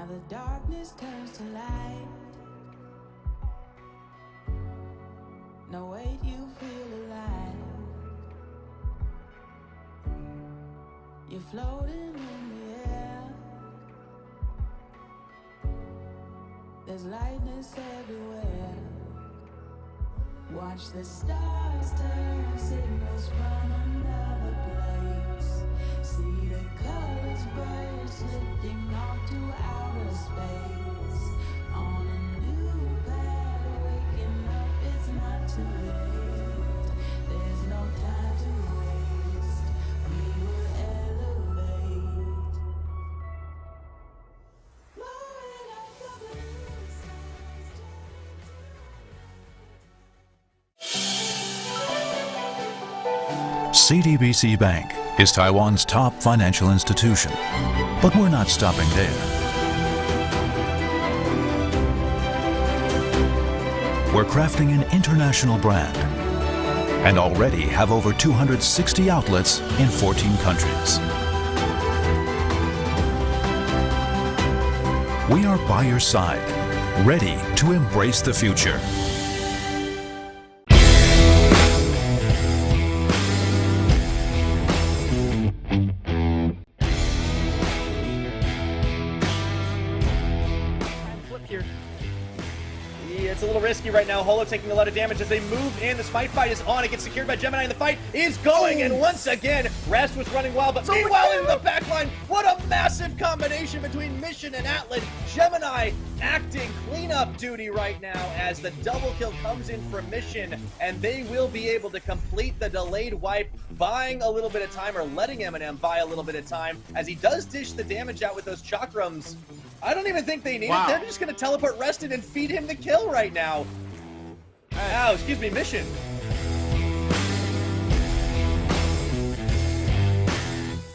Now the darkness turns to light. No, wait, you feel alive. You're floating in the air. There's lightness everywhere. Watch the stars turn, signals from another place. See the colors burst, lifting off to outer space. On a new path, waking up, it's not too late. There's no time to waste, we will elevate. Blowing up the blue skies. CTBC Bank is Taiwan's top financial institution, but we're not stopping there. We're crafting an international brand and already have over 260 outlets in 14 countries. We are by your side, ready to embrace the future. It's a little risky right now. Holo taking a lot of damage as they move in. The Smite fight is on. It gets secured by Gemini, and the fight is going. And once again, Rest was running wild. But meanwhile, in the backline, what a massive combination between Mission and Atlan. Gemini acting cleanup duty right now as the double kill comes in from Mission, and they will be able to complete the delayed wipe, buying a little bit of time, or letting Eminem buy a little bit of time as he does dish the damage out with those chakrams. I don't even think they need it. They're just going to teleport Rested and feed him the kill right now. Ow, excuse me, Mission.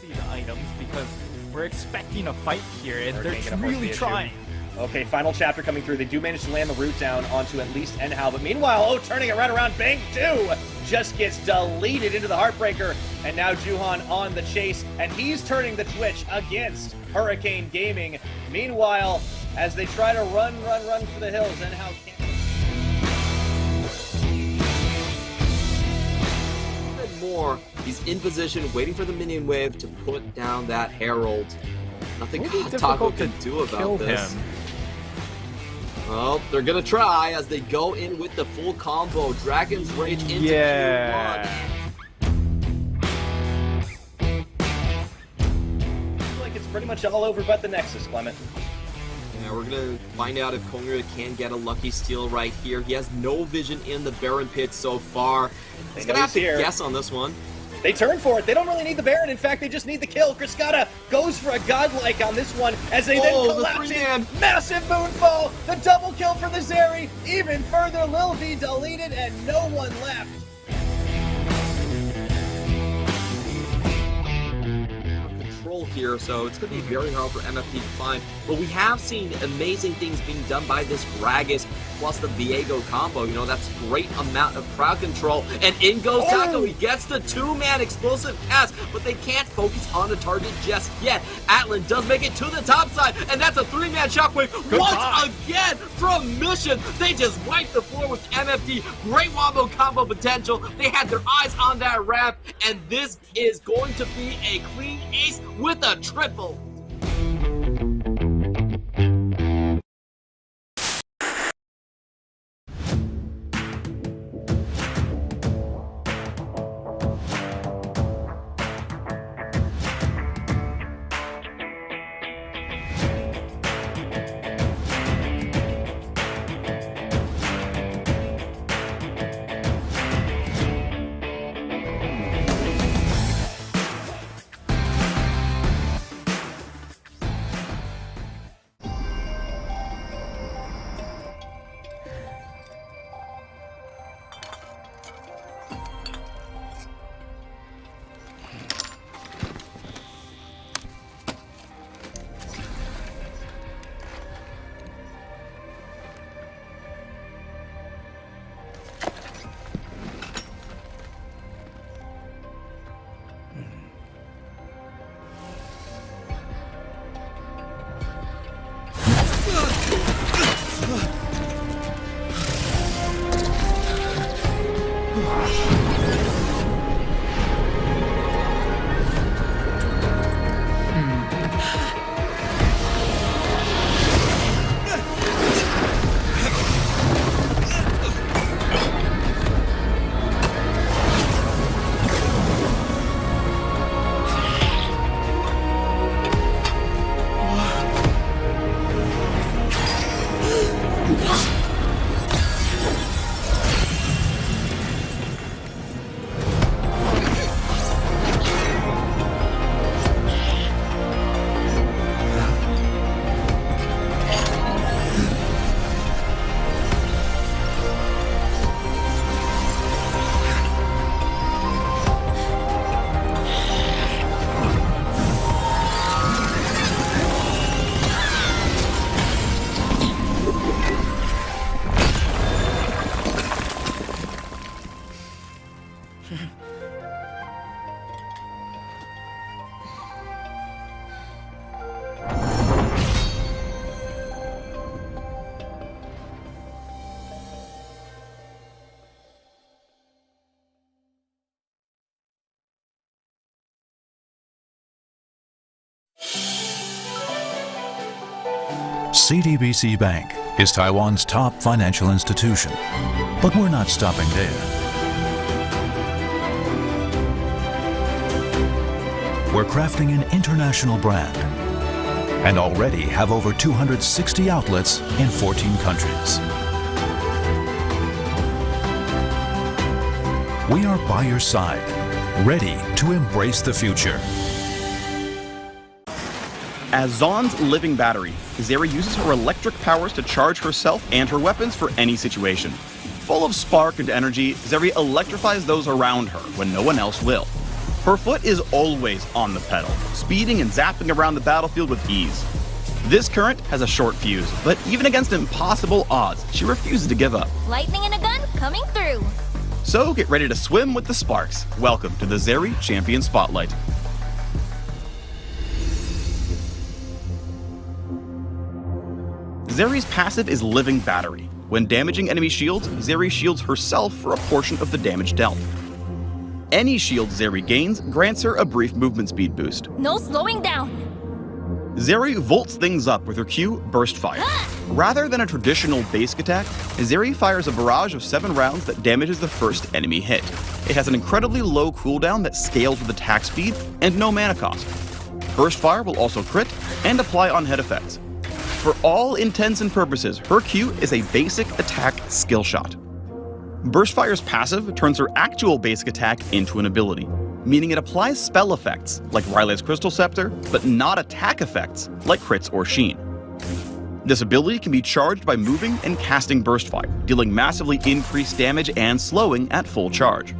See the items because we're expecting a fight here, and they're really trying. Okay, final chapter coming through. They do manage to land the root down onto at least Enhao, but meanwhile, turning it right around, Bang 2 just gets deleted into the Heartbreaker, and now Juhan on the chase, and he's turning the Twitch against Hurricane Gaming. Meanwhile, as they try to run for the hills, Enhao can't. More, he's in position, waiting for the minion wave to put down that Herald. Nothing Taco can do about this. Well, they're gonna try as they go in with the full combo. Dragon's Rage into Q1. Like it's pretty much all over but the Nexus, Clement. Yeah, we're gonna find out if Kongyue can get a lucky steal right here. He has no vision in the Baron pit so far. He's gonna have to guess on this one. They turn for it. They don't really need the Baron. In fact, they just need the kill. Kriskata goes for a godlike on this one as they then collapse in. Massive moonfall. The double kill for the Zeri. Even further, Lil V deleted and no one left. Control here, so it's going to be very hard for MFT to find. But we have seen amazing things being done by this Gragas plus the Viego combo. You know, that's a great amount of crowd control. And in goes Taco. He gets the two-man explosive pass, but they can't focus on the target just yet. Atlan does make it to the top side, and that's a three-man shockwave once again from Mission. They just wipe the floor with MFT. Great wombo combo potential. They had their eyes on that ramp, and this is going to be a clean ace with a triple. CDBC Bank is Taiwan's top financial institution, but we're not stopping there. We're crafting an international brand and already have over 260 outlets in 14 countries. We are by your side, ready to embrace the future. As Zaun's living battery, Zeri uses her electric powers to charge herself and her weapons for any situation. Full of spark and energy, Zeri electrifies those around her when no one else will. Her foot is always on the pedal, speeding and zapping around the battlefield with ease. This current has a short fuse, but even against impossible odds, she refuses to give up. Lightning in a gun coming through. So get ready to swim with the sparks. Welcome to the Zeri Champion Spotlight. Zeri's passive is Living Battery. When damaging enemy shields, Zeri shields herself for a portion of the damage dealt. Any shield Zeri gains grants her a brief movement speed boost. No slowing down. Zeri volts things up with her Q, Burst Fire. Rather than a traditional basic attack, Zeri fires a barrage of 7 rounds that damages the first enemy hit. It has an incredibly low cooldown that scales with attack speed and no mana cost. Burst Fire will also crit and apply on head effects. For all intents and purposes, her Q is a basic attack skill shot. Burst Fire's passive turns her actual basic attack into an ability, meaning it applies spell effects like Riley's Crystal Scepter, but not attack effects like crits or Sheen. This ability can be charged by moving and casting Burst Fire, dealing massively increased damage and slowing at full charge.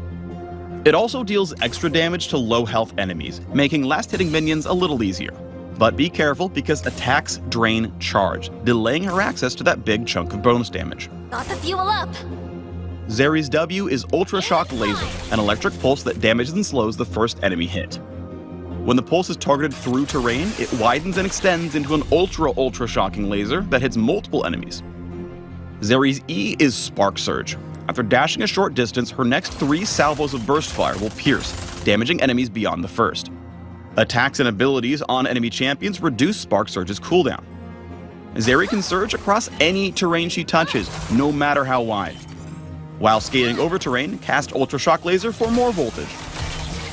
It also deals extra damage to low health enemies, making last hitting minions a little easier. But be careful because attacks drain charge, delaying her access to that big chunk of bonus damage. Got the fuel up. Zeri's W is Ultra Shock Laser, an electric pulse that damages and slows the first enemy hit. When the pulse is targeted through terrain, it widens and extends into an ultra shocking laser that hits multiple enemies. Zeri's E is Spark Surge. After dashing a short distance, her next 3 salvos of Burst Fire will pierce, damaging enemies beyond the first. Attacks and abilities on enemy champions reduce Spark Surge's cooldown. Zeri can surge across any terrain she touches, no matter how wide. While skating over terrain, cast Ultra Shock Laser for more voltage.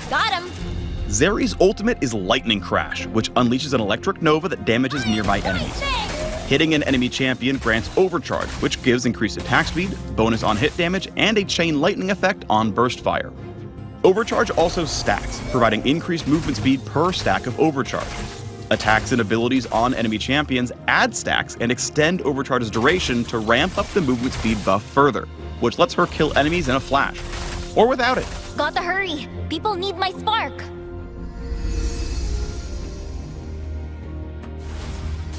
Got him. Zeri's ultimate is Lightning Crash, which unleashes an electric nova that damages nearby enemies. Hitting an enemy champion grants Overcharge, which gives increased attack speed, bonus on hit damage, and a chain lightning effect on Burst Fire. Overcharge also stacks, providing increased movement speed per stack of Overcharge. Attacks and abilities on enemy champions add stacks and extend Overcharge's duration to ramp up the movement speed buff further, which lets her kill enemies in a flash. Or without it. Gotta hurry. People need my spark.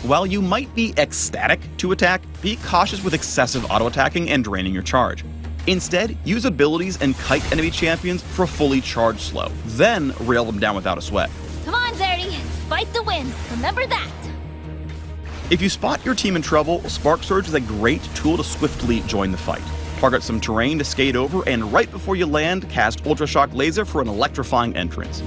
While you might be ecstatic to attack, be cautious with excessive auto-attacking and draining your charge. Instead, use abilities and kite enemy champions for a fully charged slow, then rail them down without a sweat. Come on, Zeri. Fight to win. Remember that. If you spot your team in trouble, Spark Surge is a great tool to swiftly join the fight. Target some terrain to skate over, and right before you land, cast Ultra Shock Laser for an electrifying entrance.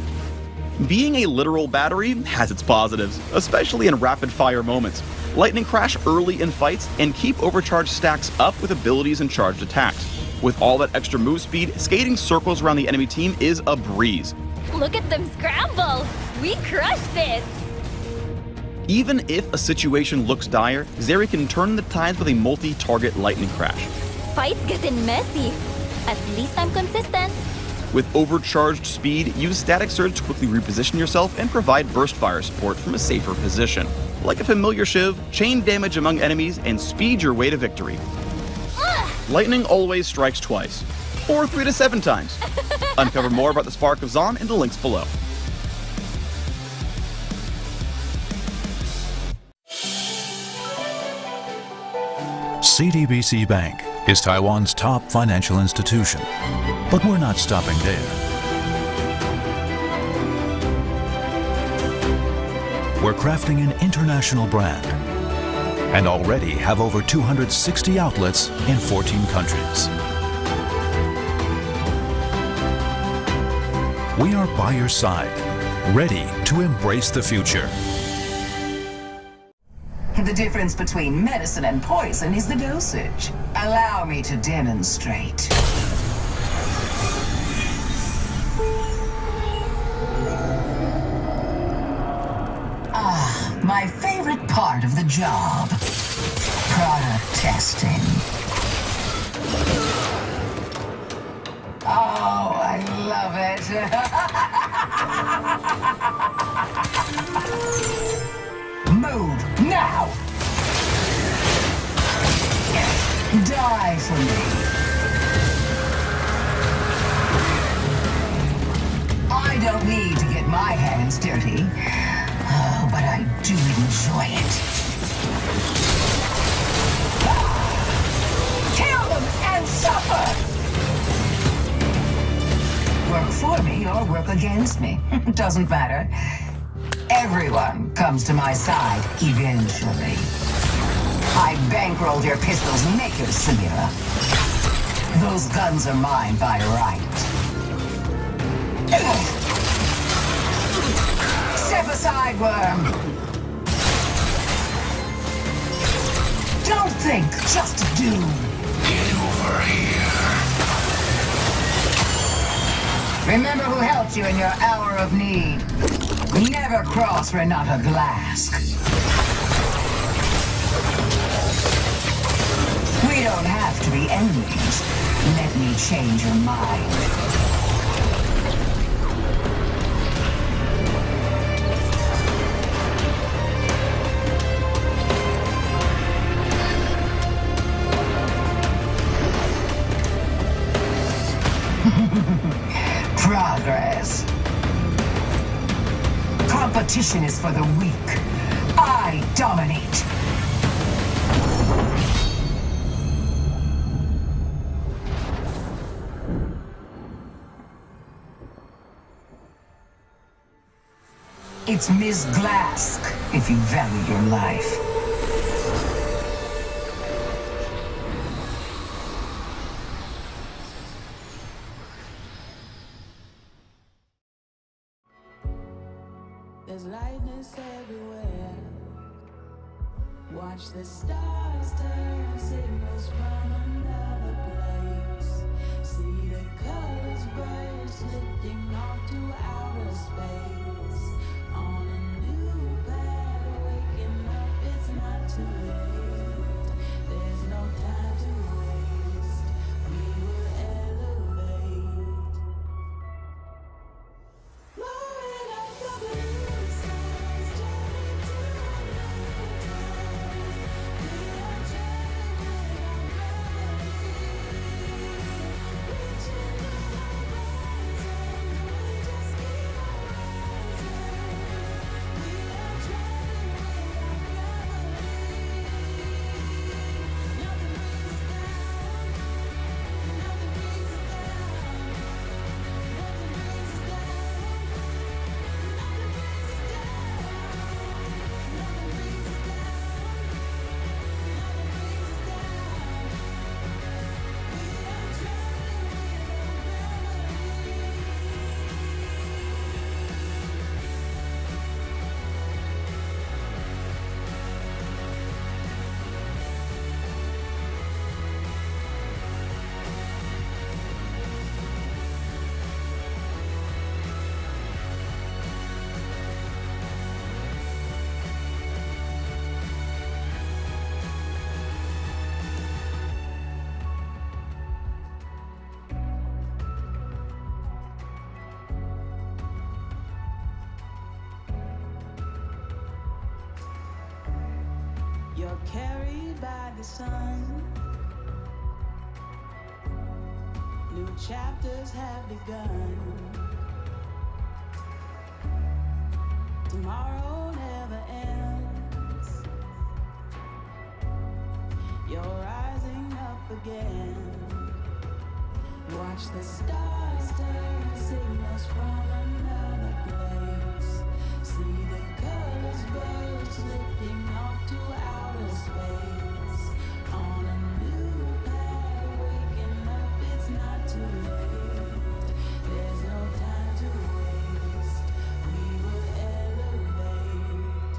Being a literal battery has its positives, especially in rapid-fire moments. Lightning Crash early in fights, and keep Overcharge stacks up with abilities and charged attacks. With all that extra move speed, skating circles around the enemy team is a breeze. Look at them scramble. We crushed it. Even if a situation looks dire, Zeri can turn the tides with a multi-target Lightning Crash. Fight's getting messy. At least I'm consistent. With overcharged speed, use Static Surge to quickly reposition yourself and provide Burst Fire support from a safer position. Like a familiar shiv, chain damage among enemies and speed your way to victory. Lightning always strikes twice, or 3 to 7 times. Uncover more about the Spark of Zaun in the links below. CDBC Bank is Taiwan's top financial institution, but we're not stopping there. We're crafting an international brand and already have over 260 outlets in 14 countries. We are by your side, ready to embrace the future. The difference between medicine and poison is the dosage. Allow me to demonstrate. Ah, my favorite part of the job. Product testing. Oh, I love it. Move now! Die for me. I don't need to get my hands dirty. Oh, but I do enjoy it. Kill them and suffer! Work for me or work against me. Doesn't matter. Everyone comes to my side eventually. I bankrolled your pistols naked, Samira. Those guns are mine by right. Step aside, worm. Don't think, just do. Get over here. Remember who helped you in your hour of need. Never cross Renata Glask. We don't have to be enemies. Let me change your mind. Progress. Competition is for the weak. I dominate. It's Ms. Glask, if you value your life. There's lightness everywhere. Watch the stars turn signals from another place. See the colors burst, lifting off to outer space. On a new path, waking up, it's not too late. There's no time to waste. We will elevate. Blowing up the blue skies, journey to another time. We are traveling with our gravity. Reaching the horizon, we just keep on rising. We are traveling with our gravity. Nothing brings us down. Nothing brings us down. Nothing brings us down. Nothing brings us down. Nothing brings us down. Nothing brings us down. We are traveling You're carried by the sun. New chapters have begun. Tomorrow never ends. You're rising up again. Watch the stars turn signals from another place. See the colors burst, lifting off to outer space. On a new path, waking up, it's not too late. There's no time to waste. We will elevate.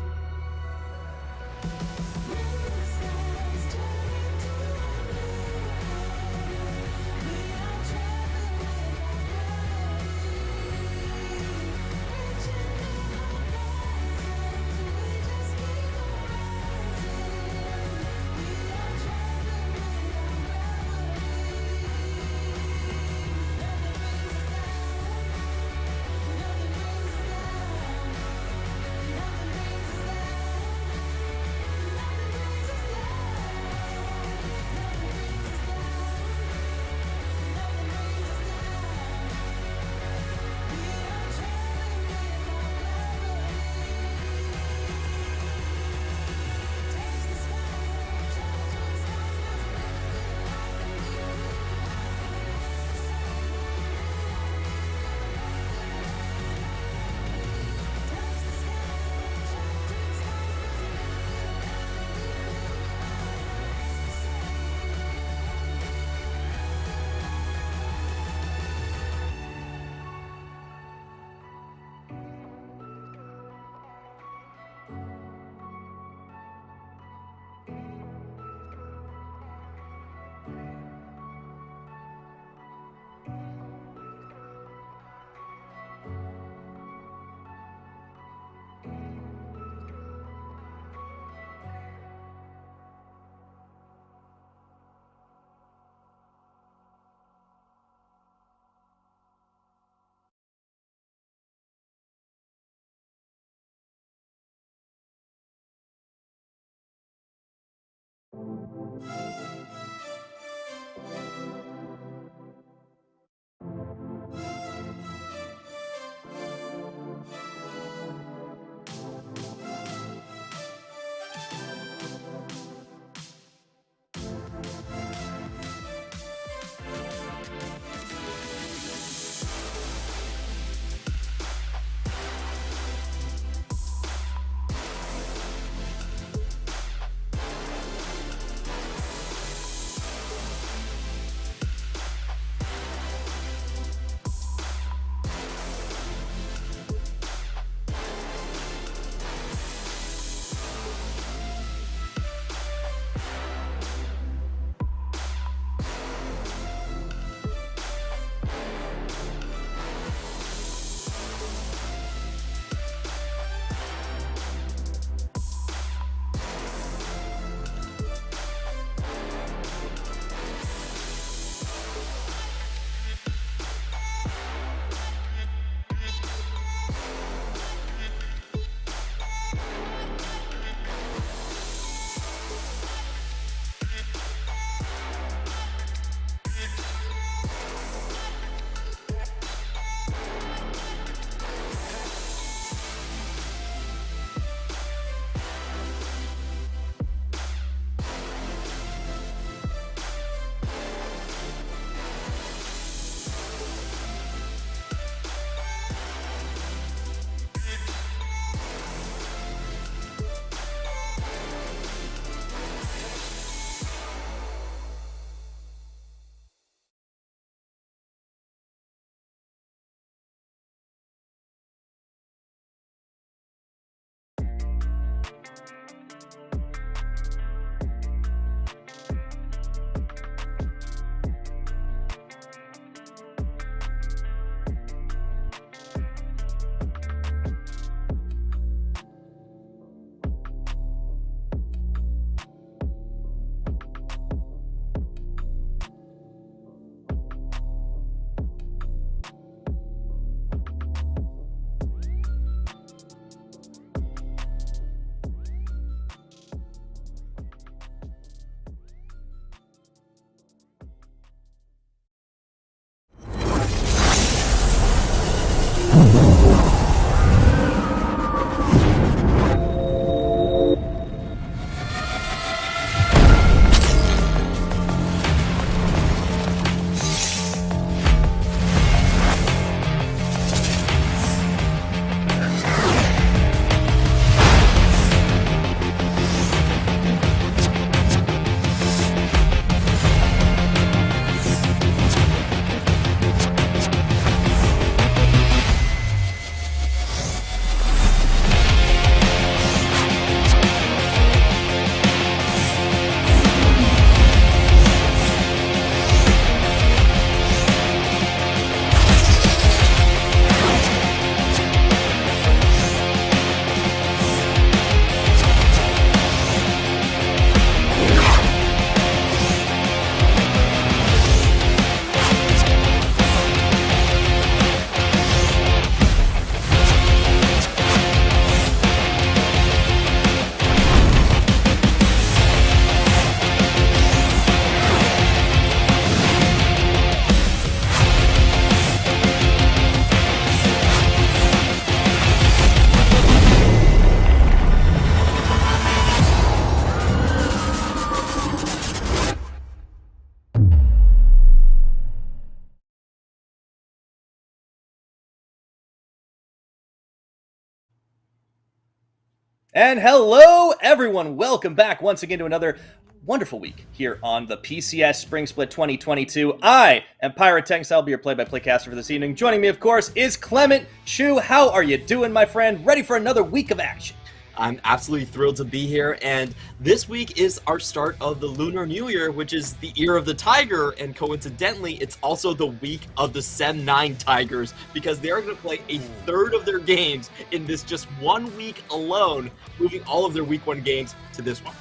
And hello, everyone. Welcome back once again to another wonderful week here on the PCS Spring Split 2022. I am Pirate Tanks. I'll be your play-by-play caster for this evening. Joining me, of course, is Clement Chu. How are you doing, my friend? Ready for another week of action? I'm absolutely thrilled to be here, and this week is our start of the Lunar New Year, which is the Year of the Tiger, and coincidentally, it's also the week of the Sem 9 Tigers, because they're going to play a third of their games in this just 1 week alone, moving all of their Week 1 games to this one.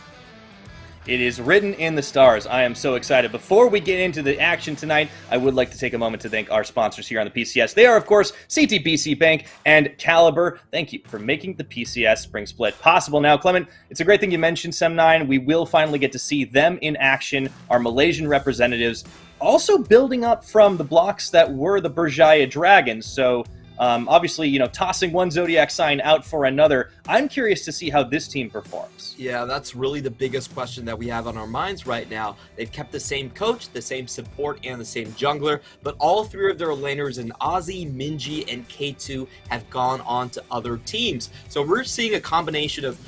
It is written in the stars. I am so excited. Before we get into the action tonight, I would like to take a moment to thank our sponsors here on the PCS. They are, of course, CTBC Bank and Caliber. Thank you for making the PCS Spring Split possible. Now, Clement, it's a great thing you mentioned Sem9. We will finally get to see them in action, our Malaysian representatives, also building up from the blocks that were the Berjaya Dragons. So, obviously, you know, tossing one zodiac sign out for another. I'm curious to see how this team performs. Yeah, that's really the biggest question that we have on our minds right now. They've kept the same coach, the same support, and the same jungler, but all three of their laners in Ozzy, Minji, and K2 have gone on to other teams. So we're seeing a combination of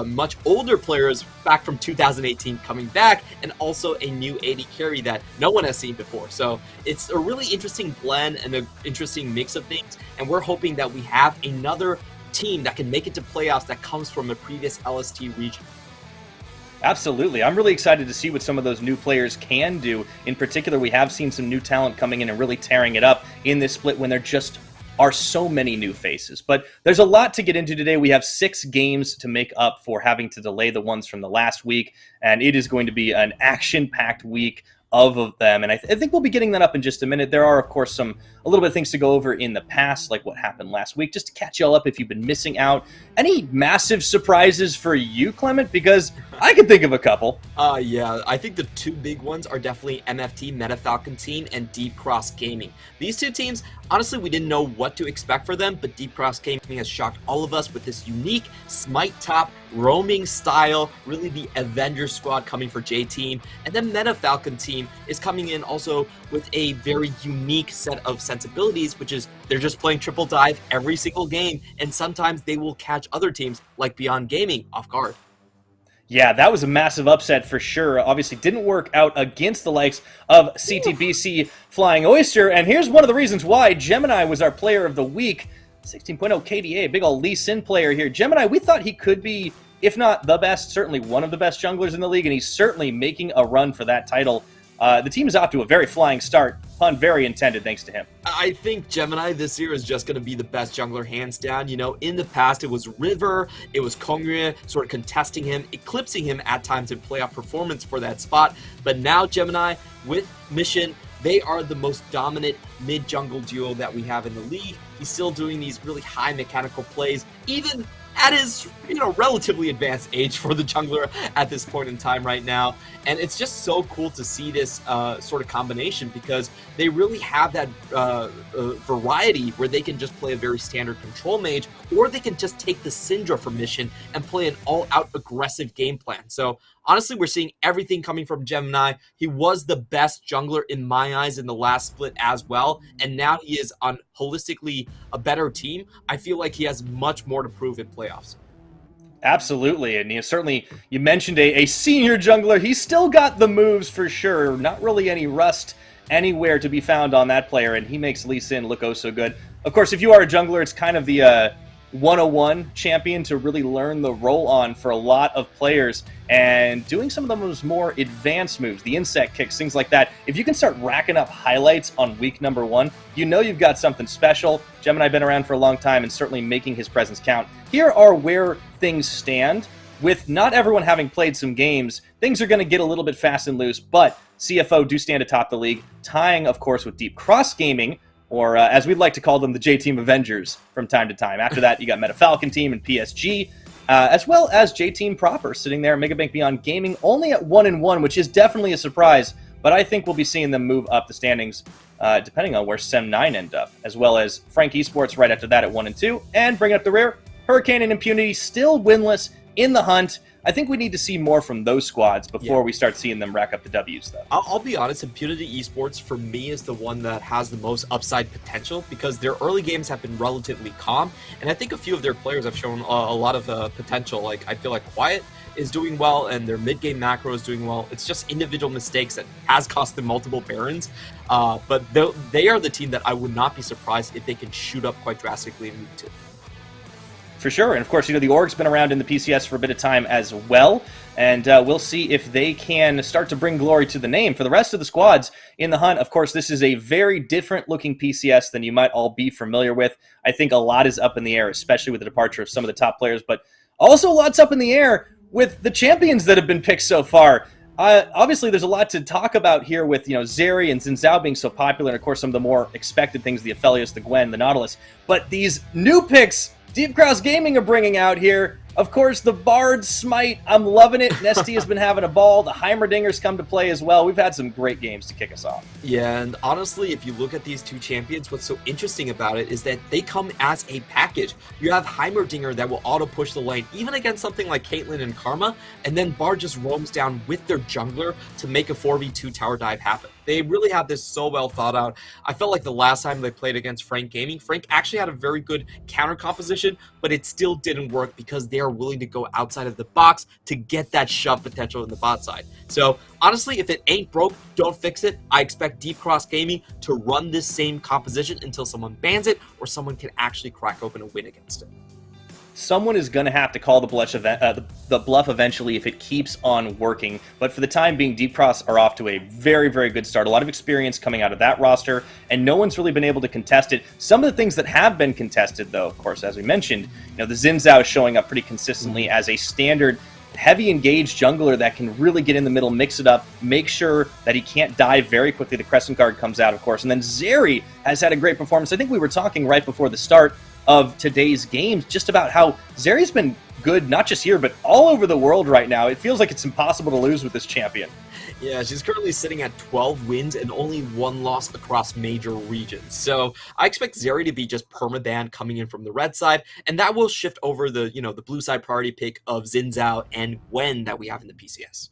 much older players back from 2018 coming back, and also a new AD carry that no one has seen before. So it's a really interesting blend and an interesting mix of things, and we're hoping that we have another team that can make it to playoffs that comes from a previous LST region. Absolutely. I'm really excited to see what some of those new players can do. In particular, we have seen some new talent coming in and really tearing it up in this split when there just are so many new faces. But there's a lot to get into today. We have 6 games to make up for having to delay the ones from the last week, and it is going to be an action-packed week of them, and I think we'll be getting that up in just a minute. There are, of course, a little bit of things to go over in the past, like what happened last week, just to catch y'all up if you've been missing out. Any massive surprises for you, Clement? Because I can think of a couple. Yeah, I think the 2 big ones are definitely MFT, Meta Falcon Team, and Deep Cross Gaming. These 2 teams, honestly, we didn't know what to expect for them, but Deep Cross Gaming has shocked all of us with this unique Smite top roaming style, really the Avenger squad coming for J-Team. And then Meta Falcon Team is coming in also with a very unique set of sensibilities, which is they're just playing triple dive every single game, and sometimes they will catch other teams like Beyond Gaming off guard. Yeah, that was a massive upset for sure. Obviously didn't work out against the likes of CTBC Flying Oyster, and here's one of the reasons why. Gemini was our player of the week. 16.0 KDA, big ol' Lee Sin player here. Gemini, we thought he could be, if not the best, certainly one of the best junglers in the league, and he's certainly making a run for that title. The team is off to a very flying start. Pun very intended, thanks to him. I think Gemini this year is just going to be the best jungler, hands down. You know, in the past, it was River, it was Kongyue sort of contesting him, eclipsing him at times in playoff performance for that spot. But now Gemini, with Mission, they are the most dominant mid-jungle duo that we have in the league. He's still doing these really high mechanical plays, even at his, relatively advanced age for the jungler at this point in time right now. And it's just so cool to see this sort of combination, because they really have that variety where they can just play a very standard control mage, or they can just take the Syndra from Mission and play an all-out aggressive game plan. So honestly, we're seeing everything coming from Gemini. He was the best jungler in my eyes in the last split as well, and now he is on holistically a better team. I feel like he has much more to prove in playoffs. Absolutely, and certainly you mentioned a senior jungler. He's still got the moves for sure. Not really any rust anywhere to be found on that player, and he makes Lee Sin look oh so good. Of course, if you are a jungler, it's kind of the 101 champion to really learn the role on for a lot of players, and doing some of those more advanced moves, the insect kicks, things like that. If you can start racking up highlights on week number 1, you know you've got something special. Gemini been around for a long time and certainly making his presence count. Here are where things stand. With not everyone having played some games, things are going to get a little bit fast and loose, but CFO do stand atop the league, tying, of course, with Deep Cross Gaming, or as we'd like to call them, the J-Team Avengers from time to time. After that, you got Meta Falcon Team and PSG, as well as J-Team proper, sitting there, Megabank Beyond Gaming, only at 1-1, which is definitely a surprise, but I think we'll be seeing them move up the standings, depending on where Sem9 end up, as well as Frank Esports right after that at 1-2, and bringing up the rear, Hurricane and Impunity still winless in the hunt. I think we need to see more from those squads before we start seeing them rack up the W's, though. I'll be honest, Impunity Esports, for me, is the one that has the most upside potential, because their early games have been relatively calm, and I think a few of their players have shown a lot of potential. Like, I feel like Quiet is doing well, and their mid-game macro is doing well. It's just individual mistakes that has cost them multiple Barons, but they are the team that I would not be surprised if they can shoot up quite drastically in week 2. For sure, and of course, the Org's been around in the PCS for a bit of time as well, and we'll see if they can start to bring glory to the name. For the rest of the squads in the hunt, of course, this is a very different-looking PCS than you might all be familiar with. I think a lot is up in the air, especially with the departure of some of the top players, but also lots up in the air with the champions that have been picked so far, obviously there's a lot to talk about here with, Zeri and Xin Zhao being so popular, and of course some of the more expected things, the Aphelios, the Gwen, the Nautilus. But these new picks Deep Cross Gaming are bringing out here, of course, the Bard Smite, I'm loving it. Nesty has been having a ball. The Heimerdinger's come to play as well. We've had some great games to kick us off. Yeah, and honestly, if you look at these two champions, what's so interesting about it is that they come as a package. You have Heimerdinger that will auto-push the lane, even against something like Caitlyn and Karma, and then Bard just roams down with their jungler to make a 4v2 tower dive happen. They really have this so well thought out. I felt like the last time they played against Frank Gaming, Frank actually had a very good counter composition, but it still didn't work because they are willing to go outside of the box to get that shove potential in the bot side. So honestly, if it ain't broke, don't fix it. I expect Deep Cross Gaming to run this same composition until someone bans it or someone can actually crack open a win against it. Someone is going to have to call the bluff eventually if it keeps on working. But for the time being, Deep Cross are off to a very, very good start. A lot of experience coming out of that roster, and no one's really been able to contest it. Some of the things that have been contested, though, of course, as we mentioned, the Xin Zhao is showing up pretty consistently as a standard heavy engaged jungler that can really get in the middle, mix it up, make sure that he can't die very quickly. The Crescent Guard comes out, of course. And then Zeri has had a great performance. I think we were talking right before the start of today's games just about how Zeri's been good, not just here, but all over the world right now. It feels like it's impossible to lose with this champion. Yeah, she's currently sitting at 12 wins and only 1 loss across major regions. So I expect Zeri to be just permaban coming in from the red side, and that will shift over the, the blue side priority pick of Xin Zhao and Gwen that we have in the PCS.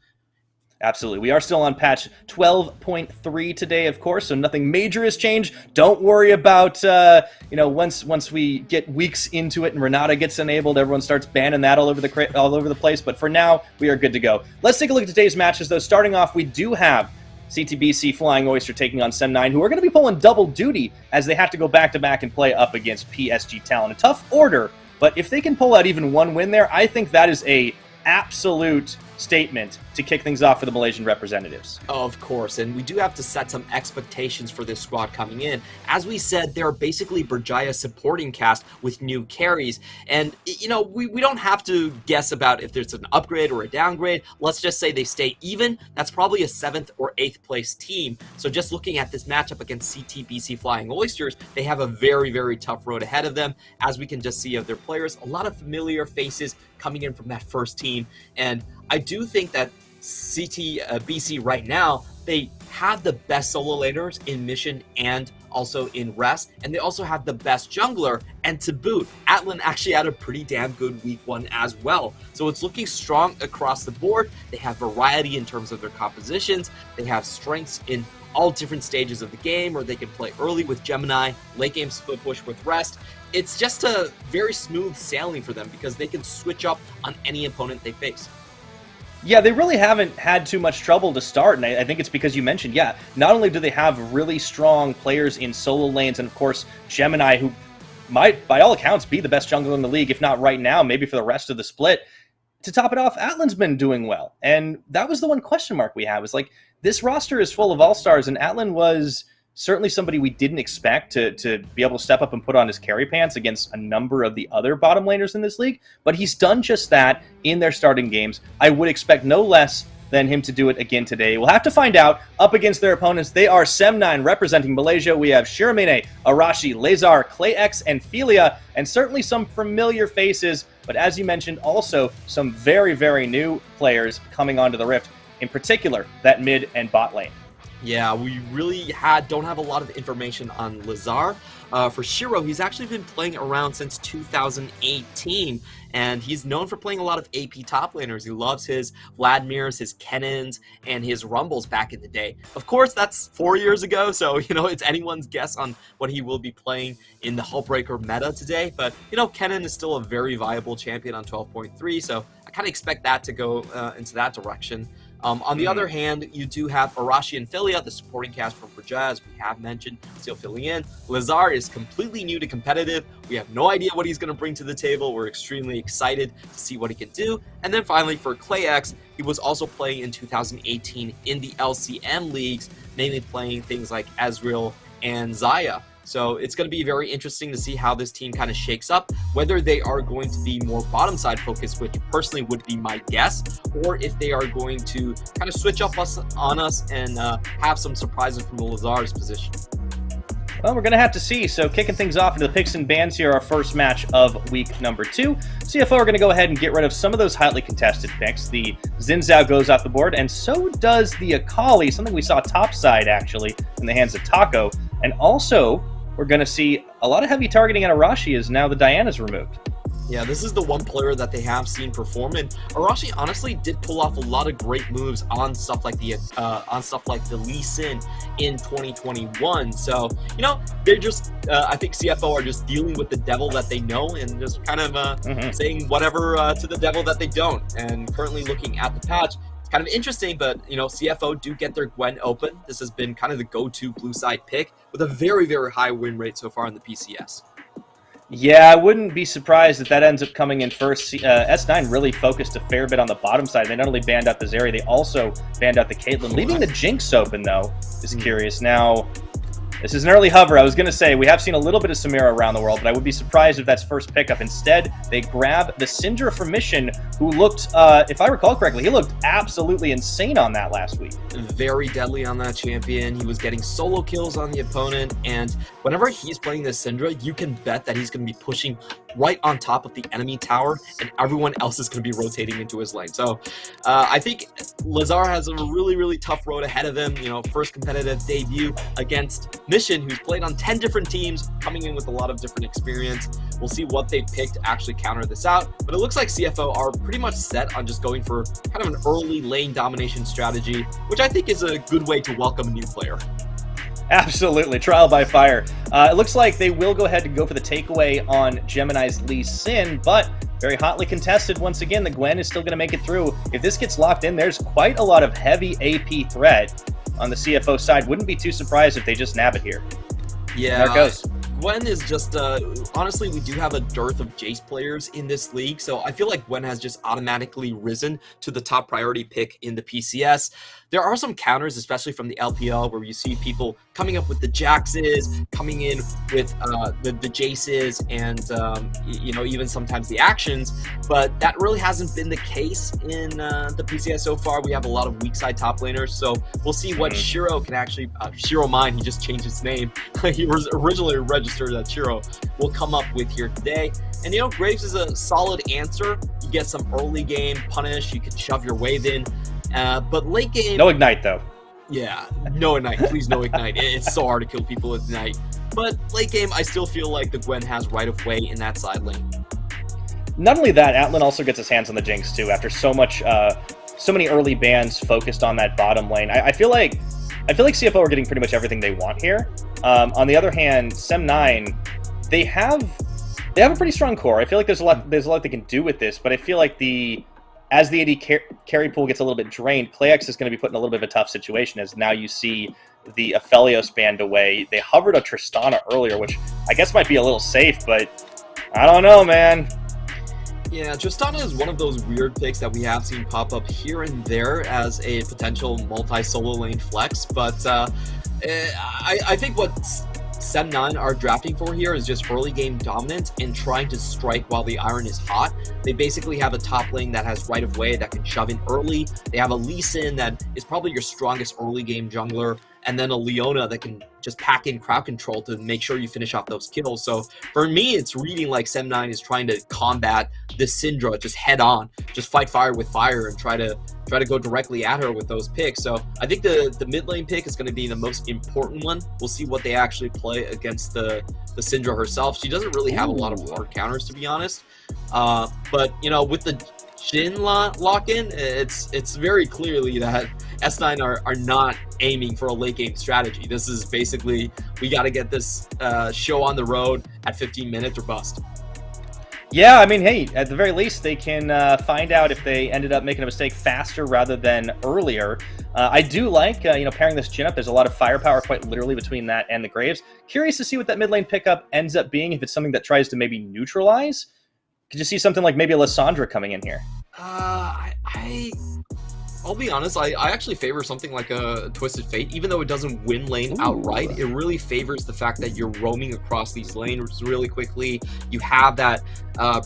Absolutely. We are still on patch 12.3 today, of course, so nothing major has changed. Don't worry about, once we get weeks into it and Renata gets enabled, everyone starts banning that all over the place. But for now, we are good to go. Let's take a look at today's matches, though. Starting off, we do have CTBC Flying Oyster taking on Sem9, who are going to be pulling double duty as they have to go back-to-back and play up against PSG Talon. A tough order, but if they can pull out even one win there, I think that is a absolute statement to kick things off for the Malaysian representatives. Of course, and we do have to set some expectations for this squad coming in. As we said, they're basically Berjaya supporting cast with new carries, and we don't have to guess about if there's an upgrade or a downgrade. Let's just say they stay even. That's probably a 7th or 8th place team. So just looking at this matchup against CTBC Flying Oysters, they have a very, very tough road ahead of them. As we can just see of their players, a lot of familiar faces coming in from that first team, and I do think that CTBC right now, they have the best solo laners in Mission and also in Rest, and they also have the best jungler, and to boot, Atlan actually had a pretty damn good week 1 as well. So it's looking strong across the board. They have variety in terms of their compositions. They have strengths in all different stages of the game, or they can play early with Gemini, late game split push with Rest. It's just a very smooth sailing for them because they can switch up on any opponent they face. Yeah, they really haven't had too much trouble to start, and I think it's because you mentioned, not only do they have really strong players in solo lanes, and of course, Gemini, who might, by all accounts, be the best jungler in the league, if not right now, maybe for the rest of the split. To top it off, Atlan's been doing well, and that was the one question mark we have, is like, this roster is full of all-stars, and Atlan was certainly somebody we didn't expect to be able to step up and put on his carry pants against a number of the other bottom laners in this league, but he's done just that in their starting games. I would expect no less than him to do it again today. We'll have to find out. Up against their opponents, they are Sem9 representing Malaysia. We have Shiramine, Arashi, Lazar, ClayX, and Philia, and certainly some familiar faces, but as you mentioned, also some very, very new players coming onto the Rift, in particular, that mid and bot lane. Yeah, we really don't have a lot of information on Lazar. For Shiro, he's actually been playing around since 2018, and he's known for playing a lot of AP top laners. He loves his Vladimirs, his Kennons, and his Rumbles back in the day. Of course, that's 4 years ago, so, it's anyone's guess on what he will be playing in the Hullbreaker meta today. But, Kennon is still a very viable champion on 12.3, so I kind of expect that to go into that direction. On the other hand, you do have Arashi and Philia, the supporting cast from Berjaya, as we have mentioned, still filling in. Lazar is completely new to competitive. We have no idea what he's going to bring to the table. We're extremely excited to see what he can do. And then finally, for ClayX, he was also playing in 2018 in the LCM leagues, mainly playing things like Ezreal and Zaya. So it's going to be very interesting to see how this team kind of shakes up, whether they are going to be more bottom side focused, which personally would be my guess, or if they are going to kind of switch up on us and have some surprises from the Lazar's position. Well, we're going to have to see. So kicking things off into the picks and bans here, our first match of week number 2. CFO are going to go ahead and get rid of some of those hotly contested picks. The Xin Zhao goes off the board, and so does the Akali, something we saw topside, actually, in the hands of Taco. And also, we're going to see a lot of heavy targeting on Arashi as now the Diana's removed. Yeah, this is the one player that they have seen perform, and Arashi honestly did pull off a lot of great moves on stuff like the Lee Sin in 2021. So they're just I think CFO are just dealing with the devil that they know and just kind of saying whatever to the devil that they don't. And currently looking at the patch, it's kind of interesting, but CFO do get their Gwen open. This has been kind of the go-to blue side pick with a very, very high win rate so far in the PCS. Yeah, I wouldn't be surprised if that ends up coming in first. S9 really focused a fair bit on the bottom side. They not only banned out the Zeri, they also banned out the Caitlyn. Leaving the Jinx open, though, is curious. Now, this is an early hover. I was going to say, we have seen a little bit of Samira around the world, but I would be surprised if that's first pickup. Instead, they grab the Syndra from Mission, who looked, if I recall correctly, he looked absolutely insane on that last week. Very deadly on that champion. He was getting solo kills on the opponent, and whenever he's playing this Syndra, you can bet that he's going to be pushing right on top of the enemy tower, and everyone else is going to be rotating into his lane. So I think Lazar has a really, really tough road ahead of him. First competitive debut against Mission, who's played on 10 different teams, coming in with a lot of different experience. We'll see what they pick to actually counter this out, but it looks like CFO are pretty much set on just going for kind of an early lane domination strategy, which I think is a good way to welcome a new player. Absolutely. Trial by fire. It looks like they will go ahead and go for the takeaway on Gemini's Lee Sin, but very hotly contested. Once again, the Gwen is still going to make it through. If this gets locked in, there's quite a lot of heavy AP threat on the CFO side. Wouldn't be too surprised if they just nab it here. Yeah. There it goes. Gwen is just, honestly, we do have a dearth of Jace players in this league, so I feel like Gwen has just automatically risen to the top priority pick in the PCS. There are some counters, especially from the LPL, where you see people coming up with the Jaxes, coming in with the Jaces, and even sometimes the actions, but that really hasn't been the case in the PCS so far. We have a lot of weak side top laners, so we'll see what Shiro can actually, Shiro Mine, he just changed his name. He was originally registered as Shiro, will come up with here today. And Graves is a solid answer. You get some early game punish, you can shove your wave in, but late game... No Ignite, though. Yeah, no Ignite. Please no Ignite. It's so hard to kill people with Ignite. But late game, I still feel like the Gwen has right of way in that side lane. Not only that, Atlan also gets his hands on the Jinx, too, after so many early bans focused on that bottom lane. I feel like CFO are getting pretty much everything they want here. On the other hand, Sem9, they have a pretty strong core. I feel like there's a lot they can do with this, but I feel like as the AD carry pool gets a little bit drained, Clayx is going to be put in a little bit of a tough situation, as now you see the Aphelios banned away. They hovered a Tristana earlier, which I guess might be a little safe, but I don't know, man. Yeah, Tristana is one of those weird picks that we have seen pop up here and there as a potential multi-solo lane flex, but I think what Sem9 are drafting for here is just early game dominance and trying to strike while the iron is hot. They basically have a top lane that has right of way that can shove in early. They have a Lee Sin that is probably your strongest early game jungler, and then a Leona that can just pack in crowd control to make sure you finish off those kills. So for me, it's reading like Sem9 is trying to combat this Syndra just head on, just fight fire with fire and try to go directly at her with those picks. So I think the mid lane pick is going to be the most important one. We'll see what they actually play against the Syndra herself. She doesn't really have a lot of hard counters, to be honest. But with the Jhin lock-in, it's very clearly that S9 are not aiming for a late game strategy. This is basically, we got to get this show on the road at 15 minutes or bust. Yeah, I mean, hey, at the very least, they can find out if they ended up making a mistake faster rather than earlier. I do like, pairing this Jhin up. There's a lot of firepower, quite literally, between that and the Graves. Curious to see what that mid lane pickup ends up being, if it's something that tries to maybe neutralize. Could you see something like maybe a Lissandra coming in here? I'll be honest, I actually favor something like a Twisted Fate. Even though it doesn't win lane outright, it really favors the fact that you're roaming across these lanes really quickly. You have that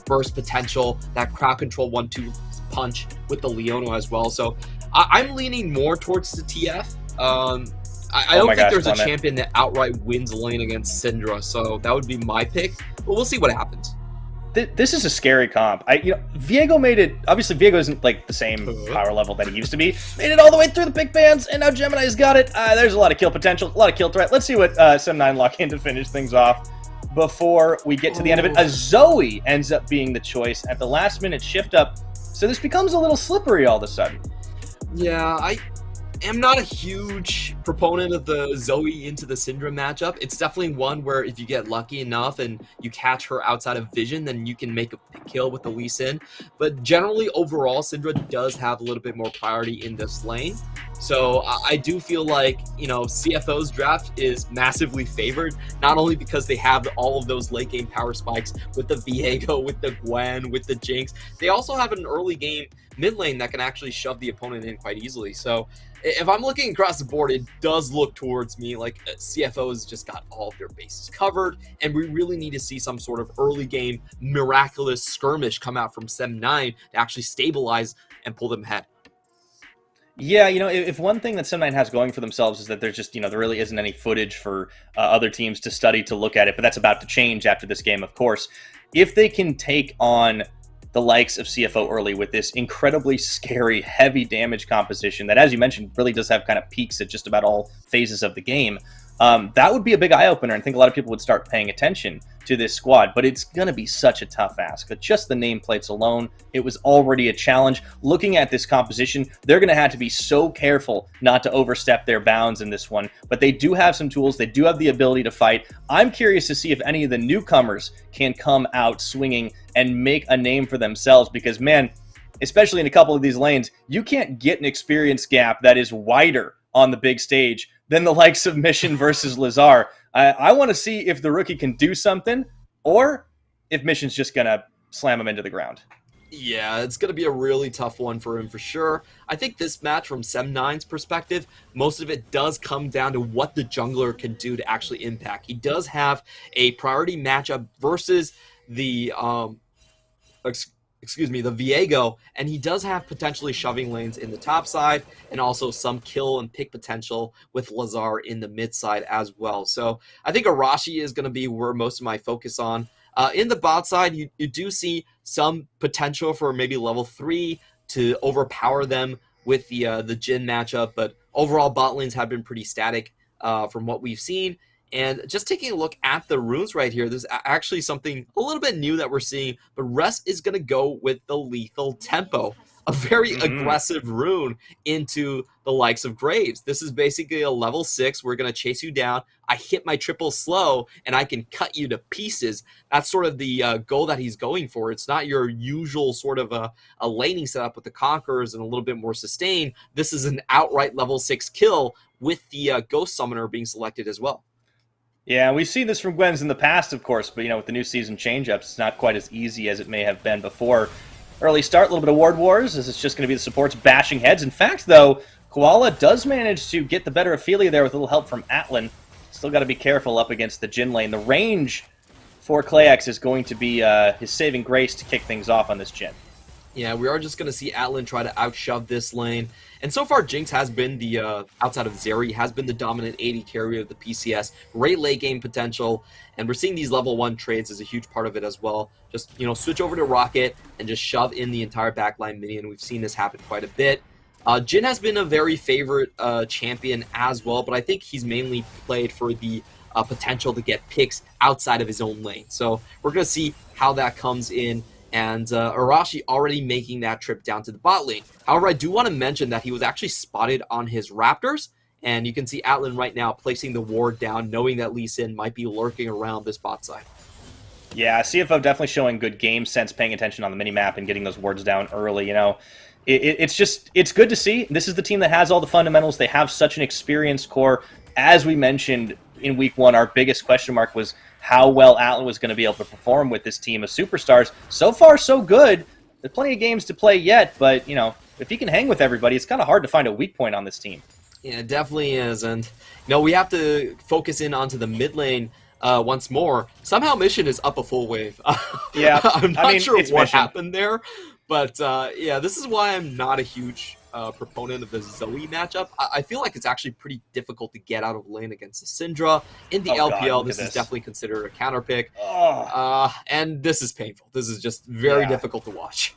burst potential, that crowd control 1-2 punch with the Leona as well. So I'm leaning more towards the TF. I don't think there's a champion that outright wins lane against Syndra, so that would be my pick. But we'll see what happens. This is a scary comp. Viego made it. Obviously, Viego isn't like the same power level that he used to be. Made it all the way through the big bands, and now Gemini's got it. There's a lot of kill potential, a lot of kill threat. Let's see what Sem9 lock in to finish things off before we get to the end of it. A Zoe ends up being the choice at the last minute shift up, so this becomes a little slippery all of a sudden. Yeah, I am not a huge proponent of the Zoe into the Syndra matchup. It's definitely one where if you get lucky enough and you catch her outside of vision, then you can make a kill with the Lee Sin. But generally, overall, Syndra does have a little bit more priority in this lane. So I do feel like, CFO's draft is massively favored, not only because they have all of those late game power spikes with the Viego, with the Gwen, with the Jinx, they also have an early game mid lane that can actually shove the opponent in quite easily. So if I'm looking across the board, it does look towards me like CFO has just got all of their bases covered, and we really need to see some sort of early game miraculous skirmish come out from Sem9 to actually stabilize and pull them ahead. Yeah, if one thing that Sem9 has going for themselves is that there's just, there really isn't any footage for other teams to study, to look at it, but that's about to change after this game, of course. If they can take on the likes of CFO early with this incredibly scary, heavy damage composition that, as you mentioned, really does have kind of peaks at just about all phases of the game, that would be a big eye-opener, and I think a lot of people would start paying attention to this squad, but it's going to be such a tough ask. But just the nameplates alone, it was already a challenge. Looking at this composition, they're going to have to be so careful not to overstep their bounds in this one, but they do have some tools. They do have the ability to fight. I'm curious to see if any of the newcomers can come out swinging and make a name for themselves, because, man, especially in a couple of these lanes, you can't get an experience gap that is wider on the big stage than the likes of Mission versus Lazar. I want to see if the rookie can do something, or if Mission's just going to slam him into the ground. Yeah, it's going to be a really tough one for him for sure. I think this match, from Sem9's perspective, most of it does come down to what the jungler can do to actually impact. He does have a priority matchup versus the the Viego, and he does have potentially shoving lanes in the top side, and also some kill and pick potential with Lazar in the mid side as well. So I think Arashi is going to be where most of my focus on. In the bot side, you do see some potential for maybe level 3 to overpower them with the Jhin matchup, but overall bot lanes have been pretty static from what we've seen. And just taking a look at the runes right here, there's actually something a little bit new that we're seeing, but Rest is going to go with the Lethal Tempo, a very aggressive rune into the likes of Graves. This is basically a level 6. We're going to chase you down. I hit my triple slow, and I can cut you to pieces. That's sort of the goal that he's going for. It's not your usual sort of a laning setup with the Conquerors and a little bit more sustain. This is an outright level 6 kill with the Ghost Summoner being selected as well. Yeah, we've seen this from Gwens in the past, of course, but, with the new season change-ups, it's not quite as easy as it may have been before. Early start, a little bit of Ward Wars. This is just going to be the supports bashing heads. In fact, though, Koala does manage to get the better Ophelia there with a little help from Atlan. Still got to be careful up against the Jhin lane. The range for Klayax is going to be his saving grace to kick things off on this Jhin. Yeah, we are just going to see Atlan try to outshove this lane. And so far, Jinx has been the, outside of Zeri, has been the dominant AD carrier of the PCS. Great late game potential. And we're seeing these level 1 trades as a huge part of it as well. Just, switch over to Rocket and just shove in the entire backline minion. We've seen this happen quite a bit. Jhin has been a very favorite champion as well, but I think he's mainly played for the potential to get picks outside of his own lane. So we're going to see how that comes in. And Arashi already making that trip down to the bot lane. However, I do want to mention that he was actually spotted on his Raptors, and you can see Atlan right now placing the ward down, knowing that Lee Sin might be lurking around this bot side. Yeah, CFO definitely showing good game sense, paying attention on the minimap and getting those wards down early. It's good to see. This is the team that has all the fundamentals. They have such an experienced core. As we mentioned in week 1, our biggest question mark was how well Atlan was going to be able to perform with this team of superstars. So far, so good. there's plenty of games to play yet, but, you know, if he can hang with everybody, it's kind of hard to find a weak point on this team. Yeah, it definitely is. And, you know, we have to focus in onto the mid lane once more. Somehow Mission is up a full wave. Yeah, I'm not sure what Mission. happened there. But, yeah, this is why I'm not a huge proponent of the Zoe matchup. I feel like it's actually pretty difficult to get out of lane against the Syndra. In the LPL, this is definitely considered a counter pick. And this is painful. This is just very difficult to watch.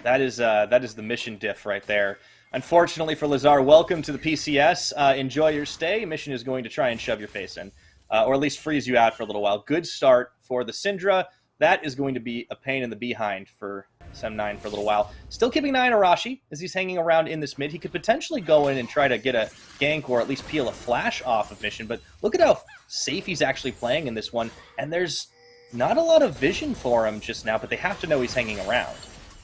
That is the Mission diff right there. Unfortunately for Lazar, welcome to the PCS. Enjoy your stay. Mission is going to try and shove your face in, or at least freeze you out for a little while. Good start for the Syndra. That is going to be a pain in the behind for Sem9 for a little while. Still keeping an eye on Arashi as he's hanging around in this mid. He could potentially go in and try to get a gank or at least peel a flash off of Mission, but look at how safe he's actually playing in this one, and there's not a lot of vision for him just now, but they have to know he's hanging around.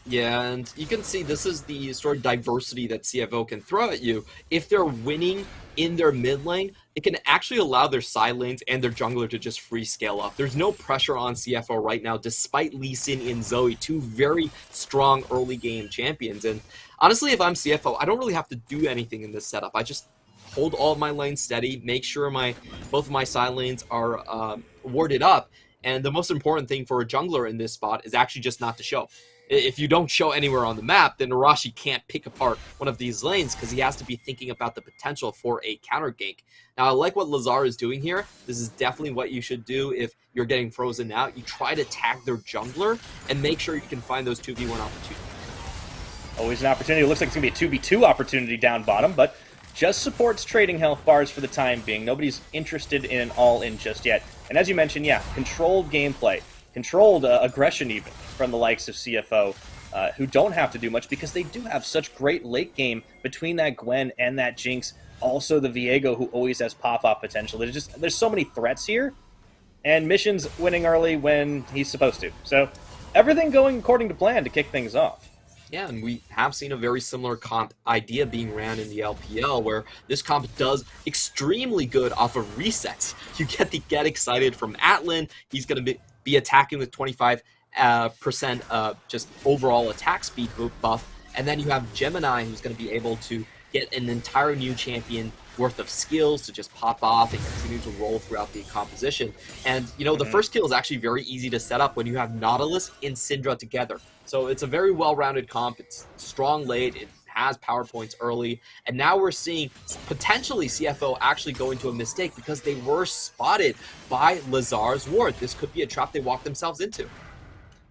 Yeah, and you can see this is the sort of diversity that CFO can throw at you. If they're winning in their mid lane, it can actually allow their side lanes and their jungler to just free scale up. There's no pressure on CFO right now, despite Lee Sin and Zoe, two very strong early game champions. And honestly, if I'm CFO, I don't really have to do anything in this setup. I just hold all of my lanes steady, make sure both of my side lanes are warded up. And the most important thing for a jungler in this spot is actually just not to show. If you don't show anywhere on the map, then Arashi can't pick apart one of these lanes because he has to be thinking about the potential for a counter gank. Now, I like what Lazar is doing here. This is definitely what you should do if you're getting frozen out. You try to tag their jungler and make sure you can find those 2v1 opportunities. Always an opportunity. It looks like it's going to be a 2v2 opportunity down bottom, but just supports trading health bars for the time being. Nobody's interested in an all-in just yet. And as you mentioned, yeah, controlled gameplay. Controlled aggression even from the likes of CFO, who don't have to do much because they do have such great late game between that Gwen and that Jinx. Also the Viego, who always has pop-off potential. There's so many threats here, and Mission's winning early when he's supposed to. So everything going according to plan to kick things off. Yeah, and we have seen a very similar comp idea being ran in the LPL, where this comp does extremely good off of resets. You get the get excited from Atlan. He's going to be attacking with 25% just overall attack speed buff. And then you have Gemini, who's going to be able to get an entire new champion worth of skills to just pop off and continue to roll throughout the composition. And, you know, the first kill is actually very easy to set up when you have Nautilus and Syndra together. So it's a very well-rounded comp. It's strong late. It has power points early. And now we're seeing potentially CFO actually go into a mistake because they were spotted by Lazar's ward. This could be a trap they walked themselves into.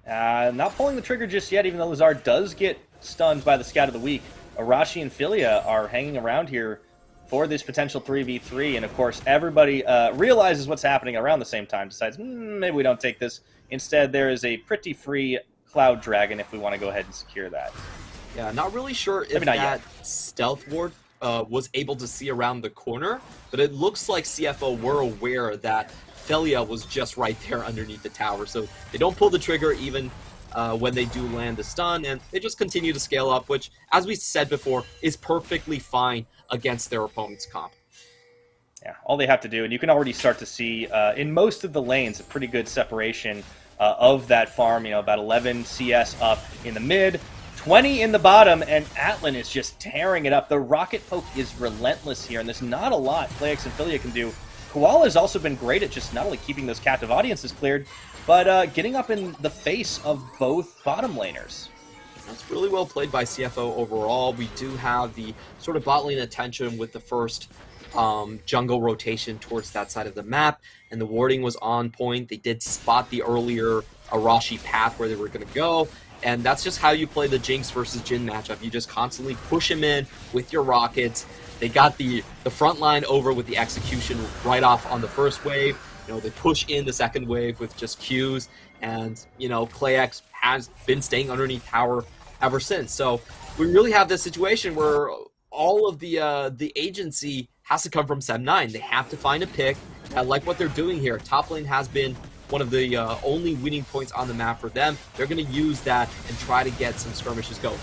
Not pulling the trigger just yet, even though Lazar does get stunned by the Scout of the Week. Arashi and Philia are hanging around here for this potential 3v3, and of course everybody realizes what's happening around the same time, decides maybe we don't take this. Instead, there is a pretty free Cloud Dragon if we want to go ahead and secure that. Yeah, not really sure if that stealth ward was able to see around the corner, but it looks like CFO were aware that Philia was just right there underneath the tower, so they don't pull the trigger even when they do land the stun, and they just continue to scale up, which, as we said before, is perfectly fine against their opponent's comp. Yeah, all they have to do, and you can already start to see in most of the lanes a pretty good separation of that farm, you know, about 11 CS up in the mid, 20 in the bottom, and Atlan is just tearing it up. The rocket poke is relentless here, and there's not a lot Playax and Philia can do. Koala has also been great at just not only keeping those captive audiences cleared, but getting up in the face of both bottom laners. That's really well played by CFO overall. We do have the sort of bot lane attention with the first jungle rotation towards that side of the map, and the warding was on point. They did spot the earlier Arashi path where they were going to go, and that's just how you play the Jinx versus Jhin matchup. You just constantly push him in with your rockets. They got the front line over with the execution right off on the first wave. You know, they push in the second wave with just Qs, and, you know, Playax has been staying underneath tower ever since. So we really have this situation where all of the agency has to come from Sem9. They have to find a pick. I like what they're doing here. Top lane has been one of the only winning points on the map for them. They're going to use that and try to get some skirmishes going.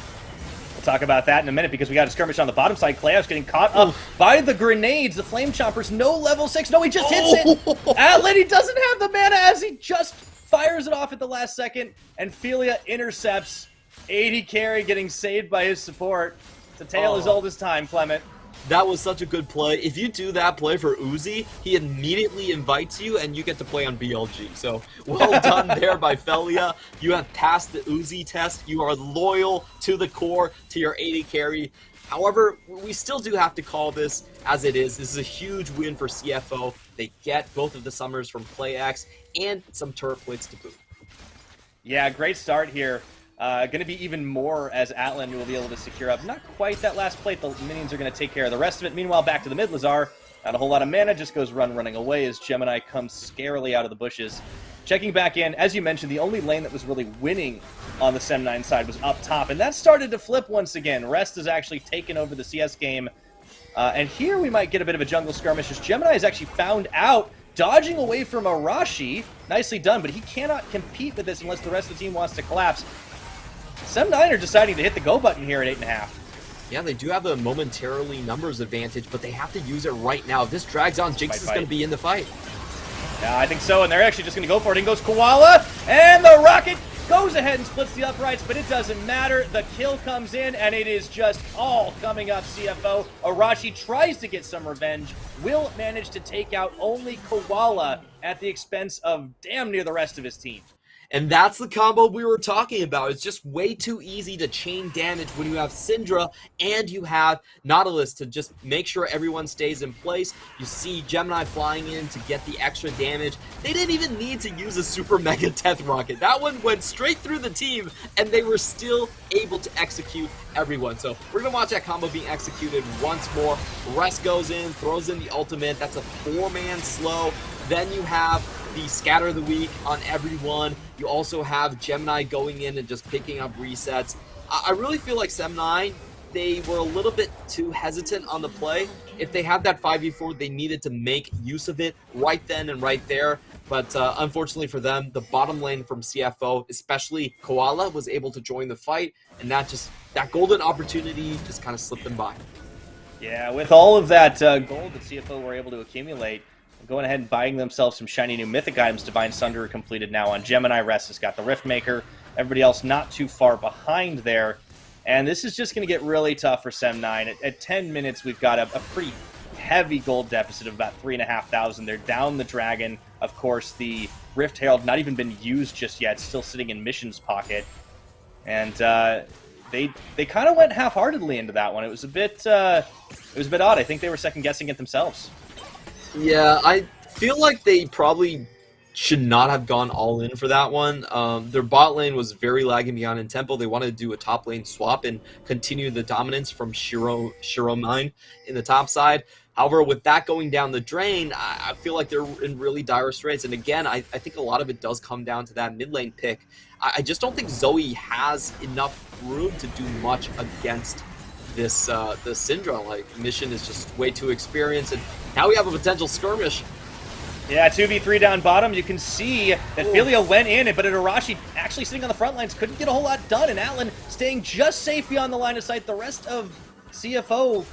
We'll talk about that in a minute because we got a skirmish on the bottom side. Clayhouse getting caught up by the grenades, the Flame Chompers. No level 6. No, he just hits it. Atlan, he doesn't have the mana as he just fires it off at the last second. And Philia intercepts. 80 carry getting saved by his support. It's a tale as old as time, Clement. That was such a good play. If you do that play for Uzi, he immediately invites you and you get to play on BLG. So well done there by Felia. You have passed the Uzi test. You are loyal to the core, to your 80 carry. However, we still do have to call this as it is. This is a huge win for CFO. They get both of the summers from PlayX and some turret plates to boot. Yeah, great start here. Going to be even more as Atlan will be able to secure up. Not quite that last plate. The minions are going to take care of the rest of it. Meanwhile, back to the mid, Lazar. Not a whole lot of mana. Just goes running away as Gemini comes scarily out of the bushes. Checking back in, as you mentioned, the only lane that was really winning on the Sem9 side was up top. And that started to flip once again. Rest has actually taken over the CS game. And here we might get a bit of a jungle skirmish as Gemini has actually found out, dodging away from Arashi. Nicely done, but he cannot compete with this unless the rest of the team wants to collapse. Sem9 are deciding to hit the go button here at 8.5. Yeah, they do have a momentarily numbers advantage, but they have to use it right now. If this drags on, Jinx is going to be in the fight. Yeah, I think so, and they're actually just going to go for it. In goes Koala, and the rocket goes ahead and splits the uprights, but it doesn't matter. The kill comes in, and it is just all coming up CFO. Arashi tries to get some revenge, will manage to take out only Koala at the expense of damn near the rest of his team. And that's the combo we were talking about. It's just way too easy to chain damage when you have Syndra and you have Nautilus to just make sure everyone stays in place. You see Gemini flying in to get the extra damage. They didn't even need to use a super mega death rocket. That one went straight through the team and they were still able to execute everyone. So we're going to watch that combo being executed once more. Rest goes in, throws in the ultimate. That's a 4-man slow. Then you have the Scatter of the Week on everyone. You also have Gemini going in and just picking up resets. I really feel like Sem9, they were a little bit too hesitant on the play. If they had that 5v4, they needed to make use of it right then and right there. But unfortunately for them, the bottom lane from CFO, especially Koala, was able to join the fight. And that golden opportunity just kind of slipped them by. Yeah, with all of that gold that CFO were able to accumulate, going ahead and buying themselves some shiny new mythic items. Divine Sunder completed now on Gemini. Rest has got the Riftmaker. Everybody else not too far behind there. And this is just going to get really tough for Sem9. At 10 minutes, we've got a pretty heavy gold deficit of about 3,500. They're down the Dragon. Of course, the Rift Herald not even been used just yet. Still sitting in Mission's pocket. And they kind of went half-heartedly into that one. It was a bit odd. I think they were second-guessing it themselves. Yeah, I feel like they probably should not have gone all in for that one. Their bot lane was very lagging behind in tempo. They wanted to do a top lane swap and continue the dominance from Shiromine in the top side. However, with that going down the drain, I feel like they're in really dire straits. And again, I think a lot of it does come down to that mid lane pick. I just don't think Zoe has enough room to do much against this the Syndra. Like, Mission is just way too experienced, and now we have a potential skirmish. Yeah, 2v3 down bottom. You can see that Philia went in, but Arashi actually sitting on the front lines couldn't get a whole lot done, and Atlan staying just safe beyond the line of sight. The rest of CFO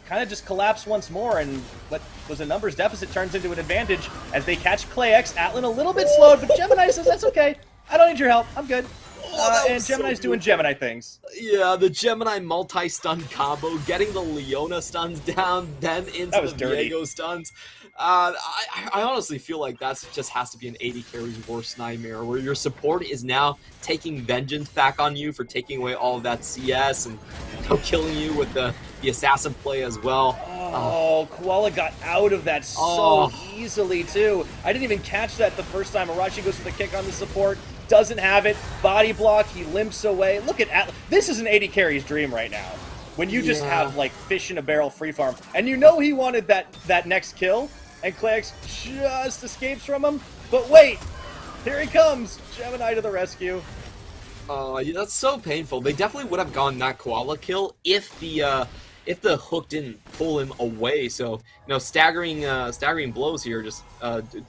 kind of just collapsed once more, and what was a numbers deficit turns into an advantage as they catch ClayX. Atlan a little bit slowed, but Gemini says, that's okay. I don't need your help. I'm good. And Gemini's so doing Gemini things. Yeah, the Gemini multi-stun combo, getting the Leona stuns down, then into the Viego stuns. I honestly feel like that just has to be an 80 carry's worst nightmare, where your support is now taking vengeance back on you for taking away all of that CS and killing you with the assassin play as well. Oh, Koala got out of that so easily, too. I didn't even catch that the first time. Arashi goes for the kick on the support. Doesn't have it. Body block. He limps away. Look at Atlas. This is an 80 carry's dream right now. When you just have, like, fish in a barrel free farm. And you know he wanted that next kill. And Clax just escapes from him. But wait. Here he comes. Gemini to the rescue. Yeah, that's so painful. They definitely would have gone that Koala kill if the hook didn't pull him away. So, you know, staggering blows here, just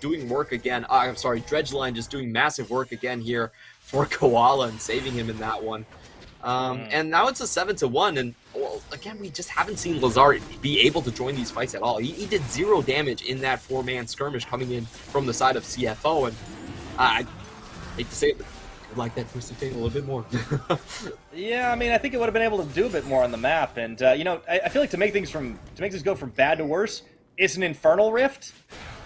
doing work again. I'm sorry, Dredgeline just doing massive work again here for Koala and saving him in that one. And now it's a 7-1, and well, again, we just haven't seen Lazar be able to join these fights at all. He did 0 damage in that 4-man skirmish coming in from the side of CFO, and I hate to say it, but I'd like that Twisted Fate a little bit more. Yeah, I mean, I think it would have been able to do a bit more on the map, and you know, I feel like to make things go from bad to worse, it's an Infernal Rift.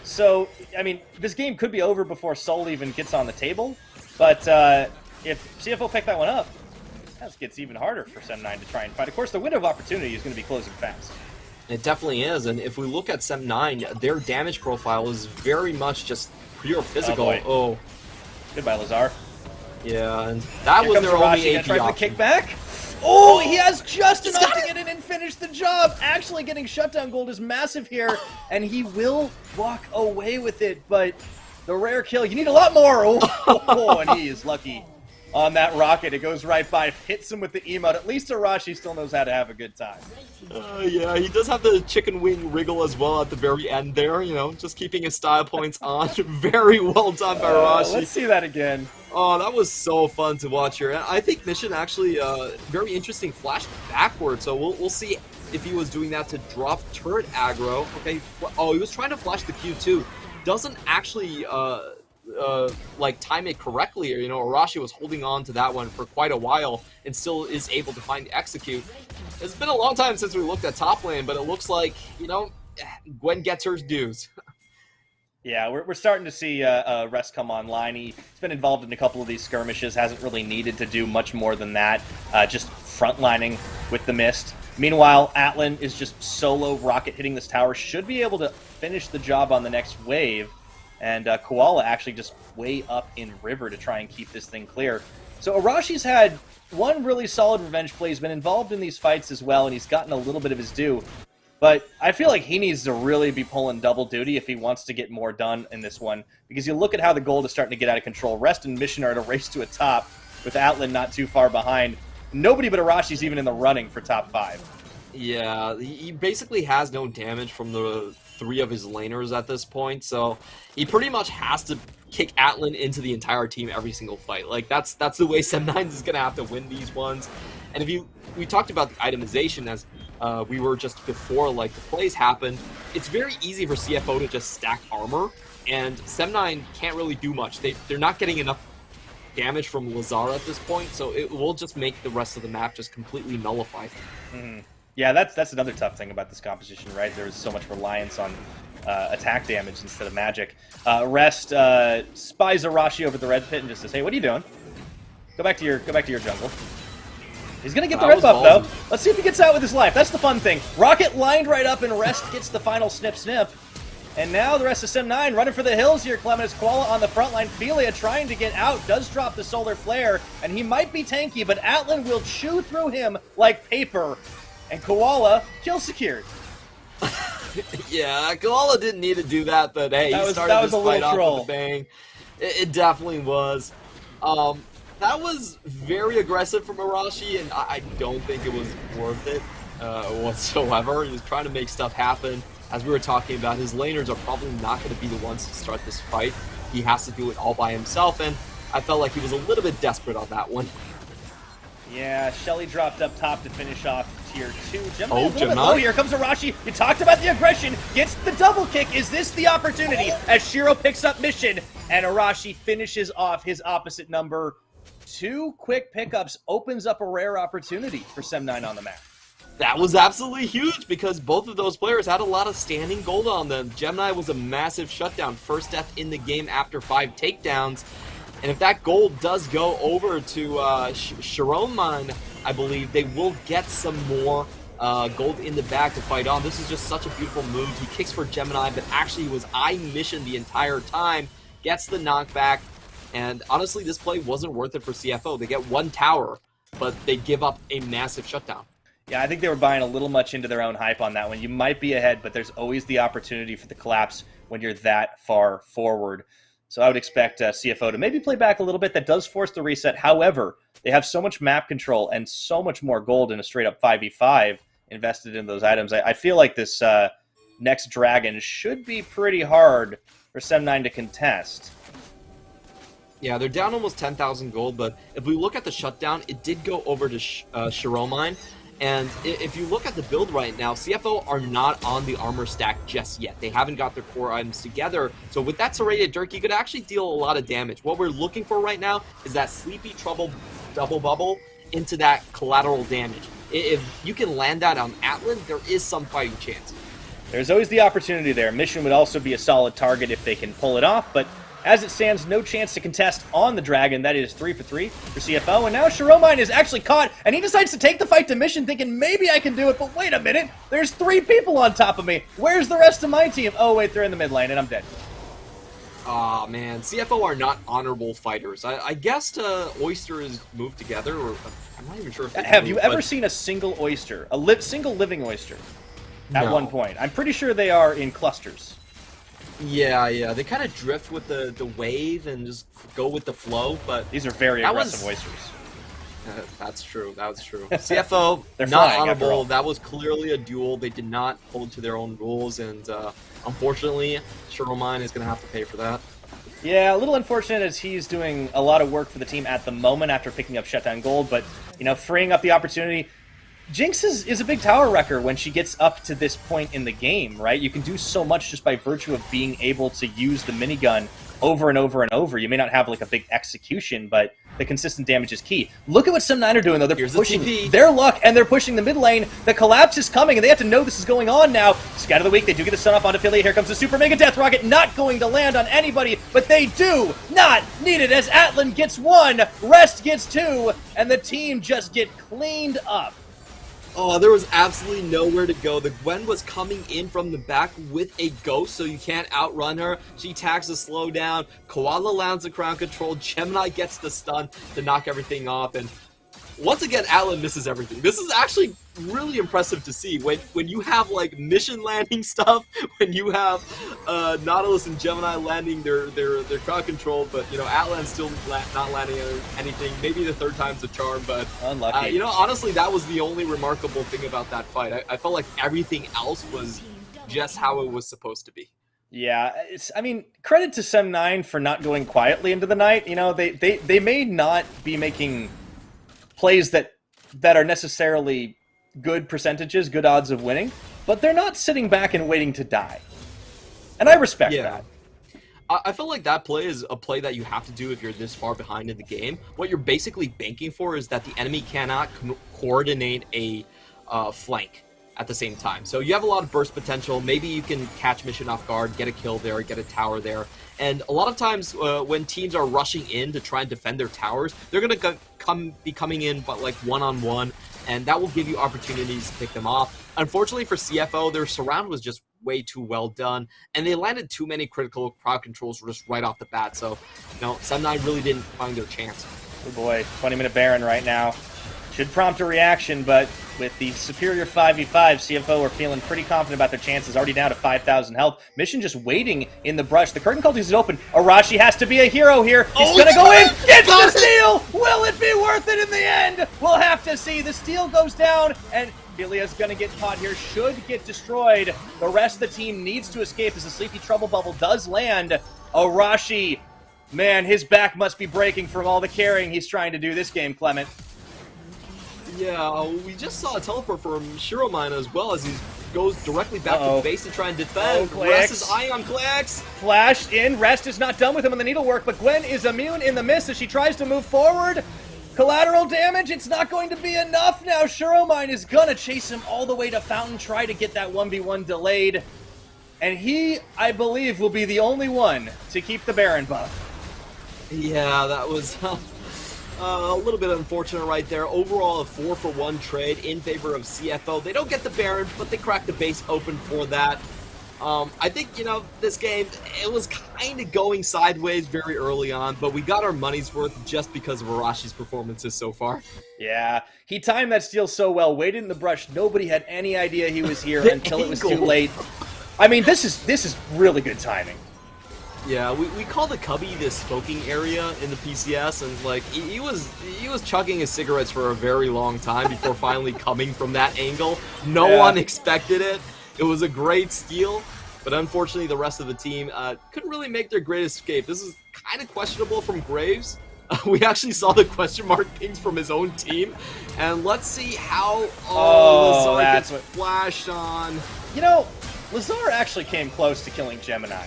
So, I mean, this game could be over before Soul even gets on the table, but if CFO pick that one up, that gets even harder for Sem9 to try and fight. Of course, the window of opportunity is going to be closing fast. It definitely is, and if we look at Sem9, their damage profile is very much just pure physical. Oh, goodbye, Lazar. Yeah, and that was their only AP option. option. Kick back. Oh, he has just enough to get in and finish the job. Actually getting shutdown gold is massive here, and he will walk away with it, but the rare kill, you need a lot more. Oh, and he is lucky on that rocket. It goes right by, hits him with the emote. At least Arashi still knows how to have a good time. Yeah, he does have the chicken wing wriggle as well at the very end there, you know, just keeping his style points on. Very well done by Arashi. Let's see that again. Oh, that was so fun to watch here. I think Mission actually, very interesting flash backward, so we'll see if he was doing that to drop turret aggro. Okay, oh, he was trying to flash the Q too. Doesn't actually, like, time it correctly. You know, Arashi was holding on to that one for quite a while and still is able to find execute. It's been a long time since we looked at top lane, but it looks like, you know, Gwen gets her dues. Yeah, we're starting to see Rest come online. He's been involved in a couple of these skirmishes, hasn't really needed to do much more than that, just frontlining with the Mist. Meanwhile, Atlan is just solo rocket hitting this tower, should be able to finish the job on the next wave, and Koala actually just way up in river to try and keep this thing clear. So Arashi's had one really solid revenge play. He's been involved in these fights as well, and he's gotten a little bit of his due. But I feel like he needs to really be pulling double duty if he wants to get more done in this one. Because you look at how the gold is starting to get out of control. Rest and Mission are at a race to a top, with Atlan not too far behind. Nobody but Arashi's even in the running for top 5. Yeah, he basically has no damage from the 3 of his laners at this point, so he pretty much has to kick Atlan into the entire team every single fight. Like, that's the way Sem9 is going to have to win these ones. And if we talked about the itemization as we were just before, like, the plays happened, it's very easy for CFO to just stack armor, and Sem9 can't really do much. They're not getting enough damage from Lazar at this point, so it will just make the rest of the map just completely nullified. Mm-hmm. Yeah, that's another tough thing about this composition, right? There's so much reliance on attack damage instead of magic. Rest spies Arashi over the red pit and just says, "Hey, what are you doing? Go back to your jungle." He's gonna get the rip up though. Let's see if he gets out with his life. That's the fun thing. Rocket lined right up, and Rest gets the final snip. And now the rest of Sem9 running for the hills here. Clementis Koala on the front line. Philia trying to get out, does drop the solar flare, and he might be tanky, but Atlan will chew through him like paper. And Koala, kill secured. Yeah, Koala didn't need to do that, but hey, he started this fight off with a bang. It definitely was. That was very aggressive from Arashi, and I don't think it was worth it whatsoever. He was trying to make stuff happen. As we were talking about, his laners are probably not going to be the ones to start this fight. He has to do it all by himself, and I felt like he was a little bit desperate on that one. Yeah, Shelly dropped up top to finish off tier 2. Oh, Gemini. Oh, here comes Arashi. You talked about the aggression. Gets the double kick. Is this the opportunity? As Shiro picks up Mission, and Arashi finishes off his opposite number. 2 quick pickups opens up a rare opportunity for Sem9 on the map. That was absolutely huge because both of those players had a lot of standing gold on them. Gemini was a massive shutdown, first death in the game after 5 takedowns. And if that gold does go over to Shiroman, I believe, they will get some more gold in the bag to fight on. This is just such a beautiful move. He kicks for Gemini, but actually was eyeing Mission the entire time, gets the knockback. And honestly, this play wasn't worth it for CFO. They get 1 tower, but they give up a massive shutdown. Yeah, I think they were buying a little much into their own hype on that one. You might be ahead, but there's always the opportunity for the collapse when you're that far forward. So I would expect CFO to maybe play back a little bit. That does force the reset. However, they have so much map control and so much more gold in a straight-up 5v5 invested in those items. I feel like this next Dragon should be pretty hard for Sem9 to contest. Yeah, they're down almost 10,000 gold, but if we look at the shutdown, it did go over to Shiromine, And if you look at the build right now, CFO are not on the armor stack just yet. They haven't got their core items together. So with that serrated dirk, you could actually deal a lot of damage. What we're looking for right now is that Sleepy Trouble double bubble into that collateral damage. If you can land that on Atlan, there is some fighting chance. There's always the opportunity there. Mission would also be a solid target if they can pull it off, but as it stands, no chance to contest on the Dragon. That is 3 for 3 for CFO, and now Shiromine is actually caught, and he decides to take the fight to Mission, thinking maybe I can do it, but wait a minute, there's 3 people on top of me. Where's the rest of my team? Oh wait, they're in the mid lane, and I'm dead. Aw, man, CFO are not honorable fighters. I guess Oyster is moved together, or I'm not even sure if Have you ever seen a single oyster, single living oyster, at one point? I'm pretty sure they are in clusters. Yeah, they kind of drift with the wave and just go with the flow, but... These are very aggressive oysters. That's true, CFO, They're not flying, honorable. That was clearly a duel. They did not hold to their own rules, and unfortunately, Shiromine is going to have to pay for that. Yeah, a little unfortunate as he's doing a lot of work for the team at the moment after picking up Shutdown Gold, but, you know, freeing up the opportunity. Jinx is a big tower wrecker when she gets up to this point in the game, right? You can do so much just by virtue of being able to use the minigun over and over and over. You may not have like a big execution, but the consistent damage is key. Look at what Some9 are doing, though. They're pushing their luck, and they're pushing the mid lane. The collapse is coming, and they have to know this is going on now. Scout of the week, they do get the stun off on Affiliate. Here comes the Super Mega Death Rocket, not going to land on anybody, but they do not need it as Atlan gets 1, Rest gets 2, and the team just get cleaned up. Oh, there was absolutely nowhere to go. The Gwen was coming in from the back with a ghost, so you can't outrun her. She tags the slowdown. Koala lands the crown control. Gemini gets the stun to knock everything off. And once again, Atlan misses everything. This is actually really impressive to see. When you have, like, mission landing stuff, when you have Nautilus and Gemini landing their crowd control, but, you know, Atlan's still not landing anything. Maybe the 3rd time's a charm, but... Unlucky. You know, honestly, that was the only remarkable thing about that fight. I felt like everything else was just how it was supposed to be. Yeah, I mean, credit to Some9 for not going quietly into the night. You know, they may not be making plays that are necessarily good percentages, good odds of winning, but they're not sitting back and waiting to die. And I respect that. I feel like that play is a play that you have to do if you're this far behind in the game. What you're basically banking for is that the enemy cannot coordinate a flank at the same time. So you have a lot of burst potential. Maybe you can catch Mission off guard, get a kill there, get a tower there. And a lot of times when teams are rushing in to try and defend their towers, they're going to be coming in but like one-on-one, and that will give you opportunities to pick them off. Unfortunately for CFO, their surround was just way too well done, and they landed too many critical crowd controls just right off the bat. So, you know, Some9 really didn't find their chance. Oh boy, 20-minute Baron right now. Should prompt a reaction, but with the superior 5v5, CFO are feeling pretty confident about their chances, already down to 5,000 health. Mission just waiting in the brush. The curtain cult is open. Arashi has to be a hero here. He's gonna go in, gets the steal! Will it be worth it in the end? We'll have to see. The steal goes down, and Bilia's gonna get caught here, should get destroyed. The rest of the team needs to escape as the Sleepy Trouble Bubble does land. Arashi, man, his back must be breaking from all the carrying he's trying to do this game, Clement. Yeah, we just saw a teleport from Shiromine as well as he goes directly back to base to try and defend. Rest is eyeing on Klax. Flashed in. Rest is not done with him on the needlework, but Gwen is immune in the miss as she tries to move forward. Collateral damage, it's not going to be enough now. Shiromine is going to chase him all the way to Fountain, try to get that 1v1 delayed. And he, I believe, will be the only one to keep the Baron buff. Yeah, that was... a little bit unfortunate right there. Overall, a 4-for-1 trade in favor of CFO. They don't get the Baron, but they crack the base open for that. I think, you know, this game, it was kind of going sideways very early on, but we got our money's worth just because of Arashi's performances so far. Yeah, he timed that steal so well, waited in the brush. Nobody had any idea he was here until it was too late. I mean, this is really good timing. Yeah, we call the cubby the smoking area in the PCS, and like he was chugging his cigarettes for a very long time before finally coming from that angle. No one expected it. It was a great steal, but unfortunately the rest of the team couldn't really make their great escape. This is kind of questionable from Graves. We actually saw the question mark pings from his own team, and let's see how Oh, Lazar that's gets flashed on. You know, Lazar actually came close to killing Gemini.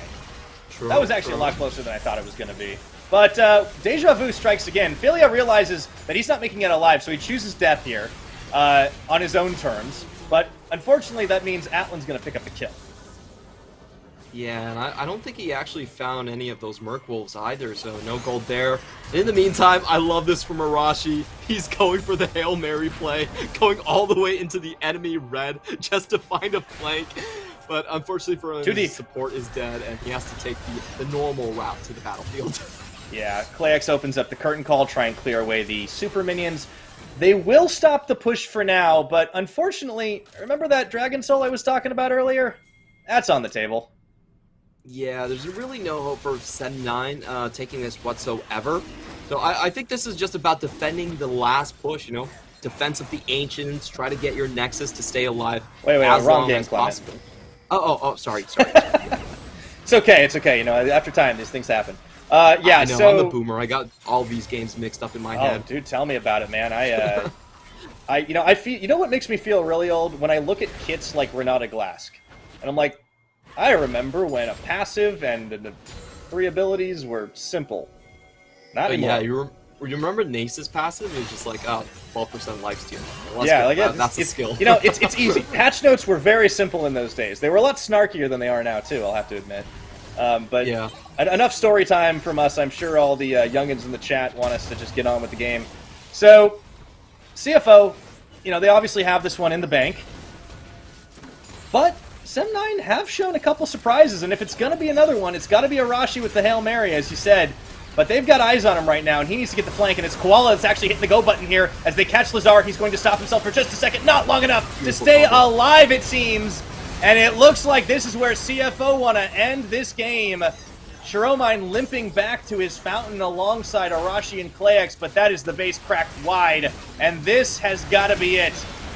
True, That was actually a lot closer than I thought it was going to be. But Deja Vu strikes again. Philia realizes that he's not making it alive, so he chooses death here on his own terms. But unfortunately, that means Atlan's going to pick up the kill. Yeah, and I don't think he actually found any of those Merc Wolves either, so no gold there. In the meantime, I love this from Arashi. He's going for the Hail Mary play, going all the way into the enemy red just to find a flank. But unfortunately for him, his support is dead, and he has to take the normal route to the battlefield. Yeah, Clayx opens up the curtain call, try and clear away the super minions. They will stop the push for now, but unfortunately, remember that Dragon Soul I was talking about earlier? That's on the table. Yeah, there's really no hope for Sen9 taking this whatsoever. So I think this is just about defending the last push, you know? Defense of the Ancients, try to get your Nexus to stay alive as wrong long game, as Clement. possible. Oh, sorry. It's okay, you know, after time, these things happen. Yeah, I know, so... I'm the boomer. I got all these games mixed up in my head. Oh, dude, tell me about it, man. I feel, you know what makes me feel really old? When I look at kits like Renata Glask. And I'm like, I remember when a passive and the 3 abilities were simple. Not anymore. Yeah, you remember Nace's passive? It was just like, 12% lifesteal. Well, yeah, like that's a skill. You know, it's easy. Patch notes were very simple in those days. They were a lot snarkier than they are now, too, I'll have to admit. But yeah. Enough story time from us. I'm sure all the youngins in the chat want us to just get on with the game. So, CFO, you know, they obviously have this one in the bank. But Sem9 have shown a couple surprises, and if it's going to be another one, it's got to be Arashi with the Hail Mary, as you said. But they've got eyes on him right now, and he needs to get the flank, and it's Koala that's actually hitting the go button here. As they catch Lazar, he's going to stop himself for just a second. Not long enough to stay alive, it seems. And it looks like this is where CFO want to end this game. Shiromine limping back to his fountain alongside Arashi and Clayx, but that is the base cracked wide. And this has got to be it.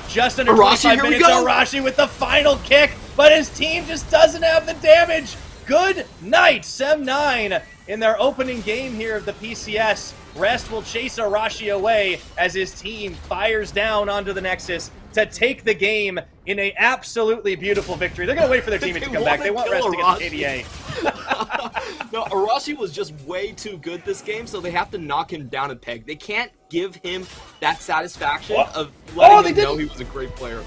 Just under 25 minutes, Arashi with the final kick, but his team just doesn't have the damage. Good night, Sem9 in their opening game here of the PCS. Rest will chase Arashi away as his team fires down onto the Nexus to take the game in a absolutely beautiful victory. They're going to wait for their teammate to come back. They want Rest against KDA. No, Arashi was just way too good this game, so they have to knock him down a peg. They can't give him that satisfaction of letting him know he was a great player.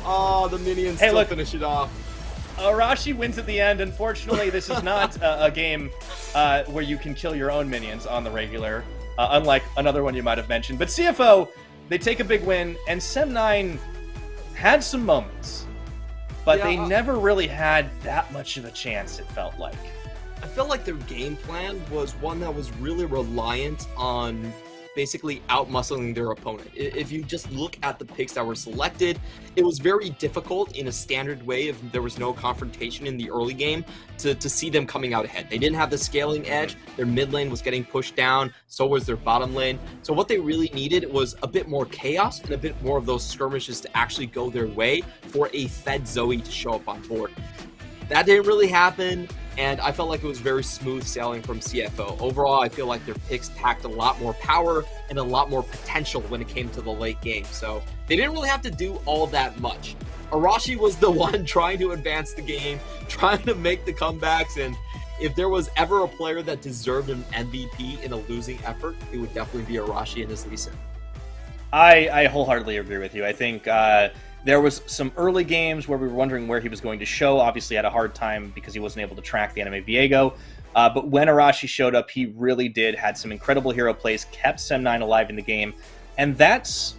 Oh, the minions still finish it off. Arashi wins at the end. Unfortunately, this is not a game where you can kill your own minions on the regular, unlike another one you might have mentioned. But CFO, they take a big win, and Sem9 had some moments, but they never really had that much of a chance, it felt like. I felt like their game plan was one that was really reliant on basically out-muscling their opponent. If you just look at the picks that were selected, it was very difficult in a standard way if there was no confrontation in the early game to see them coming out ahead. They didn't have the scaling edge, their mid lane was getting pushed down, so was their bottom lane. So what they really needed was a bit more chaos and a bit more of those skirmishes to actually go their way for a fed Zoe to show up on board. That didn't really happen, and I felt like it was very smooth sailing from CFO. Overall, I feel like their picks packed a lot more power and a lot more potential when it came to the late game, so they didn't really have to do all that much. Arashi was the one trying to advance the game, trying to make the comebacks, and if there was ever a player that deserved an MVP in a losing effort, it would definitely be Arashi and his Lee Sin. I wholeheartedly agree with you. I think there was some early games where we were wondering where he was going to show. Obviously had a hard time because he wasn't able to track the enemy Viego. But when Arashi showed up, he really did, had some incredible hero plays, kept Sem9 alive in the game. And that's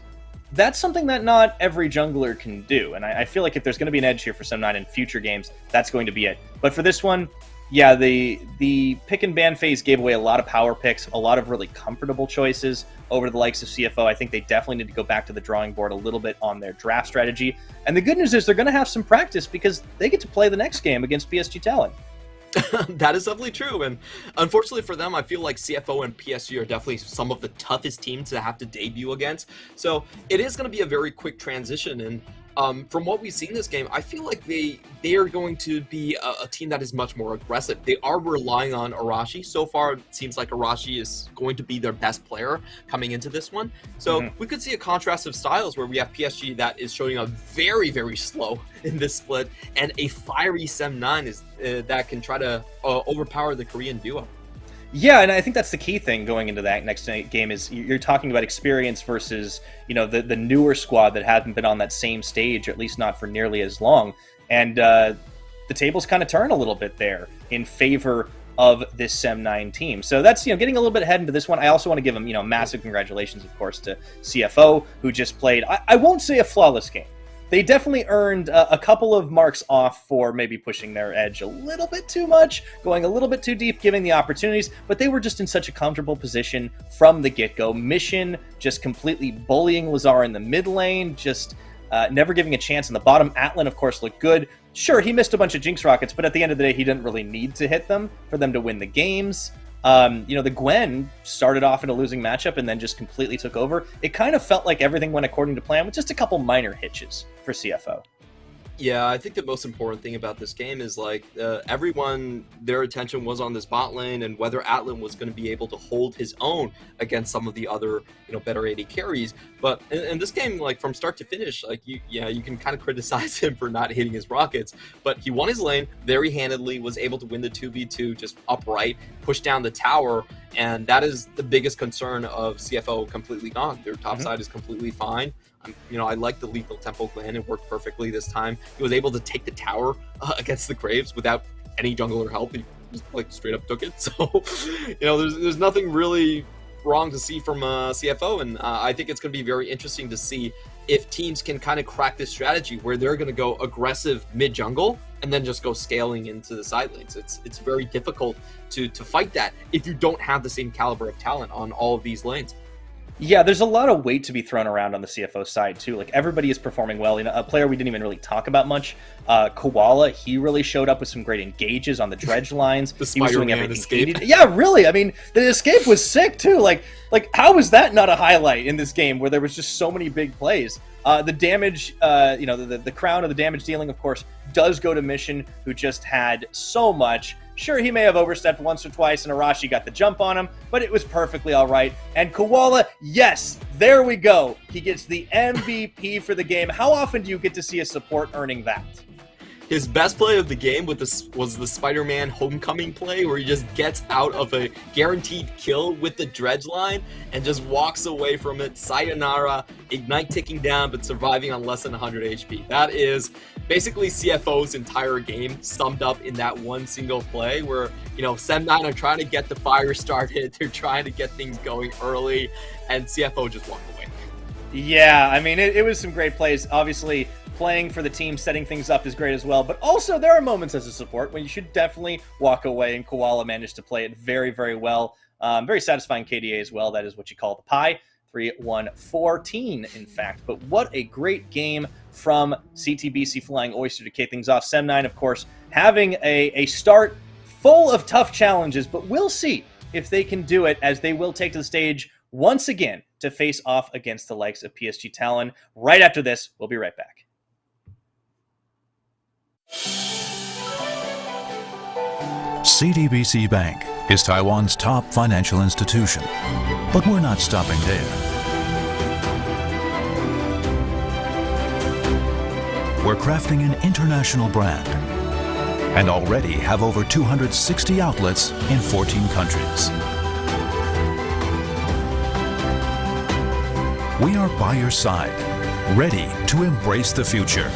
something that not every jungler can do. And I feel like if there's going to be an edge here for Sem9 in future games, that's going to be it. But for this one, yeah, the pick and ban phase gave away a lot of power picks, a lot of really comfortable choices over the likes of CFO. I think they definitely need to go back to the drawing board a little bit on their draft strategy. And the good news is they're going to have some practice because they get to play the next game against PSG Talon. That is definitely true, and unfortunately for them, I feel like CFO and PSG are definitely some of the toughest teams to have to debut against. So it is going to be a very quick transition, and From what we've seen this game, I feel like they are going to be a team that is much more aggressive. They are relying on Arashi. So far, it seems like Arashi is going to be their best player coming into this one. So we could see a contrast of styles where we have PSG that is showing up very, very slow in this split, and a fiery Sem9 is that can try to overpower the Korean duo. Yeah, and I think that's the key thing going into that next game is you're talking about experience versus, the newer squad that hasn't been on that same stage, or at least not for nearly as long. And the tables kind of turn a little bit there in favor of this Sem9 team. So that's, getting a little bit ahead into this one. I also want to give them, massive congratulations, of course, to CFO, who just played, I won't say a flawless game. They definitely earned a couple of marks off for maybe pushing their edge a little bit too much, going a little bit too deep, giving the opportunities, but they were just in such a comfortable position from the get-go. Mission just completely bullying Lazar in the mid lane, just never giving a chance in the bottom. Atlan, of course, looked good. Sure, he missed a bunch of Jinx rockets, but at the end of the day, he didn't really need to hit them for them to win the games. The Gwen started off in a losing matchup and then just completely took over. It kind of felt like everything went according to plan with just a couple minor hitches for CFO. Yeah, I think the most important thing about this game is everyone, their attention was on this bot lane and whether Atlan was going to be able to hold his own against some of the other, better AD carries. But in this game, from start to finish, you can kind of criticize him for not hitting his rockets, but he won his lane very handedly, was able to win the 2v2 just upright, push down the tower, and that is the biggest concern of CFO completely gone. Their top side is completely fine. I like the lethal tempo Glen. It worked perfectly this time. He was able to take the tower against the Graves without any jungler help. He just straight up took it. So, there's nothing really wrong to see from CFO, and I think it's going to be very interesting to see if teams can kind of crack this strategy where they're going to go aggressive mid jungle and then just go scaling into the side lanes. It's very difficult to fight that if you don't have the same caliber of talent on all of these lanes. Yeah, there's a lot of weight to be thrown around on the CFO side, too. Everybody is performing well. A player we didn't even really talk about much, Koala, he really showed up with some great engages on the dredge lines. The he was doing Spider-Man everything escape. he needed. Yeah, really. I mean, the escape was sick, too. Like how was that not a highlight in this game where there was just so many big plays? The damage, the crown of the damage dealing, of course, does go to Mission, who just had so much. Sure, he may have overstepped once or twice, and Arashi got the jump on him, but it was perfectly all right. And Koala, yes, there we go. He gets the MVP for the game. How often do you get to see a support earning that? His best play of the game was the Spider-Man homecoming play where he just gets out of a guaranteed kill with the dredge line and just walks away from it. Sayonara, Ignite ticking down, but surviving on less than 100 HP. That is basically CFO's entire game summed up in that one single play where, Sem9 are trying to get the fire started. They're trying to get things going early, and CFO just walked away. Yeah, I mean, it was some great plays. Obviously, playing for the team, setting things up is great as well. But also, there are moments as a support when you should definitely walk away, and Koala managed to play it very, very well. Very satisfying KDA as well. That is what you call the pie. 3-1-14, in fact. But what a great game from CTBC Flying Oyster to kick things off. Sem9, of course, having a start full of tough challenges, but we'll see if they can do it, as they will take to the stage once again to face off against the likes of PSG Talon. Right after this, we'll be right back. CTBC Bank is Taiwan's top financial institution, but we're not stopping there. We're crafting an international brand and already have over 260 outlets in 14 countries. We are by your side, ready to embrace the future.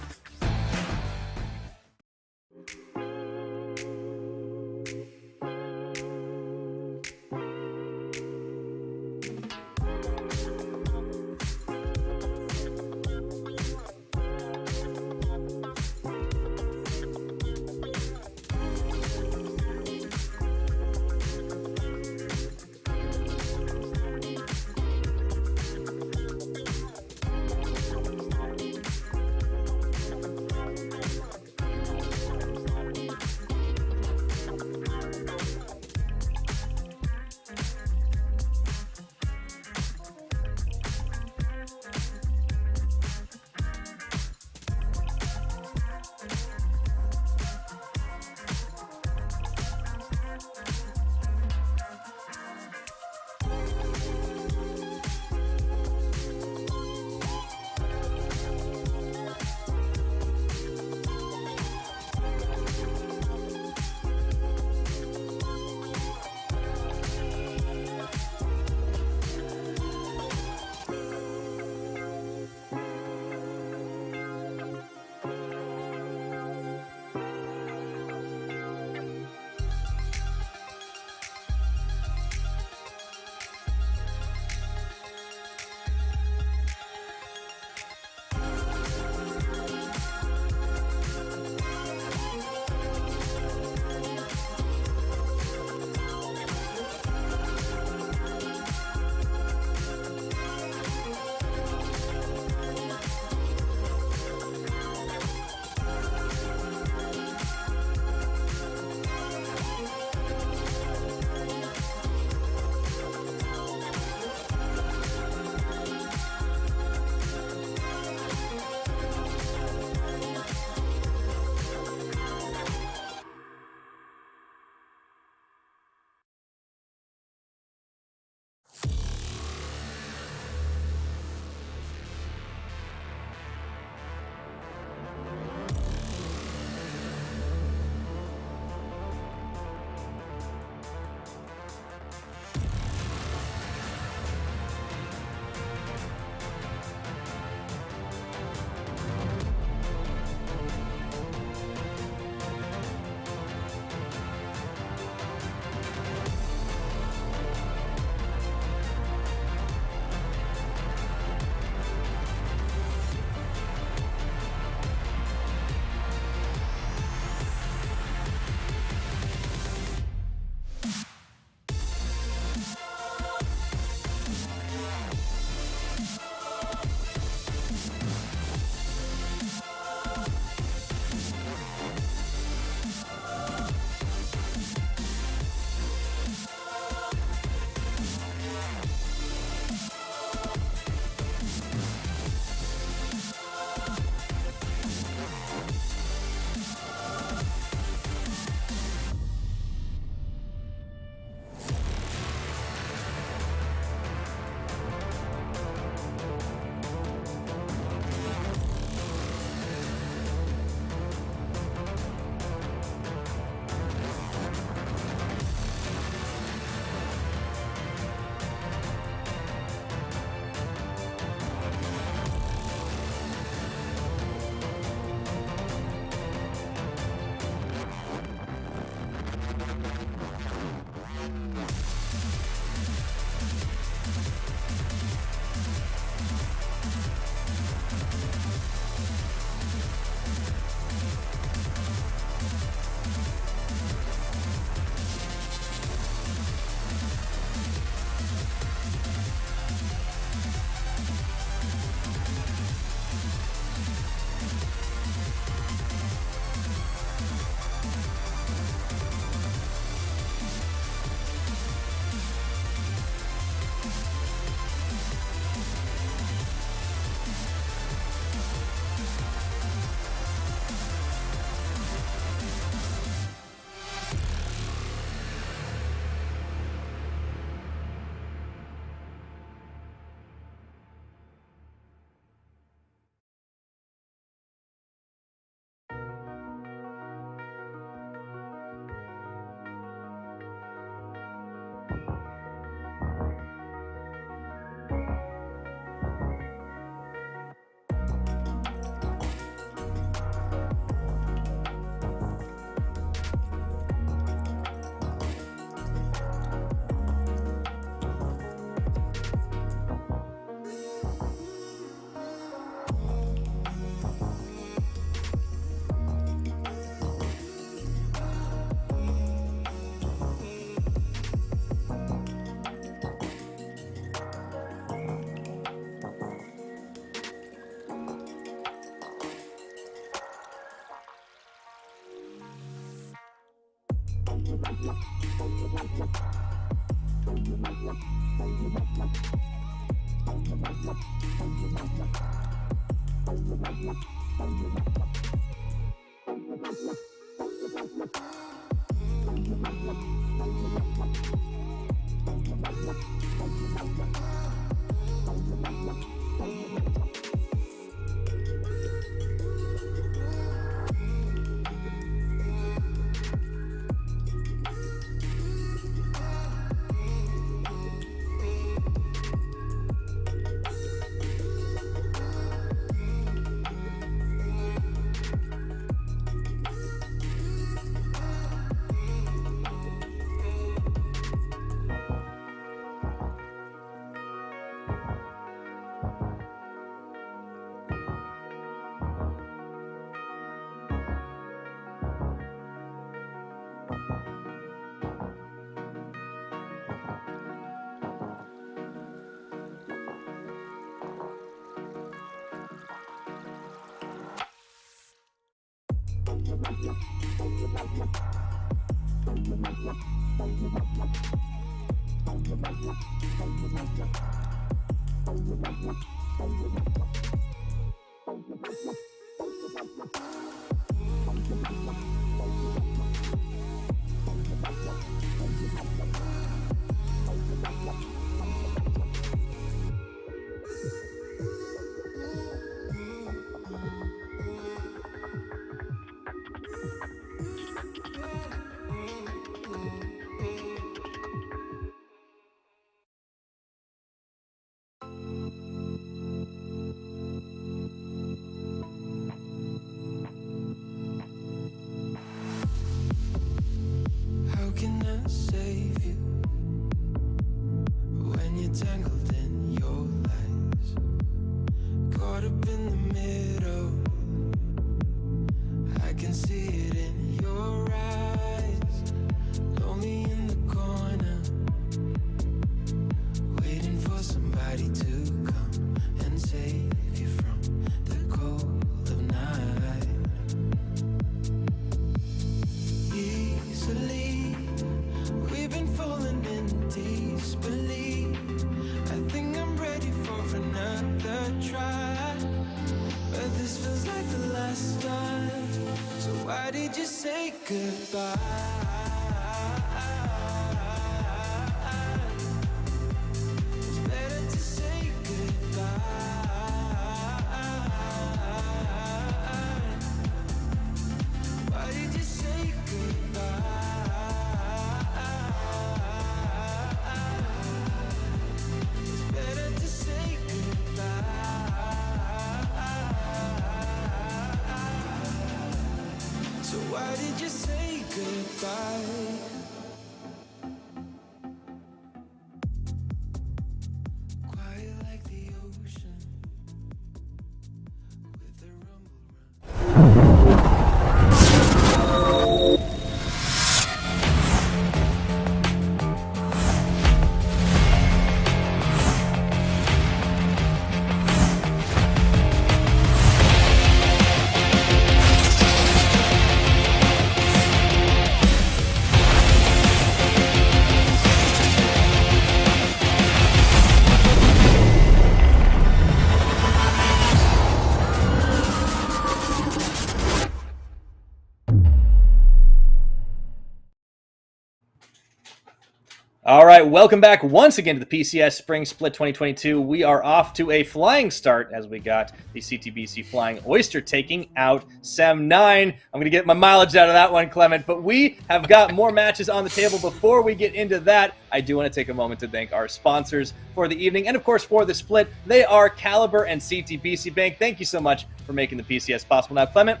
All right, welcome back once again to the PCS Spring Split 2022. We are off to a flying start as we got the CTBC Flying Oyster taking out Sem 9. I'm going to get my mileage out of that one, Clement, but we have got more matches on the table. Before we get into that, I do want to take a moment to thank our sponsors for the evening and, of course, for the split. They are Caliber and CTBC Bank. Thank you so much for making the PCS possible. Now, Clement,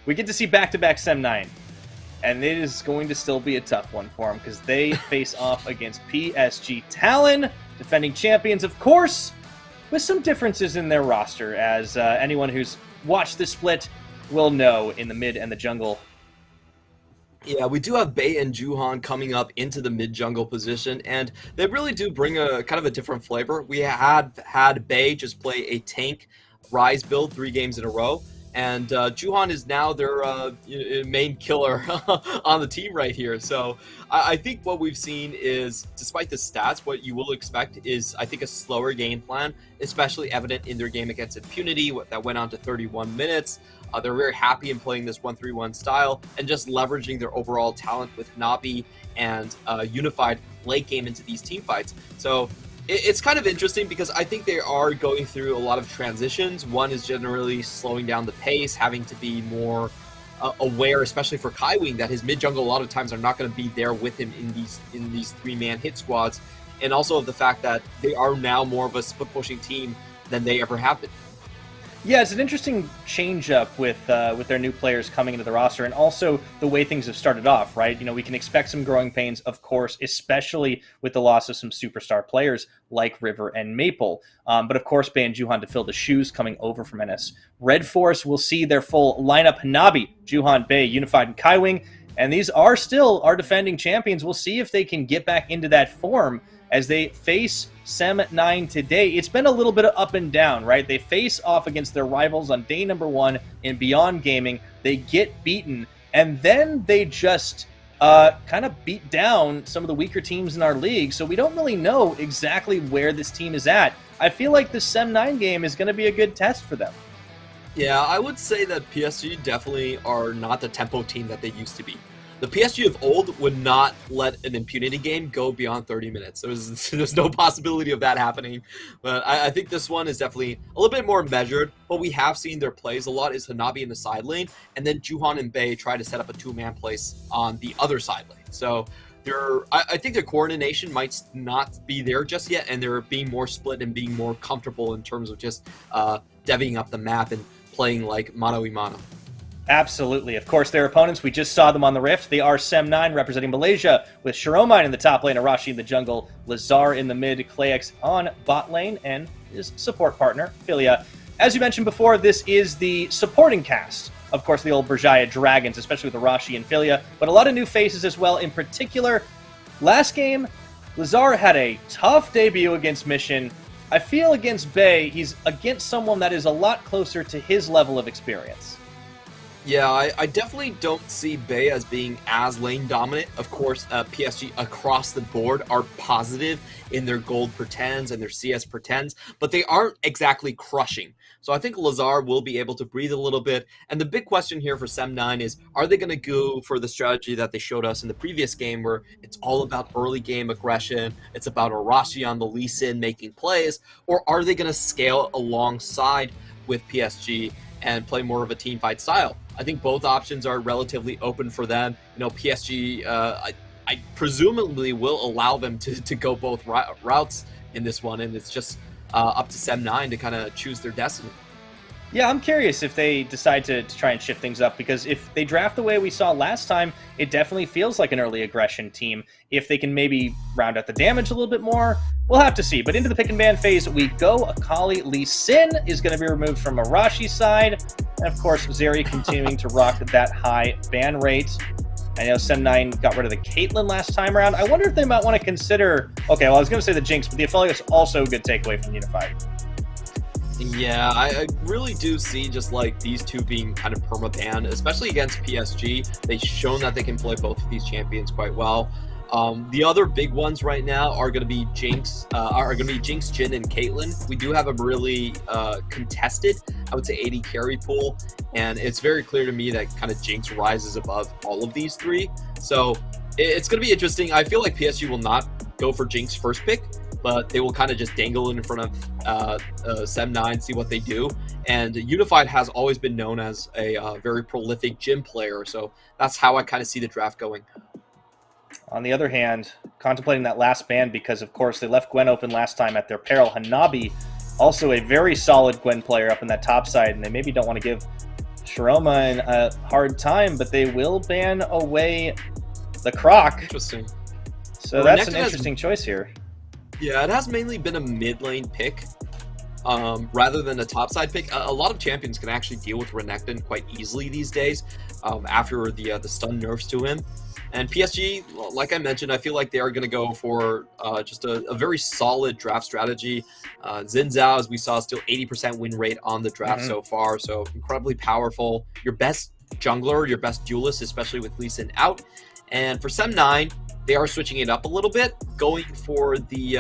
we get to see back-to-back Sem 9. And it is going to still be a tough one for them because they face off against PSG Talon, defending champions, of course, with some differences in their roster, as anyone who's watched the split will know in the mid and the jungle. Yeah, we do have Bei and Juhan coming up into the mid-jungle position, and they really do bring a kind of a different flavor. We had Bei just play a tank Rise build 3 games in a row. And Juhan is now their main killer on the team right here. So I think what we've seen is, despite the stats, what you will expect is, I think, a slower game plan, especially evident in their game against Impunity that went on to 31 minutes. They're very happy in playing this 1-3-1 style and just leveraging their overall talent with Nabi and unified late game into these team fights. So it's kind of interesting because I think they are going through a lot of transitions. One is generally slowing down the pace, having to be more aware, especially for Kaiwing, that his mid jungle a lot of times are not going to be there with him in these 3-man hit squads, and also of the fact that they are now more of a split pushing team than they ever have been. Yeah, it's an interesting change-up with their new players coming into the roster, and also the way things have started off, right? You know, we can expect some growing pains, of course, especially with the loss of some superstar players like River and Maple. But of course, Bei and Juhan to fill the shoes coming over from NS. Red Force will see their full lineup: Nabi, Juhan, Bei, Unified, and Kaiwing. And these are still our defending champions. We'll see if they can get back into that form as they face Sem 9 today. It's been a little bit of up and down, right? They face off against their rivals on day number 1 in Beyond Gaming. They get beaten, and then they just kind of beat down some of the weaker teams in our league. So we don't really know exactly where this team is at. I feel like the Sem 9 game is going to be a good test for them. Yeah, I would say that PSG definitely are not the tempo team that they used to be. The PSG of old would not let an Impunity game go beyond 30 minutes. There's no possibility of that happening. But I think this one is definitely a little bit more measured. What we have seen their plays a lot is Hanabi in the side lane, and then Juhan and Bei try to set up a 2-man place on the other side lane. So I think their coordination might not be there just yet, and they're being more split and being more comfortable in terms of just devvying up the map and playing like mano a mano. Absolutely. Of course, their opponents, we just saw them on the Rift. They are Sem 9 representing Malaysia, with Shiromine in the top lane, Arashi in the jungle, Lazar in the mid, Clayx on bot lane, and his support partner, Philia. As you mentioned before, this is the supporting cast. Of course, the old Berjaya Dragons, especially with Arashi and Philia, but a lot of new faces as well. In particular, last game, Lazar had a tough debut against Mission. I feel against Bei, he's against someone that is a lot closer to his level of experience. Yeah, I definitely don't see Bei as being as lane dominant. Of course, PSG across the board are positive in their gold pretends and their CS pretends, but they aren't exactly crushing. So I think Lazar will be able to breathe a little bit. And the big question here for Sem 9 is, are they going to go for the strategy that they showed us in the previous game, where it's all about early game aggression, it's about Arashi on the Lee Sin making plays, or are they going to scale alongside with PSG and play more of a team fight style? I think both options are relatively open for them. You know, PSG, I presumably will allow them to go both routes in this one, and it's just up to Sem 9 to kind of choose their destiny. Yeah, I'm curious if they decide to try and shift things up, because if they draft the way we saw last time, it definitely feels like an early aggression team. If they can maybe round out the damage a little bit more, we'll have to see. But into the pick and ban phase we go. Akali Lee Sin is going to be removed from Arashi's side. And of course, Zeri continuing to rock that high ban rate. I know Sem 9 got rid of the Caitlyn last time around. I wonder if they might want to consider... Okay, well, I was going to say the Jinx, but the Aphelios is also a good takeaway from Unified. Yeah, I really do see just like these two being kind of perma-banned, especially against PSG. They've shown that they can play both of these champions quite well. The other big ones right now are going to be Jinx, Jhin, and Caitlyn. We do have a really contested, I would say, AD carry pool, and it's very clear to me that kind of Jinx rises above all of these three. So it's going to be interesting. I feel like PSG will not go for Jinx first pick, but they will kind of just dangle it in front of Sem9, see what they do. And Unified has always been known as a very prolific Jhin player, so that's how I kind of see the draft going. On the other hand, contemplating that last ban because, of course, they left Gwen open last time at their peril. Hanabi, also a very solid Gwen player up in that top side, and they maybe don't want to give Shiroma a hard time, but they will ban away the Croc. Interesting. So that's an interesting choice here. Yeah, it has mainly been a mid lane pick rather than a topside pick. A lot of champions can actually deal with Renekton quite easily these days after the stun nerfs to him. And PSG, like I mentioned, I feel like they are going to go for just a very solid draft strategy. Xin Zhao, as we saw, still 80% win rate on the draft so far, so incredibly powerful. Your best jungler, your best duelist, especially with Lee Sin out. And for Sem9, they are switching it up a little bit, going for the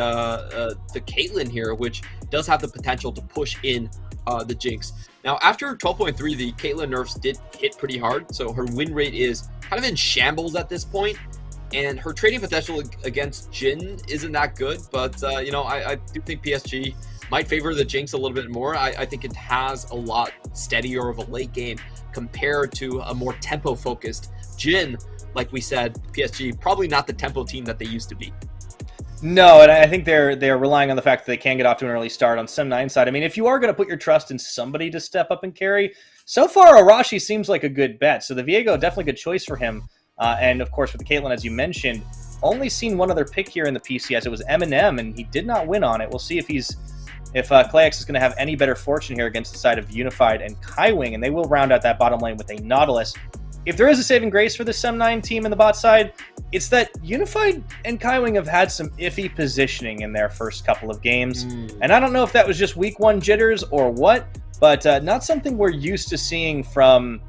Caitlyn here, which does have the potential to push in the Jinx. Now, after 12.3, the Caitlyn nerfs did hit pretty hard, so her win rate is kind of in shambles at this point, and her trading potential against Jhin isn't that good, but, you know, I do think PSG might favor the Jinx a little bit more. I think it has a lot steadier of a late game compared to a more tempo-focused Jhin. Like we said, PSG, probably not the tempo team that they used to be. No, and I think they're relying on the fact that they can get off to an early start on Sem9 side. I mean, if you are going to put your trust in somebody to step up and carry, so far Arashi seems like a good bet. So the Viego, definitely a good choice for him. And of course, with the Caitlyn, as you mentioned, only seen one other pick here in the PCS. It was Eminem, and he did not win on it. We'll see if Clayx is going to have any better fortune here against the side of Unified and Kaiwing, and they will round out that bottom lane with a Nautilus. If there is a saving grace for the Sem9 team in the bot side, it's that Unified and Kaiwing have had some iffy positioning in their first couple of games. And I don't know if that was just week one jitters or what, but not something we're used to seeing from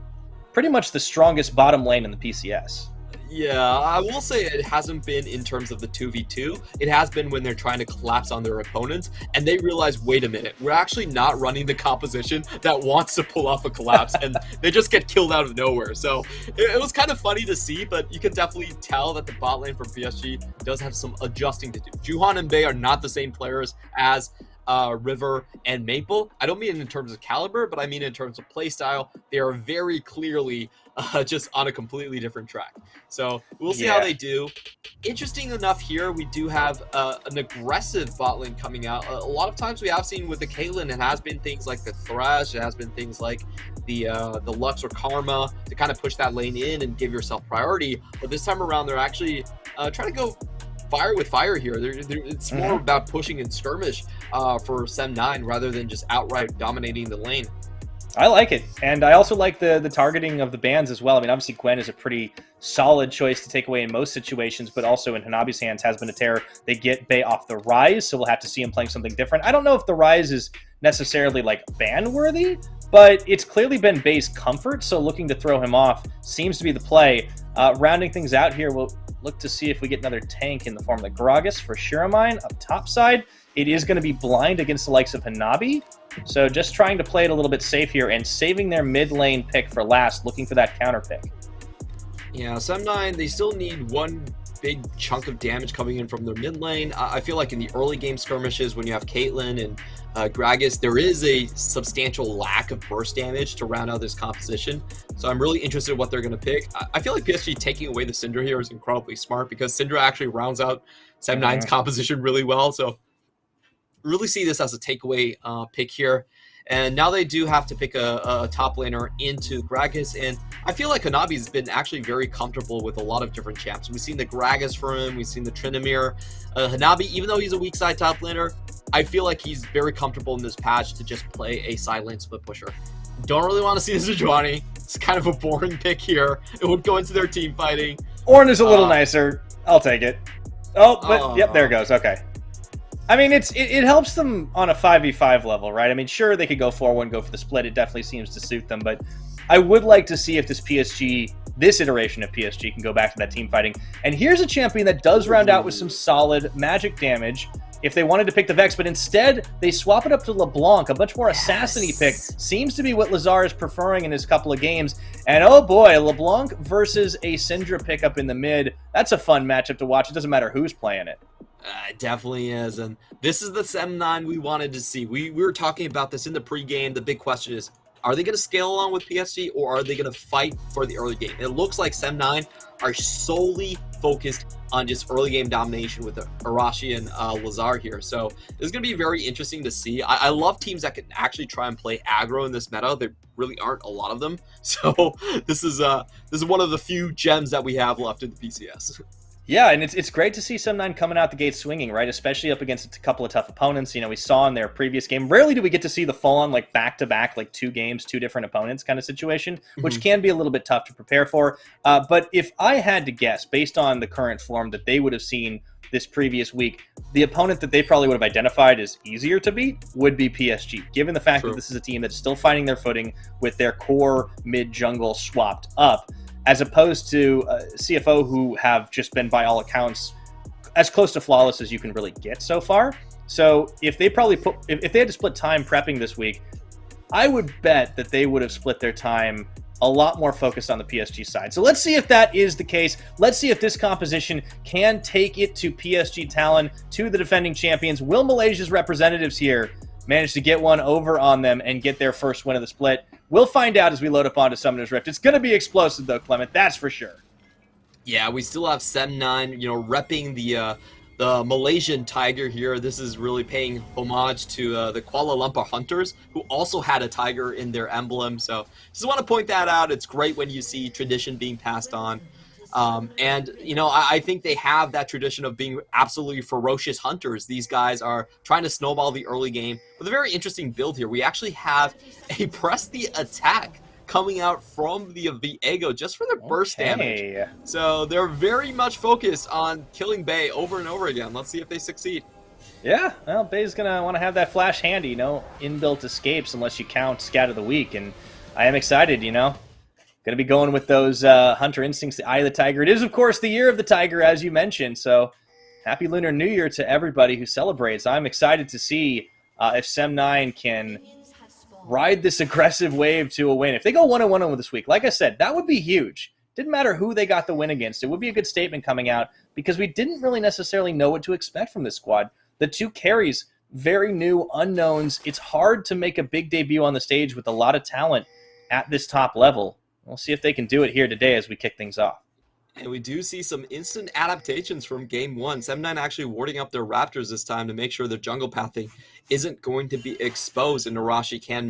pretty much the strongest bottom lane in the PCS. Yeah, I will say it hasn't been in terms of the 2v2. It has been when they're trying to collapse on their opponents, and they realize, wait a minute, we're actually not running the composition that wants to pull off a collapse, and they just get killed out of nowhere. So it was kind of funny to see, but you can definitely tell that the bot lane for PSG does have some adjusting to do. Juhan and Bei are not the same players as River and Maple. I don't mean in terms of caliber, but I mean in terms of playstyle. They are very clearly just on a completely different track. So we'll see how they do. Interesting enough here, we do have an aggressive bot lane coming out. A lot of times we have seen with the Caitlyn, it has been things like the Thresh, it has been things like the Lux or Karma to kind of push that lane in and give yourself priority. But this time around, they're actually trying to go fire with fire here. It's more about pushing and skirmish for Sem9 rather than just outright dominating the lane. I like it, and I also like the targeting of the bans as well. I mean, obviously Gwen is a pretty solid choice to take away in most situations, but also in Hanabi's hands has been a terror. They get Bei off the Rise, so we'll have to see him playing something different. I don't know if the Rise is necessarily like ban-worthy, but it's clearly been Bei's comfort, so looking to throw him off seems to be the play. Rounding things out here, we'll look to see if we get another tank in the form of the Gragas for Shiramine up top side. It is going to be blind against the likes of Hanabi, so just trying to play it a little bit safe here and saving their mid lane pick for last, looking for that counter pick. Yeah, Sem9, they still need one big chunk of damage coming in from their mid lane. I feel like in the early game skirmishes, when you have Caitlyn and Gragas, there is a substantial lack of burst damage to round out this composition. So I'm really interested in what they're going to pick. I feel like PSG taking away the Syndra here is incredibly smart because Syndra actually rounds out Sem9's composition really well. So really see this as a takeaway pick here. And now they do have to pick a top laner into Gragas, and I feel like Hanabi's been actually very comfortable with a lot of different champs. We've seen the Gragas for him, we've seen the Tryndamere. Hanabi, even though he's a weak side top laner, I feel like he's very comfortable in this patch to just play a side lane split pusher. Don't really want to see this Sejuani. It's kind of a boring pick here. It would go into their team fighting. Ornn is a little nicer. I'll take it. Oh, but yep, there it goes. Okay. I mean, it helps them on a 5v5 level, right? I mean, sure, they could go 4-1, go for the split. It definitely seems to suit them, but I would like to see if this iteration of PSG can go back to that team fighting. And here's a champion that does round out with some solid magic damage if they wanted to pick the Vex, but instead they swap it up to LeBlanc, a much more assassin-y pick. Seems to be what Lazar is preferring in his couple of games. And oh boy, LeBlanc versus a Syndra pickup in the mid. That's a fun matchup to watch. It doesn't matter who's playing it. It definitely is, and this is the Sem9 we wanted to see. We were talking about this in the pregame. The big question is, are they going to scale along with PSG, or are they going to fight for the early game? It looks like Sem9 are solely focused on just early game domination with Arashi and Lazar here. So it's going to be very interesting to see. I love teams that can actually try and play aggro in this meta. There really aren't a lot of them. So this is one of the few gems that we have left in the PCS. Yeah, and it's great to see Sem9 coming out the gate swinging, right? Especially up against a couple of tough opponents. You know, we saw in their previous game, rarely do we get to see the full-on, like, back-to-back, like, 2 games, 2 different opponents kind of situation, which can be a little bit tough to prepare for. But if I had to guess, based on the current form that they would have seen this previous week, the opponent that they probably would have identified as easier to beat would be PSG, given the fact that this is a team that's still finding their footing with their core mid-jungle swapped up, as opposed to CFO, who have just been, by all accounts, as close to flawless as you can really get so far. So if they if they had to split time prepping this week, I would bet that they would have split their time a lot more focused on the PSG side. So let's see if that is the case. Let's see if this composition can take it to PSG Talon, to the defending champions. Will Malaysia's representatives here manage to get one over on them and get their first win of the split? We'll find out as we load up onto Summoner's Rift. It's going to be explosive, though, Clement. That's for sure. Yeah, we still have Sem9, repping the Malaysian Tiger here. This is really paying homage to the Kuala Lumpur Hunters, who also had a tiger in their emblem. So just want to point that out. It's great when you see tradition being passed on. I think they have that tradition of being absolutely ferocious hunters. These guys are trying to snowball the early game with a very interesting build here. We actually have a press the attack coming out from the Viego just for their burst damage. So they're very much focused on killing Bay over and over again. Let's see if they succeed. Yeah, well, Bay's going to want to have that flash handy, inbuilt escapes unless you count Scat of the Week. And I am excited, Going to be going with those Hunter Instincts, the Eye of the Tiger. It is, of course, the Year of the Tiger, as you mentioned. So happy Lunar New Year to everybody who celebrates. I'm excited to see if Sem9 can ride this aggressive wave to a win. If they go 1-1 this week, like I said, that would be huge. Didn't matter who they got the win against. It would be a good statement coming out because we didn't really necessarily know what to expect from this squad. The 2 carries, very new unknowns. It's hard to make a big debut on the stage with a lot of talent at this top level. We'll see if they can do it here today as we kick things off. And we do see some instant adaptations from Game 1. Sem9 actually warding up their Raptors this time to make sure their jungle pathing isn't going to be exposed, and Narashi can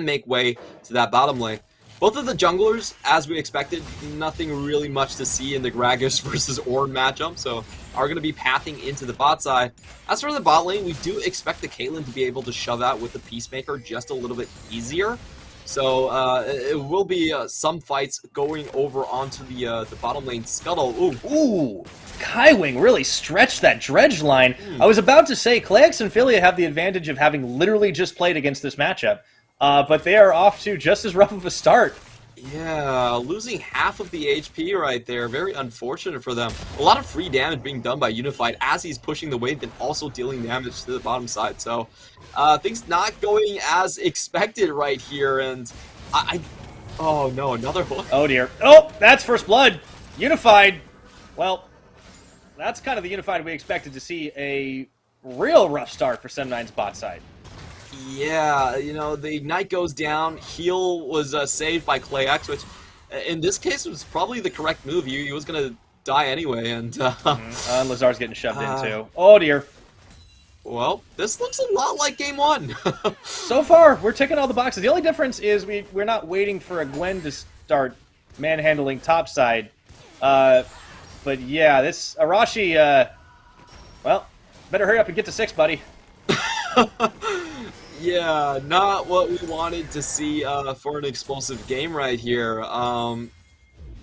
make way to that bottom lane. Both of the junglers, as we expected, nothing really much to see in the Gragas versus Ornn matchup, so are going to be pathing into the bot side. As for the bot lane, we do expect the Caitlyn to be able to shove out with the Peacemaker just a little bit easier. So it will be some fights going over onto the bottom lane scuttle. Ooh, Kaiwing really stretched that dredge line. I was about to say, Klax and Philia have the advantage of having literally just played against this matchup, but they are off to just as rough of a start. Yeah, losing half of the HP right there. Very unfortunate for them. A lot of free damage being done by Unified as he's pushing the wave and also dealing damage to the bottom side. So things not going as expected right here. And oh no, another one. Oh dear. Oh, that's first blood. Unified. Well, that's kind of the Unified we expected to see. A real rough start for Sem9's bot side. Yeah, the Ignite goes down. Heal was saved by Klax, which in this case was probably the correct move. He was going to die anyway. And Lazar's getting shoved in too. Oh dear. Well, this looks a lot like Game 1. So far, we're ticking all the boxes. The only difference is we're not waiting for a Gwen to start manhandling topside. But yeah, this Arashi, well, better hurry up and get to 6, buddy. Yeah, not what we wanted to see for an explosive game right here.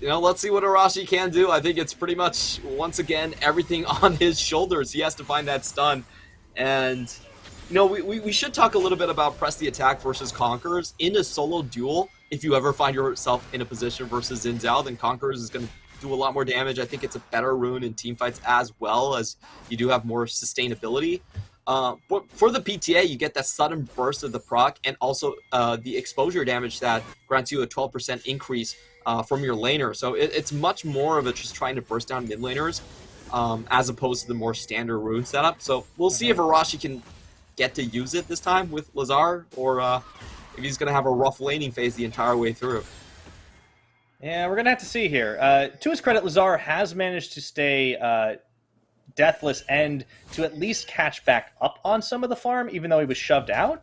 Let's see what Arashi can do. I think it's pretty much, once again, everything on his shoulders. He has to find that stun. And, we should talk a little bit about press the attack versus Conquerors. In a solo duel, if you ever find yourself in a position versus Xin Zhao, then Conquerors is going to do a lot more damage. I think it's a better rune in teamfights as well, as you do have more sustainability. But for the PTA, you get that sudden burst of the proc and also the exposure damage that grants you a 12% increase from your laner. So it's much more of a just trying to burst down mid laners. as opposed to the more standard rune setup. So we'll see if Arashi can get to use it this time with Lazar, or if he's going to have a rough laning phase the entire way through. Yeah, we're going to have to see here. To his credit, Lazar has managed to stay deathless and to at least catch back up on some of the farm, even though he was shoved out.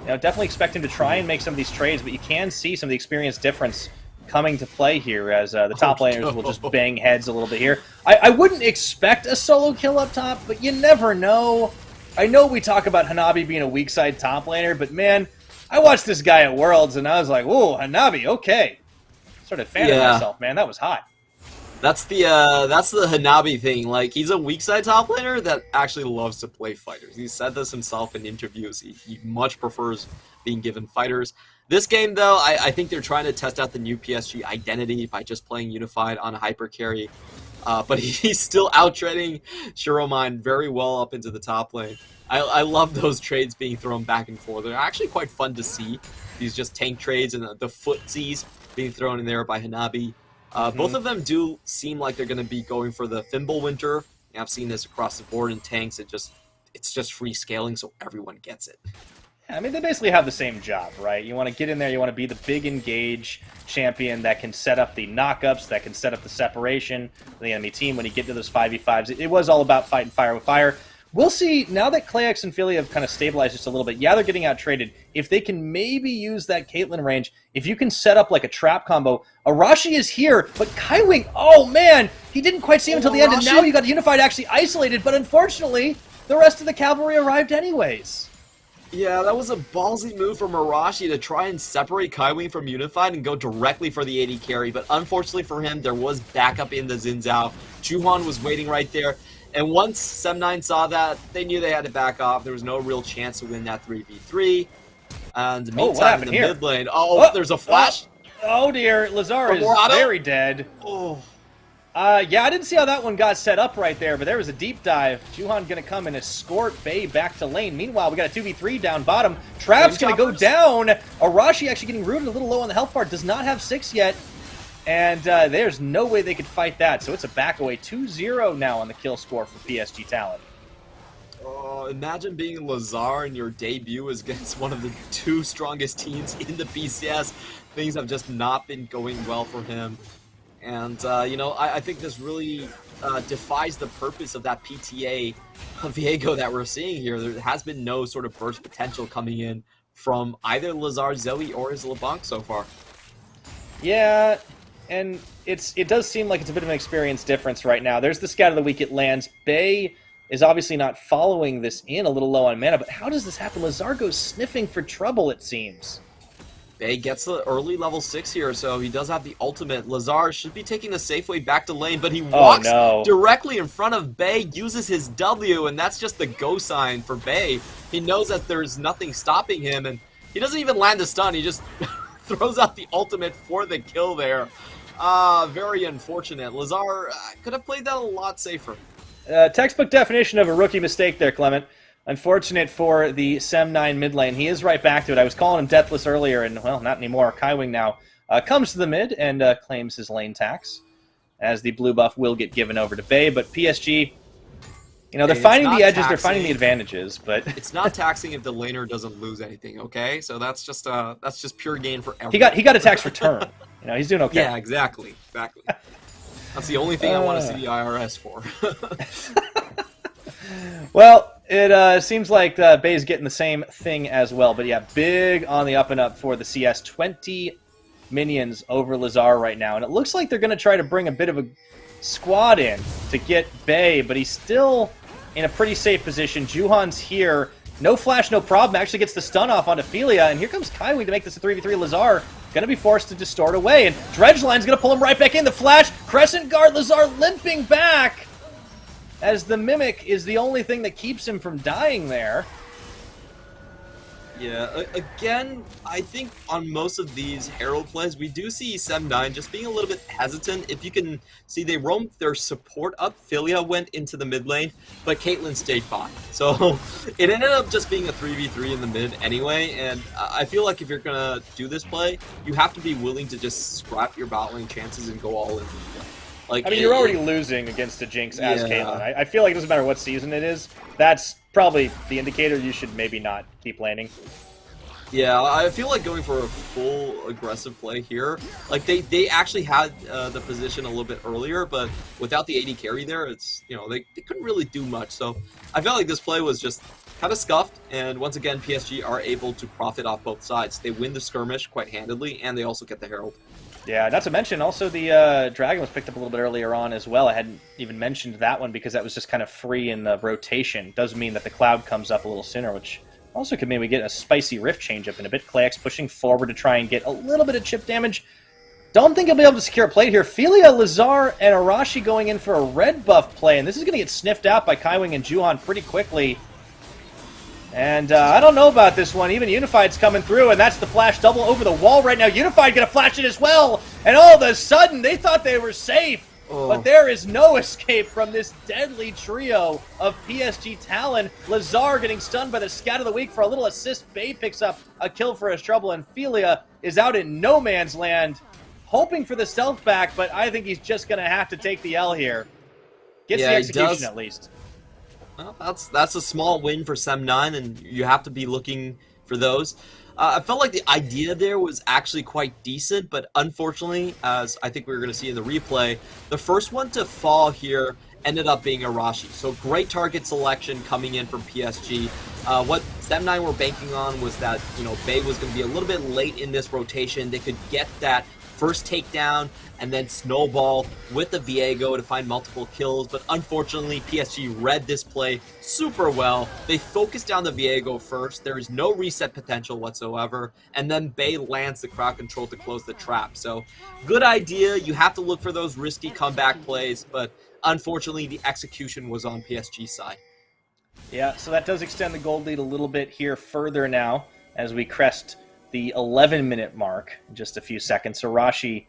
You know, definitely expect him to try and make some of these trades, but you can see some of the experience difference coming to play here as the top laners will just bang heads a little bit here. I wouldn't expect a solo kill up top, but you never know. I know we talk about Hanabi being a weak side top laner, but man, I watched this guy at Worlds and I was like, whoa, Hanabi, okay. Sort of fan of myself, man. That was hot. That's the Hanabi thing. Like, he's a weak side top laner that actually loves to play fighters. He said this himself in interviews. He much prefers being given fighters. This game, though, I think they're trying to test out the new PSG identity by just playing Unified on hyper carry. But he's still out-treading Shiromine very well up into the top lane. I love those trades being thrown back and forth. They're actually quite fun to see. These just tank trades and the footsies being thrown in there by Hanabi. Both of them do seem like they're going to be going for the Fimbulwinter. I've seen this across the board in tanks. It's just free scaling, so everyone gets it. Yeah, I mean, they basically have the same job, right? You want to get in there, you want to be the big engage champion that can set up the knockups, that can set up the separation of the enemy team when you get to those 5v5s. It was all about fighting fire with fire. We'll see, now that Klaex and Philia have kind of stabilized just a little bit, yeah, they're getting out-traded. If they can maybe use that Caitlyn range, if you can set up like a trap combo, Arashi is here, but Kaiwing, oh man, he didn't quite see him until the end, and now you got Unified actually isolated, but unfortunately, the rest of the cavalry arrived anyways. Yeah, that was a ballsy move from Arashi to try and separate Kaiwing from Unified and go directly for the AD carry, but unfortunately for him, there was backup in the Xin Zhao. Juhan was waiting right there. And once Sem9 saw that, they knew they had to back off. There was no real chance to win that 3v3. And meantime, in the mid lane, there's a flash. Oh dear, Lazar is very dead. Oh. Yeah, I didn't see how that one got set up right there, but there was a deep dive. Juhan going to come and escort Bay back to lane. Meanwhile, we got a 2v3 down bottom. Trap's going to go down. Arashi actually getting rooted a little low on the health bar. Does not have 6 yet. And there's no way they could fight that. So it's a back away 2-0 now on the kill score for PSG Talent. Imagine being Lazar in your debut against one of the 2 strongest teams in the PCS. Things have just not been going well for him. And, you know, I think this really defies the purpose of that PTA Viego that we're seeing here. There has been no sort of burst potential coming in from either Lazar, Zoe, or his LeBlanc so far. Yeah, and it does seem like it's a bit of an experience difference right now. There's the Scout of the Week, it lands. Bay is obviously not following this in, a little low on mana, but how does this happen? Lazar goes sniffing for trouble, it seems. Bay gets the early level 6 here, so he does have the ultimate. Lazar should be taking the safe way back to lane, but he walks directly in front of Bay, uses his W, and that's just the go sign for Bay. He knows that there's nothing stopping him, and he doesn't even land the stun, he just throws out the ultimate for the kill there. Very unfortunate. Lazar could have played that a lot safer. Textbook definition of a rookie mistake there, Clement. Unfortunate for the Sem9 mid lane. He is right back to it. I was calling him deathless earlier, and, well, not anymore. Kaiwing now comes to the mid and claims his lane tax, as the blue buff will get given over to Bay. But PSG, you know, they're finding the edges, they're finding the advantages, but it's not taxing if the laner doesn't lose anything, okay? So that's just pure gain for everyone. He got a tax return. You know, he's doing okay. Yeah, exactly. That's the only thing I want to see the IRS for. Well, it seems like Bay's getting the same thing as well. But yeah, big on the up and up for the CS. 20 minions over Lazar right now. And it looks like they're going to try to bring a bit of a squad in to get Bay, but he's still in a pretty safe position. Juhan's here. No flash, no problem. Actually gets the stun off onto Philia. And here comes Kaiwing to make this a 3v3. Lazar going to be forced to distort away. And Dredgeline's going to pull him right back in. The flash, Crescent Guard, Lazar limping back, as the Mimic is the only thing that keeps him from dying there. Yeah, again, I think on most of these Herald plays, we do see Sem9 just being a little bit hesitant. If you can see, they roamed their support up. Philia went into the mid lane, but Caitlyn stayed fine. So it ended up just being a 3v3 in the mid anyway, and I feel like if you're going to do this play, you have to be willing to just scrap your bot lane chances and go all in. Like, I mean, you're already losing against a Jinx as Caitlyn. I feel like it doesn't matter what season it is. That's probably the indicator you should maybe not keep laning. Yeah, I feel like going for a full aggressive play here. Like, they actually had the position a little bit earlier, but without the AD carry there, it's, you know, they couldn't really do much. So I felt like this play was just kind of scuffed, and once again, PSG are able to profit off both sides. They win the skirmish quite handedly, and they also get the Herald. Yeah, not to mention, also the Dragon was picked up a little bit earlier on as well. I hadn't even mentioned that one because that was just kind of free in the rotation. Does mean that the Cloud comes up a little sooner, which also could mean we get a spicy Rift change-up in a bit. Clayx pushing forward to try and get a little bit of chip damage. Don't think he'll be able to secure a plate here. Philia, Lazar, and Arashi going in for a red buff play, and this is going to get sniffed out by Kaiwing and Juhan pretty quickly. And I don't know about this one. Even Unified's coming through, and that's the flash double over the wall right now. Unified going to flash it as well, and all of a sudden, they thought they were safe. But there is no escape from this deadly trio of PSG Talon. Lazar getting stunned by the Scout of the Week for a little assist. Bay picks up a kill for his trouble, and Philia is out in no man's land, hoping for the stealth back, but I think he's just going to have to take the L here. Gets the execution at least. Well, that's a small win for Sem9, and you have to be looking for those. I felt like the idea there was actually quite decent, but unfortunately, as I think we were going to see in the replay, the first one to fall here ended up being Arashi. So great target selection coming in from PSG. What Sem9 were banking on was that, you know, Bay was going to be a little bit late in this rotation. They could get that first takedown and then snowball with the Viego to find multiple kills, but unfortunately PSG read this play super well. They focused down the Viego first, there is no reset potential whatsoever, and then Bay lands the crowd control to close the trap. So good idea, you have to look for those risky comeback plays, but unfortunately the execution was on PSG's side. Yeah, so that does extend the gold lead a little bit here further now as we crest the 11-minute mark in just a few seconds. Arashi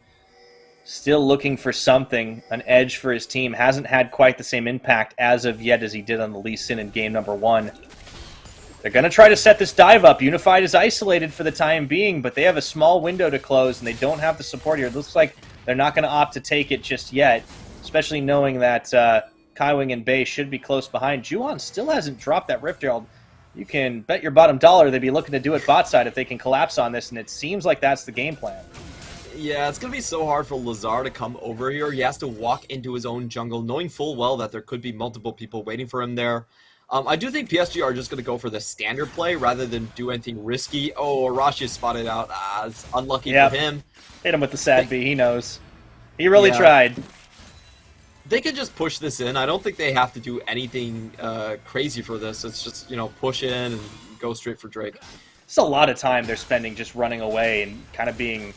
still looking for something, an edge for his team. Hasn't had quite the same impact as of yet as he did on the Lee Sin in game number 1. They're going to try to set this dive up. Unified is isolated for the time being, but they have a small window to close, and they don't have the support here. It looks like they're not going to opt to take it just yet, especially knowing that Kaiwing and Bay should be close behind. Juhan still hasn't dropped that Rift Herald. You can bet your bottom dollar they'd be looking to do it bot side if they can collapse on this, and it seems like that's the game plan. Yeah, it's going to be so hard for Lazar to come over here. He has to walk into his own jungle, knowing full well that there could be multiple people waiting for him there. I do think PSG are just going to go for the standard play rather than do anything risky. Oh, Arashi is spotted out. It's unlucky for him. Hit him with the sad B. He knows. He really tried. They could just push this in. I don't think they have to do anything crazy for this. It's just, you know, push in and go straight for Drake. It's a lot of time they're spending just running away and kind of being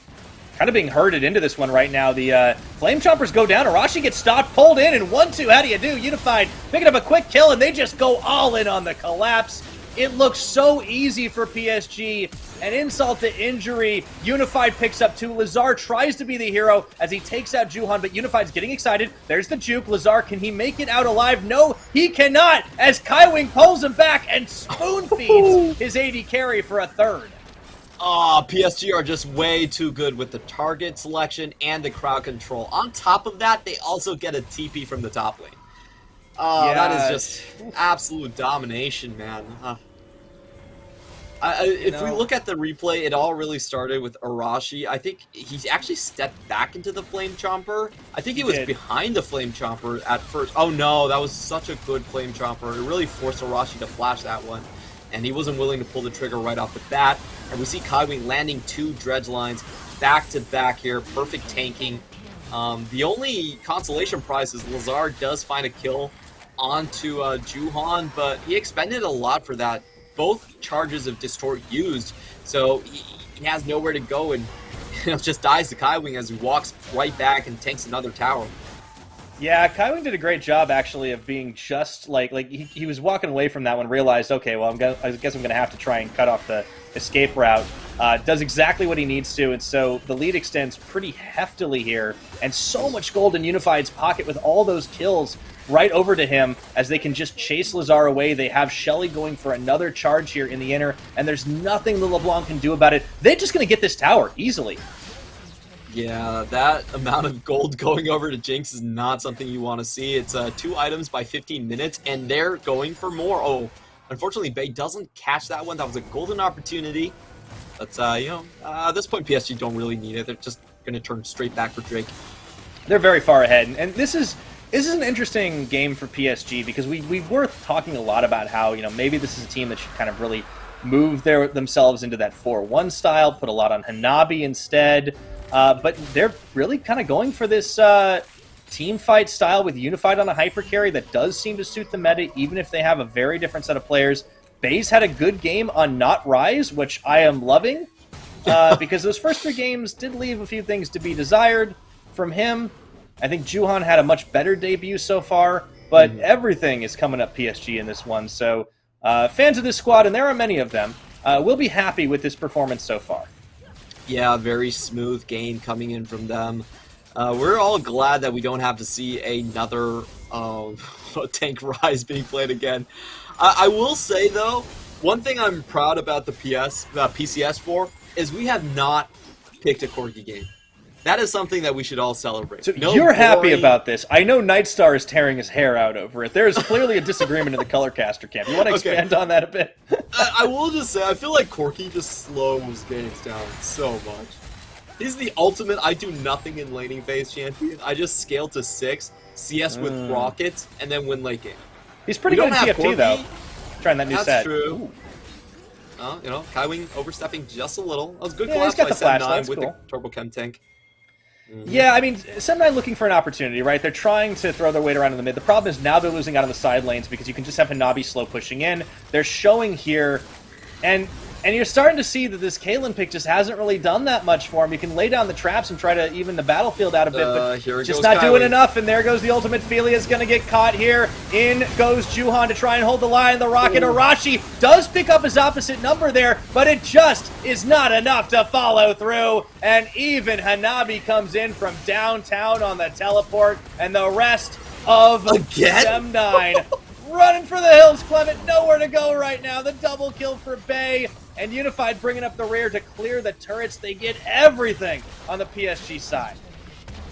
herded into this one right now. The Flame Chompers go down. Arashi gets stopped, pulled in, and 1-2. How do you do? Unified picking up a quick kill, and they just go all in on the collapse. It looks so easy for PSG. An insult to injury. Unified picks up 2. Lazar tries to be the hero as he takes out Juhan, but Unified's getting excited. There's the juke. Lazar, can he make it out alive? No, he cannot, as Kaiwing pulls him back and spoon feeds his AD carry for a third. PSG are just way too good with the target selection and the crowd control. On top of that, they also get a TP from the top lane. That is just absolute domination, man. If we look at the replay, it all really started with Arashi. I think he actually stepped back into the Flame Chomper. I think he was behind the Flame Chomper at first. Oh no, that was such a good Flame Chomper. It really forced Arashi to flash that one. And he wasn't willing to pull the trigger right off the bat. And we see Kaiwing landing 2 dredge lines back to back here. Perfect tanking. The only consolation prize is Lazar does find a kill onto Juhan, but he expended a lot for that. Both charges of Distort used, so he has nowhere to go and just dies to Kaiwing as he walks right back and tanks another tower. Yeah, Kaiwing did a great job, actually, of being just like he was walking away from that one, realized, okay, well, I guess I'm going to have to try and cut off the escape route. Does exactly what he needs to, and so the lead extends pretty heftily here, and so much gold in Unified's pocket with all those kills right over to him as they can just chase Lazar away. They have Shelly going for another charge here in the inner, and there's nothing the LeBlanc can do about it. They're just going to get this tower easily. Yeah, that amount of gold going over to Jinx is not something you want to see. It's 2 items by 15 minutes, and they're going for more. Oh, unfortunately, Bay doesn't catch that one. That was a golden opportunity. But, you know, at this point, PSG don't really need it. They're just going to turn straight back for Drake. They're very far ahead, and this is an interesting game for PSG because we were talking a lot about how, you know, maybe this is a team that should kind of really move themselves into that 4-1 style, put a lot on Hanabi instead, but they're really kind of going for this team fight style with Unified on a hyper carry that does seem to suit the meta, even if they have a very different set of players. Baze had a good game on Not Rise, which I am loving, because those first 3 games did leave a few things to be desired from him. I think Juhan had a much better debut so far, but everything is coming up PSG in this one. So fans of this squad, and there are many of them, will be happy with this performance so far. Yeah, very smooth game coming in from them. We're all glad that we don't have to see another tank rise being played again. I will say, though, one thing I'm proud about the PCS for is we have not picked a Corki game. That is something that we should all celebrate. So you're happy about this. I know Nightstar is tearing his hair out over it. There is clearly a disagreement in the Colorcaster camp. You want to expand on that a bit? I will just say, I feel like Corki just slows games down so much. He's the ultimate I do nothing in laning phase champion. I just scale to 6, CS with rockets, and then win late game. He's pretty good at TFT, though. Trying that new set. That's true. You know, Kaiwing overstepping just a little. That was good collapse by Sem9 with the Turbo Chem tank. Yeah, I mean, Sem9 looking for an opportunity, right? They're trying to throw their weight around in the mid. The problem is now they're losing out on the side lanes because you can just have Hanabi slow pushing in. They're showing here, and you're starting to see that this Caitlyn pick just hasn't really done that much for him. You can lay down the traps and try to even the battlefield out a bit, but just not doing enough, and there goes the ultimate. Felia's going to get caught here. In goes Juhan to try and hold the line. The Rocket Arashi does pick up his opposite number there, but it just is not enough to follow through, and even Hanabi comes in from downtown on the teleport, and the rest of Sem9 running for the hills. Clement nowhere to go right now. The double kill for Bay, and Unified bringing up the rear to clear the turrets. They get everything on the PSG side.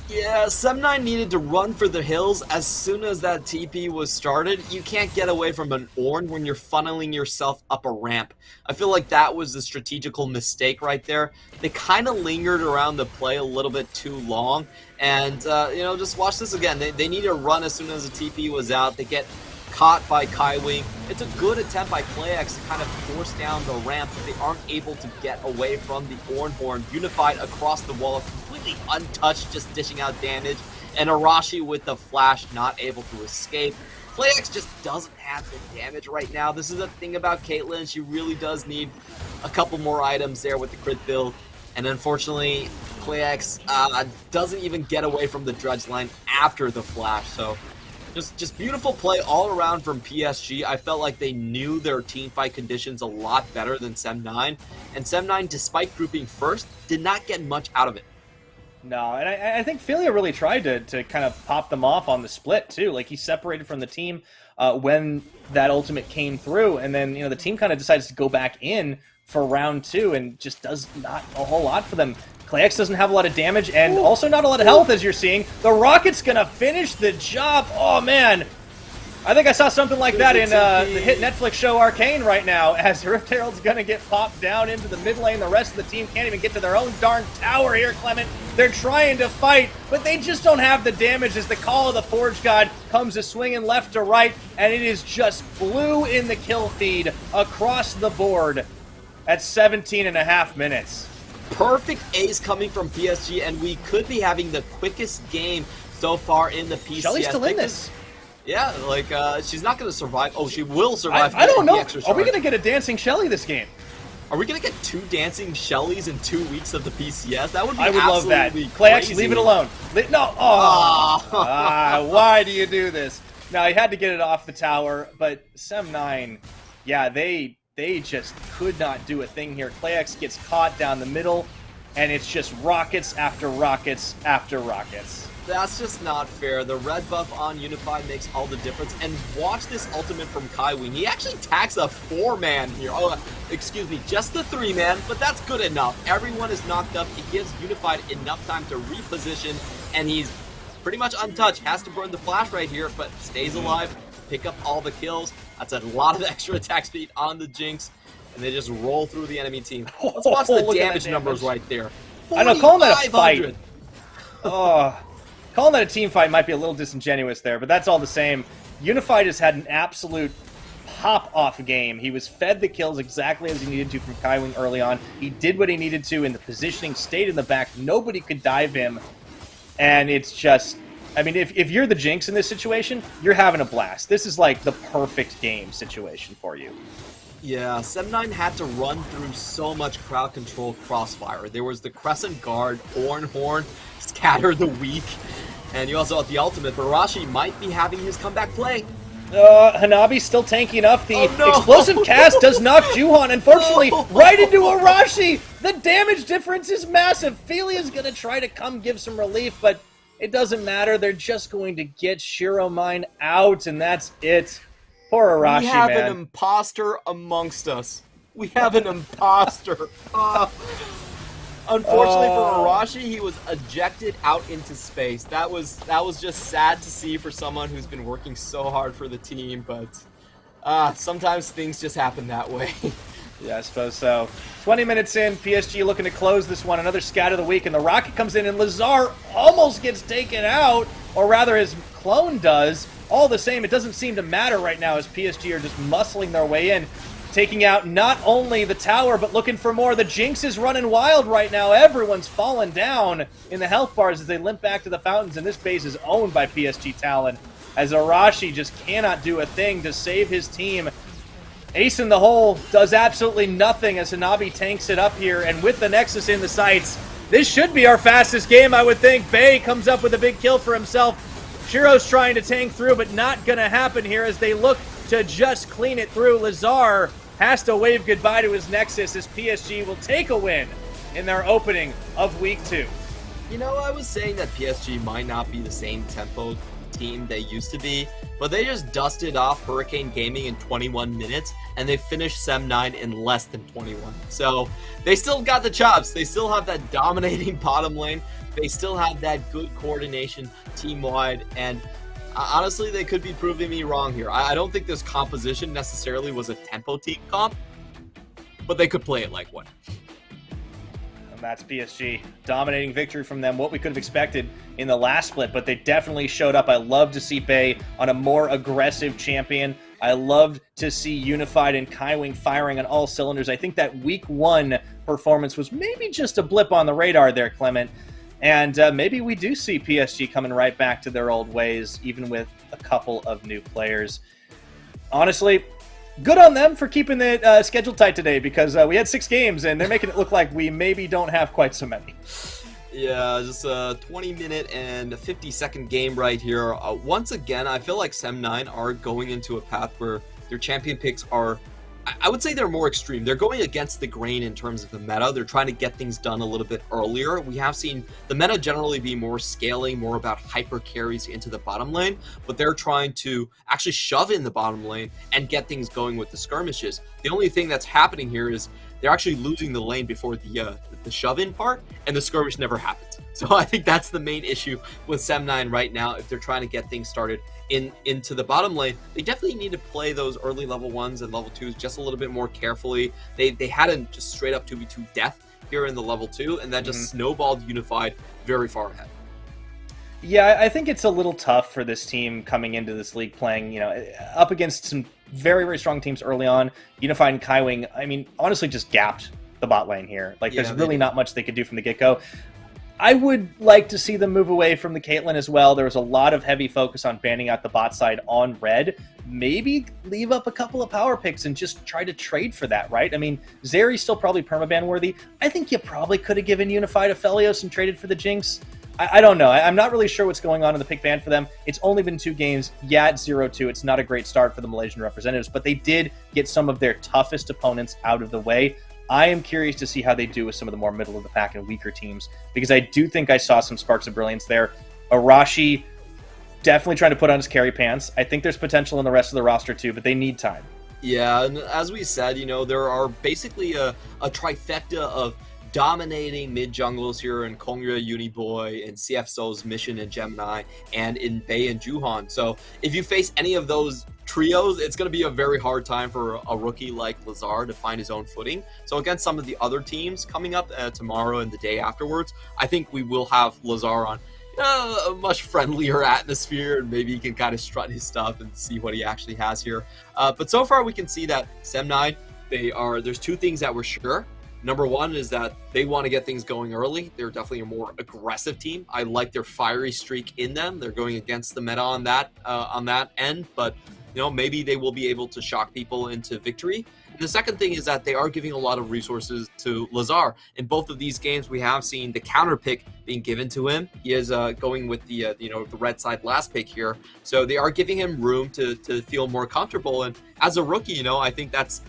Yeah, Sem9 needed to run for the hills as soon as that TP was started. You can't get away from an Ornn when you're funneling yourself up a ramp. I feel like that was the strategical mistake right there. They kind of lingered around the play a little bit too long, and you know, just watch this again. They need to run as soon as the TP was out. They get caught by Kaiwing. It's a good attempt by PlayX to kind of force down the ramp, but they aren't able to get away from the Ornn Horn. Unified across the wall, completely untouched, just dishing out damage, and Arashi with the flash not able to escape. PlayX just doesn't have the damage right now. This is the thing about Caitlyn. She really does need a couple more items there with the crit build, and unfortunately, PlayX doesn't even get away from the dredge line after the flash, so just beautiful play all around from PSG. I felt like they knew their teamfight conditions a lot better than Sem9. And Sem9, despite grouping first, did not get much out of it. No, and I think Philia really tried to kind of pop them off on the split, too. Like, he separated from the team when that ultimate came through. And then, you know, the team kind of decides to go back in for round 2 and just does not a whole lot for them. PlayX doesn't have a lot of damage and also not a lot of health, as you're seeing. The Rocket's going to finish the job. Oh, man. I think I saw something like that in the hit Netflix show Arcane right now, as Rift Herald's going to get popped down into the mid lane. The rest of the team can't even get to their own darn tower here, Clement. They're trying to fight, but they just don't have the damage as the call of the Forge God comes a swinging left to right, and it is just blue in the kill feed across the board at 17.5 minutes. Perfect ace coming from PSG, and we could be having the quickest game so far in the PCS. Shelly's still in this. Yeah, like, she's not going to survive. Oh, she will survive. I don't know. Are we going to get a dancing Shelly this game? Are we going to get 2 dancing Shellys in 2 weeks of the PCS? That would be I would love that. Crazy. Leave it alone. No. Oh. Why do you do this? Now, he had to get it off the tower, but Sem9, yeah, they just could not do a thing here. PlayX gets caught down the middle, and it's just rockets after rockets after rockets. That's just not fair. The red buff on Unified makes all the difference. And watch this ultimate from Kaiwing. He actually tags a 4-man here. Oh, excuse me, just the 3-man, but that's good enough. Everyone is knocked up. It gives Unified enough time to reposition, and he's pretty much untouched. Has to burn the flash right here, but stays alive, pick up all the kills. That's a lot of extra attack speed on the Jinx, and they just roll through the enemy team. Let's watch the damage numbers right there. I know, calling that a fight. Oh, calling that a team fight might be a little disingenuous there, but that's all the same. Unified has had an absolute pop-off game. He was fed the kills exactly as he needed to from Kaiwing early on. He did what he needed to in the positioning, stayed in the back. Nobody could dive him. And it's just, I mean, if you're the Jinx in this situation, you're having a blast. This is like the perfect game situation for you. Yeah, 7-9 had to run through so much crowd control crossfire. There was the Crescent Guard, Horn, Scatter the Weak, and you also have the ultimate. Barashi might be having his comeback play. Hanabi's still tanky enough. The explosive cast does knock Juhan, unfortunately, right into Arashi. The damage difference is massive. Felia's going to try to come give some relief, but it doesn't matter. They're just going to get Shiromine out, and that's it. Poor Arashi, we have man. An imposter amongst us. We have an imposter. Unfortunately for Arashi, he was ejected out into space. That was just sad to see for someone who's been working so hard for the team, but sometimes things just happen that way. Yeah, I suppose so. 20 minutes in, PSG looking to close this one. Another scat of the week, and the rocket comes in, and Lazar almost gets taken out, or rather his clone does. All the same, it doesn't seem to matter right now as PSG are just muscling their way in, taking out not only the tower, but looking for more. The Jinx is running wild right now. Everyone's falling down in the health bars as they limp back to the fountains, and this base is owned by PSG Talon, as Arashi just cannot do a thing to save his team. Ace in the hole does absolutely nothing as Hanabi tanks it up here, and with the Nexus in the sights, this should be our fastest game, I would think. Bay comes up with a big kill for himself. Shiro's trying to tank through, but not going to happen here as they look to just clean it through. Lazar has to wave goodbye to his Nexus as PSG will take a win in their opening of Week 2. You know, I was saying that PSG might not be the same tempo team they used to be, but they just dusted off Hurricane Gaming in 21 minutes, and they finished 7-9 in less than 21. So they still got the chops. They still have that dominating bottom lane. They still have that good coordination team-wide, and honestly, they could be proving me wrong here. I don't think this composition necessarily was a tempo team comp, but they could play it like one. And that's PSG. Dominating victory from them, what we could have expected in the last split, but they definitely showed up. I love to see Bay on a more aggressive champion. I loved to see Unified and Kaiwing firing on all cylinders. I think that Week 1 performance was maybe just a blip on the radar there, Clement. And maybe we do see PSG coming right back to their old ways, even with a couple of new players. Honestly, good on them for keeping the schedule tight today, because we had 6 games, and they're making it look like we maybe don't have quite so many. Yeah, just a 20-minute and a 50-second game right here. Once again, I feel like 7-9 are going into a path where their champion picks are, I would say they're more extreme. They're going against the grain in terms of the meta. They're trying to get things done a little bit earlier. We have seen the meta generally be more scaling, more about hyper carries into the bottom lane, but they're trying to actually shove in the bottom lane and get things going with the skirmishes. The only thing that's happening here is they're actually losing the lane before the shove-in part, and the skirmish never happens. So I think that's the main issue with 7-9 right now. If they're trying to get things started into the bottom lane, they definitely need to play those early level 1s and level 2s just a little bit more carefully. They had a just straight up 2v2 death here in the level 2, and that just snowballed Unified very far ahead. Yeah, I think it's a little tough for this team coming into this league playing, up against some very, very strong teams early on. Unified and Kaiwing, I mean, honestly just gapped the bot lane here. Like, there's really not much they could do from the get-go. I would like to see them move away from the Caitlyn as well. There was a lot of heavy focus on banning out the bot side on red. Maybe leave up a couple of power picks and just try to trade for that, right? I mean, Zeri's still probably permaban worthy. I think you probably could have given Unified a Felios and traded for the Jinx. I don't know. I'm not really sure what's going on in the pick ban for them. It's only been 2 games. Yeah, it's 0-2. It's not a great start for the Malaysian representatives, but they did get some of their toughest opponents out of the way. I am curious to see how they do with some of the more middle of the pack and weaker teams, because I do think I saw some sparks of brilliance there. Arashi definitely trying to put on his carry pants. I think there's potential in the rest of the roster too, but they need time. Yeah, and as we said, there are basically a trifecta of dominating mid jungles here in Kongya, Uniboy, and CFSO's Mission and Gemini, and in Bei and Juhan. So if you face any of those trios, it's going to be a very hard time for a rookie like Lazar to find his own footing. So against some of the other teams coming up tomorrow and the day afterwards, I think we will have Lazar on a much friendlier atmosphere, and maybe he can kind of strut his stuff and see what he actually has here. But so far we can see that Sem9, there's two things that we're sure. Number one is that they want to get things going early. They're definitely a more aggressive team. I like their fiery streak in them. They're going against the meta on that end, but maybe they will be able to shock people into victory. And the second thing is that they are giving a lot of resources to Lazar. In both of these games, we have seen the counter pick being given to him. He is going with the the red side last pick here, so they are giving him room to feel more comfortable. And as a rookie, I think that's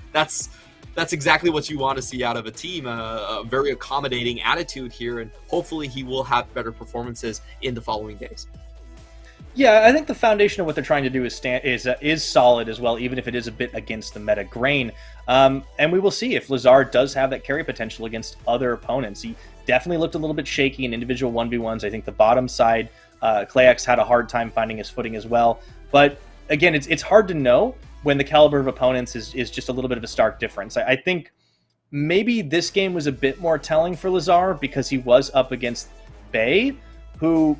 exactly what you want to see out of a team, a very accommodating attitude here, and hopefully he will have better performances in the following days. Yeah, I think the foundation of what they're trying to do is solid as well, even if it is a bit against the meta grain. And we will see if Lazar does have that carry potential against other opponents. He definitely looked a little bit shaky in individual 1v1s. I think the bottom side, Klax had a hard time finding his footing as well. But again, it's hard to know when the caliber of opponents is just a little bit of a stark difference. I think maybe this game was a bit more telling for Lazar because he was up against Bei, who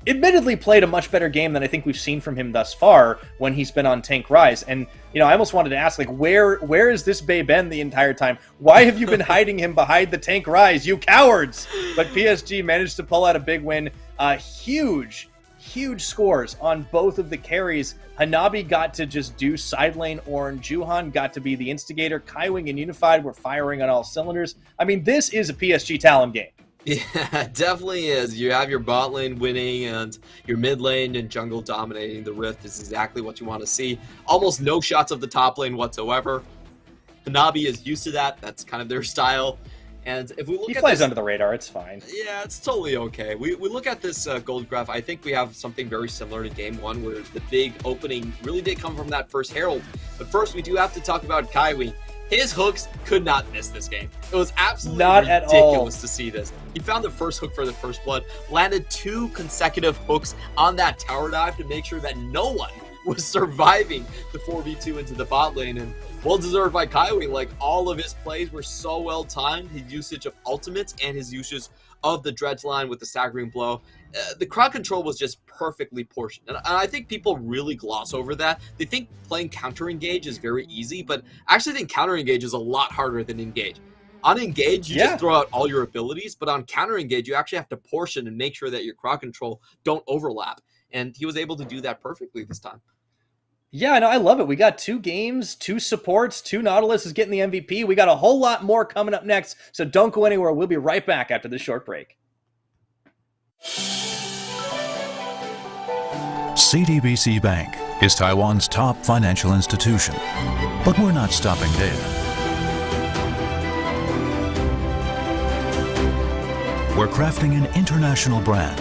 admittedly played a much better game than I think we've seen from him thus far when he's been on Tank Rise. And, I almost wanted to ask, where has this Bei been the entire time? Why have you been hiding him behind the Tank Rise, you cowards? But PSG managed to pull out a big win. Huge scores on both of the carries. Hanabi got to just do side lane orange. Juhan got to be the instigator. Kaiwing and Unified were firing on all cylinders. I mean, this is a PSG Talon game. Yeah, it definitely is. You have your bot lane winning and your mid lane and jungle dominating the Rift is exactly what you want to see. Almost no shots of the top lane whatsoever. Hanabi is used to that. That's kind of their style. And if we look he at flies this, under the radar, it's fine. Yeah, it's totally okay. We look at this gold graph, I think we have something very similar to game one where the big opening really did come from that first Herald. But first, we do have to talk about Kaiwing. His hooks could not miss this game. It was absolutely ridiculous to see this. He found the first hook for the first blood, landed 2 consecutive hooks on that tower dive to make sure that no one was surviving the 4v2 into the bot lane, and well deserved by Kaiwing. Like, all of his plays were so well timed. His usage of ultimates and his usage of the dredge line with the staggering blow. The crowd control was just perfectly portioned. And I think people really gloss over that. They think playing counter engage is very easy, but I actually think counter engage is a lot harder than engage. On engage, you just throw out all your abilities, but on counter engage, you actually have to portion and make sure that your crowd control don't overlap. And he was able to do that perfectly this time. Yeah, no, I love it. We got 2 games, 2 supports, 2 Nautilus is getting the MVP. We got a whole lot more coming up next, so don't go anywhere. We'll be right back after this short break. CTBC Bank is Taiwan's top financial institution, but we're not stopping there. We're crafting an international brand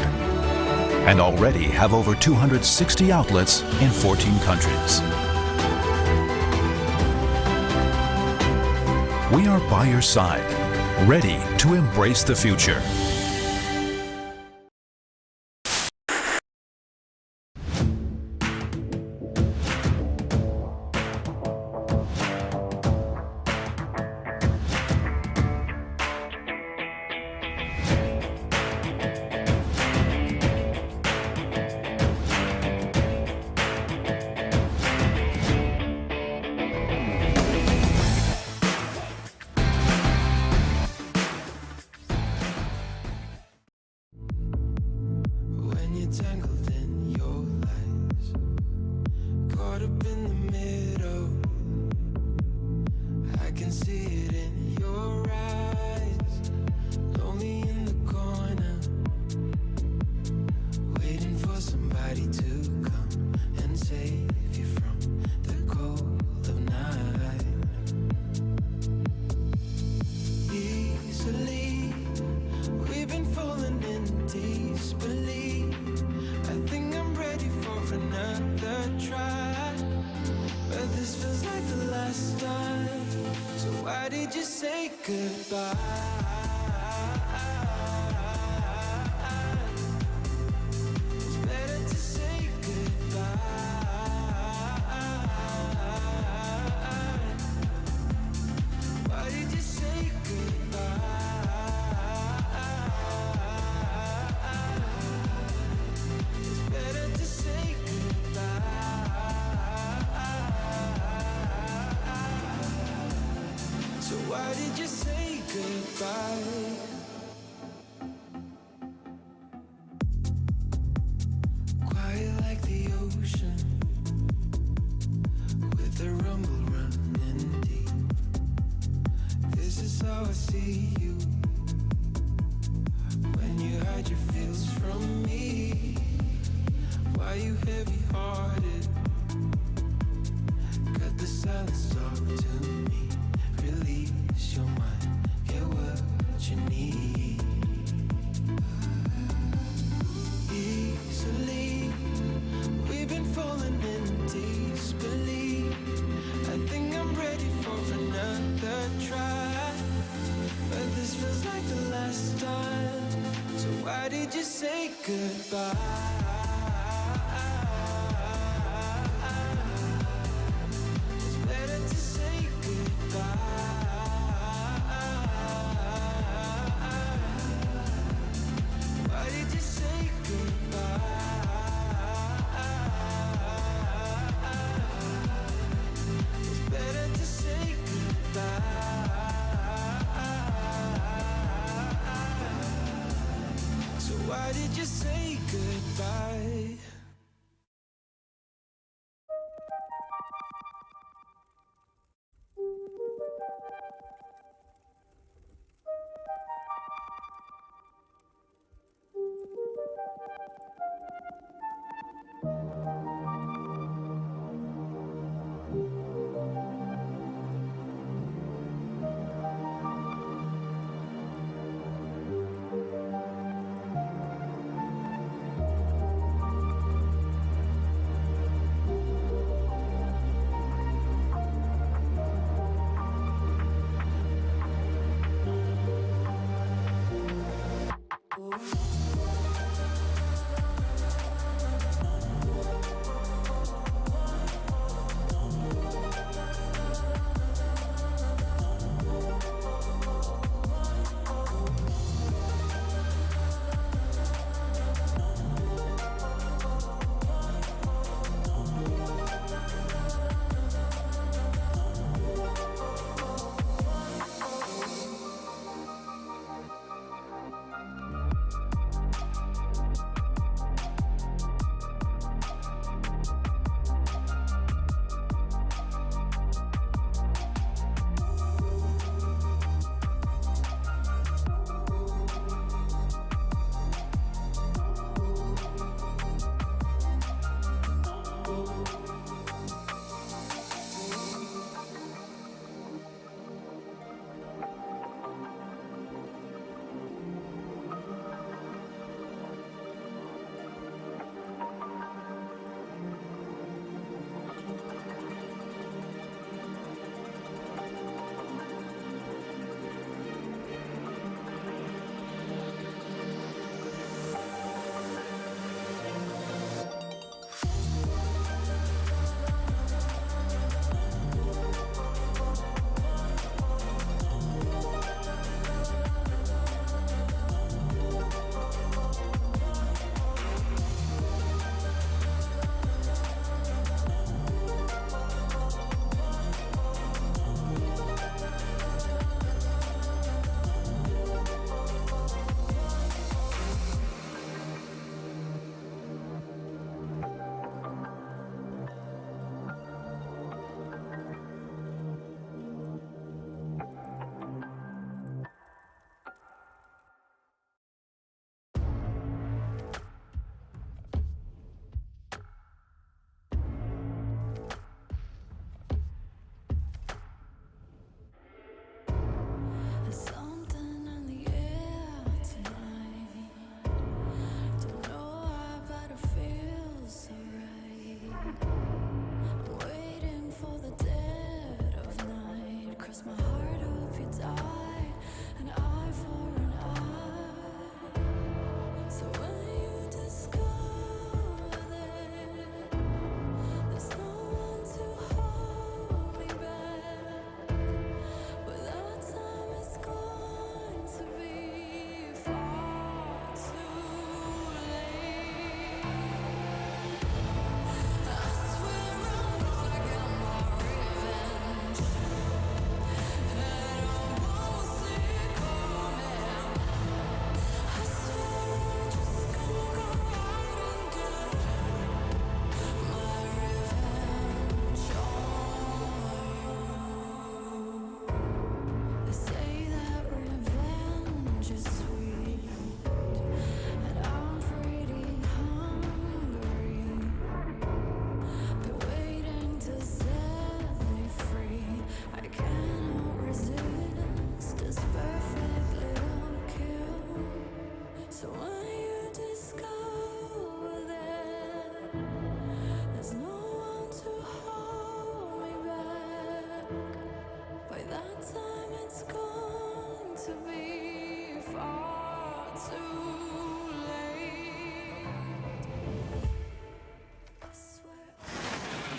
and already have over 260 outlets in 14 countries. We are by your side, ready to embrace the future. last time. So why did you say goodbye? It's better to say goodbye. Why did you say goodbye? It's better to say goodbye. So why did you say goodbye? Quiet like the ocean, with a rumble running deep. This is how I see you, when you hide your feels from me. Why you heavy-hearted? Cut the silence, talk to me. Release your mind, get what you need. Easily, we've been falling in disbelief. I think I'm ready for another try, but this feels like the last time. So why did you say goodbye? It's better to say goodbye. Why did you say goodbye? It's better to say goodbye. So why did you say goodbye?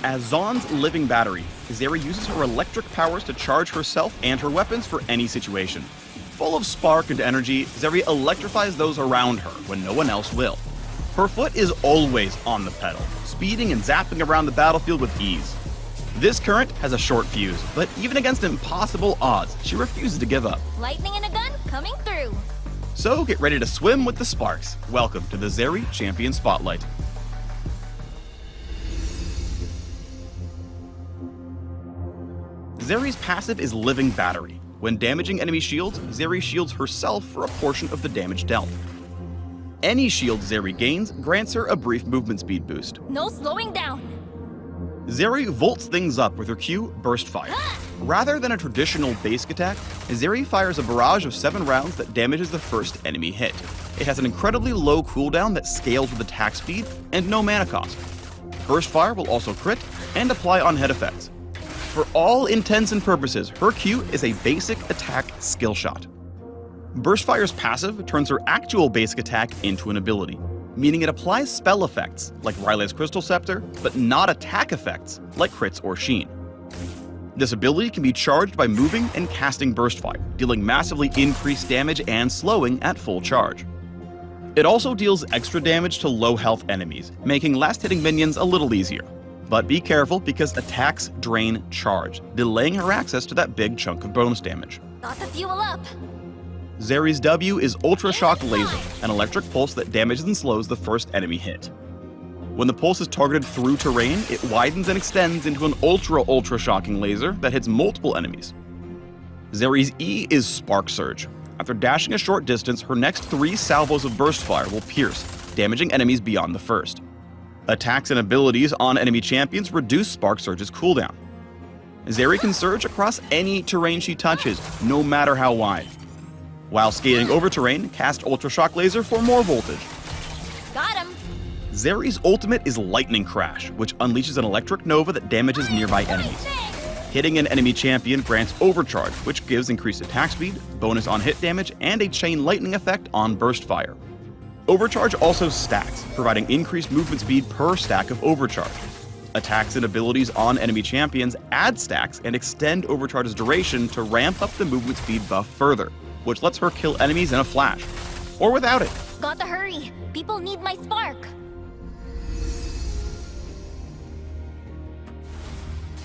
As Zaun's living battery, Zeri uses her electric powers to charge herself and her weapons for any situation. Full of spark and energy, Zeri electrifies those around her when no one else will. Her foot is always on the pedal, speeding and zapping around the battlefield with ease. This current has a short fuse, but even against impossible odds, she refuses to give up. Lightning in a gun coming through. So get ready to swim with the sparks. Welcome to the Zeri Champion Spotlight. Zeri's passive is Living Battery. When damaging enemy shields, Zeri shields herself for a portion of the damage dealt. Any shield Zeri gains grants her a brief movement speed boost. No slowing down. Zeri volts things up with her Q, Burst Fire. Rather than a traditional basic attack, Zeri fires a barrage of 7 rounds that damages the first enemy hit. It has an incredibly low cooldown that scales with attack speed and no mana cost. Burst Fire will also crit and apply on head effects. For all intents and purposes, her Q is a basic attack skill shot. Burst Fire's passive turns her actual basic attack into an ability, meaning it applies spell effects like Riley's Crystal Scepter, but not attack effects like crits or Sheen. This ability can be charged by moving and casting Burst Fire, dealing massively increased damage and slowing at full charge. It also deals extra damage to low health enemies, making last hitting minions a little easier. But be careful because attacks drain charge, delaying her access to that big chunk of bonus damage. Got the fuel up. Zeri's W is Ultra Shock Laser, an electric pulse that damages and slows the first enemy hit. When the pulse is targeted through terrain, it widens and extends into an ultra shocking laser that hits multiple enemies. Zeri's E is Spark Surge. After dashing a short distance, her next 3 salvos of Burst Fire will pierce, damaging enemies beyond the first. Attacks and abilities on enemy champions reduce Spark Surge's cooldown. Zeri can surge across any terrain she touches, no matter how wide. While skating over terrain, cast Ultra Shock Laser for more voltage. Got him. Zeri's ultimate is Lightning Crash, which unleashes an electric nova that damages nearby enemies. Hitting an enemy champion grants Overcharge, which gives increased attack speed, bonus on hit damage, and a chain lightning effect on Burst Fire. Overcharge also stacks, providing increased movement speed per stack of Overcharge. Attacks and abilities on enemy champions add stacks and extend Overcharge's duration to ramp up the movement speed buff further, which lets her kill enemies in a flash. Or without it. Gotta hurry. People need my spark.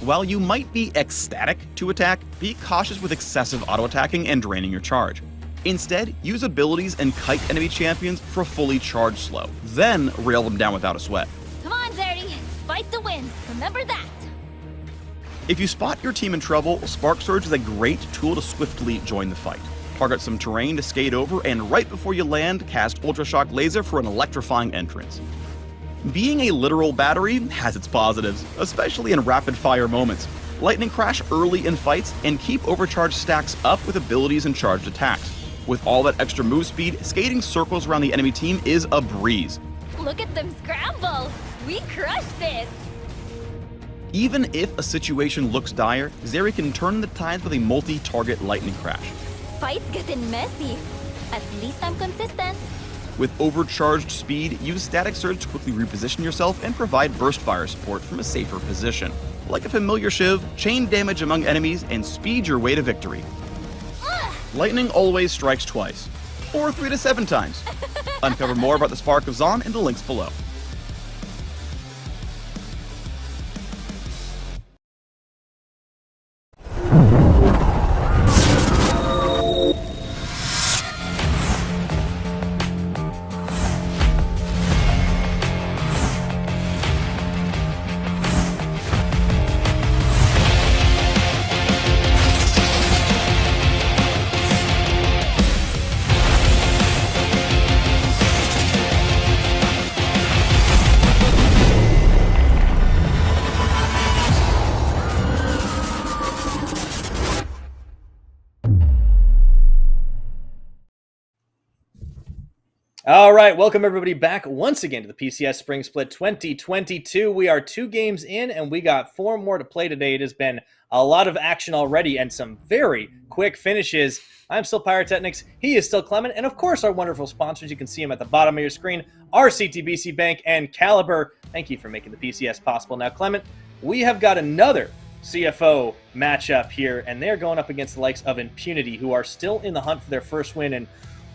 While you might be ecstatic to attack, be cautious with excessive auto-attacking and draining your charge. Instead, use abilities and kite enemy champions for fully charged slow, then rail them down without a sweat. Come on, Zeri. Fight to win. Remember that. If you spot your team in trouble, Spark Surge is a great tool to swiftly join the fight. Target some terrain to skate over, and right before you land, cast Ultra Shock Laser for an electrifying entrance. Being a literal battery has its positives, especially in rapid-fire moments. Lightning Crash early in fights, and keep Overcharge stacks up with abilities and charged attacks. With all that extra move speed, skating circles around the enemy team is a breeze. Look at them scramble. We crushed it. Even if a situation looks dire, Zeri can turn the tides with a multi-target Lightning Crash. Fight's getting messy. At least I'm consistent. With overcharged speed, use Static Surge to quickly reposition yourself and provide Burst Fire support from a safer position. Like a familiar shiv, chain damage among enemies and speed your way to victory. Lightning always strikes twice, or 3 to 7 times. Uncover more about the Spark of Zaun in the links below. All right, welcome everybody back once again to the PCS Spring Split 2022. We are 2 games in and we got 4 more to play today. It has been a lot of action already and some very quick finishes. I'm still Pyrotechnics, he is still Clement, and of course our wonderful sponsors. You can see them at the bottom of your screen, RCTBC Bank and Caliber. Thank you for making the PCS possible. Now, Clement, we have got another CFO matchup here, and they're going up against the likes of Impunity, who are still in the hunt for their first win, and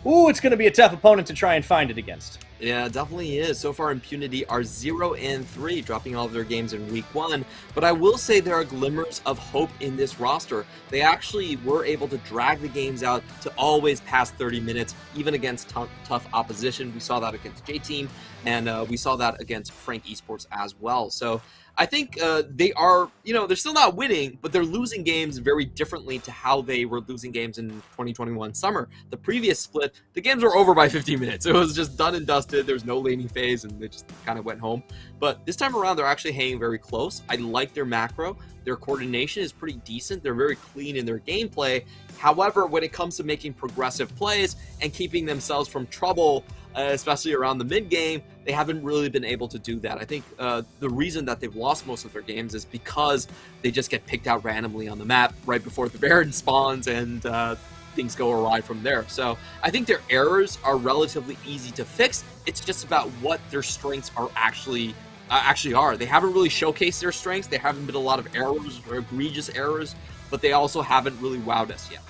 ooh, it's going to be a tough opponent to try and find it against. Yeah, it definitely is. So far, Impunity are 0-3, dropping all of their games in week 1. But I will say there are glimmers of hope in this roster. They actually were able to drag the games out to always past 30 minutes, even against tough opposition. We saw that against J-Team, and we saw that against Frank Esports as well. So I think they are, they're still not winning, but they're losing games very differently to how they were losing games in 2021 summer. The previous split, the games were over by 15 minutes. It was just done and dusted. There's no laning phase, and they just kind of went home. But this time around, they're actually hanging very close. I like their macro. Their coordination is pretty decent. They're very clean in their gameplay. However, when it comes to making progressive plays and keeping themselves from trouble, especially around the mid game, they haven't really been able to do that. I think the reason that they've lost most of their games is because they just get picked out randomly on the map right before the Baron spawns, and things go awry from there. So I think their errors are relatively easy to fix. It's just about what their strengths are actually are. They haven't really showcased their strengths. There haven't been a lot of errors or egregious errors, but they also haven't really wowed us yet.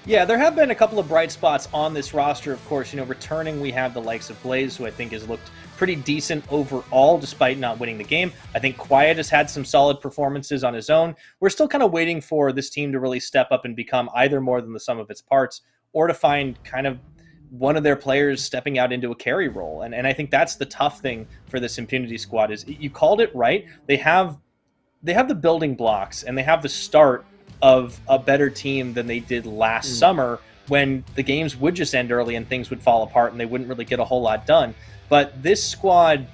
Yeah, there have been a couple of bright spots on this roster. Of course, returning, we have the likes of Blaze, who I think has looked pretty decent overall, despite not winning the game. I think Quiet has had some solid performances on his own. We're still kind of waiting for this team to really step up and become either more than the sum of its parts, or to find kind of one of their players stepping out into a carry role. And I think that's the tough thing for this Impunity squad, is you called it right. They have the building blocks, and they have the start of a better team than they did last summer, when the games would just end early and things would fall apart and they wouldn't really get a whole lot done. But this squad,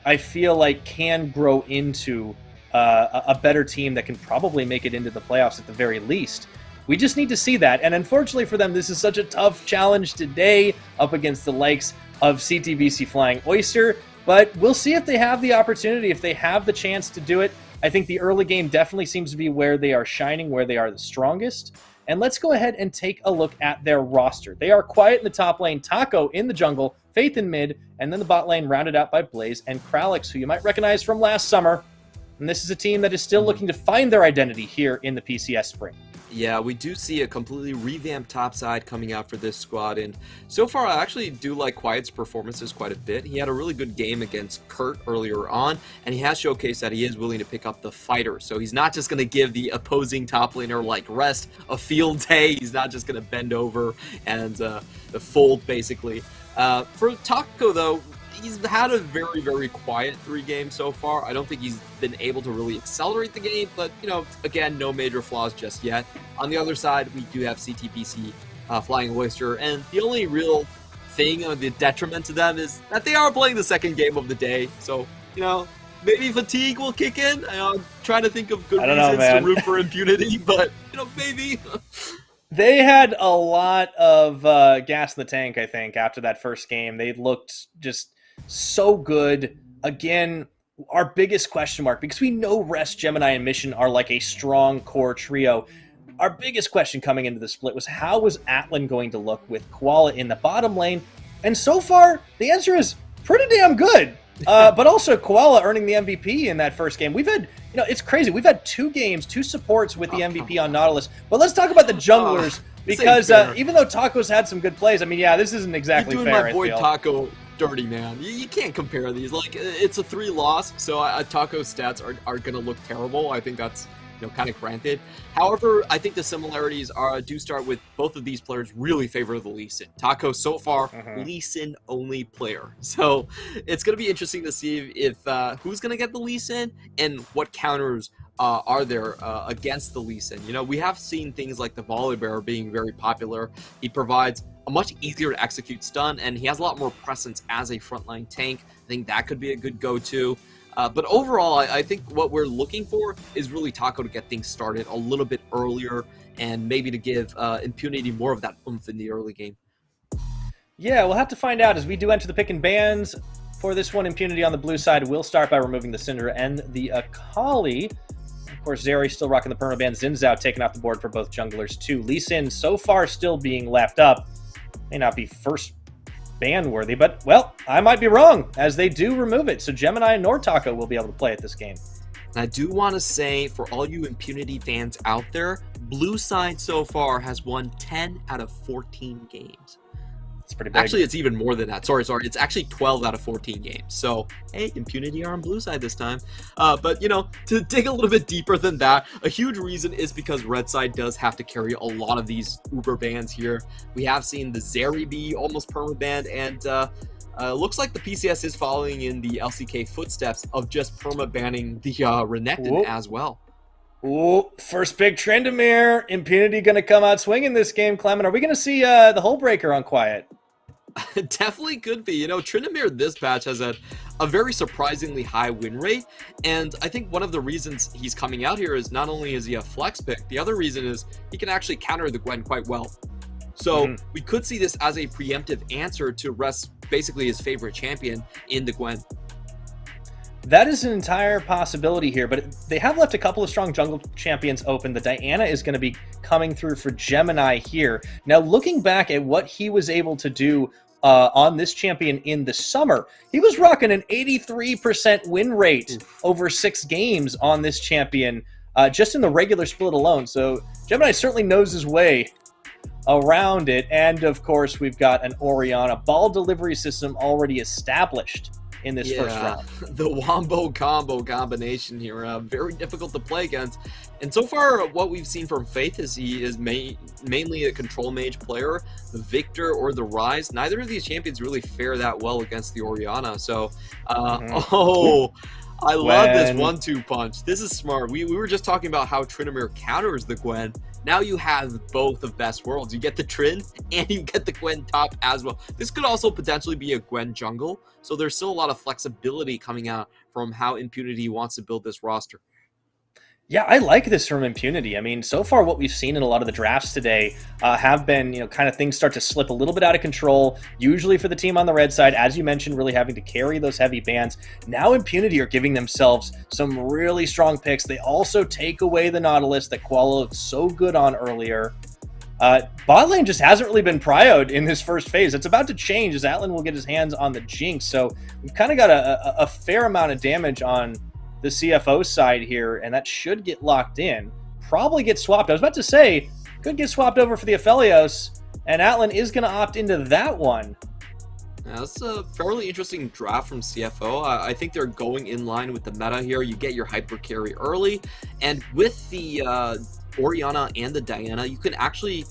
I feel like, can grow into a better team that can probably make it into the playoffs at the very least. We just need to see that. And unfortunately for them, this is such a tough challenge today up against the likes of CTBC Flying Oyster. But we'll see if they have the opportunity, if they have the chance to do it. I think the early game definitely seems to be where they are shining, where they are the strongest. And let's go ahead and take a look at their roster. They are Quiet in the top lane, Taco in the jungle, Faith in mid, and then the bot lane rounded out by Blaze and Kralix, who you might recognize from last summer. And this is a team that is still looking to find their identity here in the PCS spring. Yeah, we do see a completely revamped top side coming out for this squad, and so far I actually do like Quiet's performances quite a bit. He had a really good game against Kurt earlier on, and he has showcased that he is willing to pick up the fighter. So he's not just going to give the opposing top laner like Rest a field day. He's not just going to bend over and fold, basically. For Taco, though, he's had a very, very quiet 3 games so far. I don't think he's been able to really accelerate the game, but, again, no major flaws just yet. On the other side, we do have CTBC Flying Oyster, and the only real thing, or the detriment to them, is that they are playing the second game of the day. So, maybe fatigue will kick in. I'm trying to think of good reasons to root for Impunity, but, maybe. They had a lot of gas in the tank, I think, after that first game. They looked just so good. Again, our biggest question mark, because we know Rest, Gemini, and Mission are like a strong core trio. Our biggest question coming into the split was, how was Atlan going to look with Koala in the bottom lane? And so far, the answer is pretty damn good. But also Koala earning the MVP in that first game. We've had, it's crazy. We've had 2 games, 2 supports with the MVP on Nautilus. But let's talk about the junglers, because even though Taco's had some good plays, I mean, yeah, this isn't exactly fair. You're doing my boy Taco dirty, man. You can't compare these. Like, it's a 3 loss, so Taco's stats are going to look terrible. I think that's kind of granted. However, I think the similarities do start with both of these players really favor the Lee Sin. Taco, so far, Lee Sin only player. So it's going to be interesting to see if who's going to get the Lee Sin and what counters are there against the Lee Sin. We have seen things like the Volibear being very popular. He provides a much easier to execute stun, and he has a lot more presence as a frontline tank. I think that could be a good go-to. But overall, I think what we're looking for is really Taco to get things started a little bit earlier, and maybe to give Impunity more of that oomph in the early game. Yeah, we'll have to find out as we do enter the pick and bans. For this one, Impunity on the blue side will start by removing the Cinder and the Akali. Of course, Zeri still rocking the permaban. Zinzao taking off the board for both junglers too. Lee Sin so far still being left up. May not be first ban worthy, but, well, I might be wrong, as they do remove it. So Gemini nor Taco will be able to play at this game. And I do want to say, for all you Impunity fans out there, blue side so far has won 10 out of 14 games. It's pretty big. Actually, it's even more than that. Sorry. It's actually 12 out of 14 games. So, hey, Impunity are on blue side this time. But, you know, to dig a little bit deeper than that, a huge reason is because red side does have to carry a lot of these uber bans here. We have seen the Zeri be almost perma-banned, and looks like the PCS is following in the LCK footsteps of just perma-banning the Renekton as well. Ooh, first big Tryndamere. Impunity going to come out swinging this game, Clement. Are we going to see the Hull Breaker on quiet? Definitely could be. You know, Tryndamere this patch has had a very surprisingly high win rate, and I think one of the reasons he's coming out here is not only is he a flex pick, the other reason is he can actually counter the Gwen quite well. So we could see this as a preemptive answer to rest basically his favorite champion in the Gwen. That is an entire possibility here, but they have left a couple of strong jungle champions open. The Diana is going to be coming through for Gemini here. Now, looking back at what he was able to do on this champion in the summer, he was rocking an 83% win rate over 6 games on this champion, just in the regular split alone. So Gemini certainly knows his way around it. And of course, we've got an Orianna ball delivery system already established in this first round. The Wombo combo combination here, very difficult to play against. And so far, what we've seen from Faith is he is mainly a control mage player. The Victor or the Rise, neither of these champions really fare that well against the Orianna. So, oh, I love this 1-2 punch. This is smart. We were just talking about how Tryndamere counters the Gwen. Now you have both of best worlds. You get the Trin and you get the Gwen top as well. This could also potentially be a Gwen jungle. So there's still a lot of flexibility coming out from how Impunity wants to build this roster. Yeah, I like this from Impunity. I mean, so far what we've seen in a lot of the drafts today have been, you know, kind of things start to slip a little bit out of control, usually for the team on the red side, as you mentioned, really having to carry those heavy bans. Now Impunity are giving themselves some really strong picks. They also take away the Nautilus that Koala looked so good on earlier. Bot lane just hasn't really been prioed in this first phase. It's about to change as Atlan will get his hands on the Jinx. So we've kind of got a fair amount of damage on the CFO side here, and that should get locked in. Probably get swapped. I was about to say, could get swapped over for the Aphelios, and Atlan is going to opt into that one. Yeah, that's a fairly interesting draft from CFO. I think they're going in line with the meta here. You get your hyper carry early, and with the Orianna and the Diana, you can actually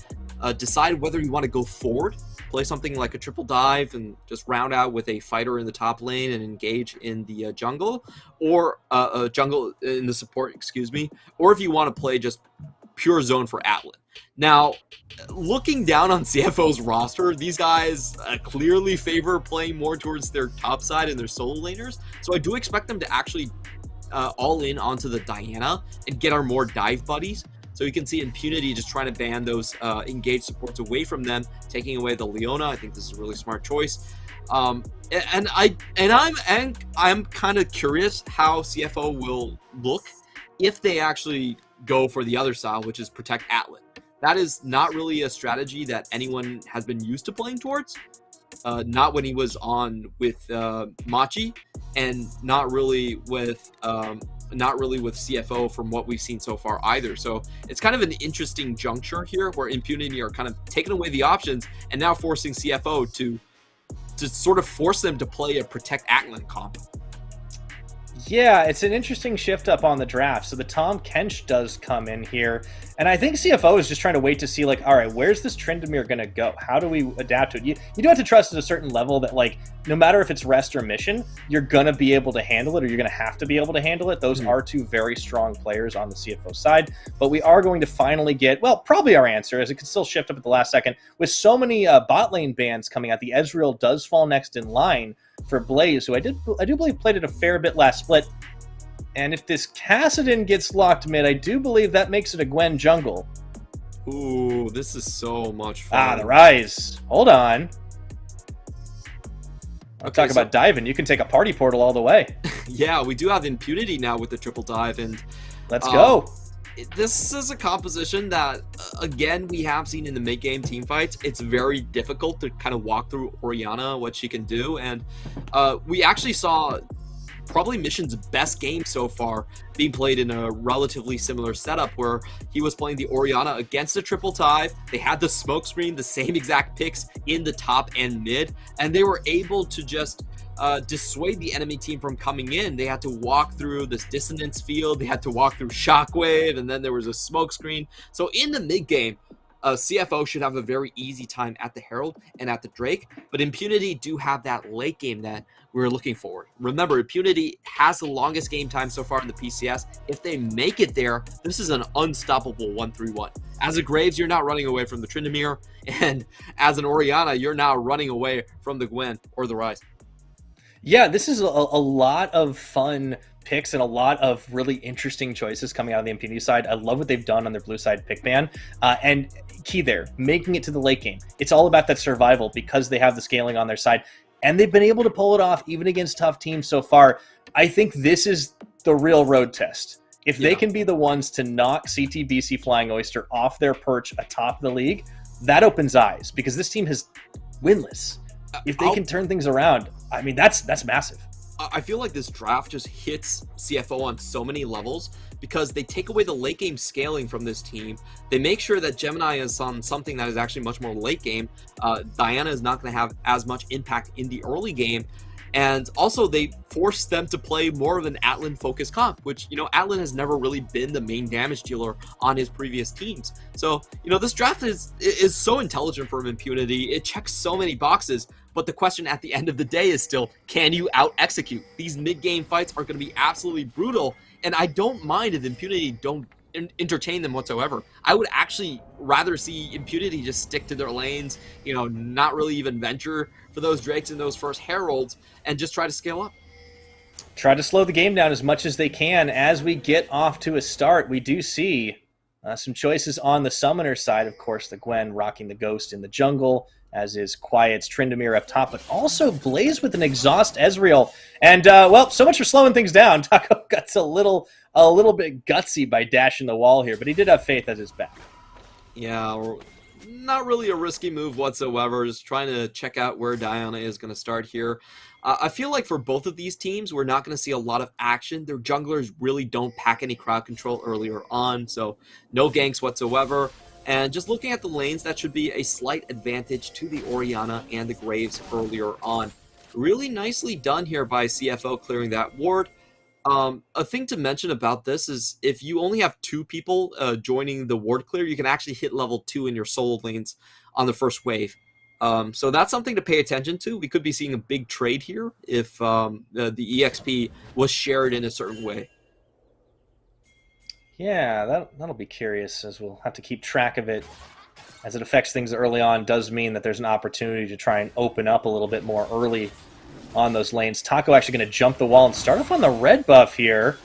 decide whether you want to go forward, play something like a triple dive and just round out with a fighter in the top lane and engage in the jungle, or jungle in the support, excuse me, or if you want to play just pure zone for Atlan. Now, looking down on CFO's roster, these guys clearly favor playing more towards their top side and their solo laners, so I do expect them to actually all in onto the Diana and get our more dive buddies. So you can see Impunity just trying to ban those engaged supports away from them, taking away the Leona. I think this is a really smart choice. I'm kind of curious how CFO will look if they actually go for the other style, which is protect Atlan. That is not really a strategy that anyone has been used to playing towards. Not when he was on with Machi, and not really with CFO from what we've seen so far either. So it's kind of an interesting juncture here where Impunity are kind of taking away the options and now forcing CFO to sort of force them to play a protect Atlan comp. Yeah, it's an interesting shift up on the draft. So the Tom Kench does come in here. And I think CFO is just trying to wait to see, like, all right, where's this Tryndamere going to go? How do we adapt to it? You do have to trust at a certain level that, like, no matter if it's rest or mission, you're going to be able to handle it, or you're going to have to be able to handle it. Those are two very strong players on the CFO side. But we are going to finally get, well, probably our answer, as it could still shift up at the last second. With so many bot lane bans coming out, the Ezreal does fall next in line for Blaze, who I do believe played it a fair bit last split. And if this Kassadin gets locked mid, I do believe that makes it a Gwen jungle. Ooh, this is so much fun. Ah, the Rise. Hold on. I'll talk about diving. You can take a party portal all the way. Yeah, we do have Impunity now with the triple dive, and let's go. This is a composition that, again, we have seen in the mid-game team fights. It's very difficult to kind of walk through Orianna, what she can do, and we actually saw probably Mission's best game so far, being played in a relatively similar setup where he was playing the Orianna against a triple tie. They had the smoke screen, the same exact picks in the top and mid, and they were able to just dissuade the enemy team from coming in. They had to walk through this dissonance field, they had to walk through Shockwave, and then there was a smoke screen. So in the mid game, CFO should have a very easy time at the Herald and at the Drake, but Impunity do have that late game that we're looking for. Remember, Impunity has the longest game time so far in the PCS. If they make it there, this is an unstoppable 1-3-1. As a Graves, you're not running away from the Tryndamere, and as an Orianna, you're not running away from the Gwen or the Ryze. Yeah, this is a lot of fun picks and a lot of really interesting choices coming out of the Impunity side. I love what they've done on their blue side pick ban. And key there, making it to the late game. It's all about that survival because they have the scaling on their side. And they've been able to pull it off even against tough teams so far. I think this is the real road test. If they can be the ones to knock CTBC Flying Oyster off their perch atop the league, that opens eyes because this team is winless. If they can turn things around, I mean, that's massive. I feel like this draft just hits CFO on so many levels because they take away the late game scaling from this team. They make sure that Gemini is on something that is actually much more late game. Diana is not going to have as much impact in the early game. And also they force them to play more of an Atlan focused comp, which, you know, Atlan has never really been the main damage dealer on his previous teams. So, you know, this draft is so intelligent from Impunity. It checks so many boxes, but the question at the end of the day is still, can you out execute? These mid game fights are going to be absolutely brutal. And I don't mind if Impunity don't entertain them whatsoever. I would actually rather see Impunity just stick to their lanes, you know, not really even venture for those Drakes and those first Heralds, and just try to scale up. Try to slow the game down as much as they can. As we get off to a start, we do see some choices on the Summoner side. Of course, the Gwen rocking the Ghost in the jungle, as is Quiet's Tryndamere up top, but also Blaze with an Exhaust Ezreal. And, well, so much for slowing things down. Taco got a little bit gutsy by dashing the wall here, but he did have faith as his back. Yeah, not really a risky move whatsoever. Just trying to check out where Diana is going to start here. I feel like for both of these teams, we're not going to see a lot of action. Their junglers really don't pack any crowd control earlier on, so no ganks whatsoever. And just looking at the lanes, that should be a slight advantage to the Orianna and the Graves earlier on. Really nicely done here by CFO clearing that ward. A thing to mention about this is if you only have 2 people joining the ward clear, you can actually hit level 2 in your solo lanes on the first wave. So that's something to pay attention to. We could be seeing a big trade here if the EXP was shared in a certain way. Yeah, that'll be curious, as we'll have to keep track of it. As it affects things early on, does mean that there's an opportunity to try and open up a little bit more early on those lanes. Taco actually going to jump the wall and start off on the red buff here.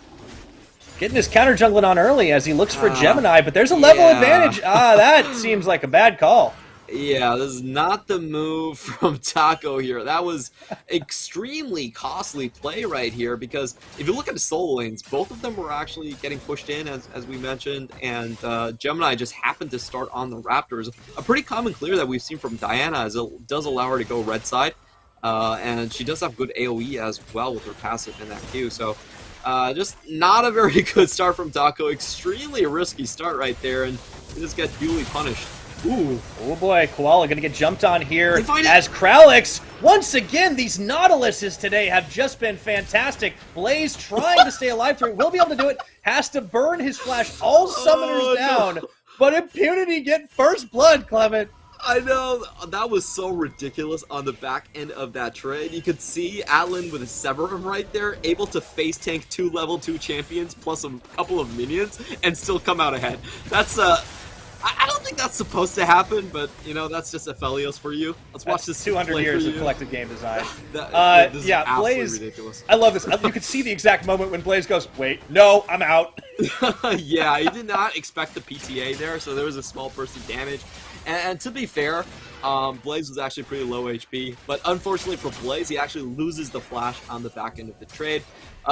Getting his counter jungling on early as he looks for Gemini, but there's a level advantage. That seems like a bad call. Yeah, this is not the move from Taco here. That was extremely costly play right here because if you look at the solo lanes, both of them were actually getting pushed in, as we mentioned, and Gemini just happened to start on the Raptors. A pretty common clear that we've seen from Diana, as it does allow her to go red side, and she does have good AoE as well with her passive in that queue. So just not a very good start from Taco. Extremely risky start right there, and you just get duly punished. Ooh. Oh boy, Koala gonna get jumped on here as Kralix. Once again, these Nautiluses today have just been fantastic. Blaze trying to stay alive through it. Will be able to do it. Has to burn his flash. All summoners down. No. But Impunity get first blood, Clement. I know, that was so ridiculous on the back end of that trade. You could see Atlan with a Severum right there, able to face tank 2 level 2 champions plus a couple of minions and still come out ahead. That's I don't think that's supposed to happen, but, you know, that's just Aphelios for you. Let's watch this 200 years of collective game design. This yeah, is Blaze, ridiculous. I love this. You can see the exact moment when Blaze goes, wait, no, I'm out. Yeah, he did not expect the PTA there, so there was a small burst of damage. And to be fair, Blaze was actually pretty low HP, but unfortunately for Blaze, he actually loses the flash on the back end of the trade.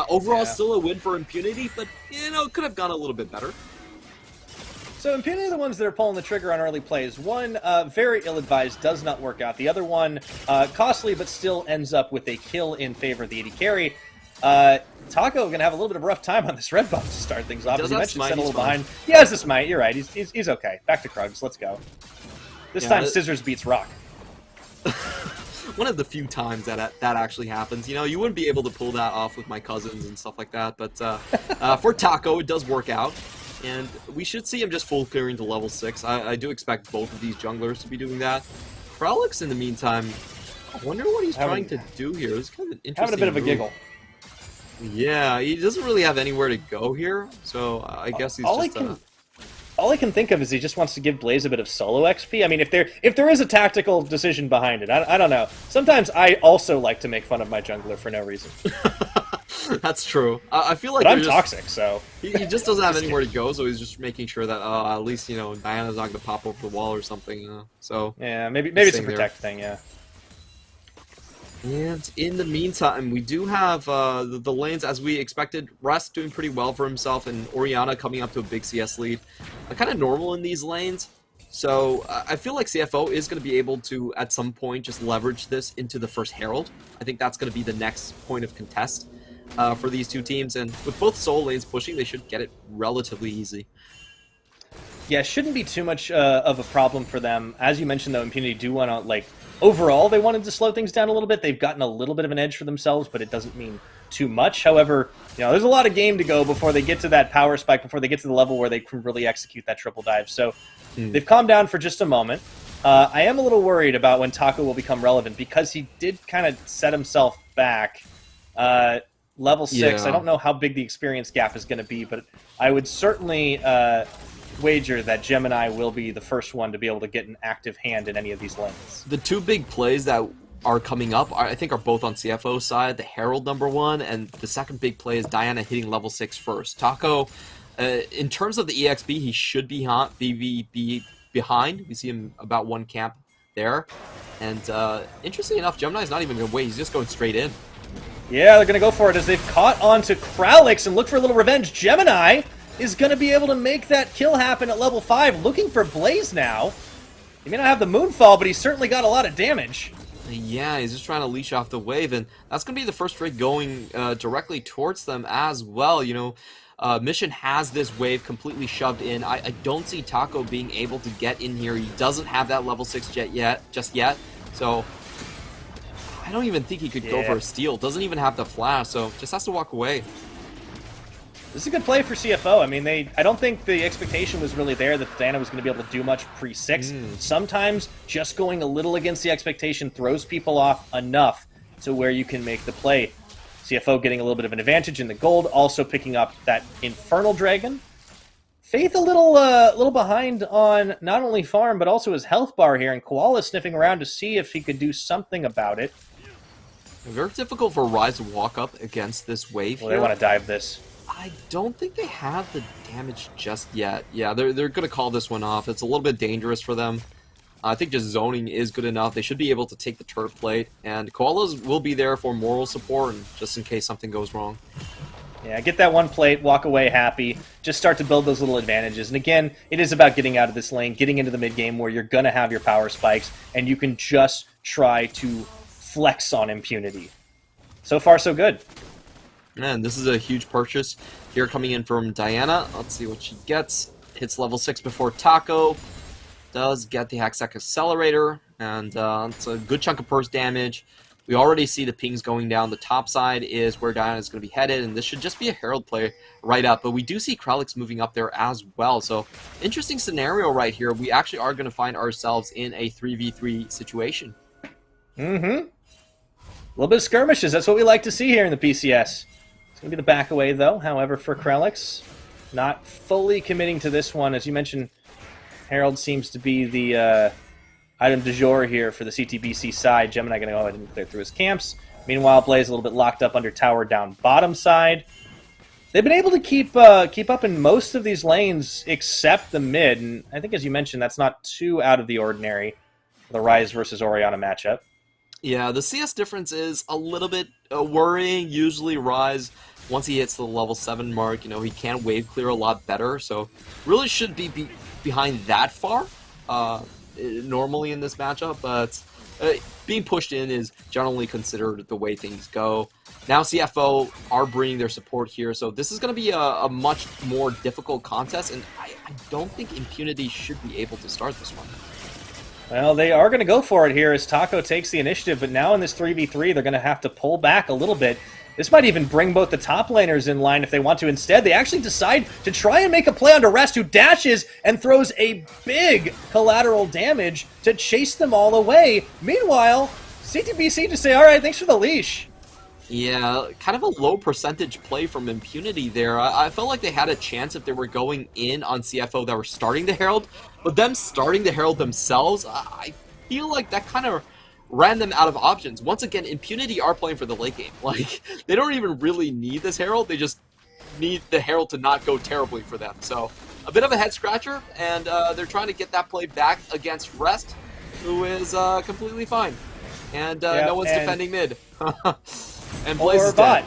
Overall, still a win for Impunity, but, you know, could have gone a little bit better. So Impunity are the ones that are pulling the trigger on early plays. One, very ill-advised, does not work out. The other one, costly, but still ends up with a kill in favor of the AD carry. Taco gonna have a little bit of a rough time on this red buff to start things off. As you mentioned, smite, set a little he's fine. behind. He has the smite. You're right. He's okay. Back to Krugs. Let's go. This time, Scissors beats Rock. One of the few times that actually happens. You know, you wouldn't be able to pull that off with my cousins and stuff like that, but for Taco, it does work out. And we should see him just full clearing to level 6. I do expect both of these junglers to be doing that. Prolix, in the meantime, I wonder what he's trying to do here. It's kind of an interesting Having a bit of a giggle. Yeah, he doesn't really have anywhere to go here, so I guess he's all I can think of is he just wants to give Blaze a bit of solo XP. I mean, if there is a tactical decision behind it, I don't know. Sometimes I also like to make fun of my jungler for no reason. That's true. I feel like but I'm toxic, so he just doesn't have anywhere to go, so he's just making sure that at least Diana's not gonna pop over the wall or something. So yeah, maybe it's a protect thing. Yeah. And in the meantime, we do have the lanes as we expected. Rest doing pretty well for himself, and Orianna coming up to a big CS lead. Kind of normal in these lanes. So I feel like CFO is going to be able to, at some point, just leverage this into the first Herald. I think that's going to be the next point of contest for these two teams. And with both Soul lanes pushing, they should get it relatively easy. Yeah, shouldn't be too much of a problem for them. As you mentioned, though, Impunity do want to, overall, they wanted to slow things down a little bit. They've gotten a little bit of an edge for themselves, but it doesn't mean too much. However, there's a lot of game to go before they get to that power spike, before they get to the level where they can really execute that triple dive. So they've calmed down for just a moment. I am a little worried about when Taco will become relevant, because he did kind of set himself back. Level 6, yeah. I don't know how big the experience gap is going to be, but I would certainly wager that Gemini will be the first one to be able to get an active hand in any of these lanes. The two big plays that are coming up, I think, are both on CFO side. The Herald #1, and the second big play is Diana hitting level 6 first. Taco, in terms of the EXP, he should be behind. We see him about 1 camp there. And interestingly enough, Gemini's not even going to wait. He's just going straight in. Yeah, they're going to go for it as they've caught on to Kralix and look for a little revenge. Gemini is going to be able to make that kill happen at level 5, looking for Blaze now. He may not have the Moonfall, but he's certainly got a lot of damage. Yeah, he's just trying to leash off the wave, and that's going to be the first Drake going directly towards them as well. Mission has this wave completely shoved in. I don't see Taco being able to get in here. He doesn't have that level 6 just yet, so I don't even think he could go for a steal. Doesn't even have the flash, so just has to walk away. This is a good play for CFO. I mean, I don't think the expectation was really there that Diana was going to be able to do much pre-6. Sometimes just going a little against the expectation throws people off enough to where you can make the play. CFO getting a little bit of an advantage in the gold, also picking up that Infernal Dragon. Faith a little behind on not only farm, but also his health bar here, and Koala sniffing around to see if he could do something about it. Very difficult for Rise to walk up against this wave here. They want to dive this. I don't think they have the damage just yet. Yeah, they're going to call this one off. It's a little bit dangerous for them. I think just zoning is good enough. They should be able to take the turret plate, and Koalas will be there for moral support, and just in case something goes wrong. Yeah, get that one plate, walk away happy, just start to build those little advantages. And again, it is about getting out of this lane, getting into the mid-game where you're going to have your power spikes, and you can just try to flex on Impunity. So far, so good. And this is a huge purchase here coming in from Diana. Let's see what she gets. Hits level 6 before Taco. Does get the Hextech Accelerator, and it's a good chunk of burst damage. We already see the pings going down. The top side is where Diana is going to be headed, and this should just be a Herald play right up. But we do see Kralix moving up there as well. So, interesting scenario right here. We actually are going to find ourselves in a 3v3 situation. Mm-hmm. A little bit of skirmishes. That's what we like to see here in the PCS. It's going to be the back away, though. However, for Kralix, not fully committing to this one. As you mentioned, Herald seems to be the item du jour here for the CTBC side. Gemini going to go ahead and clear through his camps. Meanwhile, Blaze a little bit locked up under tower down bottom side. They've been able to keep up in most of these lanes except the mid, and I think, as you mentioned, that's not too out of the ordinary for the Rise versus Orianna matchup. Yeah, the CS difference is a little bit worrying. Usually Rise, once he hits the level 7 mark, he can wave clear a lot better, so really should be behind that far normally in this matchup, but being pushed in is generally considered the way things go. Now CFO are bringing their support here, so this is going to be a much more difficult contest, and I don't think Impunity should be able to start this one. Well, they are going to go for it here as Taco takes the initiative, but now in this 3v3, they're going to have to pull back a little bit. This might even bring both the top laners in line if they want to. Instead, they actually decide to try and make a play onto Rest, who dashes and throws a big collateral damage to chase them all away. Meanwhile, CTBC just say, all right, thanks for the leash. Yeah, kind of a low percentage play from Impunity there. I felt like they had a chance if they were going in on CFO that were starting the Herald, but them starting the Herald themselves, I feel like that kind of ran them out of options. Once again, Impunity are playing for the late game. Like, they don't even really need this Herald, they just need the Herald to not go terribly for them. So, a bit of a head scratcher, and they're trying to get that play back against Rest, who is completely fine. And no one's defending mid. And Blaze is dead.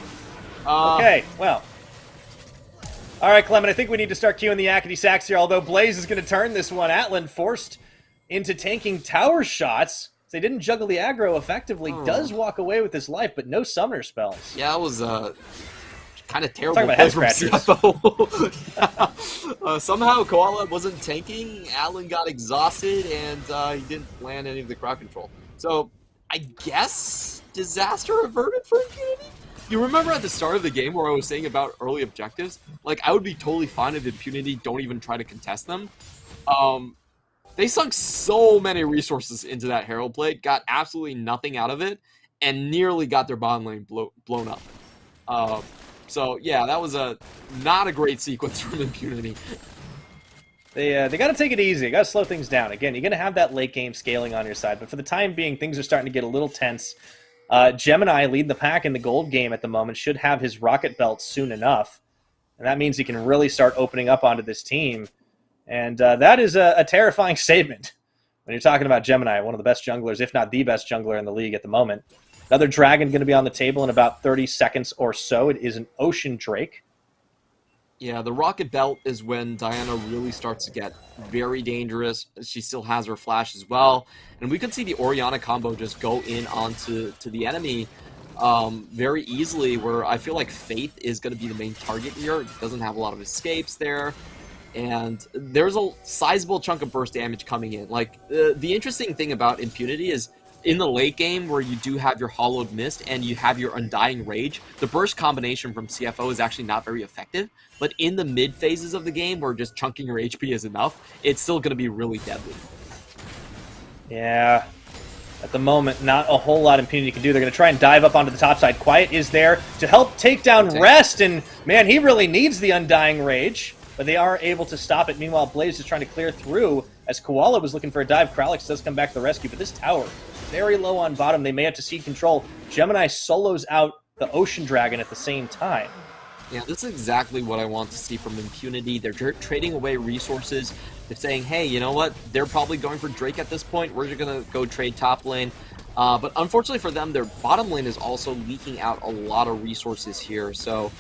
Okay, well. All right, Clement, I think we need to start queuing the Yakety Sacks here, although Blaze is going to turn this one. Atlan forced into tanking tower shots. They didn't juggle the aggro effectively. Does walk away with his life, but no summoner spells. Yeah, it was kind of terrible play play from CFO. Somehow Koala wasn't tanking, Atlan got exhausted, and he didn't land any of the crowd control. So, I guess disaster averted for Impunity? You remember at the start of the game where I was saying about early objectives? Like, I would be totally fine if Impunity don't even try to contest them. They sunk so many resources into that Herald play, got absolutely nothing out of it, and nearly got their bottom lane blown up. So, yeah, that was not a great sequence from Impunity. They got to take it easy. Got to slow things down. Again, you're going to have that late game scaling on your side, but for the time being, things are starting to get a little tense. Gemini, lead the pack in the gold game at the moment, should have his rocket belt soon enough, and that means he can really start opening up onto this team. And that is a terrifying statement when you're talking about Gemini, one of the best junglers, if not the best jungler in the league at the moment. Another dragon going to be on the table in about 30 seconds or so. It is an Ocean Drake. Yeah, the rocket belt is when Diana really starts to get very dangerous. She still has her flash as well. And we could see the Orianna combo just go in onto the enemy very easily, where I feel like Faith is going to be the main target here. It doesn't have a lot of escapes there. And there's a sizable chunk of burst damage coming in. Like, the interesting thing about Impunity is in the late game where you do have your Hollowed Mist and you have your Undying Rage, the burst combination from CFO is actually not very effective. But in the mid phases of the game where just chunking your HP is enough, it's still going to be really deadly. Yeah. At the moment, not a whole lot Impunity can do. They're going to try and dive up onto the top side. Quiet is there to help take down Rest, and man, he really needs the Undying Rage. But they are able to stop it. Meanwhile, Blaze is trying to clear through as Koala was looking for a dive. Kralix does come back to the rescue, but this tower, very low on bottom. They may have to cede control. Gemini solos out the Ocean Dragon at the same time. Yeah, this is exactly what I want to see from Impunity. They're trading away resources. They're saying, hey, you know what? They're probably going for Drake at this point. We're just going to go trade top lane. But unfortunately for them, their bottom lane is also leaking out a lot of resources here. So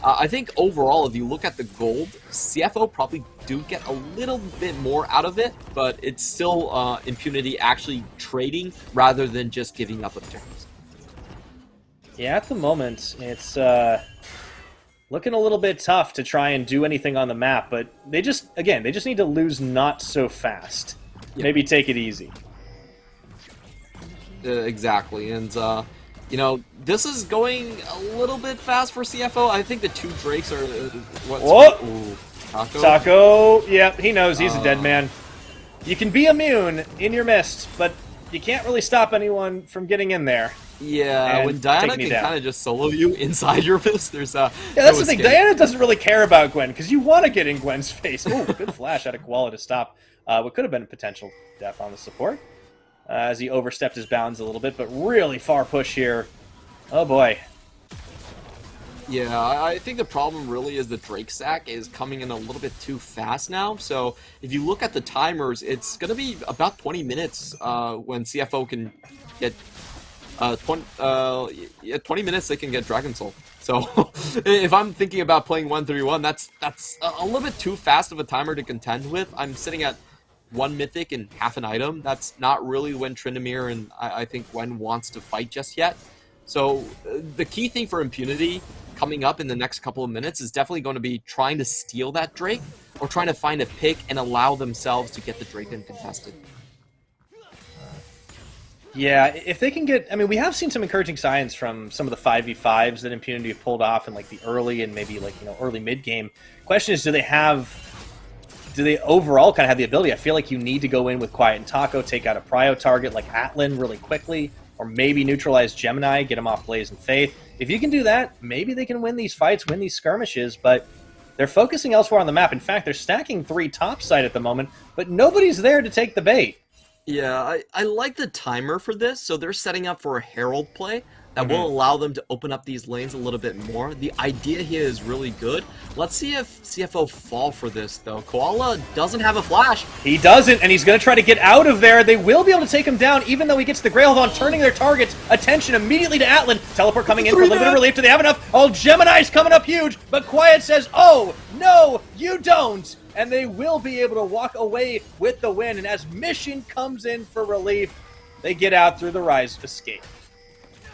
I think overall, if you look at the gold, CFO probably do get a little bit more out of it, but it's still Impunity actually trading rather than just giving up on terms. Yeah, at the moment, it's looking a little bit tough to try and do anything on the map, but they just need to lose not so fast. Yep. Maybe take it easy. Exactly, and you know, this is going a little bit fast for CFO. I think the two Drakes are... Taco, yep, he knows he's a dead man. You can be immune in your mist, but you can't really stop anyone from getting in there. Yeah, when Diana can kind of just solo you inside your mist, there's yeah, that's the thing. Diana doesn't really care about Gwen, because you want to get in Gwen's face. Oh, good flash out of Koala to stop what could have been a potential death on the support. As he overstepped his bounds a little bit, but really far push here. Oh boy. Yeah, I think the problem really is the Drake sack is coming in a little bit too fast now. So if you look at the timers, it's going to be about 20 minutes when CFO can get 20 minutes they can get Dragon Soul. So if I'm thinking about playing 1-3-1, that's a little bit too fast of a timer to contend with. I'm sitting at one mythic and half an item. That's not really when Tryndamere and I think Gwen wants to fight just yet. So the key thing for Impunity coming up in the next couple of minutes is definitely going to be trying to steal that Drake or trying to find a pick and allow themselves to get the Drake uncontested. Yeah, if they can get... I mean, we have seen some encouraging signs from some of the 5v5s that Impunity have pulled off in, like, the early and maybe, like, you know, early mid-game. Question is, do they overall kind of have the ability? I feel like you need to go in with Quiet and Taco, take out a prio target like Atlan really quickly, or maybe neutralize Gemini, get him off Blaze and Faith. If you can do that, maybe they can win these fights, win these skirmishes, but they're focusing elsewhere on the map. In fact, they're stacking 3 topside at the moment, but nobody's there to take the bait. Yeah, I like the timer for this. So they're setting up for a Herald play that will allow them to open up these lanes a little bit more. The idea here is really good. Let's see if CFO fall for this, though. Koala doesn't have a flash. He doesn't, and he's going to try to get out of there. They will be able to take him down, even though he gets the Grail on, turning their target's attention immediately to Atlan. Teleport coming in for limited relief. Do they have enough? Oh, Gemini's coming up huge, but Quiet says, oh, no, you don't. And they will be able to walk away with the win. And as Mission comes in for relief, they get out through the Rise escape.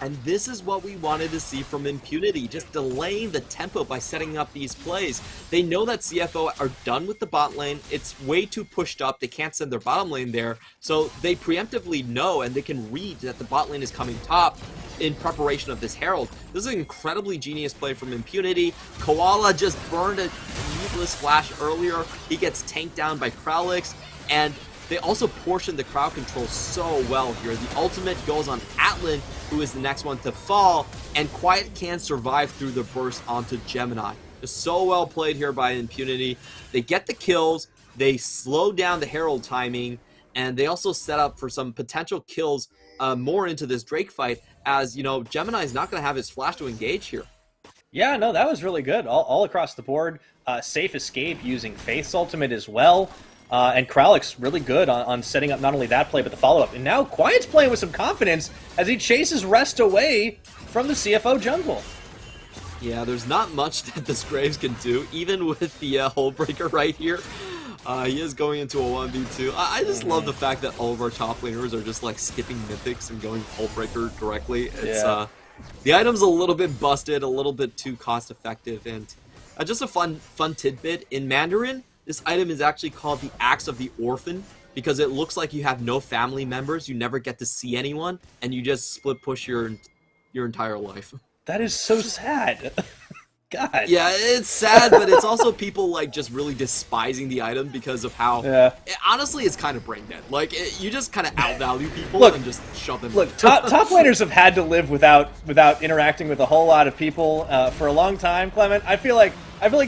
And this is what we wanted to see from Impunity, just delaying the tempo by setting up these plays. They know that CFO are done with the bot lane. It's way too pushed up. They can't send their bottom lane there. So they preemptively know and they can read that the bot lane is coming top in preparation of this Herald. This is an incredibly genius play from Impunity. Koala just burned a needless flash earlier. He gets tanked down by Kralix, and they also portion the crowd control so well here. The ultimate goes on Atlan, who is the next one to fall, and Quiet can survive through the burst onto Gemini. Just so well played here by Impunity. They get the kills, they slow down the Herald timing, and they also set up for some potential kills more into this Drake fight, as, you know, Gemini is not going to have his flash to engage here. Yeah, no, that was really good. All across the board. Safe escape using Faith's ultimate as well. And Kralix really good on setting up not only that play, but the follow-up. And now Quiet's playing with some confidence as he chases Rest away from the CFO jungle. Yeah, there's not much that this Graves can do, even with the Hullbreaker right here. He is going into a 1v2. I just love the fact that all of our top laners are just like skipping Mythics and going Hullbreaker directly. It's the item's a little bit busted, a little bit too cost effective, and just a fun tidbit. In Mandarin, this item is actually called the Axe of the Orphan because it looks like you have no family members, you never get to see anyone, and you just split push your entire life. That is so sad. God. Yeah, it's sad, but it's also people like just really despising the item because of how. Honestly, it's kind of brain dead. Like you just kind of outvalue people and just shove them. Look, top laners have had to live without interacting with a whole lot of people for a long time. Clement, I feel like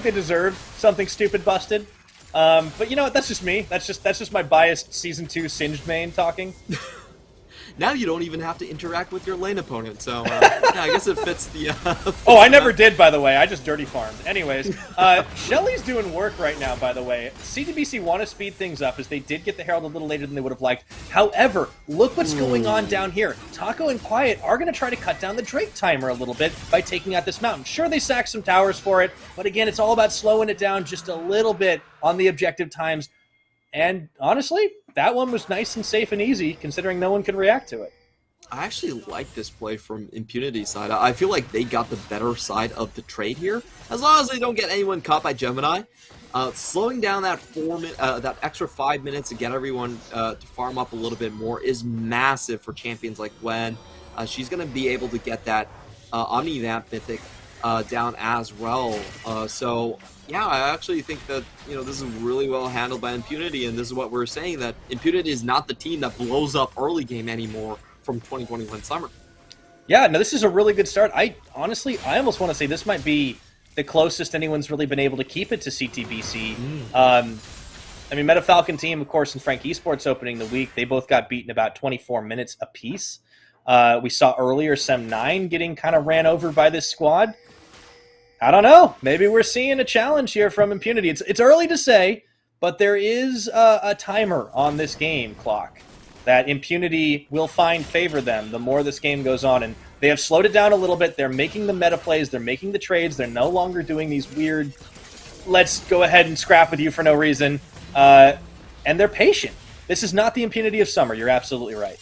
they deserve something stupid busted. But you know what? That's just me. That's just my biased Season 2 Singed main talking. Now you don't even have to interact with your lane opponent, so yeah, I guess it fits the... Oh, I never did, by the way. I just dirty farmed. Anyways, Shelly's doing work right now, by the way. CTBC want to speed things up, as they did get the Herald a little later than they would have liked. However, look what's going on down here. Taco and Quiet are going to try to cut down the Drake timer a little bit by taking out this mountain. Sure, they sacked some towers for it, but again, it's all about slowing it down just a little bit on the objective times. And honestly, that one was nice and safe and easy, considering no one could react to it. I actually like this play from Impunity's side. I feel like they got the better side of the trade here, as long as they don't get anyone caught by Gemini. Slowing down that that extra 5 minutes to get everyone to farm up a little bit more is massive for champions like Gwen. She's going to be able to get that Omni-Vamp Mythic down as well. So yeah, I actually think that, you know, this is really well handled by Impunity, and this is what we're saying, that Impunity is not the team that blows up early game anymore from 2021 summer. Yeah, no, this is a really good start. I almost want to say this might be the closest anyone's really been able to keep it to CTBC. I mean, Meta Falcon team, of course, and Frank Esports opening the week, they both got beaten about 24 minutes apiece. We saw earlier Sem9 getting kind of ran over by this squad. I don't know. Maybe we're seeing a challenge here from Impunity. It's early to say, but there is a timer on this game clock that Impunity will find favor them the more this game goes on. And they have slowed it down a little bit. They're making the meta plays. They're making the trades. They're no longer doing these weird, let's go ahead and scrap with you for no reason. and they're patient. This is not the impunity of summer. You're absolutely right.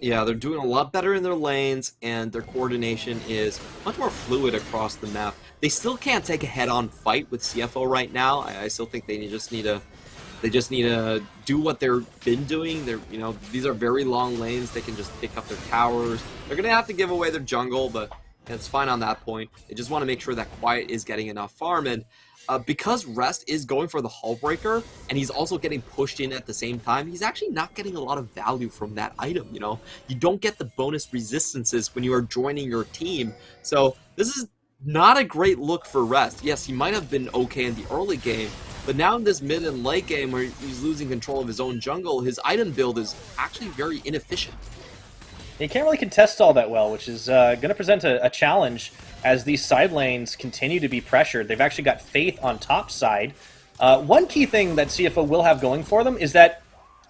Yeah, they're doing a lot better in their lanes, and their coordination is much more fluid across the map. They still can't take a head-on fight with CFO right now. I still think they just need to do what they've been doing. These are very long lanes. They can just pick up their towers. They're gonna have to give away their jungle, but it's fine on that point. They just want to make sure that Quiet is getting enough farm, and because Rest is going for the Hull Breaker, and he's also getting pushed in at the same time, he's actually not getting a lot of value from that item, You don't get the bonus resistances when you are joining your team, so this is not a great look for Rest. Yes, he might have been okay in the early game, but now in this mid and late game where he's losing control of his own jungle, his item build is actually very inefficient. He can't really contest all that well, which is going to present a challenge as these side lanes continue to be pressured. They've actually got Faith on top side. One key thing that CFO will have going for them is that,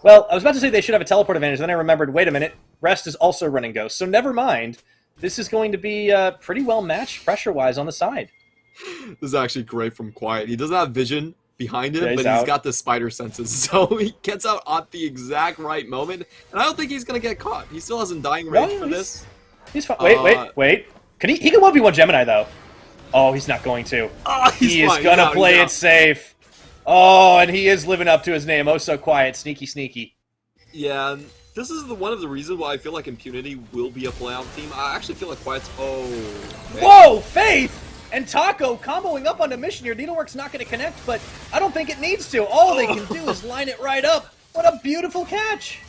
well, I was about to say they should have a teleport advantage, then I remembered, wait a minute, Rest is also running Ghost, so never mind. This is going to be pretty well matched pressure-wise on the side. This is actually great from Quiet. He doesn't have vision behind him, but out. he's got the spider senses, so he gets out at the exact right moment, and I don't think he's going to get caught. He still has Undying Rage for this. He's fine. Wait. He can 1v1 Gemini, though. Oh, he's not going to. He is going to play it safe. Oh, and he is living up to his name. Oh, so Quiet. Sneaky. Yeah, and this is one of the reasons why I feel like Impunity will be a playoff team. I actually feel like Quiet's... Oh, man. Whoa, Faith! And Taco comboing up on the mission here. Needlework's not going to connect, but I don't think it needs to. All they can do is line it right up. What a beautiful catch.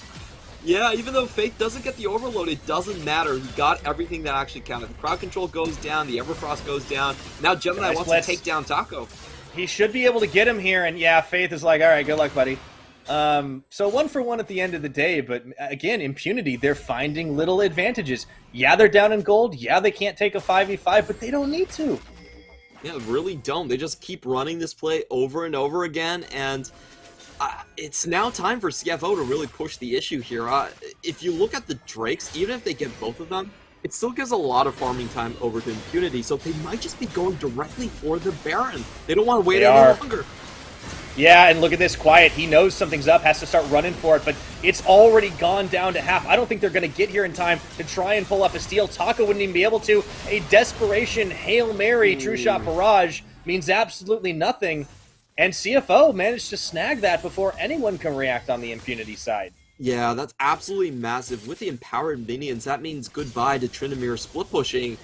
Yeah, even though Faith doesn't get the overload, it doesn't matter. He got everything that actually counted. The crowd control goes down, the Everfrost goes down. Now Gemini wants to take down Taco. He should be able to get him here, and yeah, Faith is like, all right, good luck, buddy. So 1 for 1 at the end of the day, but again, Impunity, they're finding little advantages. Yeah, they're down in gold. Yeah, they can't take a 5v5, but they don't need to. Yeah, really don't. They just keep running this play over and over again, and it's now time for CFO to really push the issue here. If you look at the Drakes, even if they get both of them, it still gives a lot of farming time over to Impunity, so they might just be going directly for the Baron. They don't want to wait any longer. Yeah, and look at this, Quiet. He knows something's up, has to start running for it, but it's already gone down to half. I don't think they're going to get here in time to try and pull off a steal. Taco wouldn't even be able to. A desperation Hail Mary True Shot Barrage means absolutely nothing, and CFO managed to snag that before anyone can react on the Impunity side. Yeah, that's absolutely massive. With the empowered minions, that means goodbye to Tryndamere split pushing.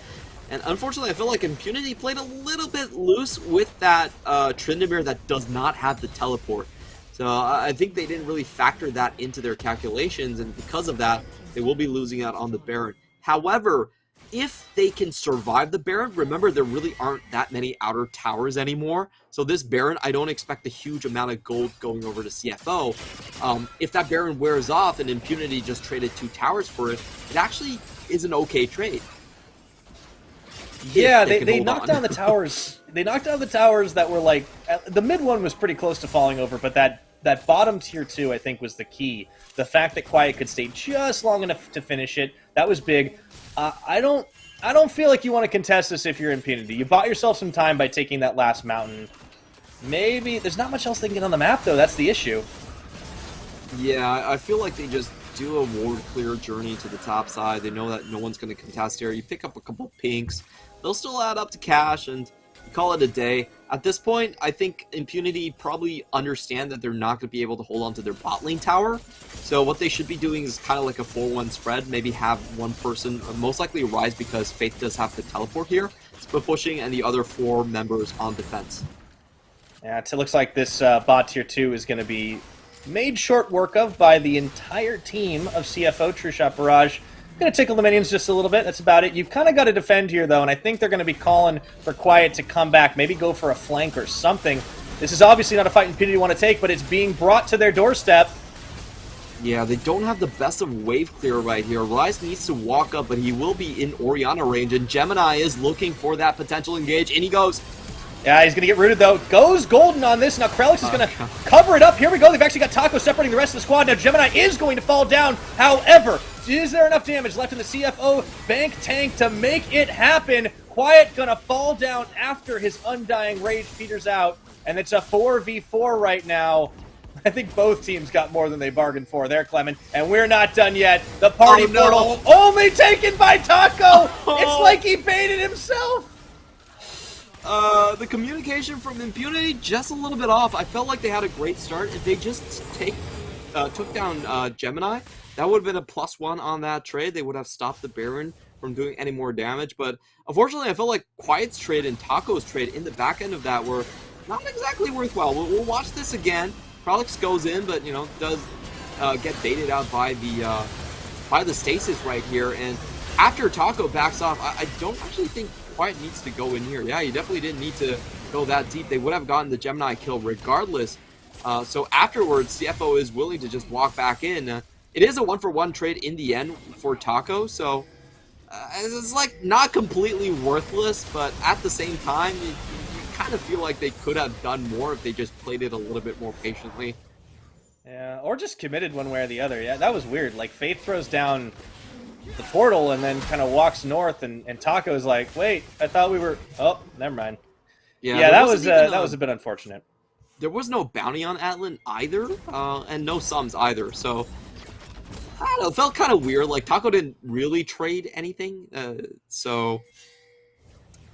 And unfortunately, I feel like Impunity played a little bit loose with that Tryndamere that does not have the teleport. So I think they didn't really factor that into their calculations, and because of that, they will be losing out on the Baron. However, if they can survive the Baron, remember there really aren't that many outer towers anymore. So this Baron, I don't expect a huge amount of gold going over to CFO. If that Baron wears off and Impunity just traded 2 towers for it, it actually is an okay trade. Yeah, they knocked down the towers. They knocked down the towers that were like... The mid one was pretty close to falling over, but that bottom tier 2, I think, was the key. The fact that Quiet could stay just long enough to finish it, that was big. I don't feel like you want to contest this if you're Impunity. You bought yourself some time by taking that last mountain. Maybe... There's not much else they can get on the map, though. That's the issue. Yeah, I feel like they just do a ward clear journey to the top side. They know that no one's going to contest here. You pick up a couple pinks. They'll still add up to cash, and call it a day. At this point, I think Impunity probably understand that they're not going to be able to hold on to their bot lane tower. So what they should be doing is kind of like a 4-1 spread. Maybe have one person, most likely Rise because Faith does have the teleport here, split pushing, and the other 4 members on defense. Yeah, it looks like this bot tier 2 is going to be made short work of by the entire team of CFO True Shot Barrage. Going to tickle the minions just a little bit. That's about it. You've kind of got to defend here, though, and I think they're going to be calling for Quiet to come back, maybe go for a flank or something. This is obviously not a fight Impunity want to take, but it's being brought to their doorstep. Yeah, they don't have the best of wave clear right here. Rise needs to walk up, but he will be in Orianna range, and Gemini is looking for that potential engage, and he goes... Yeah, he's going to get rooted, though. Goes golden on this. Now Krelix is going to cover it up. Here we go. They've actually got Taco separating the rest of the squad. Now Gemini is going to fall down. However, is there enough damage left in the CFO bank tank to make it happen? Quiet going to fall down after his Undying Rage peters out. And it's a 4v4 right now. I think both teams got more than they bargained for there, Clement. And we're not done yet. The party portal only taken by Taco. It's like he baited himself. The communication from Impunity just a little bit off. I felt like they had a great start. If they just took down Gemini, that would have been a +1 on that trade. They would have stopped the Baron from doing any more damage. But unfortunately, I felt like Quiet's trade and Taco's trade in the back end of that were not exactly worthwhile. We'll watch this again. Prolix goes in, but, you know, does get baited out by the stasis right here. And after Taco backs off, I don't actually think Quiet needs to go in here. Yeah, he definitely didn't need to go that deep. They would have gotten the Gemini kill regardless. So afterwards, CFO is willing to just walk back in. It is a 1-for-1 trade in the end for Taco, so it's like not completely worthless, but at the same time, you kind of feel like they could have done more if they just played it a little bit more patiently. Yeah, or just committed one way or the other. Yeah, that was weird. Like, Faith throws down the portal and then kind of walks north, and Taco's like, wait, I thought we were... Oh, never mind. Yeah, that was a bit unfortunate. There was no bounty on Atlan either, and no sums either, so... I don't know, it felt kind of weird. Like, Taco didn't really trade anything, so...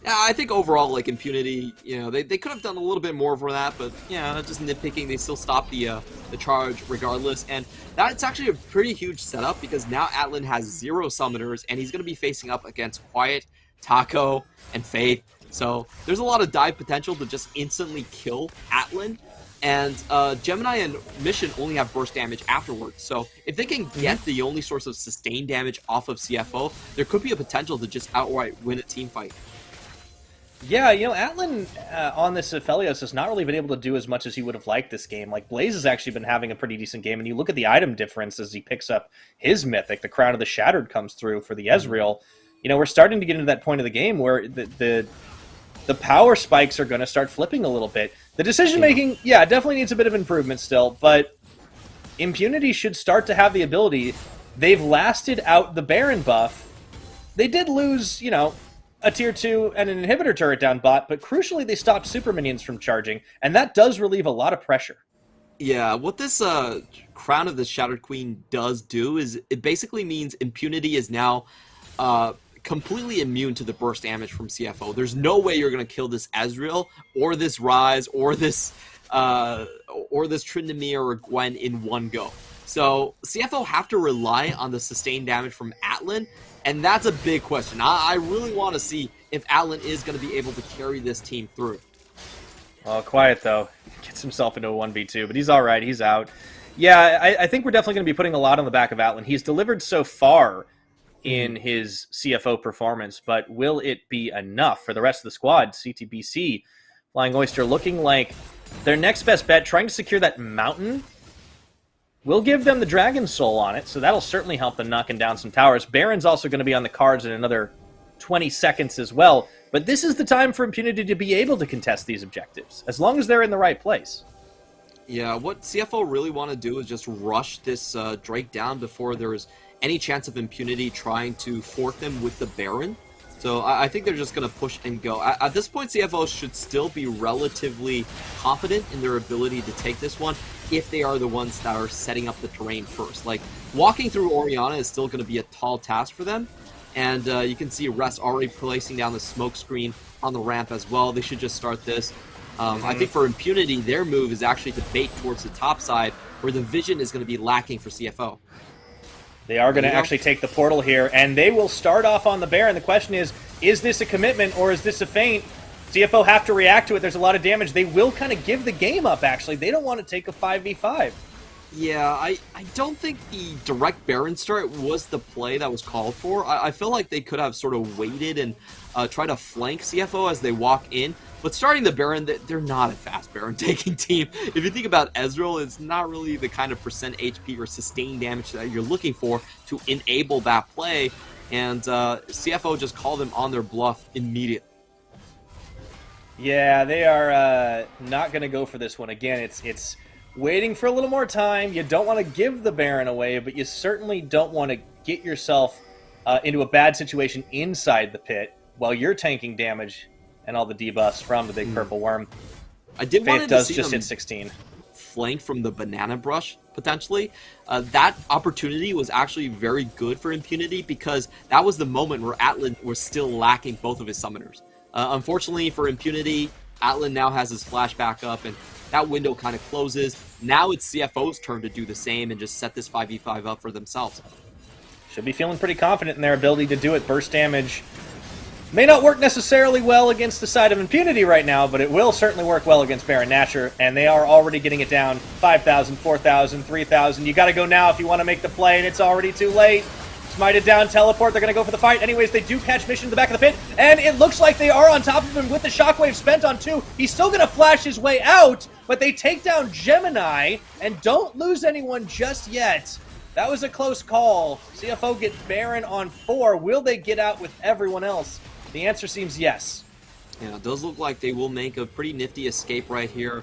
Yeah, I think overall, like, Impunity, you know, they could have done a little bit more for that, but, yeah, just nitpicking, they still stopped the charge regardless, and that's actually a pretty huge setup, because now Atlan has 0 summoners, and he's going to be facing up against Quiet, Taco, and Faith, so there's a lot of dive potential to just instantly kill Atlan, and Gemini and Mission only have burst damage afterwards, so if they can get the only source of sustained damage off of CFO, there could be a potential to just outright win a team fight. Yeah, you know, Atlan on this Aphelios has not really been able to do as much as he would have liked this game. Like, Blaze has actually been having a pretty decent game, and you look at the item difference as he picks up his Mythic, the Crown of the Shattered comes through for the Ezreal. You know, we're starting to get into that point of the game where the power spikes are going to start flipping a little bit. The decision-making, yeah, definitely needs a bit of improvement still, but Impunity should start to have the ability. They've lasted out the Baron buff. They did lose, you know, a tier 2 and an inhibitor turret down bot, but crucially they stopped super minions from charging, and that does relieve a lot of pressure. Yeah, what this Crown of the Shattered Queen does do is it basically means Impunity is now completely immune to the burst damage from CFO. There's no way you're going to kill this Ezreal, or this Ryze, or this Tryndamere or Gwen in one go. So CFO have to rely on the sustained damage from Atlan, and that's a big question. I really want to see if Atlan is going to be able to carry this team through. Oh, Quiet, though. Gets himself into a 1v2, but he's all right. He's out. Yeah, I think we're definitely going to be putting a lot on the back of Atlan. He's delivered so far in his CFO performance, but will it be enough for the rest of the squad? CTBC, Flying Oyster, looking like their next best bet, trying to secure that mountain. We'll give them the Dragon Soul on it, so that'll certainly help them knocking down some towers. Baron's also going to be on the cards in another 20 seconds as well, but this is the time for Impunity to be able to contest these objectives, as long as they're in the right place. Yeah, what CFO really want to do is just rush this Drake down before there is any chance of Impunity trying to fork them with the Baron. So I think they're just going to push and go. At this point, CFO should still be relatively confident in their ability to take this one if they are the ones that are setting up the terrain first. Like, walking through Orianna is still going to be a tall task for them. And you can see Rest already placing down the smoke screen on the ramp as well. They should just start this. I think for Impunity, their move is actually to bait towards the top side, where the vision is going to be lacking for CFO. They are going to actually take the portal here, and they will start off on the Baron. The question is this a commitment or is this a feint? CFO have to react to it. There's a lot of damage. They will kind of give the game up, actually. They don't want to take a 5v5. Yeah, I don't think the direct Baron start was the play that was called for. I feel like they could have sort of waited and try to flank CFO as they walk in. But starting the Baron, they're not a fast Baron taking team. If you think about Ezreal, it's not really the kind of percent HP or sustained damage that you're looking for to enable that play. And CFO just called them on their bluff immediately. Yeah, they are not going to go for this one. Again, it's waiting for a little more time. You don't want to give the Baron away, but you certainly don't want to get yourself into a bad situation inside the pit while you're tanking damage and all the debuffs from the big purple worm. I did Faith does just hit 16. flanked from the banana brush, potentially. That opportunity was actually very good for Impunity because that was the moment where Atlan was still lacking both of his summoners. Unfortunately for Impunity, Atlan now has his flash back up, and that window kind of closes. Now it's CFO's turn to do the same and just set this 5v5 up for themselves. Should be feeling pretty confident in their ability to do it. Burst damage may not work necessarily well against the side of Impunity right now, but it will certainly work well against Baron Nashor, and they are already getting it down. 5,000, 4,000, 3,000. You got to go now if you want to make the play, and it's already too late. Smited down, teleport, they're going to go for the fight. Anyways, they do catch Mission in the back of the pit, and it looks like they are on top of him with the shockwave spent on 2. He's still going to flash his way out, but they take down Gemini and don't lose anyone just yet. That was a close call. CFO gets Baron on 4. Will they get out with everyone else? The answer seems yes. Yeah, it does look like they will make a pretty nifty escape right here.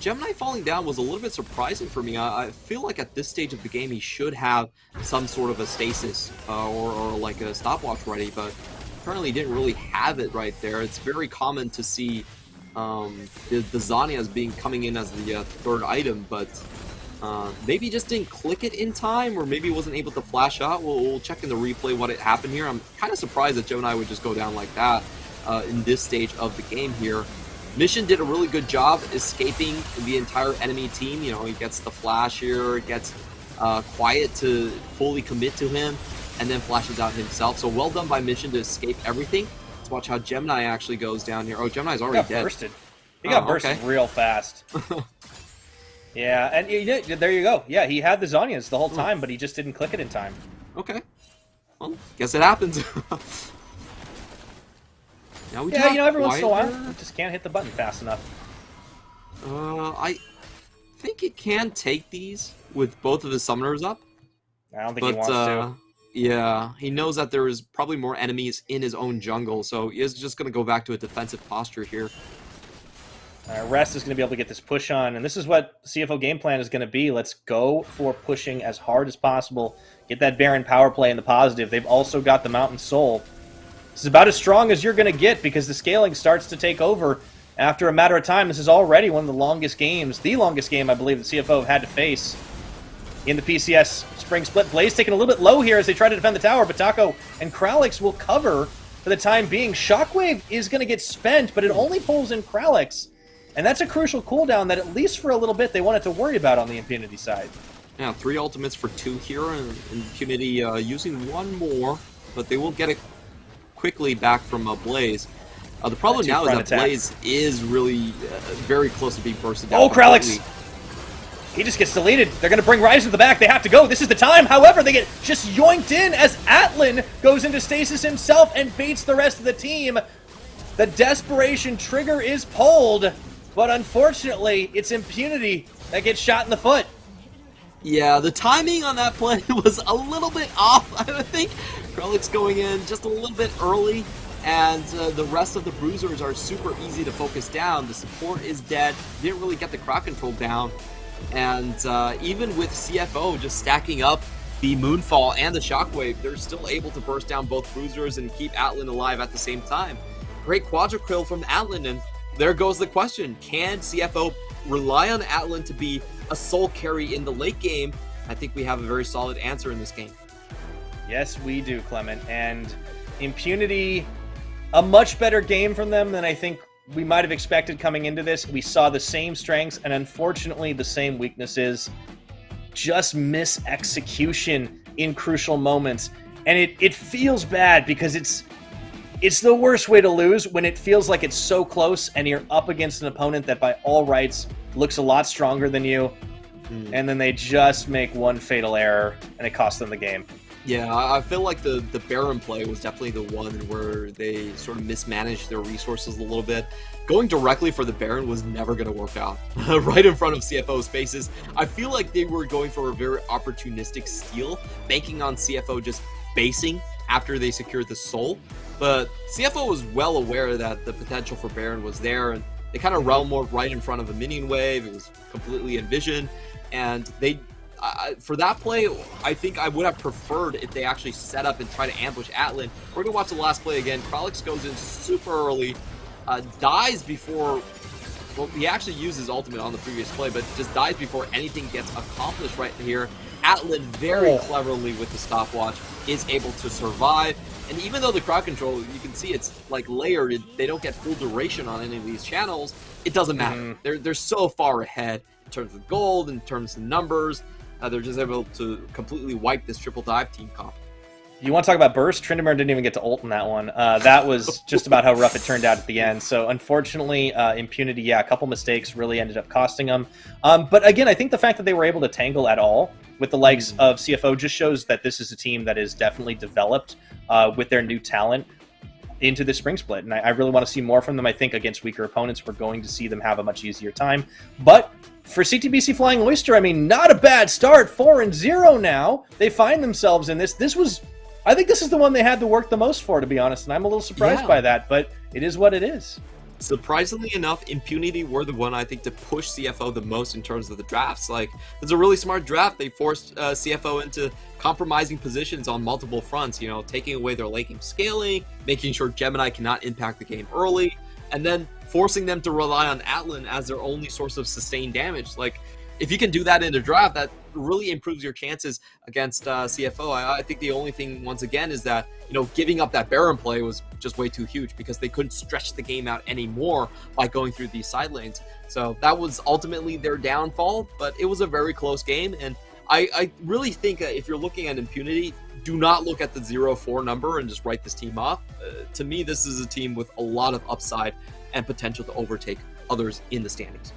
Gemini falling down was a little bit surprising for me. I feel like at this stage of the game he should have some sort of a stasis or like a stopwatch ready, but apparently he didn't really have it right there. It's very common to see the Zhonya's coming in as the third item, but maybe he just didn't click it in time, or maybe he wasn't able to flash out. We'll check in the replay what had happened here. I'm kind of surprised that Gemini would just go down like that in this stage of the game here. Mission did a really good job escaping the entire enemy team. You know, he gets the flash here, gets Quiet to fully commit to him, and then flashes out himself. So well done by Mission to escape everything. Let's watch how Gemini actually goes down here. Oh, Gemini's already dead. Bursted. He got bursted real fast. Yeah, and there you go. Yeah, he had the Zhonya's the whole time, but he just didn't click it in time. Okay. Well, guess it happens. Now we every once in a while, you just can't hit the button fast enough. I think it can take these with both of his summoners up. I don't think he wants to. Yeah, he knows that there is probably more enemies in his own jungle, so he is just going to go back to a defensive posture here. Rest is going to be able to get this push on, and this is what CFO game plan is going to be. Let's go for pushing as hard as possible. Get that Baron power play in the positive. They've also got the Mountain Soul. This is about as strong as you're going to get because the scaling starts to take over after a matter of time. This is already one of the longest games, the longest game I believe that CFO have had to face in the PCS Spring Split. Blaze taking a little bit low here as they try to defend the tower, but Taco and Kralix will cover for the time being. Shockwave is going to get spent, but it only pulls in Kralix, and that's a crucial cooldown that at least for a little bit they wanted to worry about on the Impunity side. Yeah, 3 ultimates for 2 here, and Impunity using 1 more, but they will get it quickly back from Blaze. The problem now is that Blaze is really very close to being bursted down. Oh, Kralix! He just gets deleted. They're going to bring Ryze to the back. They have to go. This is the time. However, they get just yoinked in as Atlan goes into stasis himself and baits the rest of the team. The desperation trigger is pulled, but unfortunately, it's Impunity that gets shot in the foot. Yeah, the timing on that play was a little bit off. I think Kralix going in just a little bit early, and the rest of the bruisers are super easy to focus down. The support is dead. Didn't really get the crowd control down. And even with CFO just stacking up the Moonfall and the Shockwave, they're still able to burst down both bruisers and keep Atlan alive at the same time. Great Quadra Kill from Atlan, and there goes the question. Can CFO rely on Atlan to be a soul carry in the late game? I think we have a very solid answer in this game. Yes, we do, Clement. And Impunity, a much better game from them than I think we might have expected coming into this. We saw the same strengths and unfortunately the same weaknesses. Just mis-execution in crucial moments. And it feels bad because it's the worst way to lose when it feels like it's so close and you're up against an opponent that by all rights looks a lot stronger than you. And then they just make one fatal error and it costs them the game. Yeah, I feel like the Baron play was definitely the one where they sort of mismanaged their resources a little bit. Going directly for the Baron was never going to work out. Right in front of CFO's faces. I feel like they were going for a very opportunistic steal, banking on CFO just basing after they secured the soul. But CFO was well aware that the potential for Baron was there, and they kind of realm warped right in front of a minion wave. It was completely envisioned, and they... for that play, I think I would have preferred if they actually set up and try to ambush Atlan. We're going to watch the last play again. Kralix goes in super early, dies before Well, he actually used his ultimate on the previous play, but just dies before anything gets accomplished right here. Atlan very cleverly with the stopwatch is able to survive. And even though the crowd control, you can see it's like layered, they don't get full duration on any of these channels, it doesn't matter. They're so far ahead in terms of gold, in terms of numbers. They're just able to completely wipe this triple dive team comp. You want to talk about burst? Tryndamere didn't even get to ult in that one. That was just about how rough it turned out at the end. So unfortunately, Impunity, yeah, a couple mistakes really ended up costing them. But again, I think the fact that they were able to tangle at all with the likes of CFO just shows that this is a team that is definitely developed with their new talent into the spring split. And I really want to see more from them. I think against weaker opponents, we're going to see them have a much easier time. But for CTBC Flying Oyster, I mean, not a bad start. 4-0 now. They find themselves in this. I think this is the one they had to work the most for, to be honest, and I'm a little surprised by that, but it is what it is. Surprisingly enough, Impunity were the one, I think, to push CFO the most in terms of the drafts. Like, it's a really smart draft. They forced CFO into compromising positions on multiple fronts, you know, taking away their late game scaling, making sure Gemini cannot impact the game early, and then forcing them to rely on Atlan as their only source of sustained damage. Like, if you can do that in a draft, that really improves your chances against CFO. I think the only thing, once again, is that, you know, giving up that Baron play was just way too huge because they couldn't stretch the game out anymore by going through these side lanes. So that was ultimately their downfall, but it was a very close game. And I really think if you're looking at Impunity, do not look at the 0-4 number and just write this team off. To me, this is a team with a lot of upside and potential to overtake others in the standings.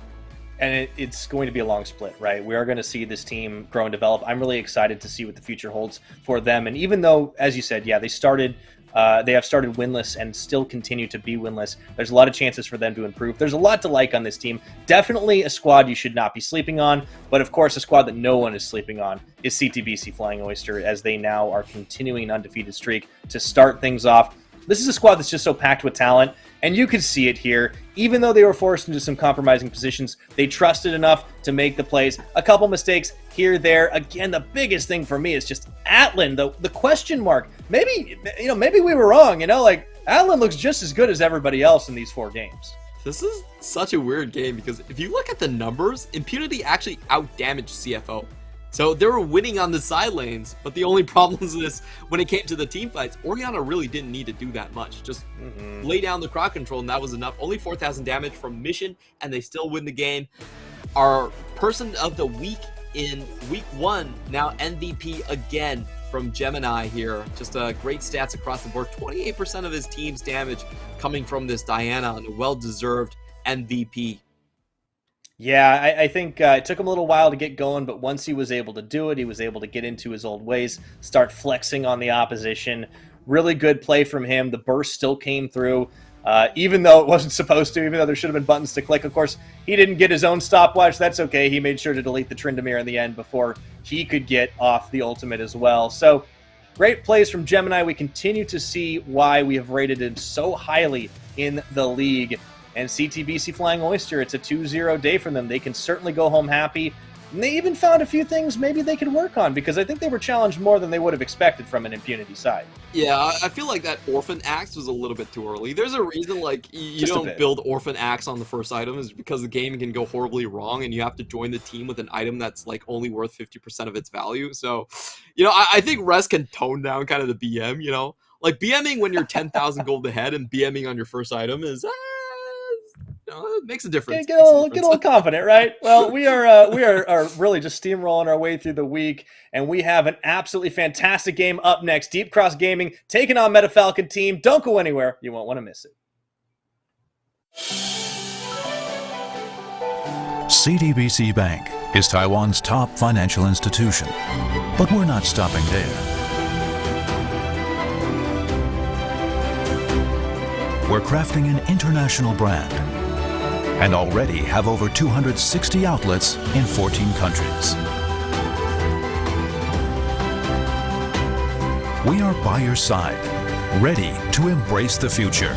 And it's going to be a long split, right? We are going to see this team grow and develop. I'm really excited to see what the future holds for them. And even though, as you said, yeah, they have started winless and still continue to be winless, there's a lot of chances for them to improve. There's a lot to like on this team. Definitely a squad you should not be sleeping on. But of course, a squad that no one is sleeping on is CTBC Flying Oyster, as they now are continuing an undefeated streak to start things off. This is a squad that's just so packed with talent, and you could see it here. Even though they were forced into some compromising positions, they trusted enough to make the plays. A couple mistakes here, there. Again, the biggest thing for me is just Atlan, the question mark. Maybe we were wrong, like Atlan looks just as good as everybody else in these 4 games. This is such a weird game because if you look at the numbers, Impunity actually out-damaged CFO. So they were winning on the side lanes, but the only problem is this: when it came to the team fights, Orianna really didn't need to do that much. Just lay down the crowd control, and that was enough. Only 4,000 damage from Mission, and they still win the game. Our person of the week in week 1, now MVP again from Gemini here. Just great stats across the board. 28% of his team's damage coming from this Diana, and a well-deserved MVP. Yeah, I think it took him a little while to get going, but once he was able to do it, he was able to get into his old ways, start flexing on the opposition. Really good play from him. The burst still came through, even though it wasn't supposed to, even though there should have been buttons to click. Of course, he didn't get his own stopwatch. That's okay. He made sure to delete the Tryndamere in the end before he could get off the ultimate as well. So great plays from Gemini. We continue to see why we have rated him so highly in the league. And CTBC Flying Oyster, it's a 2-0 day for them. They can certainly go home happy. And they even found a few things maybe they could work on, because I think they were challenged more than they would have expected from an Impunity side. Yeah, I feel like that Orphan Axe was a little bit too early. There's a reason, like, you don't build Orphan Axe on the first item, is because the game can go horribly wrong, and you have to join the team with an item that's, like, only worth 50% of its value. So, I think Rest can tone down kind of the BM, Like, BMing when you're 10,000 gold ahead and BMing on your first item is... it makes a difference. Get a little confident, right? Well, we are really just steamrolling our way through the week, and we have an absolutely fantastic game up next. Deep Cross Gaming taking on Meta Falcon team. Don't go anywhere. You won't want to miss it. CTBC Bank is Taiwan's top financial institution, but we're not stopping there. We're crafting an international brand and already have over 260 outlets in 14 countries. We are by your side, ready to embrace the future.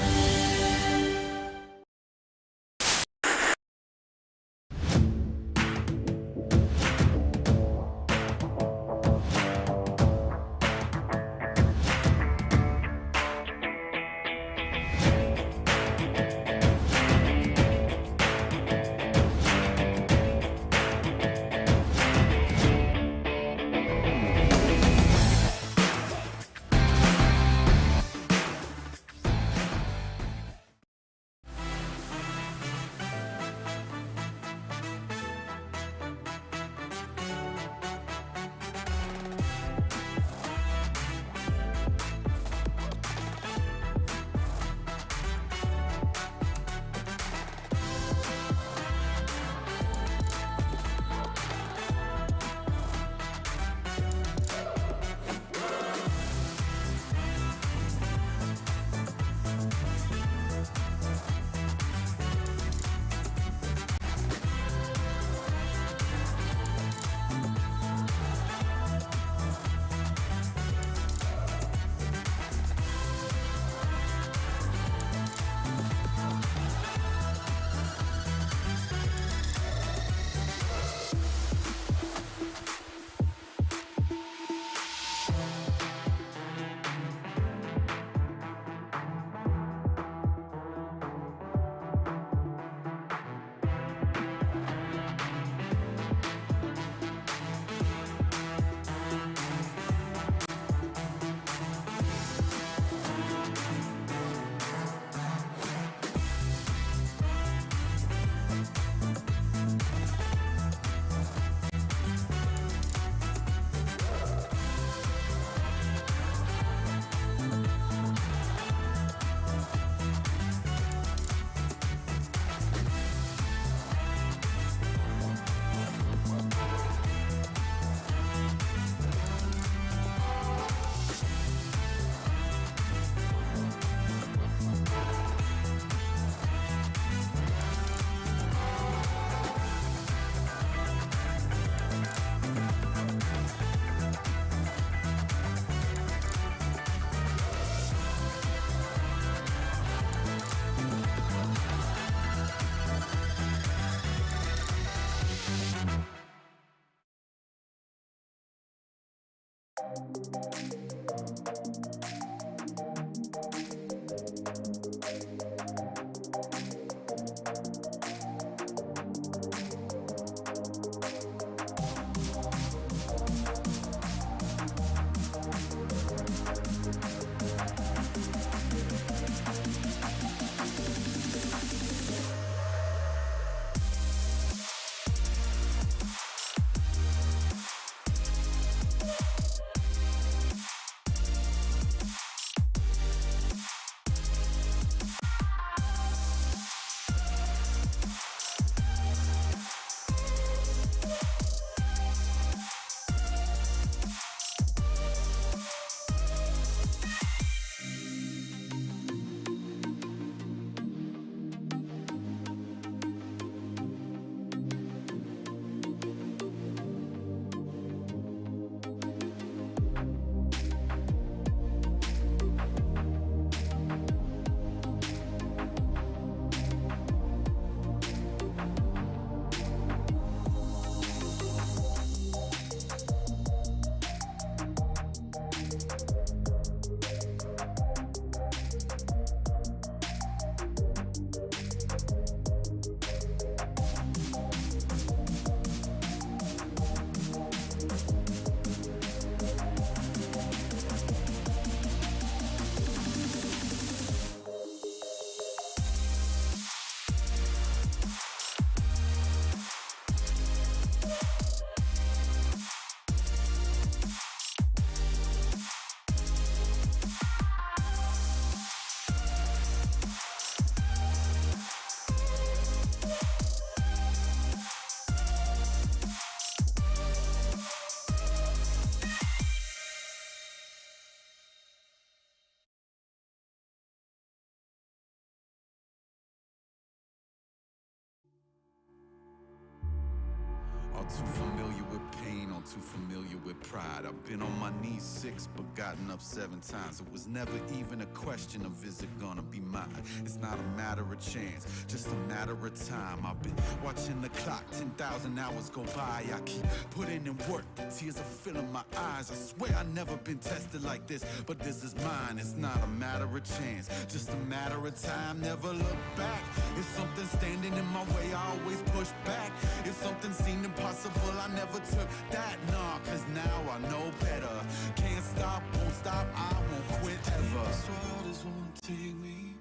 All too familiar with pain, all too familiar with pride. I've been on my knees 6, but gotten up 7 times. It was never even a question of is it gonna be mine. It's not a matter of chance, just a matter of time. I've been watching the clock, 10,000 hours go by. I keep putting in work, the tears are filling my eyes. I swear I've never been tested like this, but this is mine. It's not a matter of chance, just a matter of time. Never look back. If something's standing in my way, I always push back. If something seemed impossible, I never took that. Nah, cause now I know better. Can't stop, won't stop, I won't quit ever. The waters won't take me,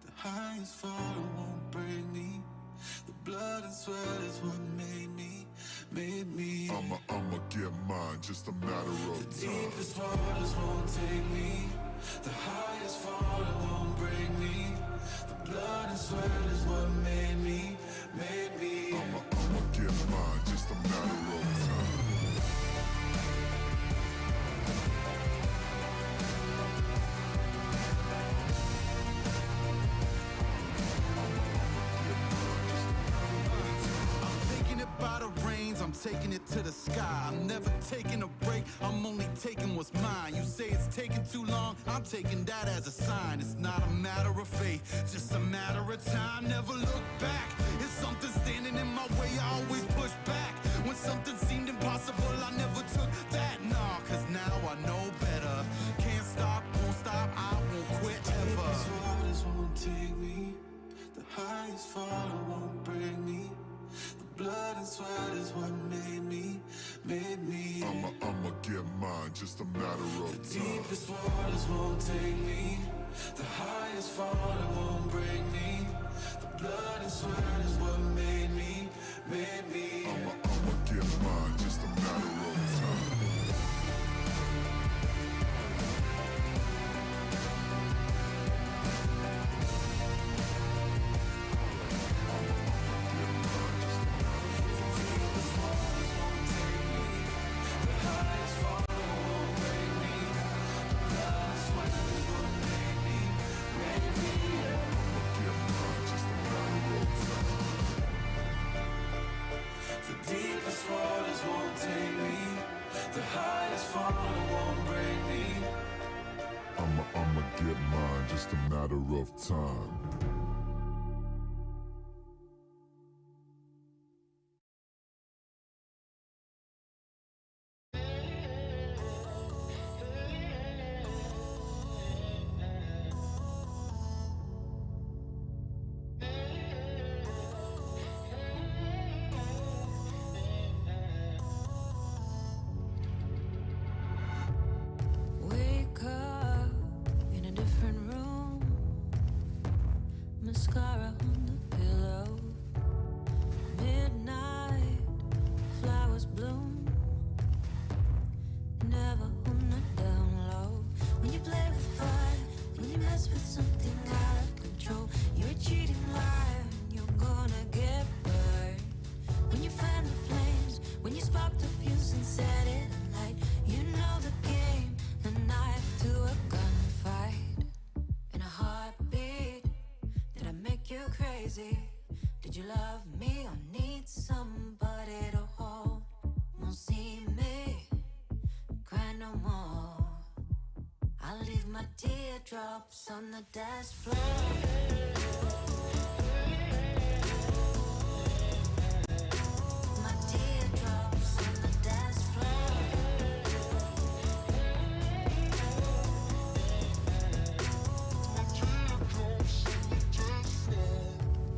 the highest fall won't break me. The blood and sweat is what made me. I'ma get mine, just a matter of time. The deepest waters won't take me, the highest fall won't break me. The blood and sweat is what made me. I'ma get mine, just a matter of time. By the reins, I'm taking it to the sky. I'm never taking a break, I'm only taking what's mine. You say it's taking too long, I'm taking that as a sign. It's not a matter of faith, just a matter of time. Never look back, if something's standing in my way, I always push back. When something seemed impossible, I never took that. Nah, cause now I know better. Can't stop, won't stop, I won't quit ever. The waters won't take me, the highest fall won't break me. Blood and sweat is what made me. I'ma get mine, just a matter of time. The deepest waters won't take me, the highest fall won't break me. The blood and sweat is what made me. I'ma get mine, just a matter of time. I'ma get mine, just a matter of time. spark the fuse and set it alight. You know the game, a knife to a gunfight. In a heartbeat, did I make you crazy? Did you love me or need somebody to hold? Won't see me cry no more. I'll leave my teardrops on the dance floor. My teardrops on the dance floor.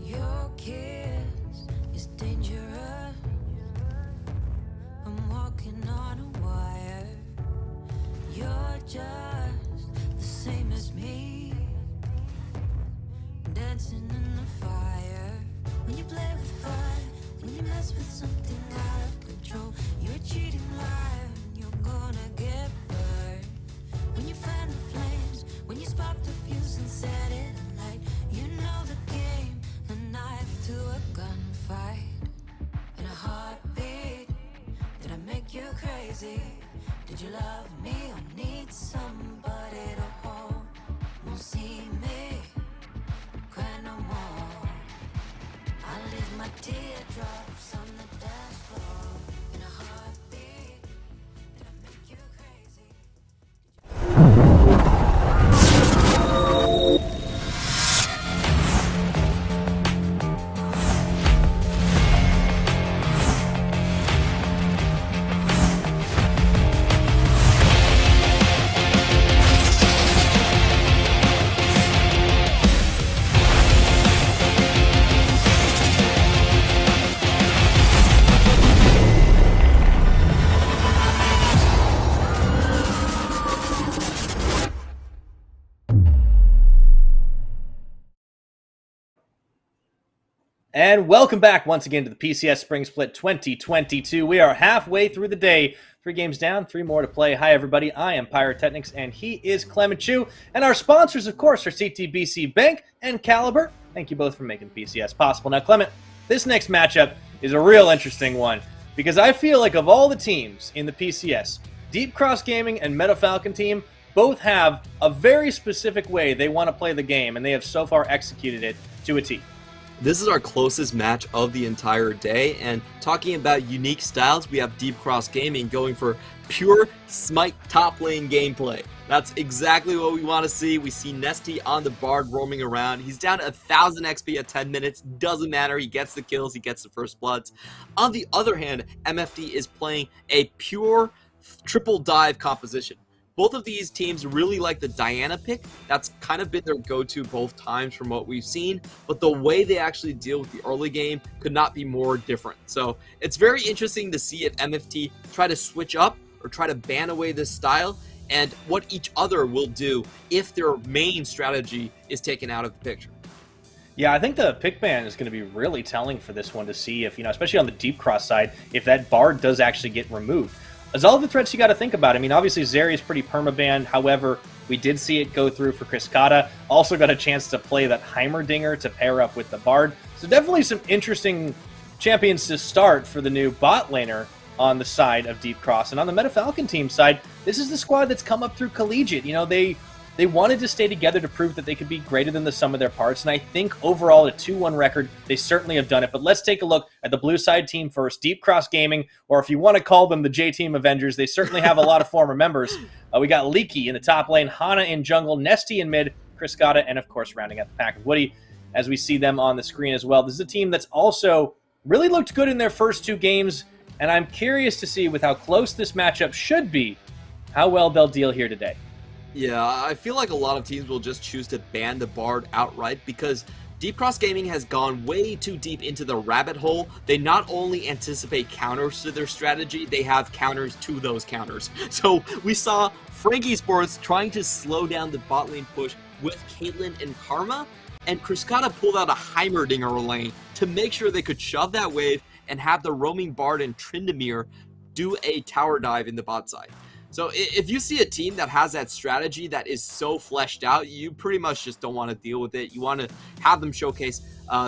Your kiss is dangerous. I'm walking on a wire. You're just the same as me, dancing in the fire. When you play with fire, when you mess with something out of control, you're a cheating liar, and you're gonna get burned. When you fan the flames, when you spark the fuse and set it alight, you know the game, a knife to a gunfight. In a heartbeat, did I make you crazy? Did you love me or need somebody to hold? Won't see me cry no more. I'll leave my teardrops on the dance floor. In a heartbeat, did I make you crazy? And welcome back once again to the PCS Spring Split 2022. We are halfway through the day. 3 games down, 3 more to play. Hi, everybody. I am Pyrotechnics, and he is Clement Chu. And our sponsors, of course, are CTBC Bank and Caliber. Thank you both for making PCS possible. Now, Clement, this next matchup is a real interesting one because I feel like of all the teams in the PCS, Deep Cross Gaming and Meta Falcon team both have a very specific way they want to play the game, and they have so far executed it to a T. This is our closest match of the entire day, and talking about unique styles, we have Deep Cross Gaming going for pure Smite top lane gameplay. That's exactly what we want to see. We see Nesty on the Bard roaming around. He's down to 1,000 XP at 10 minutes. Doesn't matter. He gets the kills. He gets the first bloods. On the other hand, MFD is playing a pure triple dive composition. Both of these teams really like the Diana pick. That's kind of been their go-to both times from what we've seen, but the way they actually deal with the early game could not be more different. So it's very interesting to see if MFT try to switch up or try to ban away this style, and what each other will do if their main strategy is taken out of the picture. Yeah, I think the pick ban is going to be really telling for this one to see if, especially on the Deep Cross side, if that Bard does actually get removed. As all the threats you got to think about. I mean, obviously Zeri is pretty permabanned. However, we did see it go through for Kriskata. Also got a chance to play that Heimerdinger to pair up with the Bard. So definitely some interesting champions to start for the new bot laner on the side of Deep Cross. And on the Meta Falcon team side, this is the squad that's come up through Collegiate. They wanted to stay together to prove that they could be greater than the sum of their parts, and I think overall a 2-1 record, they certainly have done it. But let's take a look at the blue side team first, Deep Cross Gaming, or if you want to call them the J-Team Avengers, they certainly have a lot of former members. We got Leaky in the top lane, Hana in jungle, Nesty in mid, Kriskata, and of course rounding out the pack of Woody, as we see them on the screen as well. This is a team that's also really looked good in their first 2 games, and I'm curious to see with how close this matchup should be, how well they'll deal here today. Yeah, I feel like a lot of teams will just choose to ban the Bard outright because Deep Cross Gaming has gone way too deep into the rabbit hole. They not only anticipate counters to their strategy, they have counters to those counters. So we saw Frankie Sports trying to slow down the bot lane push with Caitlyn and Karma, and Kriskata pulled out a Heimerdinger lane to make sure they could shove that wave and have the roaming Bard and Tryndamere do a tower dive in the bot side. So if you see a team that has that strategy that is so fleshed out, you pretty much just don't want to deal with it. You want to have them showcase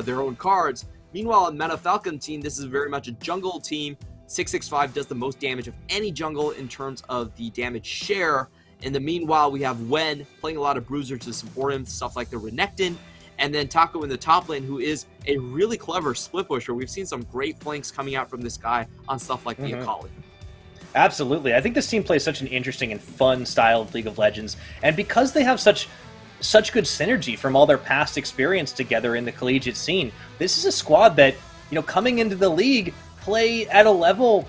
their own cards. Meanwhile, in Meta Falcon team, this is very much a jungle team. 665 does the most damage of any jungle in terms of the damage share. In the meanwhile, we have Wen playing a lot of bruisers to support him, stuff like the Renekton, and then Taco in the top lane, who is a really clever split pusher. We've seen some great flanks coming out from this guy on stuff like the Akali. Absolutely. I think this team plays such an interesting and fun style of League of Legends, and because they have such good synergy from all their past experience together in the collegiate scene, this is a squad that, you know, coming into the league, play at a level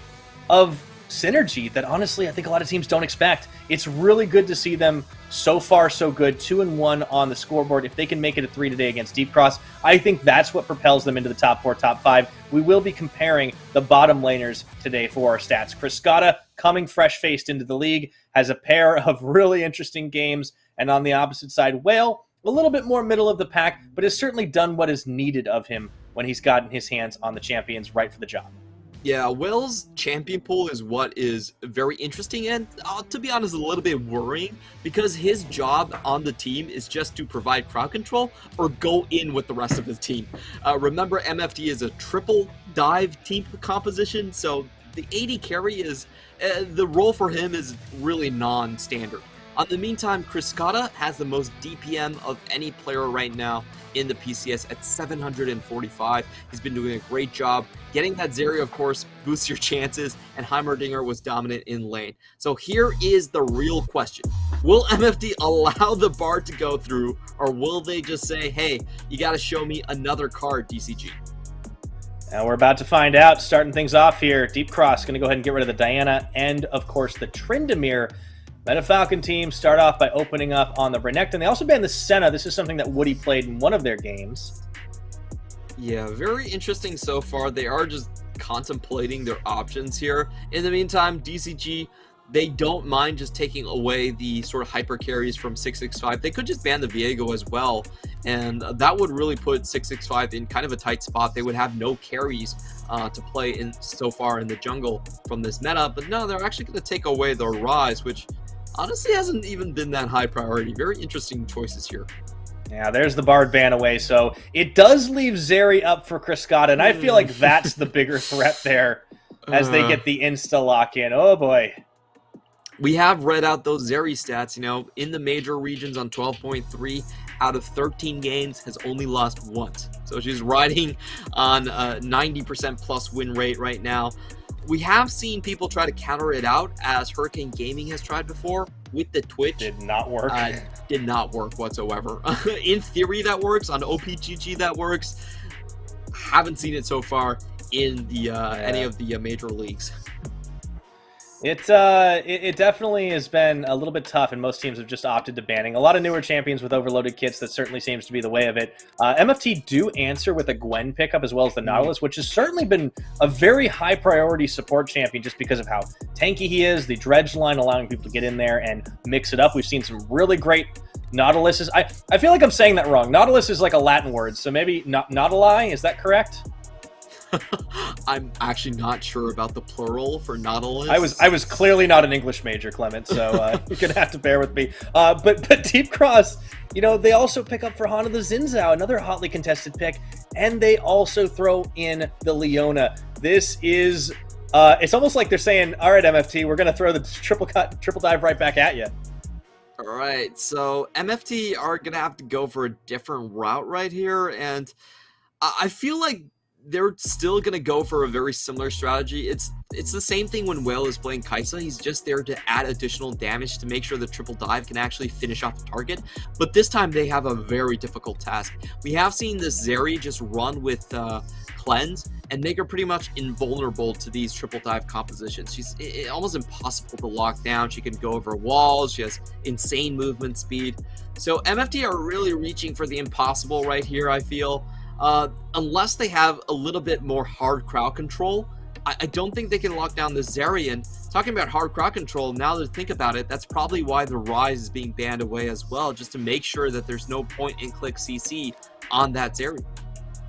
of synergy that honestly I think a lot of teams don't expect. It's really good to see them so far so good, 2-1 on the scoreboard. If they can make it a 3 today against Deep Cross, I think that's what propels them into the top 4, top 5. We will be comparing the bottom laners today for our stats. Kriskata, coming fresh-faced into the league, has a pair of really interesting games, and on the opposite side, Whale, a little bit more middle of the pack, but has certainly done what is needed of him when he's gotten his hands on the champions right for the job. Yeah, Will's champion pool is what is very interesting and, to be honest, a little bit worrying because his job on the team is just to provide crowd control or go in with the rest of his team. Remember, MFT is a triple dive team composition, so the AD carry is, the role for him is really non-standard. In the meantime, Kriskata has the most DPM of any player right now in the PCS at 745. He's been doing a great job. Getting that Zeri, of course, boosts your chances, and Heimerdinger was dominant in lane. So here is the real question. Will MFT allow the Bard to go through, or will they just say, hey, you got to show me another card, DCG? Now we're about to find out. Starting things off here, Deep Cross going to go ahead and get rid of the Diana and, of course, the Tryndamere. Meta Falcon team start off by opening up on the Renekton. They also banned the Senna. This is something that Woody played in one of their games. Yeah, very interesting so far. They are just contemplating their options here. In the meantime, DCG, they don't mind just taking away the sort of hyper carries from 665. They could just ban the Viego as well, and that would really put 665 in kind of a tight spot. They would have no carries to play in so far in the jungle from this meta, but no, they're actually going to take away the Rise, which honestly hasn't even been that high priority. Very interesting choices here. Yeah, there's the Bard ban away, so it does leave Zeri up for Kriskata, and I feel like that's the bigger threat there as they get the insta-lock in. Oh, boy. We have read out those Zeri stats, you know, in the major regions on 12.3 out of 13 games has only lost once. So she's riding on a 90% plus win rate right now. We have seen people try to counter it out, as Hurricane Gaming has tried before with the Twitch. Did not work. Did not work whatsoever. In theory, that works. On OPGG, that works. Haven't seen it so far in the any of the major leagues. It definitely has been a little bit tough, and most teams have just opted to banning. A lot of newer champions with overloaded kits, that certainly seems to be the way of it. MFT do answer with a Gwen pickup as well as the Nautilus, which has certainly been a very high priority support champion just because of how tanky he is, the dredge line allowing people to get in there and mix it up. We've seen some really great Nautiluses. I feel like I'm saying that wrong. Nautilus is like a Latin word, so maybe Nautili, is that correct? I'm actually not sure about the plural for Nautilus. I was clearly not an English major, Clement, so you're gonna have to bear with me. But Deep Cross, you know, they also pick up for Hana the Xin, another hotly contested pick, and they also throw in the Leona. This is it's almost like they're saying, all right, MFT, we're gonna throw the triple dive right back at you. All right, so MFT are gonna have to go for a different route right here, and I feel like they're still going to go for a very similar strategy. It's the same thing when Whale is playing Kaisa. He's just there to add additional damage to make sure the triple dive can actually finish off the target. But this time they have a very difficult task. We have seen this Zeri just run with Cleanse and make her pretty much invulnerable to these triple dive compositions. She's almost impossible to lock down. She can go over walls. She has insane movement speed. So MFT are really reaching for the impossible right here, I feel. Unless they have a little bit more hard crowd control, I don't think they can lock down the Zeri. And talking about hard crowd control, now that I think about it, that's probably why the Rise is being banned away as well, just to make sure that there's no point-and-click CC on that Zeri.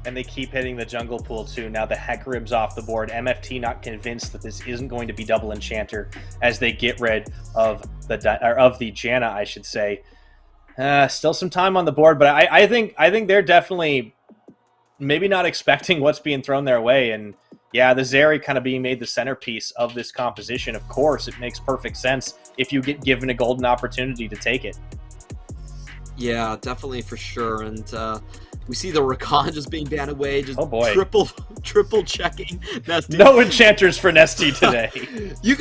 And they keep hitting the jungle pool too. Now the Heck Ribs off the board. MFT not convinced that this isn't going to be double enchanter as they get rid of the Janna, I should say. Still some time on the board, but I think they're definitely maybe not expecting what's being thrown their way, and Yeah, the Zeri kind of being made the centerpiece of this composition. Of course, it makes perfect sense if you get given a golden opportunity to take it. Yeah, definitely for sure. And we see the Rakan just being banned away, just Oh boy. triple checking Nesty. No enchanters for Nesty today.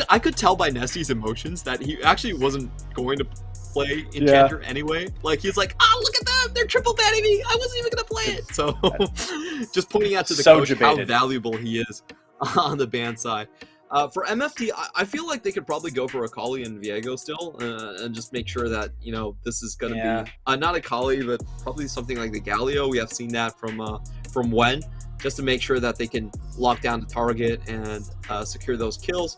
I could tell by Nesty's emotions that he actually wasn't going to play Enchanter anyway. Like, he's like, oh, look at them, they're triple banning me, I wasn't even gonna play it. So just pointing out to the coach how valuable he is on the ban side. For MFT, I feel like they could probably go for Akali and Viego still, and just make sure that, you know, this is going to be not Akali, but probably something like the Galio. We have seen that from Wen, just to make sure that they can lock down the target and secure those kills.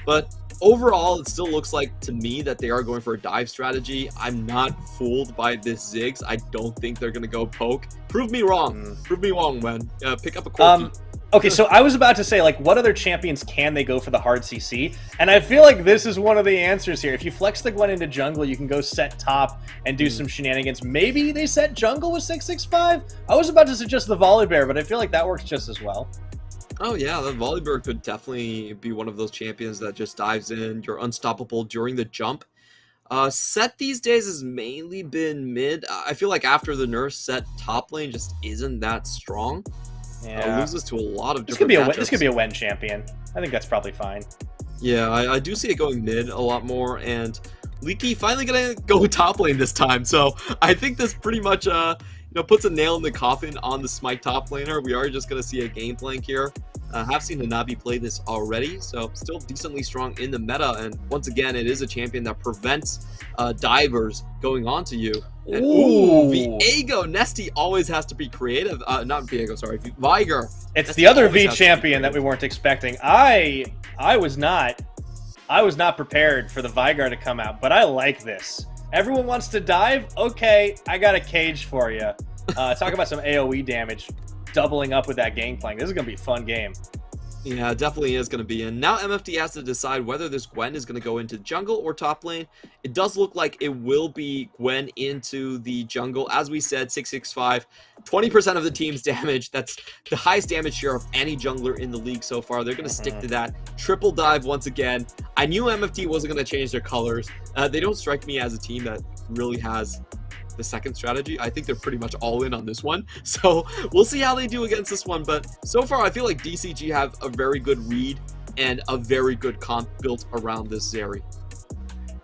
But overall, it still looks like to me that they are going for a dive strategy. I'm not fooled by this Ziggs. I don't think they're going to go poke. Prove me wrong. Prove me wrong, Wen. Pick up a Corki. Okay, so I was about to say, like, what other champions can they go for the hard CC? And I feel like this is one of the answers here. If you flex the Gwen into jungle, you can go set top and do some shenanigans. Maybe they set jungle with 665? I was about to suggest the Volibear, but I feel like that works just as well. Oh yeah, the Volibear could definitely be one of those champions that just dives in. You're unstoppable during the jump. Set these days has mainly been mid. I feel like after the nerf, set top lane just isn't that strong. Yeah. Loses to a lot of different matchups. This could be a Wen champion. I think that's probably fine. Yeah, I do see it going mid a lot more, and Leaky finally gonna go top lane this time. So I think this pretty much puts a nail in the coffin on the Smite top laner. We are just gonna see a game plank here. Have seen Hanabi play this already, so still decently strong in the meta. And once again, it is a champion that prevents divers going onto you. And, ooh, Viego. Nesty always has to be creative. Not Viego, sorry, Viger. It's Nesty the other V champion that we weren't expecting. I was not prepared for the Vigar to come out, but I like this. Everyone wants to dive? Okay, I got a cage for you. Talk about some AoE damage. Doubling up with that Gangplank. This is going to be a fun game. Yeah, it definitely is going to be. And now MFT has to decide whether this Gwen is going to go into jungle or top lane. It does look like it will be Gwen into the jungle. As we said, 665, 20% of the team's damage. That's the highest damage share of any jungler in the league so far. They're going to stick to that. Triple dive once again. I knew MFT wasn't going to change their colors. They don't strike me as a team that really has the second strategy. I think they're pretty much all in on this one, so we'll see how they do against this one. But so far I feel like DCG have a very good read and a very good comp built around this Zeri.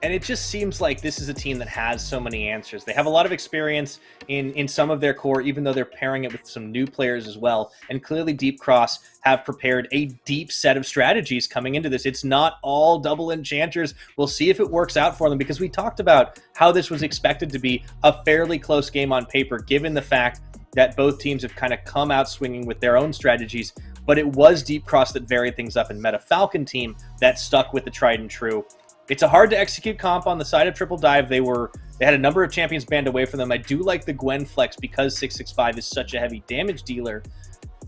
And it just seems like this is a team that has so many answers. They have a lot of experience in some of their core, even though they're pairing it with some new players as well. And clearly Deep Cross have prepared a deep set of strategies coming into this. It's not all double enchanters. We'll see if it works out for them, because we talked about how this was expected to be a fairly close game on paper, given the fact that both teams have kind of come out swinging with their own strategies. But it was Deep Cross that varied things up in meta. Falcon team that stuck with the tried and true. It's a hard to execute comp on the side of Triple Dive. They had a number of champions banned away from them. I do like the Gwen flex because 665 is such a heavy damage dealer.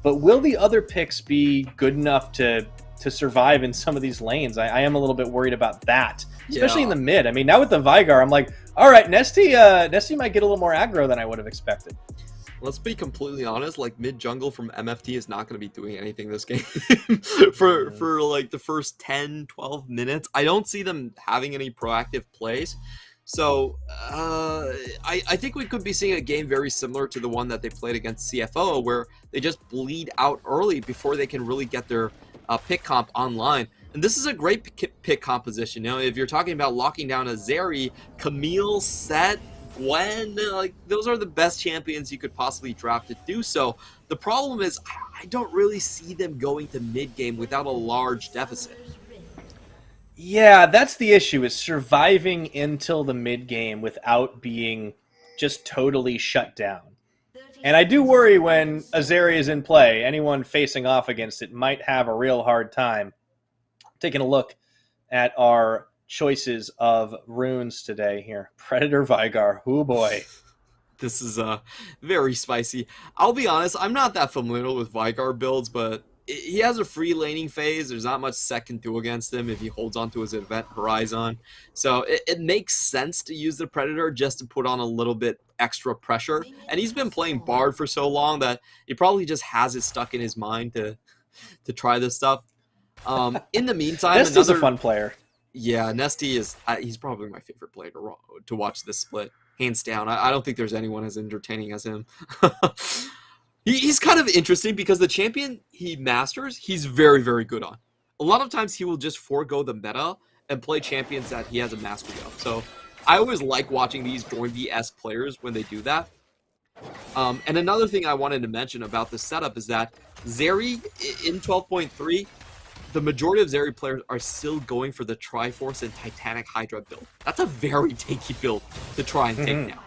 But will the other picks be good enough to survive in some of these lanes? I am a little bit worried about that, especially in the mid. I mean, now with the Vigar, I'm like, all right, Nesty might get a little more aggro than I would have expected. Let's be completely honest, like mid jungle from MFT is not going to be doing anything this game for like the first 10-12 minutes. I don't see them having any proactive plays. So I think we could be seeing a game very similar to the one that they played against CFO, where they just bleed out early before they can really get their pick comp online. And this is a great pick composition. You know, if you're talking about locking down a Zeri, Camille, Set, Gwen, like those are the best champions you could possibly draft to do so. The problem is I don't really see them going to mid game without a large deficit. Yeah, that's the issue, is surviving until the mid game without being just totally shut down. And I do worry when Azeri is in play, anyone facing off against it might have a real hard time. Taking a look at our choices of runes today here. Predator Vigar. Oh boy. This is very spicy. I'll be honest, I'm not that familiar with Vigar builds, but he has a free laning phase. There's not much Sec can do against him if he holds onto his event horizon. So it makes sense to use the Predator just to put on a little bit extra pressure. And he's been playing Bard for so long that he probably just has it stuck in his mind to to try this stuff. In the meantime, Nesty's a fun player. Yeah, Nesty is. He's probably my favorite player to watch this split, hands down. I don't think there's anyone as entertaining as him. He's kind of interesting because the champion he masters, he's very, very good on. A lot of times he will just forego the meta and play champions that he has a mastery of. So I always like watching these Dornby-esque players when they do that. And another thing I wanted to mention about this setup is that Zeri in 12.3, the majority of Zeri players are still going for the Triforce and Titanic Hydra build. That's a very tanky build to try and take now.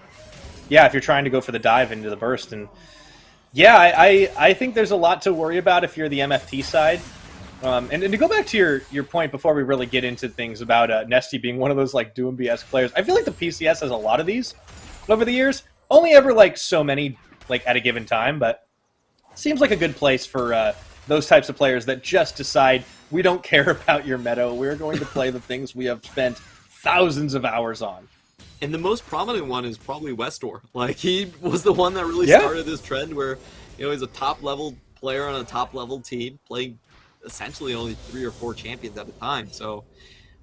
Yeah, if you're trying to go for the dive into the burst. And yeah, I think there's a lot to worry about if you're the MFT side. And to go back to your point before we really get into things about Nesty being one of those like Doom-BS players, I feel like the PCS has a lot of these over the years. Only ever like so many like at a given time, but it seems like a good place for those types of players that just decide we don't care about your meta. We're going to play the things we have spent thousands of hours on. And the most prominent one is probably Westor. Like, he was the one that really started this trend where, you know, he's a top-level player on a top-level team, playing essentially only 3 or 4 champions at a time. So,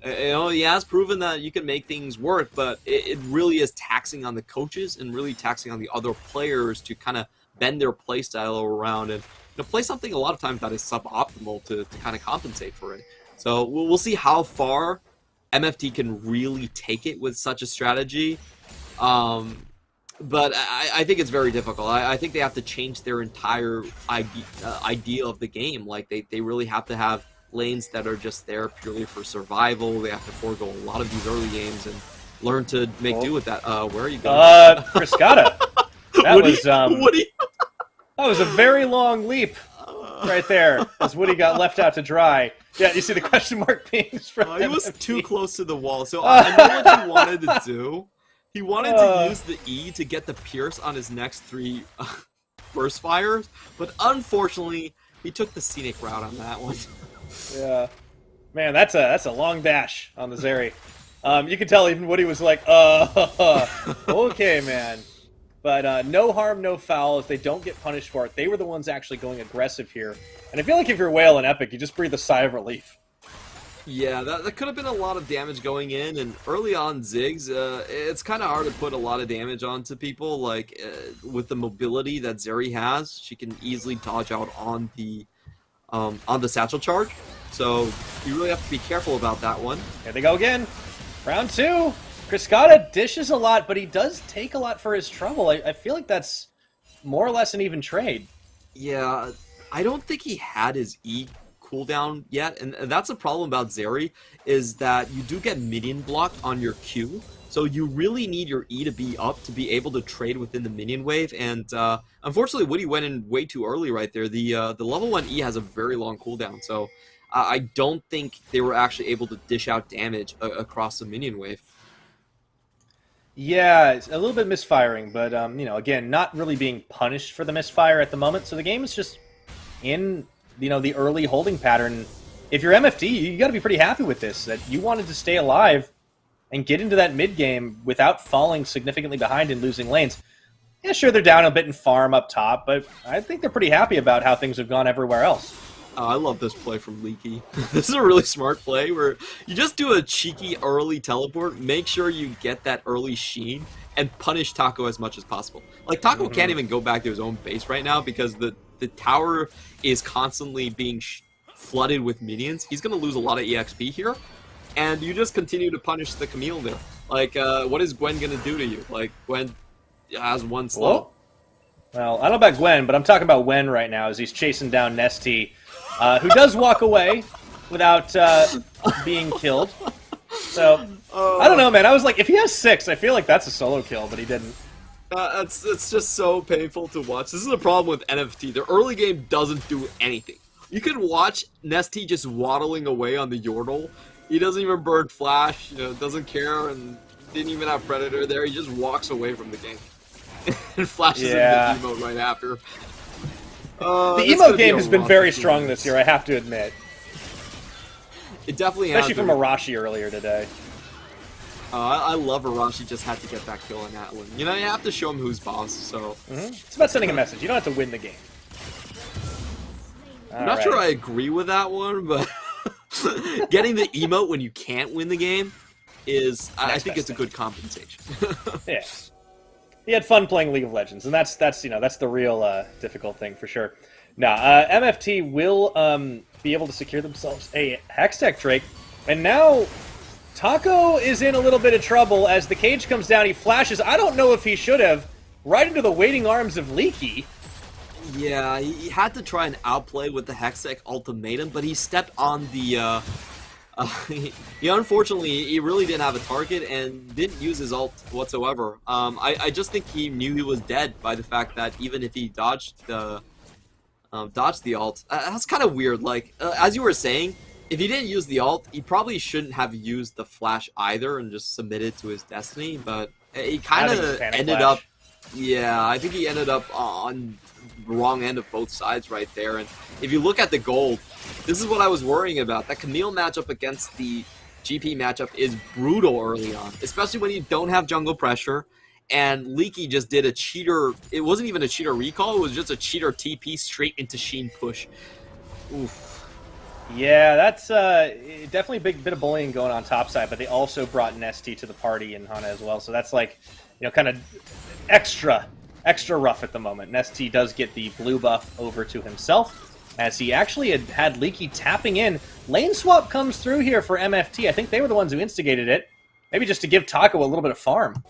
you know, he has proven that you can make things work, but it really is taxing on the coaches and really taxing on the other players to kind of bend their play style around and play something a lot of times that is suboptimal to kind of compensate for it. So we'll see how far MFT can really take it with such a strategy. But I think it's very difficult. I think they have to change their entire idea of the game. Like, they really have to have lanes that are just there purely for survival. They have to forego a lot of these early games and learn to make do with that. Where are you going? Friscata. That Woody? was Woody? That was a very long leap right there as Woody got left out to dry. Yeah, you see the question mark pings from he was too close to the wall. So I know what he wanted to do. He wanted to use the E to get the Pierce on his next 3 burst fires, but unfortunately, he took the scenic route on that one. Yeah. Man, that's a long dash on the Zeri. You can tell even Woody was like, okay, man. But no harm, no foul. If they don't get punished for it, they were the ones actually going aggressive here. And I feel like if you're Whale and Epic, you just breathe a sigh of relief. Yeah, that could have been a lot of damage going in. And early on, Ziggs, it's kind of hard to put a lot of damage onto people. Like, with the mobility that Zeri has, she can easily dodge out on the satchel charge. So you really have to be careful about that one. Here they go again. Round 2. Friscata dishes a lot, but he does take a lot for his trouble. I feel like that's more or less an even trade. Yeah, I don't think he had his E cooldown yet, and that's a problem about Zeri, is that you do get minion blocked on your Q, so you really need your E to be up to be able to trade within the minion wave, and unfortunately Woody went in way too early right there. The level 1 E has a very long cooldown, so I don't think they were actually able to dish out damage across the minion wave. Yeah, it's a little bit misfiring, but, you know, again, not really being punished for the misfire at the moment, so the game is just in, you know, the early holding pattern. If you're MFD, you got to be pretty happy with this, that you wanted to stay alive and get into that mid game without falling significantly behind and losing lanes. Yeah, sure, they're down a bit in farm up top, but I think they're pretty happy about how things have gone everywhere else. Oh, I love this play from Leaky. This is a really smart play where you just do a cheeky early teleport, make sure you get that early sheen, and punish Taco as much as possible. Like, Taco can't even go back to his own base right now because the tower is constantly being flooded with minions. He's going to lose a lot of EXP here, and you just continue to punish the Camille there. Like, what is Gwen going to do to you? Like, Gwen has 1 slow. Well, I don't know about Gwen, but I'm talking about Wen right now as he's chasing down Nesty, who does walk away without being killed. So, I don't know, man. I was like, if he has 6, I feel like that's a solo kill, but he didn't. It's just so painful to watch. This is the problem with NFT. The early game doesn't do anything. You can watch Nesty just waddling away on the Yordle. He doesn't even burn Flash, you know, doesn't care, and didn't even have Predator there. He just walks away from the game. And flashes into the emote right after. The emote game has been very strong this year, I have to admit. It definitely has. Especially from Arashi earlier today. I love Arashi just had to get that kill in Atlan. You know, you have to show him who's boss, so... It's about sending a message. You don't have to win the game. I'm not sure I agree with that one, but getting the emote when you can't win the game is, I think it's a good compensation. Yeah. He had fun playing League of Legends, and that's the real difficult thing for sure. Now, MFT will be able to secure themselves a Hextech Drake, and now Taco is in a little bit of trouble as the cage comes down. He flashes. I don't know if he should have, right into the waiting arms of Leaky. Yeah, he had to try and outplay with the Hextech Ultimatum, but he stepped on the, he unfortunately, he really didn't have a target and didn't use his ult whatsoever. I just think he knew he was dead by the fact that even if he dodged the ult, that's kind of weird. Like, as you were saying, if he didn't use the ult, he probably shouldn't have used the flash either and just submitted to his destiny, but he kind of ended up, yeah, I think he ended up on the wrong end of both sides right there. And if you look at the gold, this is what I was worrying about. That Camille matchup against the GP matchup is brutal early on, especially when you don't have jungle pressure. And Leaky just did a cheater. It wasn't even a cheater recall. It was just a cheater TP straight into Sheen push. Oof. Yeah, that's definitely a big bit of bullying going on topside, but they also brought Nesty to the party and Hana as well. So that's like, kind of extra rough at the moment. Nesty does get the blue buff over to himself, as he actually had Leaky tapping in. Lane swap comes through here for MFT. I think they were the ones who instigated it. Maybe just to give Taco a little bit of farm.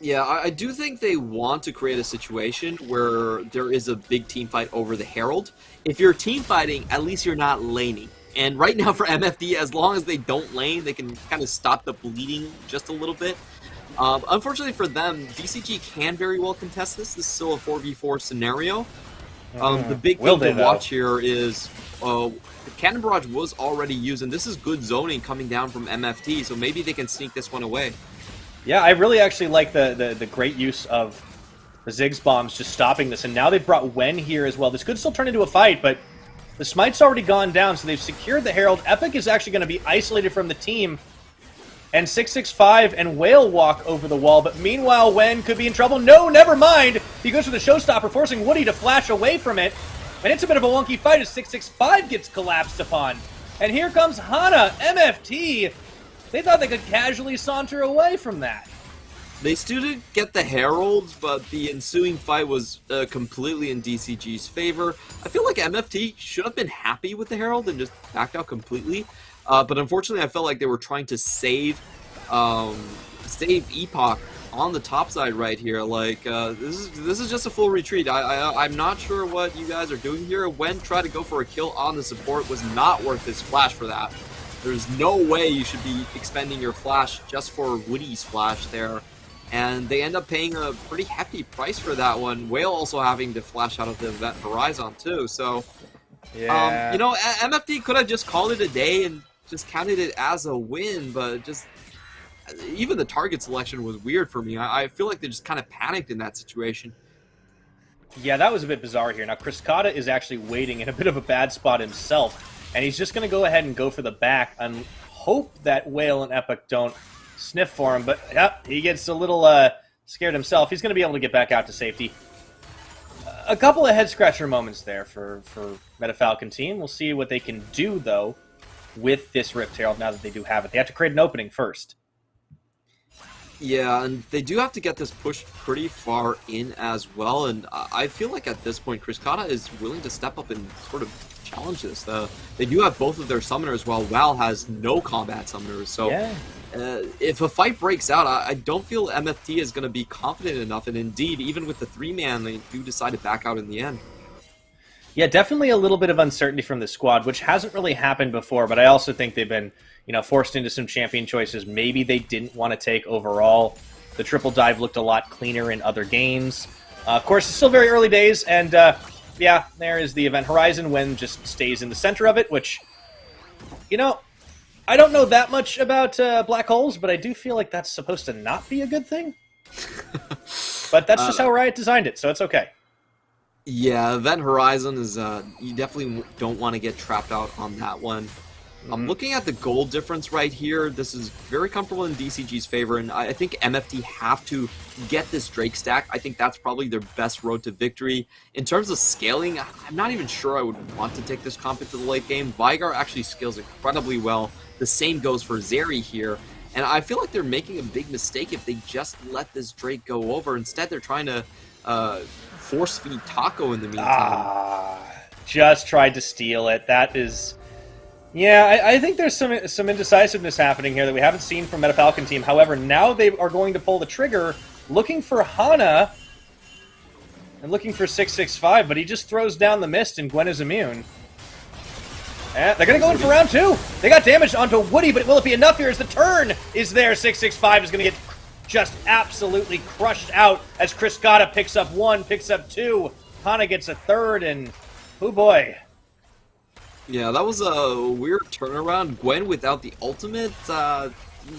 Yeah, I do think they want to create a situation where there is a big team fight over the Herald. If you're team fighting, at least you're not laning. And right now for MFD, as long as they don't lane, they can kind of stop the bleeding just a little bit. Unfortunately for them, DCG can very well contest this. This is still a 4v4 scenario. The big thing to watch here is the Cannon Barrage was already used, and this is good zoning coming down from MFT, so maybe they can sneak this one away. Yeah, I really actually like the great use of the Ziggs bombs just stopping this, and now they've brought Wen here as well. This could still turn into a fight, but the Smite's already gone down, so they've secured the Herald. Epic is actually going to be isolated from the team, and 665 and Whale walk over the wall, but meanwhile, Wen could be in trouble. No, never mind! He goes for the showstopper, forcing Woody to flash away from it, and it's a bit of a wonky fight as 665 gets collapsed upon. And here comes Hana, MFT. They thought they could casually saunter away from that. They still did get the Herald, but the ensuing fight was completely in DCG's favor. I feel like MFT should have been happy with the Herald and just backed out completely. But unfortunately, I felt like they were trying to save Epoch on the top side right here. Like, this is just a full retreat. I'm not sure what you guys are doing here. Wen tried to go for a kill on the support, was not worth his flash for that. There's no way you should be expending your flash just for Woody's flash there. And they end up paying a pretty hefty price for that one. Whale also having to flash out of the Event Horizon too. So, yeah. MFD could have just called it a day and just counted it as a win, but just even the target selection was weird for me. I feel like they just kind of panicked in that situation. Yeah, that was a bit bizarre here. Now, Criscata is actually waiting in a bit of a bad spot himself. And he's just going to go ahead and go for the back and hope that Whale and Epic don't sniff for him. But, yep, he gets a little scared himself. He's going to be able to get back out to safety. A couple of head-scratcher moments there for MetaFalcon team. We'll see what they can do, though, with this Rift Herald now that they do have it. They have to create an opening first. Yeah, and they do have to get this pushed pretty far in as well. And I feel like at this point, Criscata is willing to step up and sort of challenge this. They do have both of their summoners, while WoW has no combat summoners. So yeah. If a fight breaks out, I don't feel MFT is going to be confident enough. And indeed, even with the 3-man, they do decide to back out in the end. Yeah, definitely a little bit of uncertainty from the squad, which hasn't really happened before. But I also think they've been, forced into some champion choices maybe they didn't want to take overall. The triple dive looked a lot cleaner in other games. Of course, it's still very early days, and yeah, there is the Event Horizon. Wen just stays in the center of it, which, I don't know that much about black holes, but I do feel like that's supposed to not be a good thing. But that's just how Riot designed it, so it's okay. Yeah, Event Horizon is, you definitely don't want to get trapped out on that one. I'm looking at the goal difference right here. This is very comfortable in DCG's favor, and I think MFT have to get this Drake stack. I think that's probably their best road to victory. In terms of scaling, I'm not even sure I would want to take this comp into the late game. Vigar actually scales incredibly well. The same goes for Zeri here. And I feel like they're making a big mistake if they just let this Drake go over. Instead, they're trying to force feed Taco in the meantime. Just tried to steal it. That is... Yeah, I think there's some indecisiveness happening here that we haven't seen from Meta Falcon team. However, now they are going to pull the trigger, looking for Hana and looking for 665, but he just throws down the mist and Gwen is immune. And they're going to go in for round 2. They got damage onto Woody, but will it be enough here as the turn is there? 665 is going to get just absolutely crushed out as Chris Gatta picks up 1, picks up 2. Hana gets a 3rd, and oh boy. Yeah, that was a weird turnaround. Gwen without the ultimate,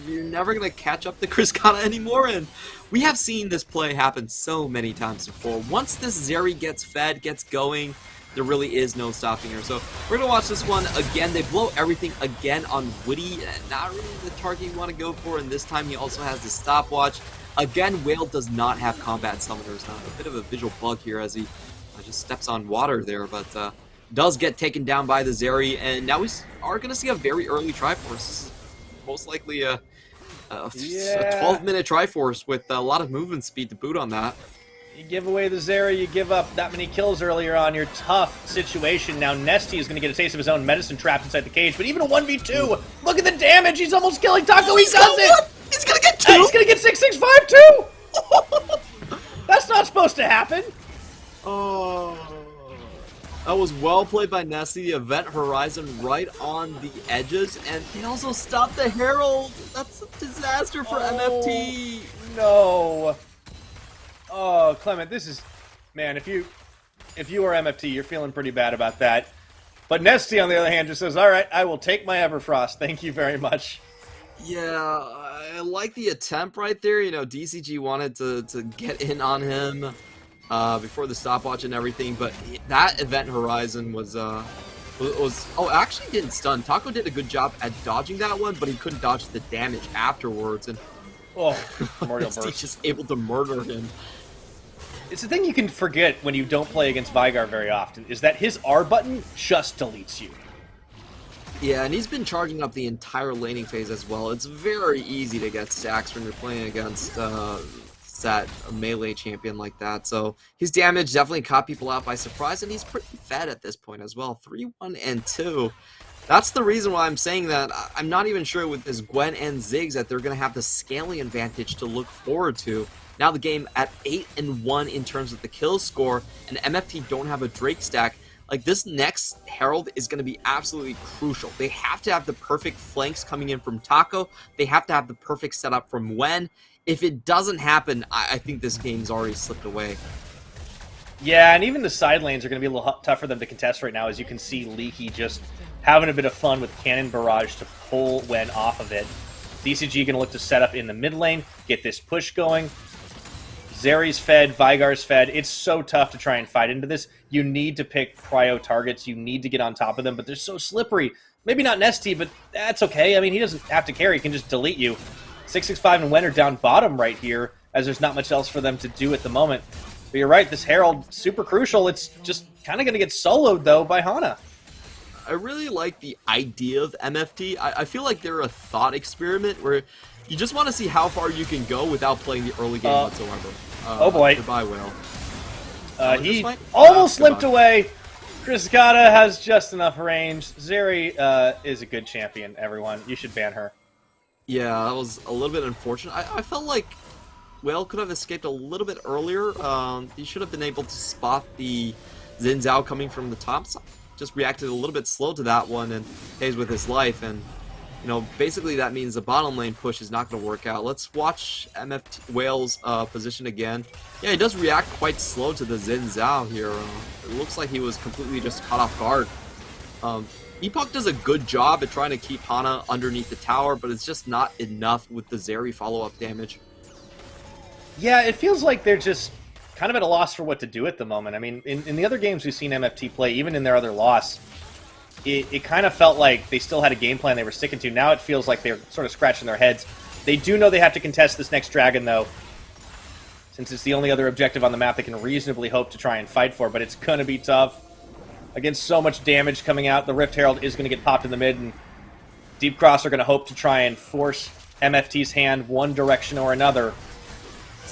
you're never going to catch up to Chris Gatta anymore, and we have seen this play happen so many times before. Once this Zeri gets fed, gets going, there really is no stopping her. So we're going to watch this one again. They blow everything again on Woody. Not really the target you want to go for, and this time he also has the stopwatch. Again, Whale does not have combat summoners. A bit of a visual bug here as he just steps on water there, but does get taken down by the Zeri, and now we are going to see a very early Triforce. Most likely a 12-minute Triforce with a lot of movement speed to boot on that. You give away the Zeri, you give up that many kills earlier on, your tough situation. Now Nesty is going to get a taste of his own medicine trapped inside the cage, but even a 1v2, look at the damage, he's almost killing Taco, he does it! He's going to get 2! He's going to get 665 too! That's not supposed to happen! Oh... That was well played by Nessie. Event Horizon right on the edges, and they also stopped the Herald. That's a disaster for MFT. No. Oh, Clement, this is... Man, if you are MFT, you're feeling pretty bad about that. But Nesty, on the other hand, just says, all right, I will take my Everfrost. Thank you very much. Yeah, I like the attempt right there. You know, DCG wanted to get in on him before the stopwatch and everything, but that Event Horizon was actually didn't stun. Taco did a good job at dodging that one, but he couldn't dodge the damage afterwards, and Memorial he's Burst. just able to murder him. It's the thing you can forget when you don't play against Vigar very often, is that his R button just deletes you. Yeah, and he's been charging up the entire laning phase as well. It's very easy to get stacks when you're playing against that melee champion like that. So his damage definitely caught people out by surprise, and he's pretty fed at this point as well. 3-1 and 2. That's the reason why I'm saying that I'm not even sure with this Gwen and Ziggs that they're going to have the scaling advantage to look forward to. Now the game at 8-1 in terms of the kill score, and MFT don't have a Drake stack. Like, this next Herald is going to be absolutely crucial. They have to have the perfect flanks coming in from Taco. They have to have the perfect setup from Wen. If it doesn't happen, I think this game's already slipped away. Yeah, and even the side lanes are going to be a little tough for them to contest right now. As you can see, Leaky just having a bit of fun with Cannon Barrage to pull Wen off of it. DCG going to look to set up in the mid lane, get this push going. Zeri's fed, Vigar's fed. It's so tough to try and fight into this. You need to pick prio targets. You need to get on top of them, but they're so slippery. Maybe not Nesty, but that's okay. I mean, he doesn't have to carry. He can just delete you. 665 and Wen are down bottom right here, as there's not much else for them to do at the moment. But you're right, this Herald, super crucial. It's just kind of going to get soloed, though, by Hana. I really like the idea of MFT. I feel like they're a thought experiment where you just want to see how far you can go without playing the early game whatsoever. Oh boy. Goodbye, Whale. He almost slipped away. Chris Gatta has just enough range. Zeri is a good champion, everyone. You should ban her. Yeah, that was a little bit unfortunate. I felt like Whale could have escaped a little bit earlier. He should have been able to spot the Xin Zhao coming from the top side. Just reacted a little bit slow to that one and stays with his life. And, you know, basically that means the bottom lane push is not going to work out. Let's watch MFT Whale's position again. Yeah, he does react quite slow to the Xin Zhao here. It looks like he was completely just caught off guard. Epoch does a good job at trying to keep Hana underneath the tower, but it's just not enough with the Zeri follow-up damage. Yeah, it feels like they're just kind of at a loss for what to do at the moment. I mean, in the other games we've seen MFT play, even in their other loss, it kind of felt like they still had a game plan they were sticking to. Now it feels like they're sort of scratching their heads. They do know they have to contest this next dragon, though, since it's the only other objective on the map they can reasonably hope to try and fight for, but it's going to be tough. Against so much damage coming out, the Rift Herald is going to get popped in the mid, and Deep Cross are going to hope to try and force MFT's hand one direction or another.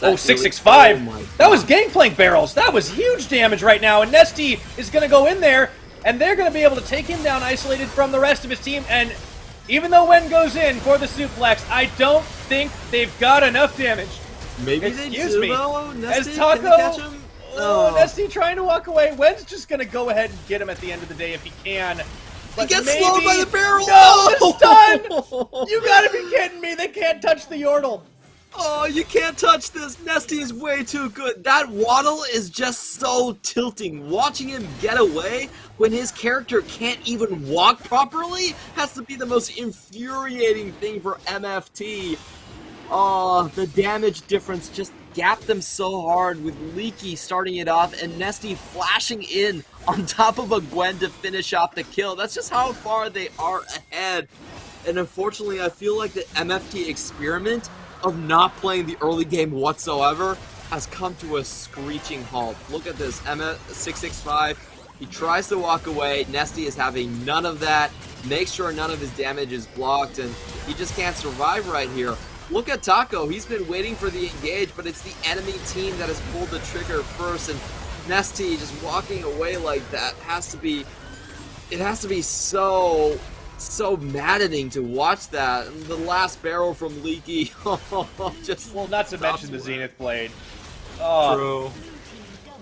Oh, 665! Oh that was Gangplank barrels! That was huge damage right now, and Nesty is going to go in there, and they're going to be able to take him down isolated from the rest of his team, and even though Wen goes in for the suplex, I don't think they've got enough damage. Maybe they do, though. Nesty, as Taco, can they catch him? Oh, Nesty trying to walk away. Wen's just going to go ahead and get him at the end of the day if he can. But he gets maybe... slowed by the barrel! No, the stun! You gotta be kidding me. They can't touch the Yordle. Oh, you can't touch this. Nesty is way too good. That waddle is just so tilting. Watching him get away when his character can't even walk properly has to be the most infuriating thing for MFT. Oh, the damage difference just gapped them so hard with Leaky starting it off and Nesty flashing in on top of a Gwen to finish off the kill. That's just how far they are ahead. And unfortunately, I feel like the MFT experiment of not playing the early game whatsoever has come to a screeching halt. Look at this, MF665, he tries to walk away, Nesty is having none of that, makes sure none of his damage is blocked, and he just can't survive right here. Look at Taco, he's been waiting for the engage, but it's the enemy team that has pulled the trigger first, and Nesty just walking away like that has to be so maddening to watch that. And the last barrel from Leaky, just well, not to mention the Zenith Blade. Oh, true.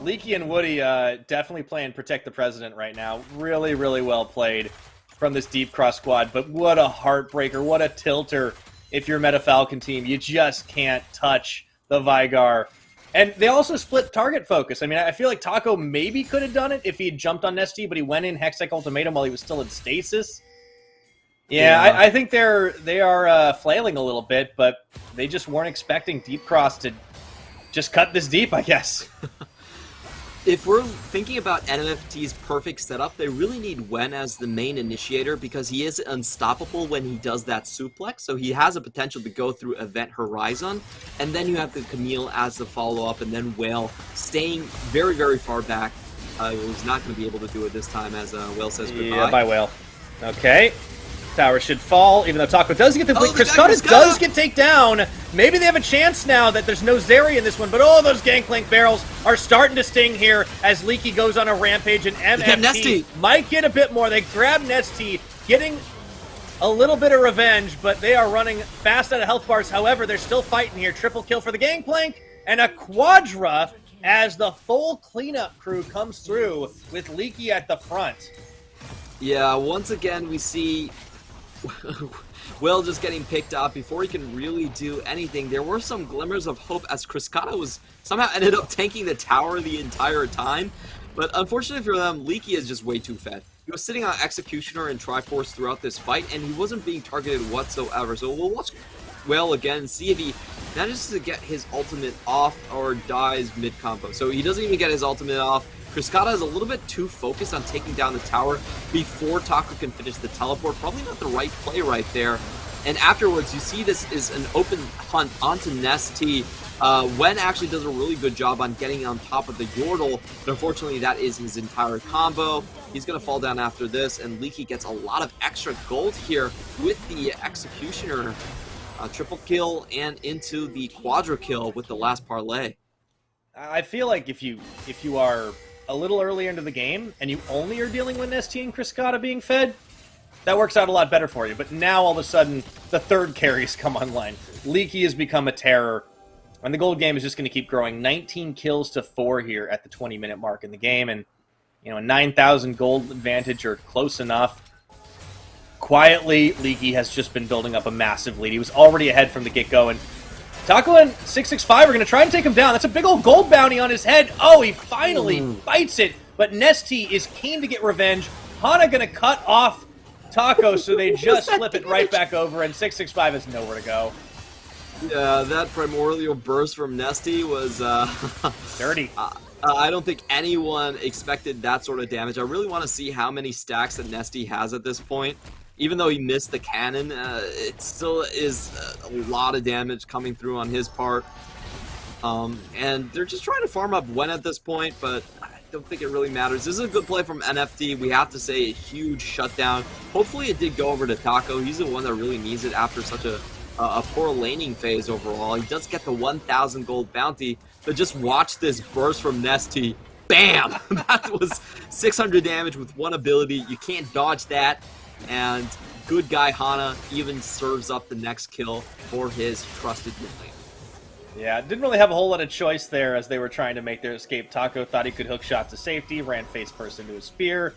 Leaky and Woody definitely playing Protect the President right now. Really, really well played from this Deep Cross squad. But what a heartbreaker, what a tilter if you're Meta Falcon team. You just can't touch the Vygar. And they also split target focus. I mean, I feel like Taco maybe could have done it if he had jumped on Nesty, but he went in Hextech Ultimatum while he was still in stasis. Yeah, I think they are flailing a little bit, but they just weren't expecting Deep Cross to just cut this deep, I guess. If we're thinking about NFT's perfect setup, they really need Wen as the main initiator because he is unstoppable when he does that suplex, so he has a potential to go through Event Horizon, and then you have the Camille as the follow-up, and then Whale staying very, very far back. He's not going to be able to do it this time as Whale says goodbye. Yeah, bye, Whale. Okay. Tower should fall, even though Taco does get the blink. Chris does get taken down. Maybe they have a chance now that there's no Zeri in this one, but oh, those Gangplank barrels are starting to sting here as Leaky goes on a rampage, and MFT might get a bit more. They grab Nesty, getting a little bit of revenge, but they are running fast out of health bars. However, they're still fighting here. Triple kill for the Gangplank, and a Quadra as the full cleanup crew comes through with Leaky at the front. Yeah, once again we see Will just getting picked up before he can really do anything. There were some glimmers of hope as Criscata was somehow ended up tanking the tower the entire time. But unfortunately for them, Leaky is just way too fed. He was sitting on Executioner and Triforce throughout this fight, and he wasn't being targeted whatsoever. So we'll watch Will again and see if he manages to get his ultimate off or dies mid-combo. So he doesn't even get his ultimate off. Criscata is a little bit too focused on taking down the tower before Taco can finish the teleport. Probably not the right play right there. And afterwards, you see this is an open hunt onto Nesty. Wen actually does a really good job on getting on top of the Yordle, but unfortunately that is his entire combo. He's going to fall down after this, and Leaky gets a lot of extra gold here with the Executioner. Triple kill and into the quadra kill with the last parlay. I feel like if you are a little earlier into the game, and you only are dealing with Nesty and Criscata being fed, that works out a lot better for you. But now, all of a sudden, the third carries come online. Leaky has become a terror, and the gold game is just going to keep growing. 19 kills to 4 here at the 20-minute mark in the game, and a 9,000 gold advantage or close enough. Quietly, Leaky has just been building up a massive lead. He was already ahead from the get-go, and Taco and 665 are going to try and take him down. That's a big old gold bounty on his head. Oh, he finally bites it. But Nesty is keen to get revenge. Hana going to cut off Taco, so they just flip it right back over, and 665 has nowhere to go. Yeah, that primordial burst from Nesty was... dirty. I don't think anyone expected that sort of damage. I really want to see how many stacks that Nesty has at this point. Even though he missed the cannon, it still is a lot of damage coming through on his part. And they're just trying to farm up Gwen at this point, but I don't think it really matters. This is a good play from NFT. We have to say a huge shutdown. Hopefully it did go over to Taco. He's the one that really needs it after such a poor laning phase overall. He does get the 1,000 gold bounty, but just watch this burst from Nesty. Bam! That was 600 damage with one ability. You can't dodge that. And good guy Hana even serves up the next kill for his trusted mid lane. Yeah, didn't really have a whole lot of choice there as they were trying to make their escape. Taco thought he could hook shot to safety, ran face first into a spear,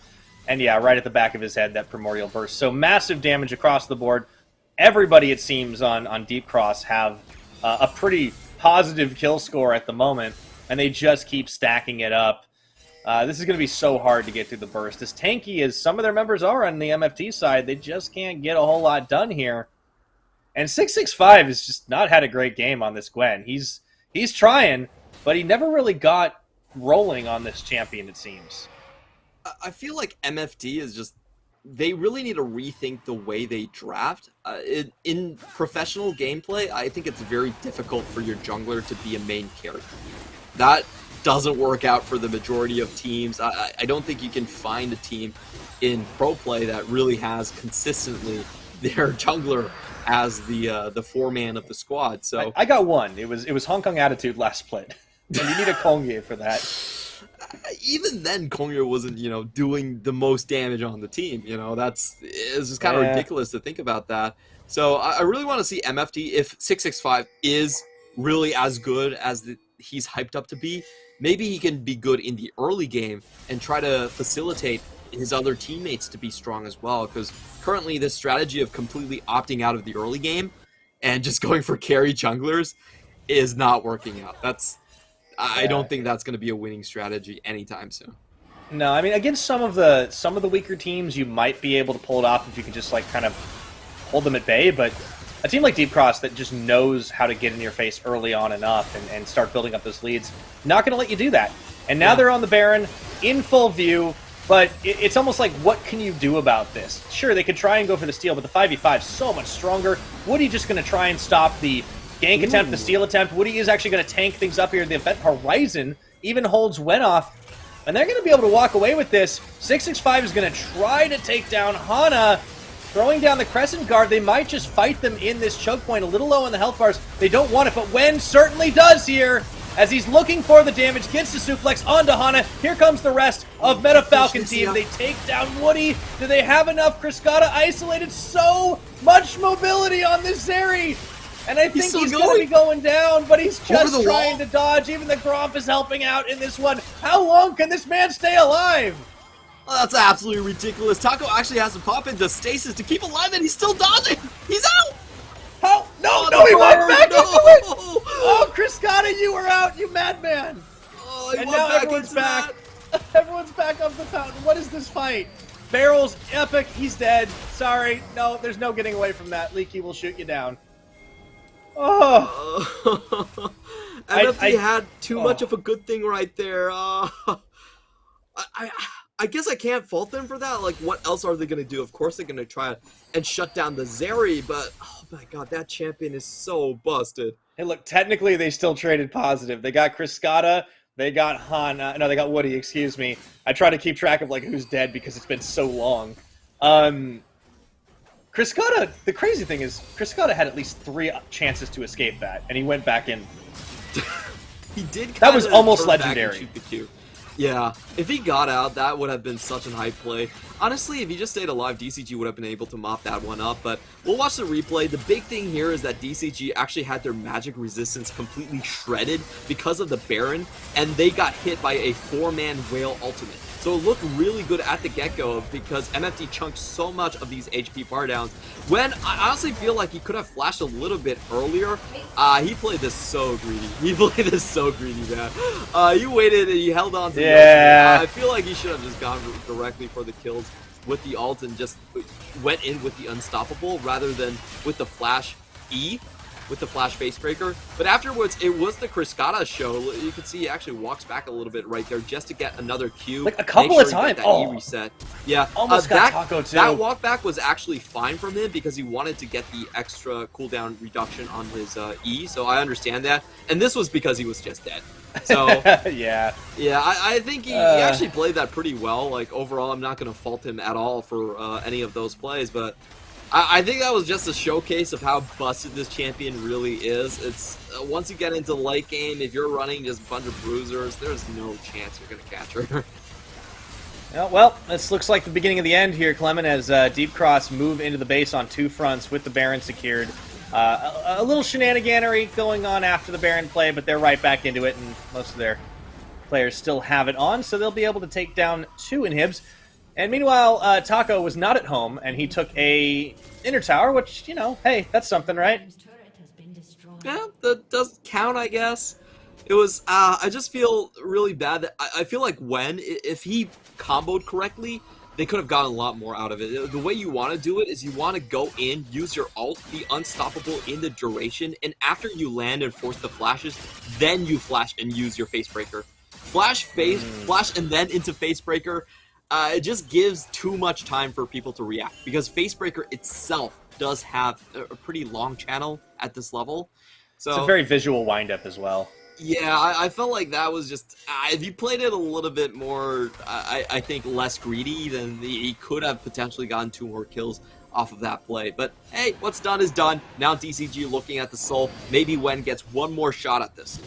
and yeah, right at the back of his head, that primordial burst. So massive damage across the board. Everybody, it seems, on Deep Cross have a pretty positive kill score at the moment, and they just keep stacking it up. This is going to be so hard to get through the burst. As tanky as some of their members are on the MFT side, they just can't get a whole lot done here. And 665 has just not had a great game on this Gwen. He's trying, but he never really got rolling on this champion, it seems. I feel like MFT is just... They really need to rethink the way they draft. In professional gameplay, I think it's very difficult for your jungler to be a main character. That doesn't work out for the majority of teams. I don't think you can find a team in pro play that really has consistently their jungler as the foreman of the squad. So I got one. It was Hong Kong Attitude last split. And you need a Kongye for that. Even then, Kongye wasn't, doing the most damage on the team. It's just kind of ridiculous to think about that. So I really want to see MFT, if 665 is really as good as he's hyped up to be, maybe he can be good in the early game and try to facilitate his other teammates to be strong as well. Because currently this strategy of completely opting out of the early game and just going for carry junglers is not working out. I don't think that's going to be a winning strategy anytime soon. No, I mean, against some of the weaker teams, you might be able to pull it off if you can just kind of hold them at bay. But a team like Deep Cross that just knows how to get in your face early on enough and start building up those leads, not going to let you do that. And now they're on the Baron in full view. But it's almost like, what can you do about this? Sure, they could try and go for the steal, but the 5v5 is so much stronger. Woody just going to try and stop the gank attempt, the steal attempt. Woody is actually going to tank things up here. The event Horizon even holds Wen off. And they're going to be able to walk away with this. 665 is going to try to take down Hana. Throwing down the Crescent Guard. They might just fight them in this choke point. A little low on the health bars. They don't want it, but Wen certainly does here. As he's looking for the damage, gets the suplex onto Hana. Here comes the rest of Meta Falcon team. They take down Woody. Do they have enough? Kriskata isolated. So much mobility on this Zeri. And I think he's going to be going down, but he's just trying to dodge. Even the Gromp is helping out in this one. How long can this man stay alive? Oh, that's absolutely ridiculous. Taco actually has to pop into stasis to keep alive, and he's still dodging. He's out. Oh, no, he went back into it! Oh, Kriskata, you were out, you madman! Oh, and now everyone's back. Everyone's back up the fountain. What is this fight? Barrels, epic, he's dead. Sorry, no, there's no getting away from that. Leaky will shoot you down. Oh! MFT had too much of a good thing right there. I guess I can't fault them for that. Like, what else are they going to do? Of course they're going to try and shut down the Zeri, but oh my god, that champion is so busted. Hey, look, technically they still traded positive. They got Kriskata, they got Hana, no, they got Woody, excuse me. I try to keep track of, who's dead because it's been so long. Kriskata, the crazy thing is, Kriskata had at least 3 chances to escape that, and he went back in. He did. That was almost legendary. Yeah, if he got out, that would have been such an hype play. Honestly, if he just stayed alive, DCG would have been able to mop that one up, but we'll watch the replay. The big thing here is that DCG actually had their magic resistance completely shredded because of the Baron, and they got hit by a 4-man whale ultimate. So it looked really good at the get-go because MFT chunked so much of these HP bar downs. When I honestly feel like he could have flashed a little bit earlier. He played this so greedy. He man. He waited and he held on to the I feel like he should have just gone directly for the kills with the ult and just went in with the unstoppable rather than with the flash E. with the flash face breaker. But afterwards, it was the Criscata show. You can see he actually walks back a little bit right there just to get another Q. Like a couple of times. That E reset. Yeah, almost got Taco too. That walk back was actually fine from him because he wanted to get the extra cooldown reduction on his E. So I understand that. And this was because he was just dead. So yeah, I think he actually played that pretty well. Like overall, I'm not going to fault him at all for any of those plays, but I think that was just a showcase of how busted this champion really is. It's once you get into the late game, if you're running just a bunch of bruisers, there's no chance you're going to catch her. Well, this looks like the beginning of the end here, Clement, as Deep Cross move into the base on two fronts with the Baron secured. A little shenaniganery going on after the Baron play, but they're right back into it, and most of their players still have it on, so they'll be able to take down two inhibs. And meanwhile, Taco was not at home, and he took a inner tower, which, you know, hey, that's something, right? Yeah, that does count, I guess. It was, I just feel really bad that, I feel like if he comboed correctly, they could have gotten a lot more out of it. The way you want to do it is you want to go in, use your ult, be unstoppable in the duration, and after you land and force the flashes, then you flash and use your face breaker. Flash, and then into face breaker. It just gives too much time for people to react because Facebreaker itself does have a pretty long channel at this level. So it's a very visual windup as well. Yeah, I felt like that was just if you played it a little bit more, I think less greedy, then he could have potentially gotten 2 more kills off of that play. But hey, what's done is done. Now DCG looking at the soul. Maybe Wen gets one more shot at this.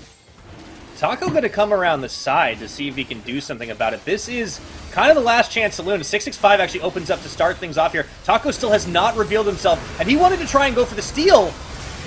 Taco going to come around the side to see if he can do something about it. This is kind of the last chance saloon. 665 actually opens up to start things off here. Taco still has not revealed himself, and he wanted to try and go for the steal,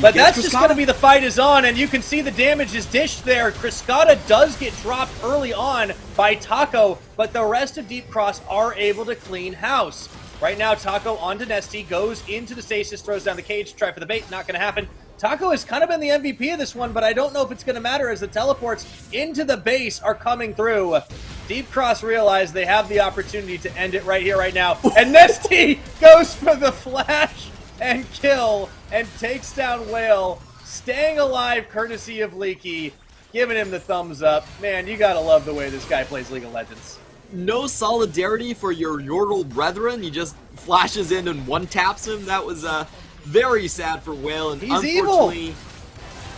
but that's just going to be the fight is on, and you can see the damage is dished there. Criscata does get dropped early on by Taco, but the rest of Deep Cross are able to clean house. Right now, Taco onto Nesty, goes into the stasis, throws down the cage, try for the bait, not going to happen. Taco has kind of been the MVP of this one, but I don't know if it's going to matter as the teleports into the base are coming through. Deep Cross realize they have the opportunity to end it right here, right now. And Nesty goes for the flash and kill and takes down Whale, staying alive courtesy of Leaky, giving him the thumbs up. Man, you got to love the way this guy plays League of Legends. No solidarity for your Yordle brethren. He just flashes in and one-taps him. That was very sad for Whale, and he's evil. He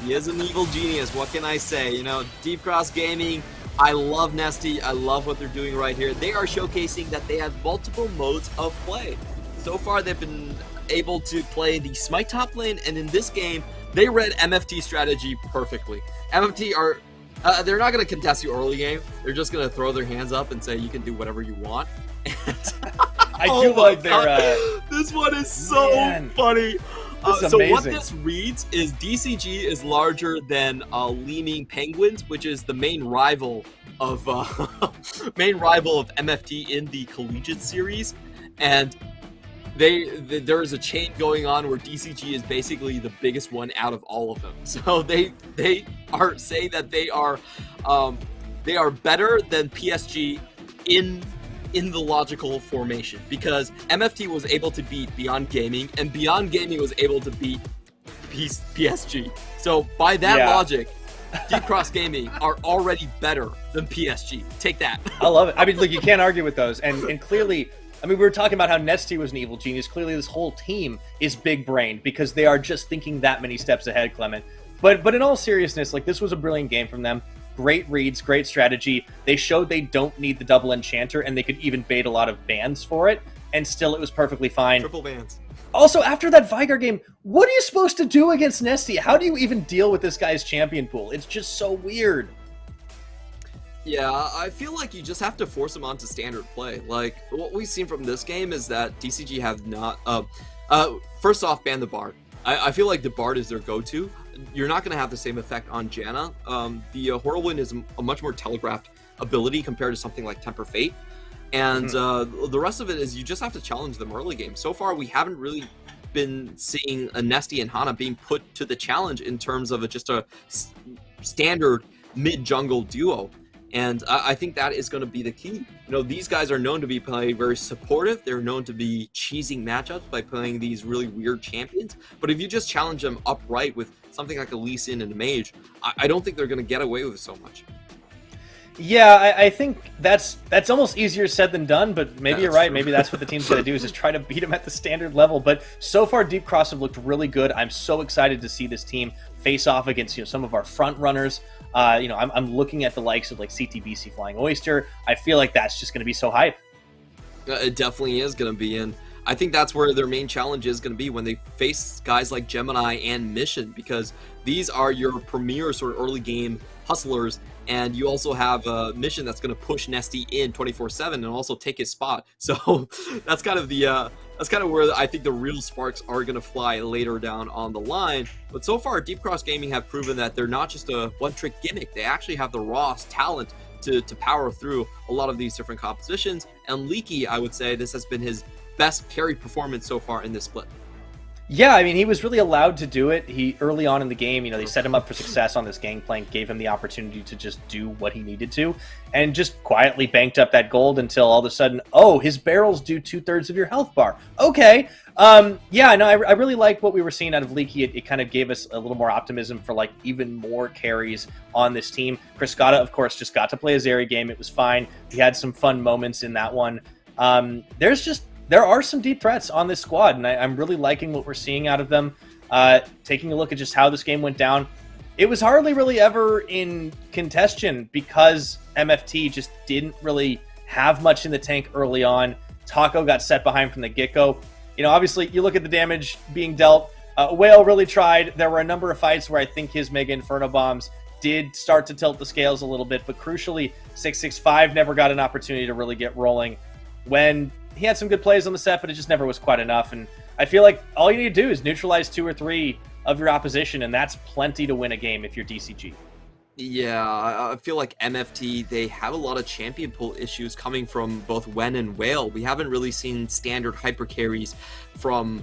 is an evil genius. What can I say? You know, Deep Cross Gaming, I love Nesty. I love what they're doing right here. They are showcasing that they have multiple modes of play. So far, they've been able to play the Smite top lane, and in this game, they read MFT strategy perfectly. MFT are, they're not going to contest you early game. They're just going to throw their hands up and say, you can do whatever you want. I do love their... this one is so funny. So what this reads is DCG is larger than Leeming Penguins, which is the main rival of MFT in the Collegiate series, and there is a chain going on where DCG is basically the biggest one out of all of them. So they say that they are better than PSG in the logical formation, because MFT was able to beat Beyond Gaming, and Beyond Gaming was able to beat PSG. So by that logic, Deep Cross Gaming are already better than PSG. Take that. I love it. I mean, look, you can't argue with those. And clearly, I mean, we were talking about how Nesty was an evil genius. Clearly, this whole team is big-brained because they are just thinking that many steps ahead, Clement. But in all seriousness, like, this was a brilliant game from them. Great reads, great strategy. They showed they don't need the double enchanter, and they could even bait a lot of bans for it, and still it was perfectly fine. Triple bans. Also, after that Vigar game, what are you supposed to do against Nesty? How do you even deal with this guy's champion pool? It's just so weird. Yeah, I feel like you just have to force him onto standard play. Like, what we've seen from this game is that DCG have not... first off, ban the Bard. I feel like the Bard is their go-to. You're not going to have the same effect on Janna. The Whirlwind is a much more telegraphed ability compared to something like Temper Fate. And the rest of it is you just have to challenge them early game. So far, we haven't really been seeing a Nesty and Hana being put to the challenge in terms of just a standard mid-jungle duo. And I think that is going to be the key. You know, these guys are known to be playing very supportive. They're known to be cheesing matchups by playing these really weird champions. But if you just challenge them upright with something like a Lee Sin and a Mage, I don't think they're going to get away with so much. Yeah, I think that's almost easier said than done, but maybe you're right. True. Maybe that's what the team's going to do is just try to beat them at the standard level. But so far, Deep Cross have looked really good. I'm so excited to see this team face off against some of our front runners. I'm looking at the likes of like CTBC Flying Oyster. I feel like that's just going to be so hype. It definitely is going to be, and I think that's where their main challenge is going to be when they face guys like Gemini and Mission, because these are your premier sort of early game hustlers, and you also have a Mission that's going to push Nesty in 24/7 and also take his spot. So that's kind of where I think the real sparks are going to fly later down on the line. But so far, Deep Cross Gaming have proven that they're not just a one-trick gimmick. They actually have the raw talent to power through a lot of these different compositions. And Leaky, I would say, this has been his best carry performance so far in this split. Yeah, I mean, he was really allowed to do it. He early on in the game, they set him up for success on this gangplank, gave him the opportunity to just do what he needed to, and just quietly banked up that gold until all of a sudden, oh, his barrels do 2/3 of your health bar. Okay. Yeah, no, I really like what we were seeing out of Leaky. It kind of gave us a little more optimism for like even more carries on this team. Chris Scotta, of course, just got to play a Zeri game. It was fine. He had some fun moments in that one. There are some deep threats on this squad, and I'm really liking what we're seeing out of them. Taking a look at just how this game went down, it was hardly really ever in contention because MFT just didn't really have much in the tank early on. Taco got set behind from the get-go. Obviously, you look at the damage being dealt. Whale really tried. There were a number of fights where I think his Mega Inferno Bombs did start to tilt the scales a little bit, but crucially, 665 never got an opportunity to really get rolling. When he had some good plays on the set, but it just never was quite enough. And I feel like all you need to do is neutralize 2 or 3 of your opposition, and that's plenty to win a game if you're DCG. Yeah, I feel like MFT, they have a lot of champion pull issues coming from both Wen and Whale. We haven't really seen standard hyper carries from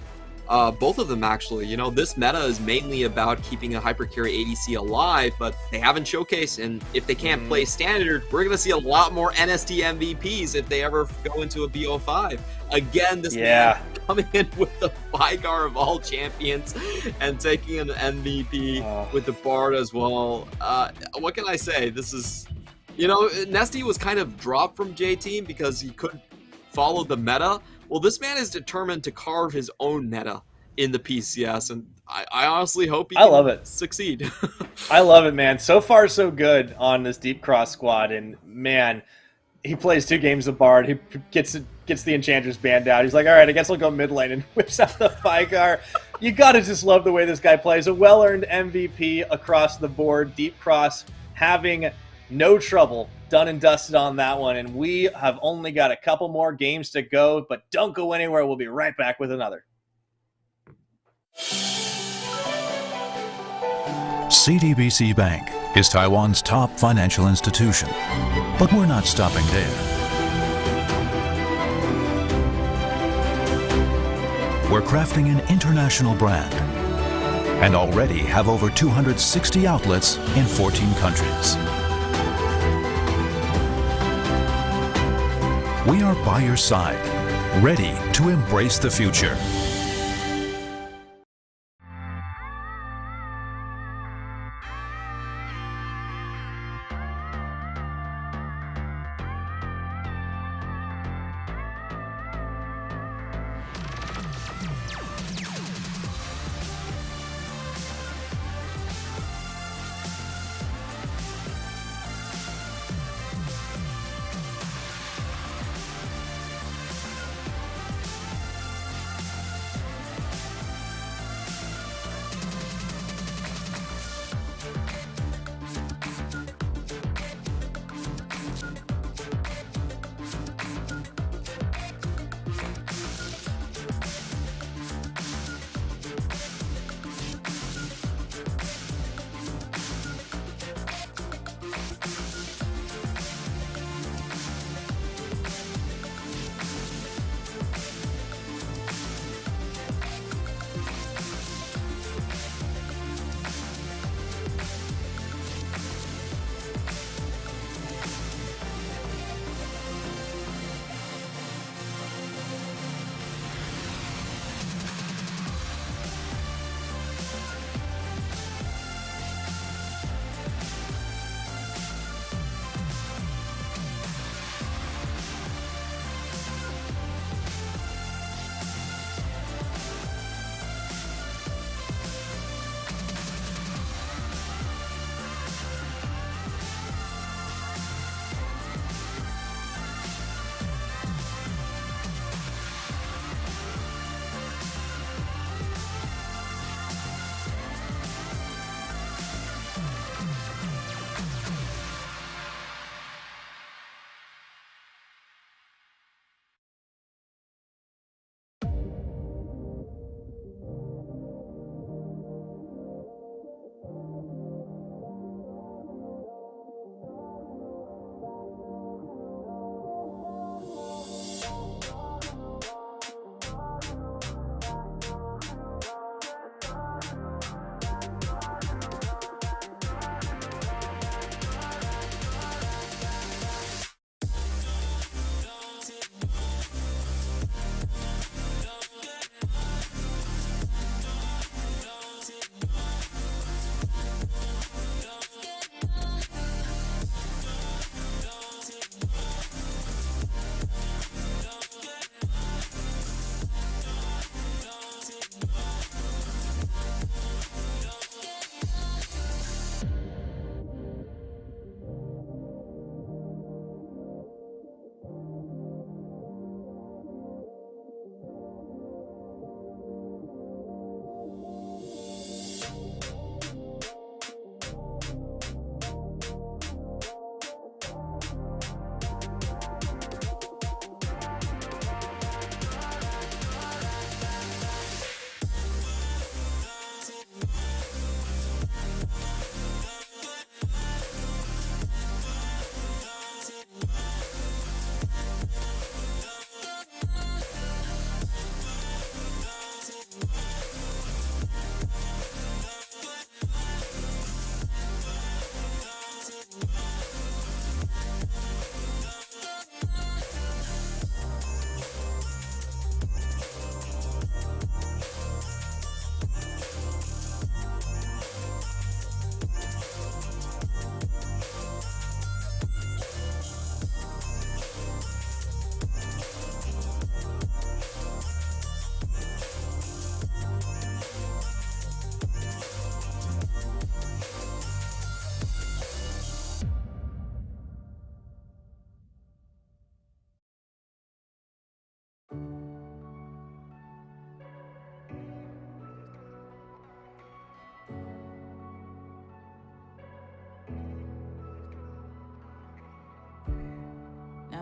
both of them, actually. This meta is mainly about keeping a hyper carry ADC alive, but they haven't showcased, and if they can't play standard, we're going to see a lot more NST MVPs if they ever go into a BO5. Again, this man coming in with the Vigar of all champions and taking an MVP with the Bard as well. What can I say? This is, Nesty was kind of dropped from J-Team because he couldn't follow the meta. Well, this man is determined to carve his own meta in the PCS, and I honestly hope he can succeed. I love it, man. So far, so good on this Deep Cross squad, and man, he plays 2 games of Bard. He gets the Enchantress banned out. He's like, all right, I guess I'll go mid lane, and whips out the Vigar. You gotta just love the way this guy plays. A well-earned MVP across the board. Deep Cross having no trouble. Done and dusted on that one, and we have only got a couple more games to go, but don't go anywhere. We'll be right back with another. CTBC Bank is Taiwan's top financial institution, but we're not stopping there. We're crafting an international brand and already have over 260 outlets in 14 countries. We are by your side, ready to embrace the future.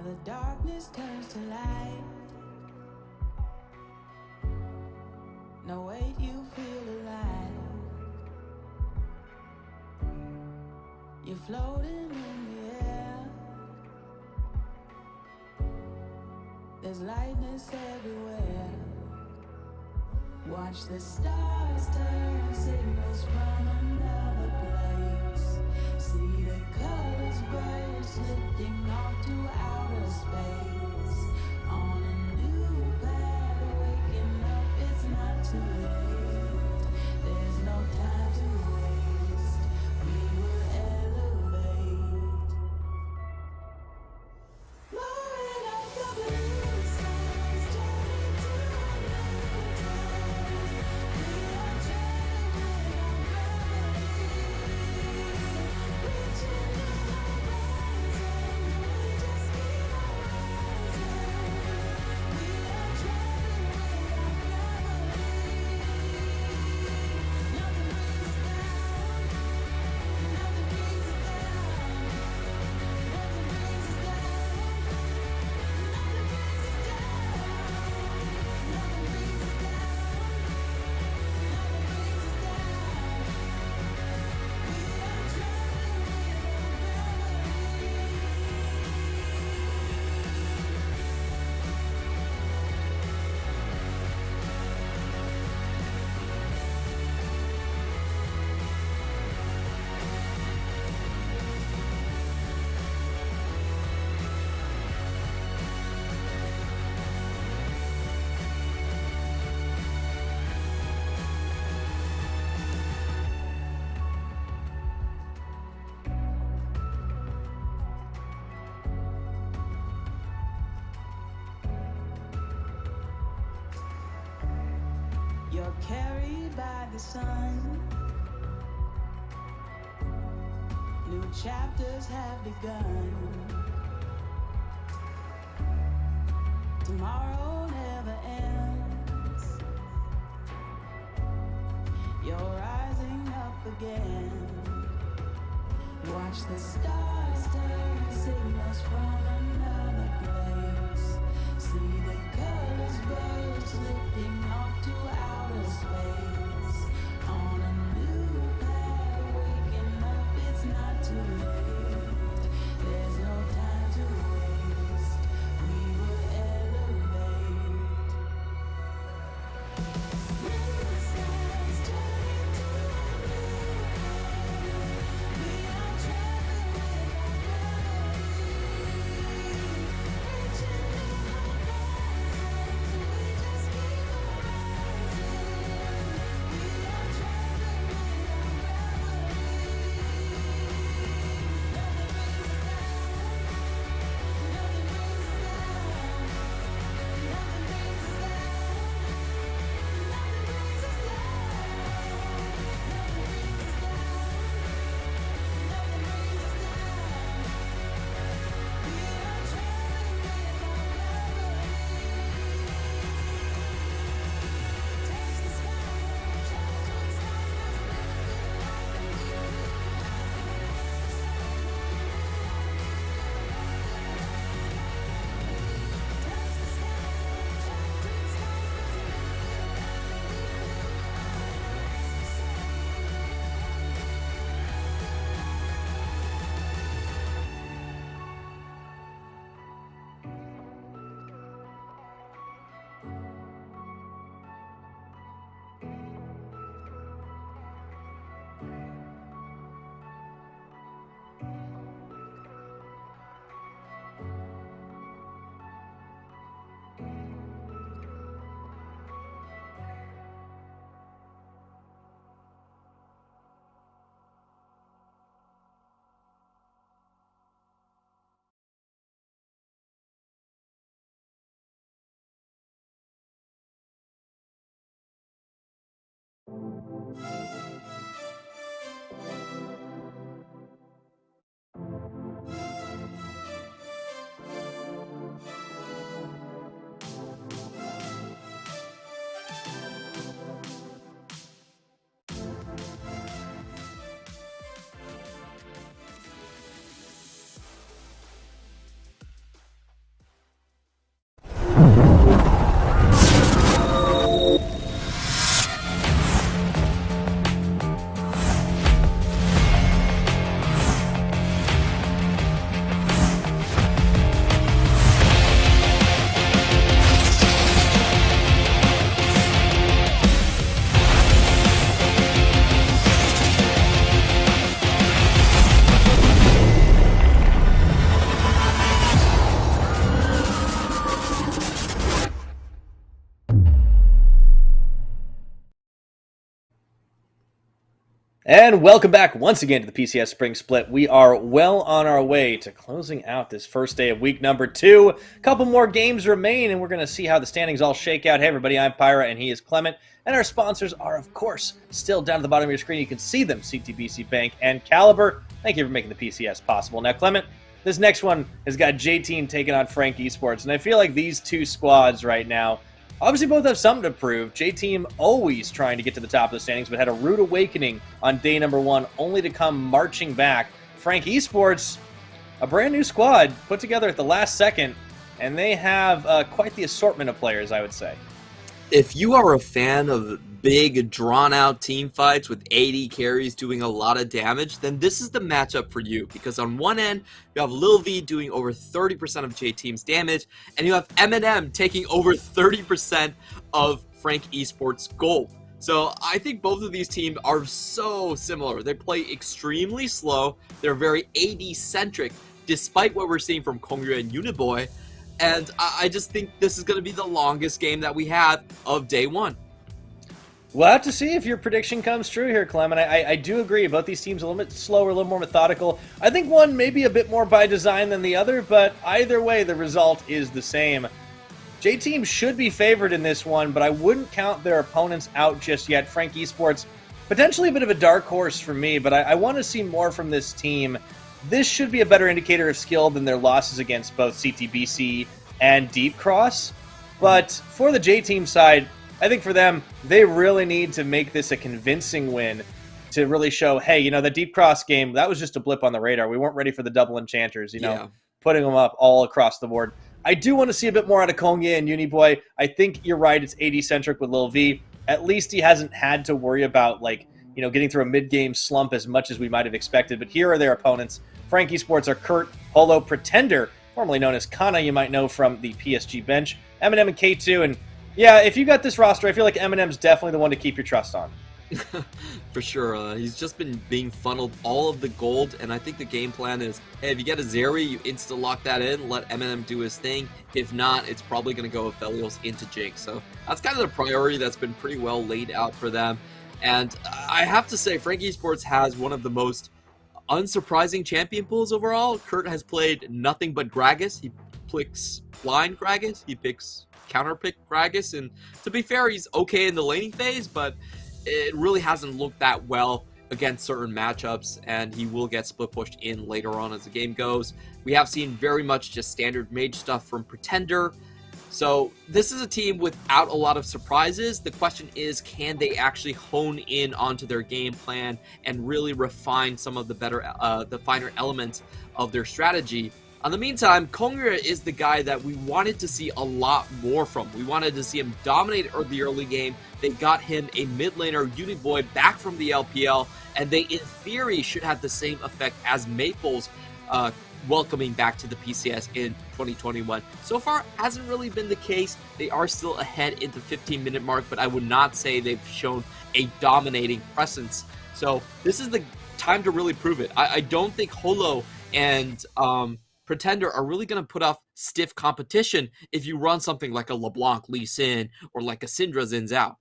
the darkness turns to light. No, wait, you feel alive. You're floating in the air. There's lightness everywhere. Watch the stars turn, signals from another place. See the colors burst, lifting off to outer space. On a new path, waking up, it's not too late. There's no time to waste, we will elevate. Blowing up the blue skies, journey to a new time. We are traveling on gravity, reaching new horizons. We just keep on rising. We are traveling on gravity. Nothing brings us down. Nothing brings us down. Nothing brings us down. Nothing brings us down. Nothing brings us down. Nothing brings us down. We are You're carried by the sun. New chapters have begun. Tomorrow never ends. You're rising up again. Watch the stars turn, signals from another place. See the colors burst, lifting off to outer space. On a new path, waking up, it's not too late. There's no time to waste, we will elevate. Blue skies turning to a new world. We are traveling on gravity, reaching new horizons. We just keep on rising. We are traveling on gravity. Nothing brings us down. Nothing brings us down. Nothing brings us down. Nothing brings us down. Nothing brings us down. Nothing brings us down. We are traveling on gravity. Touch the sky, travel to the stars. There's a little bit of light that we touch the sky, travel to the stars. There's a little bit of light that we And welcome back once again to the PCS Spring Split. We are well on our way to closing out this first day of week number 2. A couple more games remain, and we're going to see how the standings all shake out. Hey everybody, I'm Pyra, and he is Clement. And our sponsors are, of course, still down at the bottom of your screen. You can see them, CTBC Bank and Caliber. Thank you for making the PCS possible. Now, Clement, this next one has got J-Team taking on Frank Esports, and I feel like these two squads right now obviously both have something to prove. J-Team always trying to get to the top of the standings, but had a rude awakening on day number 1, only to come marching back. Frank Esports, a brand new squad put together at the last second, and they have quite the assortment of players, I would say. If you are a fan of big, drawn-out team fights with 80 carries doing a lot of damage, then this is the matchup for you. Because on one end, you have Lil V doing over 30% of J-Team's damage, and you have Eminem taking over 30% of Frank Esports' gold. So I think both of these teams are so similar. They play extremely slow. They're very AD-centric, despite what we're seeing from Kongyue and Uniboy. And I just think this is going to be the longest game that we have of day 1. We'll have to see if your prediction comes true here, Clement. I do agree. Both these teams a little bit slower, a little more methodical. I think one may be a bit more by design than the other, but either way, the result is the same. J-Team should be favored in this one, but I wouldn't count their opponents out just yet. Frank Esports, potentially a bit of a dark horse for me, but I want to see more from this team. This should be a better indicator of skill than their losses against both CTBC and Deep Cross. But for the J-Team side, I think for them, they really need to make this a convincing win to really show, hey, you know, the Deep Cross game, that was just a blip on the radar. We weren't ready for the double enchanters, you know, putting them up all across the board. I do want to see a bit more out of Kongyue and Uniboy. I think you're right, it's AD-centric with Lil V. At least he hasn't had to worry about, like, you know, getting through a mid-game slump as much as we might have expected. But here are their opponents. Frank Esports are Kurt, Holo, Pretender, formerly known as Kana, you might know from the PSG bench, Eminem and K2. And yeah, if you got this roster, I feel like Eminem's definitely the one to keep your trust on. For sure. He's just been being funneled all of the gold, and I think the game plan is, hey, if you get a Zeri, you insta-lock that in, let Eminem do his thing. If not, it's probably going to go with Felios into Jake. So that's kind of the priority that's been pretty well laid out for them. And I have to say, Frank Esports has one of the most unsurprising champion pools overall. Kurt has played nothing but Gragas. He picks blind Gragas. He picks counter-pick Gragas. And to be fair, he's okay in the laning phase, but it really hasn't looked that well against certain matchups, and he will get split pushed in later on as the game goes. We have seen very much just standard mage stuff from Pretender. So this is a team without a lot of surprises. The question is, can they actually hone in onto their game plan and really refine some of the better, the finer elements of their strategy? In the meantime, Kongyue is the guy that we wanted to see a lot more from. We wanted to see him dominate the early game. They got him a mid laner, Uniboy, back from the LPL, and they, in theory, should have the same effect as Maples welcoming back to the PCS in 2021. So far, hasn't really been the case. They are still ahead in the 15-minute mark, but I would not say they've shown a dominating presence. So this is the time to really prove it. I don't think Holo and Pretender are really going to put off stiff competition if you run something like a LeBlanc Lee Sin or like a Syndra Xin Zhao.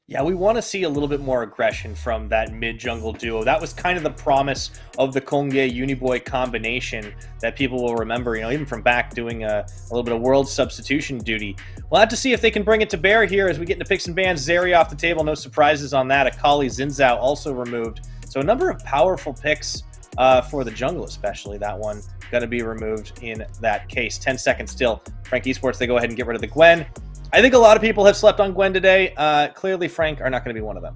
Yeah, we want to see a little bit more aggression from that mid-jungle duo. That was kind of the promise of the Kongyue-Uniboy combination that people will remember, you know, even from back doing a little bit of world substitution duty. We'll have to see if they can bring it to bear here as we get into picks and bans. Zeri off the table, no surprises on that. Akali Xin Zhao also removed. So a number of powerful picks for the jungle, especially that one, going to be removed in that case. 10 seconds still. Frank Esports, they go ahead and get rid of the Gwen. I think a lot of people have slept on Gwen today. Clearly, Frank are not going to be one of them.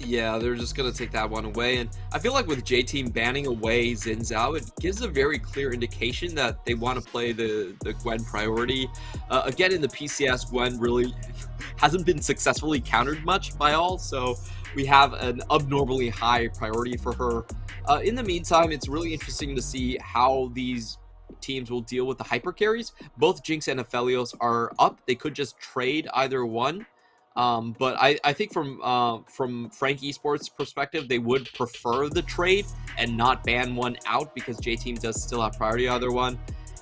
Yeah, they're just going to take that one away. And I feel like with J-Team banning away Xin Zhao, it gives a very clear indication that they want to play the Gwen priority. Again, in the PCS, Gwen really hasn't been successfully countered much by all, so we have an abnormally high priority for her. In the meantime, it's really interesting to see how these teams will deal with the hyper carries. Both Jinx and Aphelios are up. They could just trade either one. But I think from Frank Esports' perspective, they would prefer the trade and not ban one out because J-Team does still have priority on either one.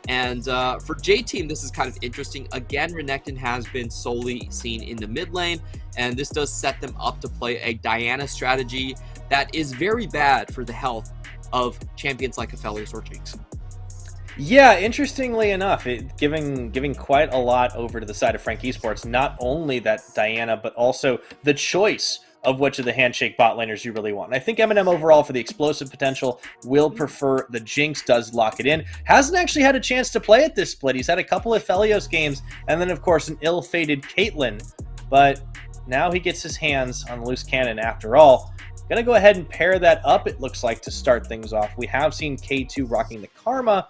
And for J-Team, this is kind of interesting. Again, Renekton has been solely seen in the mid lane. and this does set them up to play a Diana strategy that is very bad for the health of champions like Aphelios or Jinx. Yeah, interestingly enough, giving quite a lot over to the side of Frank Esports. Not only that Diana, but also the choice of which of the handshake bot laners you really want. And I think Eminem overall, for the explosive potential, will prefer the Jinx. Does lock it in. Hasn't actually had a chance to play at this split. He's had a couple of Aphelios games, and then of course an ill-fated Caitlyn. But now he gets his hands on loose cannon after all. Gonna go ahead and pair that up, it looks like, to start things off. We have seen K2 rocking the Karma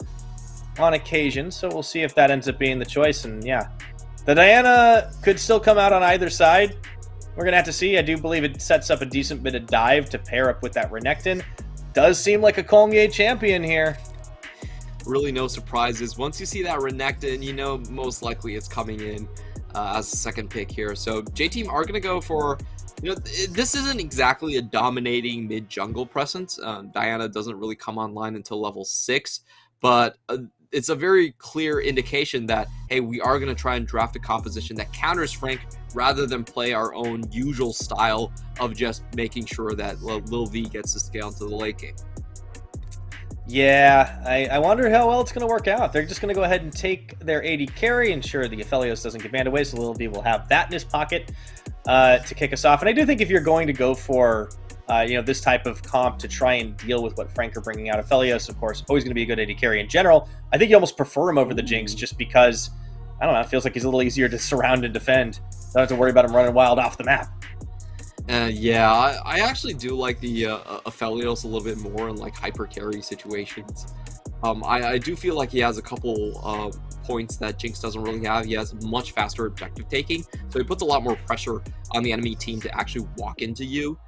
on occasion, so we'll see if that ends up being the choice. And yeah, the Diana could still come out on either side. We're gonna have to see. I do believe it sets up a decent bit of dive to pair up with that Renekton. Does seem like a Kongye champion here. Really no surprises. Once you see that Renekton, you know most likely it's coming in as a second pick here. So J-Team are gonna go for, you know, this isn't exactly a dominating mid jungle presence. Diana doesn't really come online until level 6, but it's a very clear indication that, hey, we are going to try and draft a composition that counters Frank rather than play our own usual style of just making sure that Lil V gets to scale into the late game. Yeah, I wonder how well it's going to work out. They're just going to go ahead and take their AD carry, ensure the Aphelios doesn't get banned away, so Lil V will have that in his pocket to kick us off. And I do think if you're going to go for you know, this type of comp to try and deal with what Frank are bringing out, Aphelios, of course, always going to be a good AD carry in general. I think you almost prefer him over the Jinx just because, I don't know, it feels like he's a little easier to surround and defend. Don't have to worry about him running wild off the map. Yeah, I actually do like the Aphelios a little bit more in like hyper carry situations. I do feel like he has a couple points that Jinx doesn't really have. He has much faster objective taking, so he puts a lot more pressure on the enemy team to actually walk into you.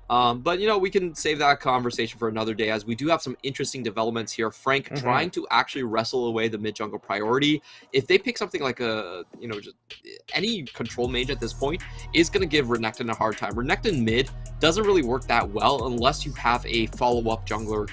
But, you know, we can save that conversation for another day, as we do have some interesting developments here. Frank trying to actually wrestle away the mid-jungle priority. If they pick something like a, you know, just any control mage at this point, is going to give Renekton a hard time. Renekton mid doesn't really work that well unless you have a follow-up jungler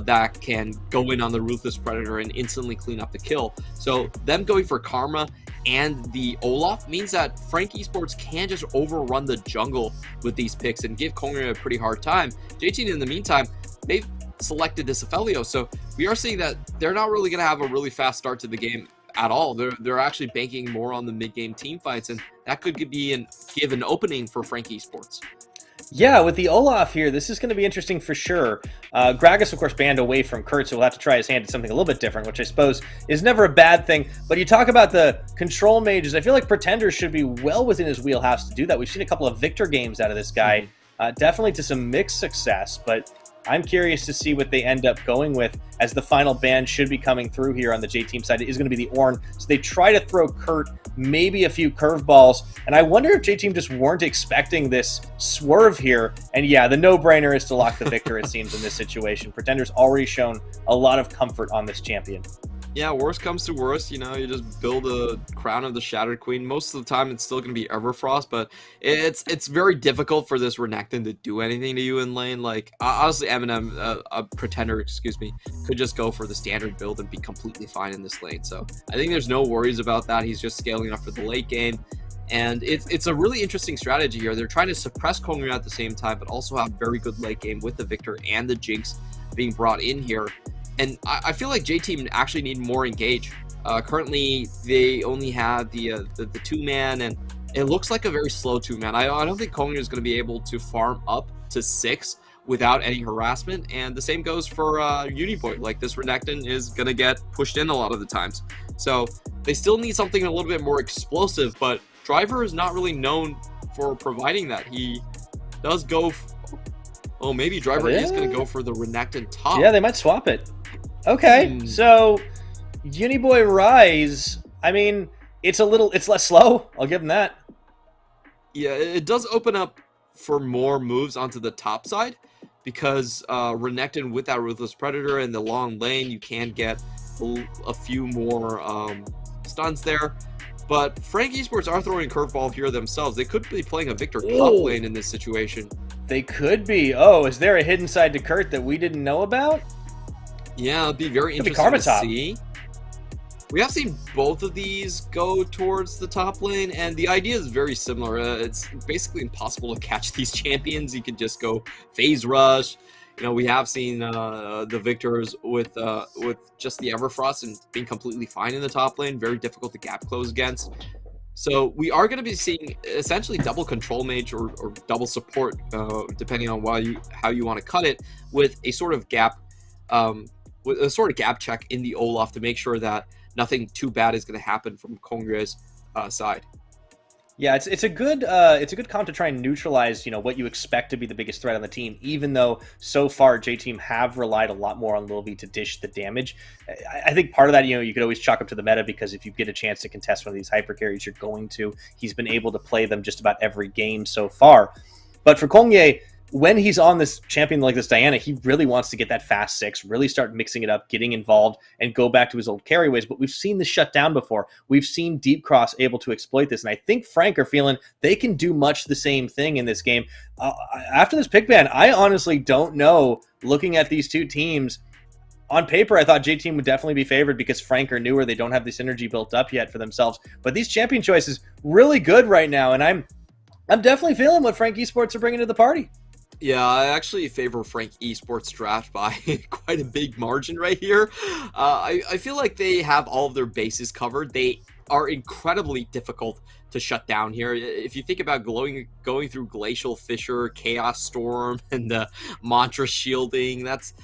that can go in on the Ruthless Predator and instantly clean up the kill. So them going for Karma and the Olaf means that Frank Esports can just overrun the jungle with these picks and give Kongre a pretty hard time. J-Team, in the meantime, they've selected this Aphelios, so we are seeing that they're not really going to have a really fast start to the game at all. They're actually banking more on the mid-game team fights, and that could give an opening for Frank Esports. Yeah, with the Olaf here, this is going to be interesting for sure. Gragas, of course, banned away from Kurt, so we'll have to try his hand at something a little bit different, which I suppose is never a bad thing. But you talk about the control mages, I feel like Pretender should be well within his wheelhouse to do that. We've seen a couple of Victor games out of this guy, definitely to some mixed success, but I'm curious to see what they end up going with, as the final ban should be coming through here on the J-Team side. It is going to be the Ornn, so they try to throw Kurt maybe a few curveballs, and I wonder if J-Team just weren't expecting this swerve here. And yeah, the no-brainer is to lock the Victor, it seems, in this situation. Pretender's already shown a lot of comfort on this champion. Yeah, worst comes to worst, you know, you just build a Crown of the Shattered Queen. Most of the time, it's still going to be Everfrost, but it's very difficult for this Renekton to do anything to you in lane. Like, honestly, Eminem, a Pretender, excuse me, could just go for the standard build and be completely fine in this lane. So I think there's no worries about that. He's just scaling up for the late game. And it's a really interesting strategy here. They're trying to suppress Kongre at the same time, but also have very good late game with the Victor and the Jinx being brought in here. And I feel like J-Team actually need more engage. Currently, they only have the 2-man, and it looks like a very slow 2-man. I don't think Kongre is going to be able to farm up to 6 without any harassment, and the same goes for Uniboy. Like, this Renekton is going to get pushed in a lot of the times. So they still need something a little bit more explosive, but Driver is not really known for providing that. He does go... Oh, maybe Driver is going to go for the Renekton top. Yeah, they might swap it. Okay, so Uniboy Rise, I mean, it's less slow. I'll give him that. Yeah, it does open up for more moves onto the top side, because Renekton with that Ruthless Predator in the long lane, you can get a few more stuns there. But Frank Esports are throwing curveball here themselves. They could be playing a Victor top lane in this situation. They could be. Oh, is there a hidden side to Kurt that we didn't know about? Yeah, it'd be very interesting to see. We have seen both of these go towards the top lane, and the idea is very similar. It's basically impossible to catch these champions. You can just go phase rush. You know, we have seen the victors with just the Everfrost and being completely fine in the top lane. Very difficult to gap close against. So we are going to be seeing essentially double control mage or double support, depending on how you want to cut it, with a sort of gap, gap check in the Olaf to make sure that nothing too bad is going to happen from Kongre's side. Yeah, it's a good comp to try and neutralize, you know, what you expect to be the biggest threat on the team, even though so far J-Team have relied a lot more on Lil V to dish the damage. I think part of that, you know, you could always chalk up to the meta, because if you get a chance to contest one of these hyper carries, you're going to. He's been able to play them just about every game so far. But for Kongye, when he's on this champion like this Diana, he really wants to get that fast 6, really start mixing it up, getting involved, and go back to his old carry ways. But we've seen this shut down before. We've seen Deep Cross able to exploit this, and I think Frank are feeling they can do much the same thing in this game. After this pick ban, I honestly don't know, looking at these two teams, on paper, I thought J-Team would definitely be favored because Frank are newer. They don't have this energy built up yet for themselves. But these champion choices, really good right now, and I'm definitely feeling what Frank Esports are bringing to the party. Yeah, I actually favor Frank Esports draft by quite a big margin right here. I feel like they have all of their bases covered. They are incredibly difficult to shut down here. If you think about going through Glacial Fissure, Chaos Storm, and the Mantra Shielding, that's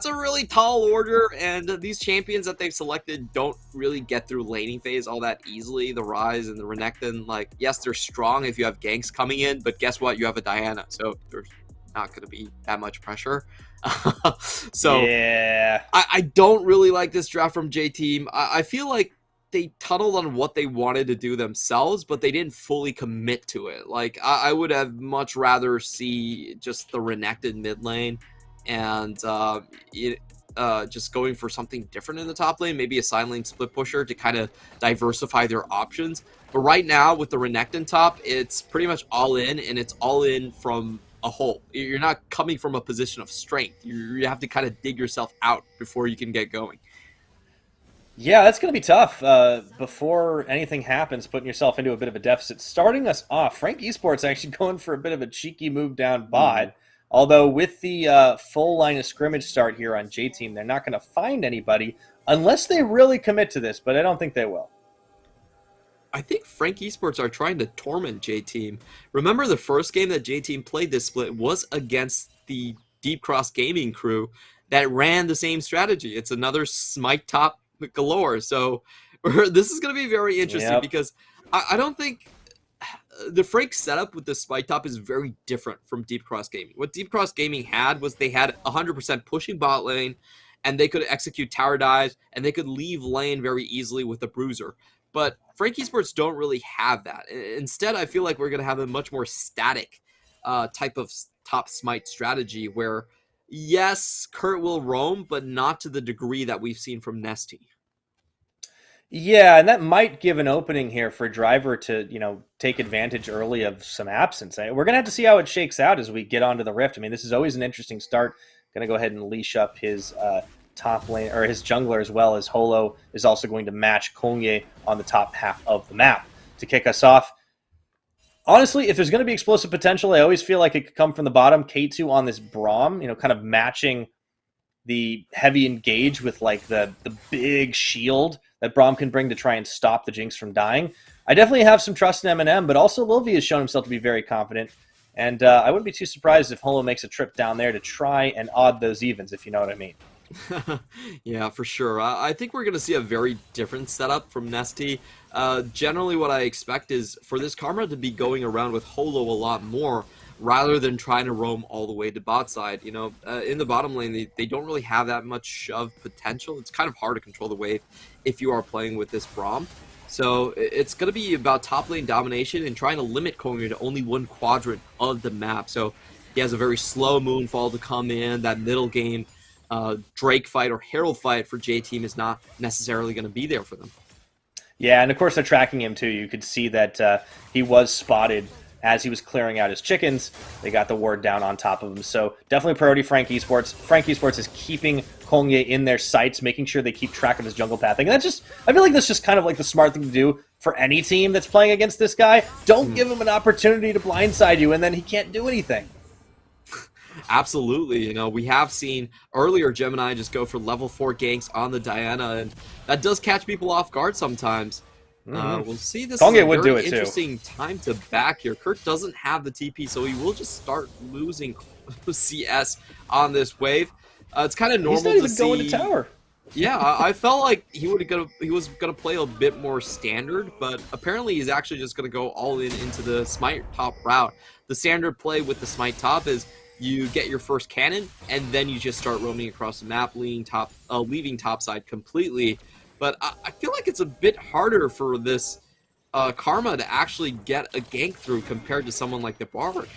a really tall order, and these champions that they've selected don't really get through laning phase all that easily. The Rise and the Renekton, like, yes, they're strong if you have ganks coming in, but guess what? You have a Diana, so there's not going to be that much pressure. So yeah, I don't really like this draft from J-Team. I feel like they tunneled on what they wanted to do themselves, but they didn't fully commit to it. Like, I would have much rather see just the Renekton mid lane and just going for something different in the top lane, maybe a side lane split pusher to kind of diversify their options. But right now with the Renekton top, it's pretty much all in, and it's all in from a hole. You're not coming from a position of strength. You have to kind of dig yourself out before you can get going. Yeah, that's going to be tough before anything happens, putting yourself into a bit of a deficit. Starting us off, Frank Esports actually going for a bit of a cheeky move down bot. Although with the full line of scrimmage start here on J-Team, they're not going to find anybody unless they really commit to this, but I don't think they will. I think Frank Esports are trying to torment J-Team. Remember, the first game that J-Team played this split was against the Deep Cross Gaming crew that ran the same strategy. It's another smite top galore. So this is going to be very interesting because I don't think the Frank setup with the smite top is very different from Deep Cross Gaming. What Deep Cross Gaming had was they had 100% pushing bot lane, and they could execute tower dives, and they could leave lane very easily with a bruiser. But Frank Esports don't really have that. Instead, I feel like we're going to have a much more static type of top smite strategy where, yes, Kurt will roam, but not to the degree that we've seen from Nesty. Yeah, and that might give an opening here for Driver to, you know, take advantage early of some absence. We're going to have to see how it shakes out as we get onto the Rift. I mean, this is always an interesting start. Going to go ahead and leash up his top lane, or his jungler, as well as Holo is also going to match Kongye on the top half of the map to kick us off. Honestly, if there's going to be explosive potential, I always feel like it could come from the bottom. K2 on this Braum, you know, kind of matching the heavy engage with like the big shield that Braum can bring to try and stop the Jinx from dying. I definitely have some trust in Eminem, but also Lil V has shown himself to be very confident. And I wouldn't be too surprised if Holo makes a trip down there to try and odd those evens, if you know what I mean. Yeah, for sure. I think we're going to see a very different setup from Nesty. Generally, what I expect is for this Karma to be going around with Holo a lot more rather than trying to roam all the way to bot side. You know, in the bottom lane, they don't really have that much shove potential. It's kind of hard to control the wave if you are playing with this Braum. So it's going to be about top lane domination and trying to limit Kongre to only one quadrant of the map. So he has a very slow Moonfall to come in. That middle game Drake fight or Herald fight for J-Team is not necessarily going to be there for them. Yeah, and of course they're tracking him too. You could see that he was spotted as he was clearing out his chickens. They got the ward down on top of him. So definitely priority Frank Esports. Frank Esports is keeping Kongye in their sights, making sure they keep track of his jungle pathing. And that's just, I feel like that's just kind of like the smart thing to do for any team that's playing against this guy. Don't give him an opportunity to blindside you, and then he can't do anything. Absolutely. You know, we have seen earlier Gemini just go for level 4 ganks on the Diana, and that does catch people off guard sometimes. We'll see. This Kongye is a would do very it too. interesting time to back here. Kurt doesn't have the TP, so he will just start losing CS on this wave. It's kind of normal He's not even to see. going to tower. Yeah, I felt like he was gonna play a bit more standard, but apparently he's actually just gonna go all in into the smite top route. The standard play with the smite top is you get your first cannon, and then you just start roaming across the map, leaving topside completely. But I feel like it's a bit harder for this Karma to actually get a gank through compared to someone like the Bard.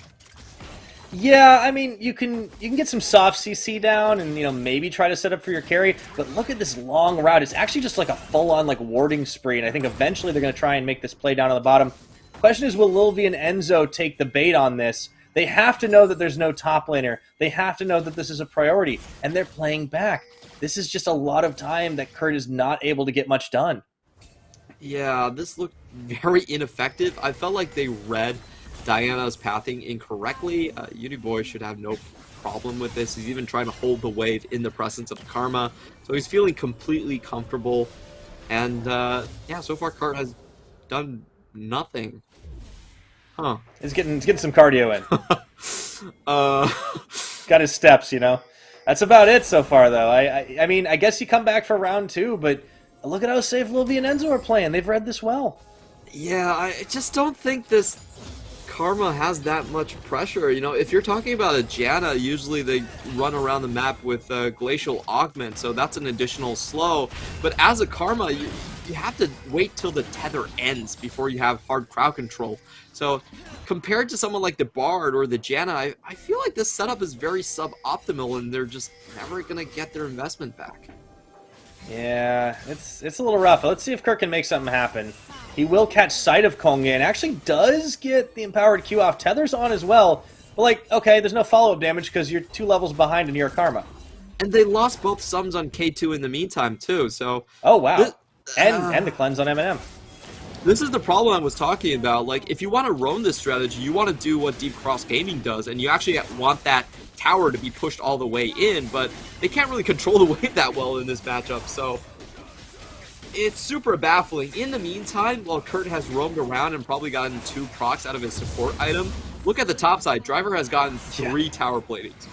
Yeah, I mean, you can get some soft CC down and, maybe try to set up for your carry, but look at this long route. It's actually just like a full-on, warding spree, and I think eventually they're going to try and make this play down on the bottom. Question is, will Lilvi and Enzo take the bait on this? They have to know that there's no top laner. They have to know that this is a priority, and they're playing back. This is just a lot of time that Kurt is not able to get much done. Yeah, this looked very ineffective. I felt like they read Diana's pathing incorrectly. Uniboy should have no problem with this. He's even trying to hold the wave in the presence of Karma, so he's feeling completely comfortable. And yeah, so far Kurt has done nothing. Huh. He's getting some cardio in. Got his steps, That's about it so far, though. I mean, I guess you come back for round 2, but look at how safe Lilvi and Enzo are playing. They've read this well. Yeah, I just don't think this Karma has that much pressure. If you're talking about a Janna, usually they run around the map with Glacial Augment, so that's an additional slow. But as a Karma, you have to wait till the tether ends before you have hard crowd control. So compared to someone like the Bard or the Janna, I feel like this setup is very suboptimal, and they're just never going to get their investment back. Yeah, it's a little rough. Let's see if Kirk can make something happen. He will catch sight of Kongye and actually does get the empowered Q off. Tether's on as well. But okay, there's no follow-up damage because you're 2 levels behind and you're Karma. And they lost both sums on K2 in the meantime too, so... Oh, wow. And the cleanse on M&M. This is the problem I was talking about. If you want to roam this strategy, you want to do what Deep Cross Gaming does, and you actually want that tower to be pushed all the way in, but they can't really control the wave that well in this matchup, so it's super baffling. In the meantime, while Kurt has roamed around and probably gotten 2 procs out of his support item, look at the top side. Driver has gotten 3 tower platings.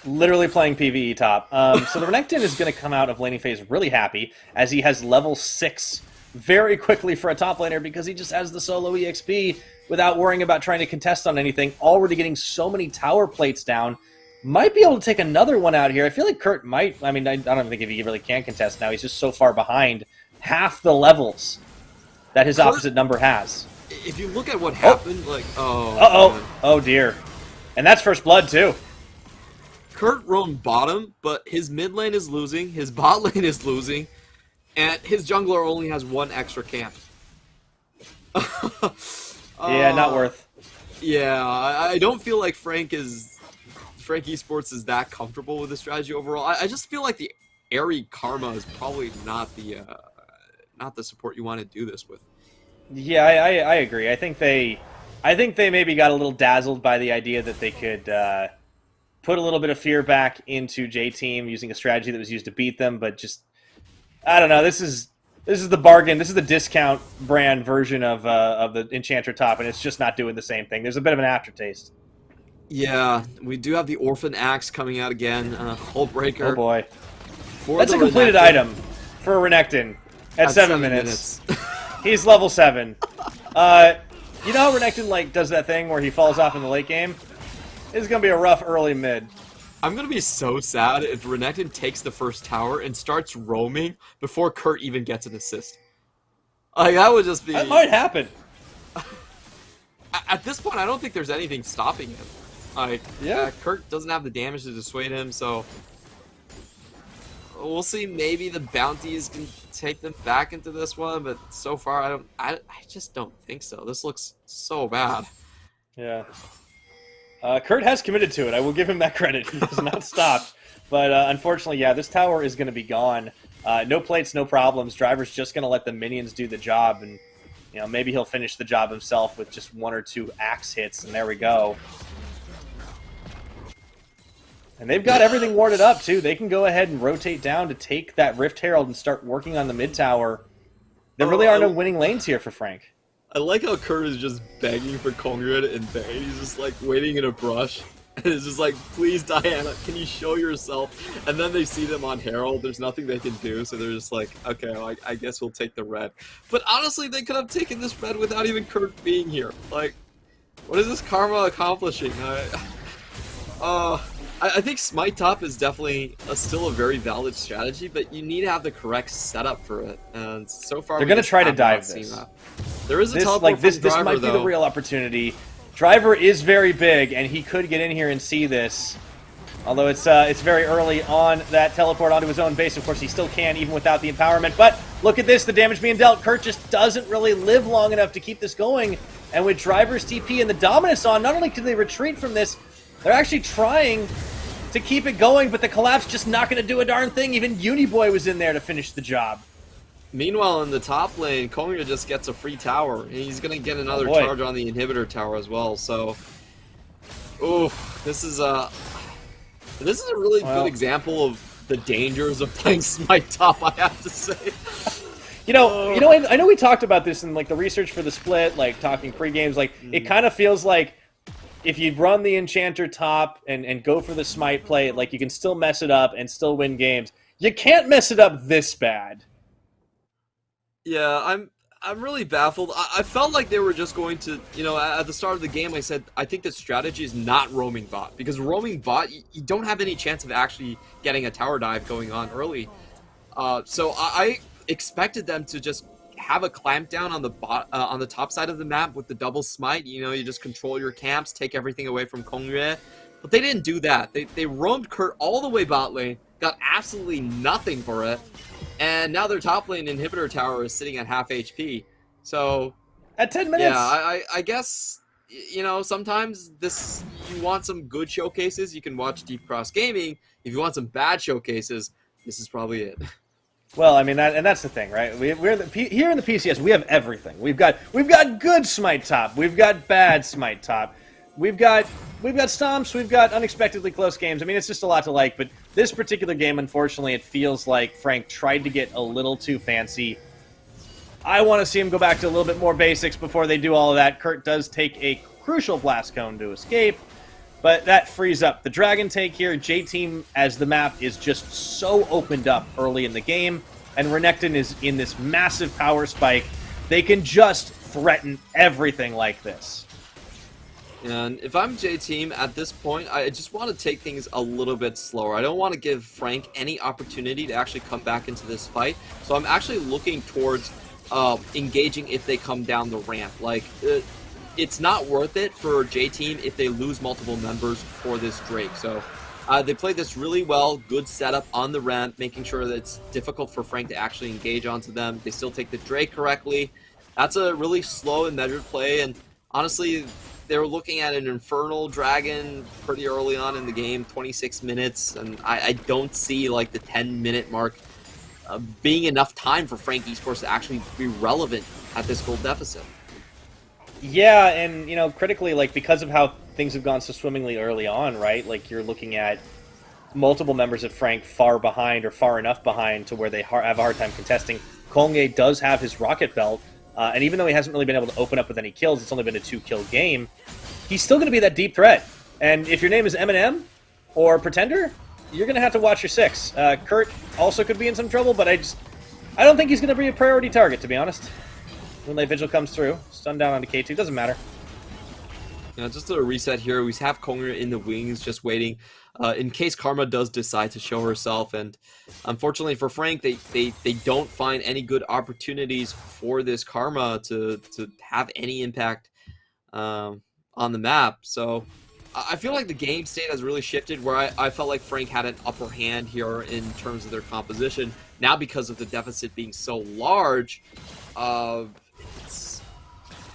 Literally playing PvE top. So the Renekton is going to come out of laning phase really happy, as he has level 6 very quickly for a top laner because he just has the solo EXP without worrying about trying to contest on anything. Already getting so many tower plates down. Might be able to take another one out here. I feel like Kurt might. I mean, I don't think if he really can contest now. He's just so far behind half the levels that his opposite number has. If you look at what happened, oh dear. And that's first blood too. Kurt roamed bottom, but his mid lane is losing, his bot lane is losing, and his jungler only has 1 extra camp. Yeah, not worth. Yeah, I don't feel like Frank Esports is that comfortable with the strategy overall. I just feel like the Airy Karma is probably not the support you want to do this with. Yeah, I agree. I think they maybe got a little dazzled by the idea that they could put a little bit of fear back into J-Team using a strategy that was used to beat them, but just I don't know. This is the bargain. This is the discount brand version of the Enchanter top, and it's just not doing the same thing. There's a bit of an aftertaste. Yeah, we do have the Orphan Axe coming out again. Hullbreaker. Oh boy. That's a completed item for a Renekton at 7 minutes. He's level 7. You know how Renekton does that thing where he falls off in the late game? It's going to be a rough early mid. I'm going to be so sad if Renekton takes the first tower and starts roaming before Kurt even gets an assist. That would just be... That might happen. At this point, I don't think there's anything stopping him. Kurt doesn't have the damage to dissuade him, so... We'll see. Maybe the bounties can take them back into this one, but so far, I just don't think so. This looks so bad. Yeah. Kurt has committed to it. I will give him that credit. He has not stopped. But unfortunately, yeah, this tower is going to be gone. No plates, no problems. Driver's just going to let the minions do the job, and you know, maybe he'll finish the job himself with just 1 or 2 axe hits, and there we go. And they've got everything warded up, too. They can go ahead and rotate down to take that Rift Herald and start working on the mid tower. There really are no winning lanes here for Frank. I like how Kurt is just begging for Kongrad and Bay. He's just like waiting in a brush. And it's just like, please, Diana, can you show yourself? And then they see them on Herald. There's nothing they can do. So they're just like, okay, well, I guess we'll take the red. But honestly, they could have taken this red without even Kurt being here. Like, what is this Karma accomplishing? I think Smite Top is definitely still a very valid strategy, but you need to have the correct setup for it. And so far, they're going to try to dive this. There is a teleport this Driver, might be the real opportunity. Driver is very big, and he could get in here and see this. Although it's very early on that teleport onto his own base. Of course, he still can, even without the empowerment. But look at this, the damage being dealt. Kurt just doesn't really live long enough to keep this going. And with Driver's TP and the Dominus on, not only can they retreat from this, they're actually trying to keep it going, but the collapse just not going to do a darn thing. Even Uniboy was in there to finish the job. Meanwhile, in the top lane, Konga just gets a free tower, and he's going to get another charge on the inhibitor tower as well. So, oof, this is a really good example of the dangers of playing Smite Top, I have to say. You know, I know we talked about this in like the research for the split, like talking pre-games. Like it kind of feels like if you run the Enchanter top and go for the Smite play, like you can still mess it up and still win games. You can't mess it up this bad. Yeah, I'm really baffled. I felt like they were just going to, you know, at the start of the game I said, I think the strategy is not roaming bot. Because roaming bot, you don't have any chance of actually getting a tower dive going on early. So I expected them to just have a clamp down on the top side of the map with the double smite. You know, you just control your camps, take everything away from Kongrye. But they didn't do that. They roamed Kurt all the way bot lane, got absolutely nothing for it. And now their top lane inhibitor tower is sitting at half HP. So at 10 minutes. Yeah, I guess, you know, sometimes you want some good showcases, you can watch Deep Cross Gaming. If you want some bad showcases, this is probably it. Well, I mean, that's the thing, right? Here in the PCS, we have everything. We've got good Smite Top. We've got bad Smite Top. We've got stomps. We've got unexpectedly close games. I mean, it's just a lot to like. But this particular game, unfortunately, it feels like Frank tried to get a little too fancy. I want to see him go back to a little bit more basics before they do all of that. Kurt does take a crucial blast cone to escape, but that frees up the Dragon take here. J-Team, as the map is just so opened up early in the game, and Renekton is in this massive power spike, they can just threaten everything like this. And if I'm J-Team at this point, I just want to take things a little bit slower. I don't want to give Frank any opportunity to actually come back into this fight. So I'm actually looking towards engaging if they come down the ramp. Like, it's not worth it for J-Team if they lose multiple members for this Drake. So they played this really well, good setup on the ramp, making sure that it's difficult for Frank to actually engage onto them. They still take the Drake correctly. That's a really slow and measured play, and honestly, they were looking at an Infernal Dragon pretty early on in the game, 26 minutes, and I don't see like the 10-minute mark being enough time for Frank Esports to actually be relevant at this gold deficit. Yeah, and, you know, critically, like, because of how things have gone so swimmingly early on, right? Like, you're looking at multiple members of Frank far behind or far enough behind to where they have a hard time contesting. Kongye does have his Rocket Belt, and even though he hasn't really been able to open up with any kills, it's only been a 2-kill game, he's still going to be that deep threat. And if your name is Eminem or Pretender, you're going to have to watch your 6. Kurt also could be in some trouble, but I don't think he's going to be a priority target, to be honest. Moonlight Vigil comes through, stun down onto K2, doesn't matter. Yeah, just a reset here. We have Kongra in the wings, just waiting in case Karma does decide to show herself. And unfortunately for Frank, they don't find any good opportunities for this Karma to have any impact on the map. So I feel like the game state has really shifted, where I felt like Frank had an upper hand here in terms of their composition. Now, because of the deficit being so large,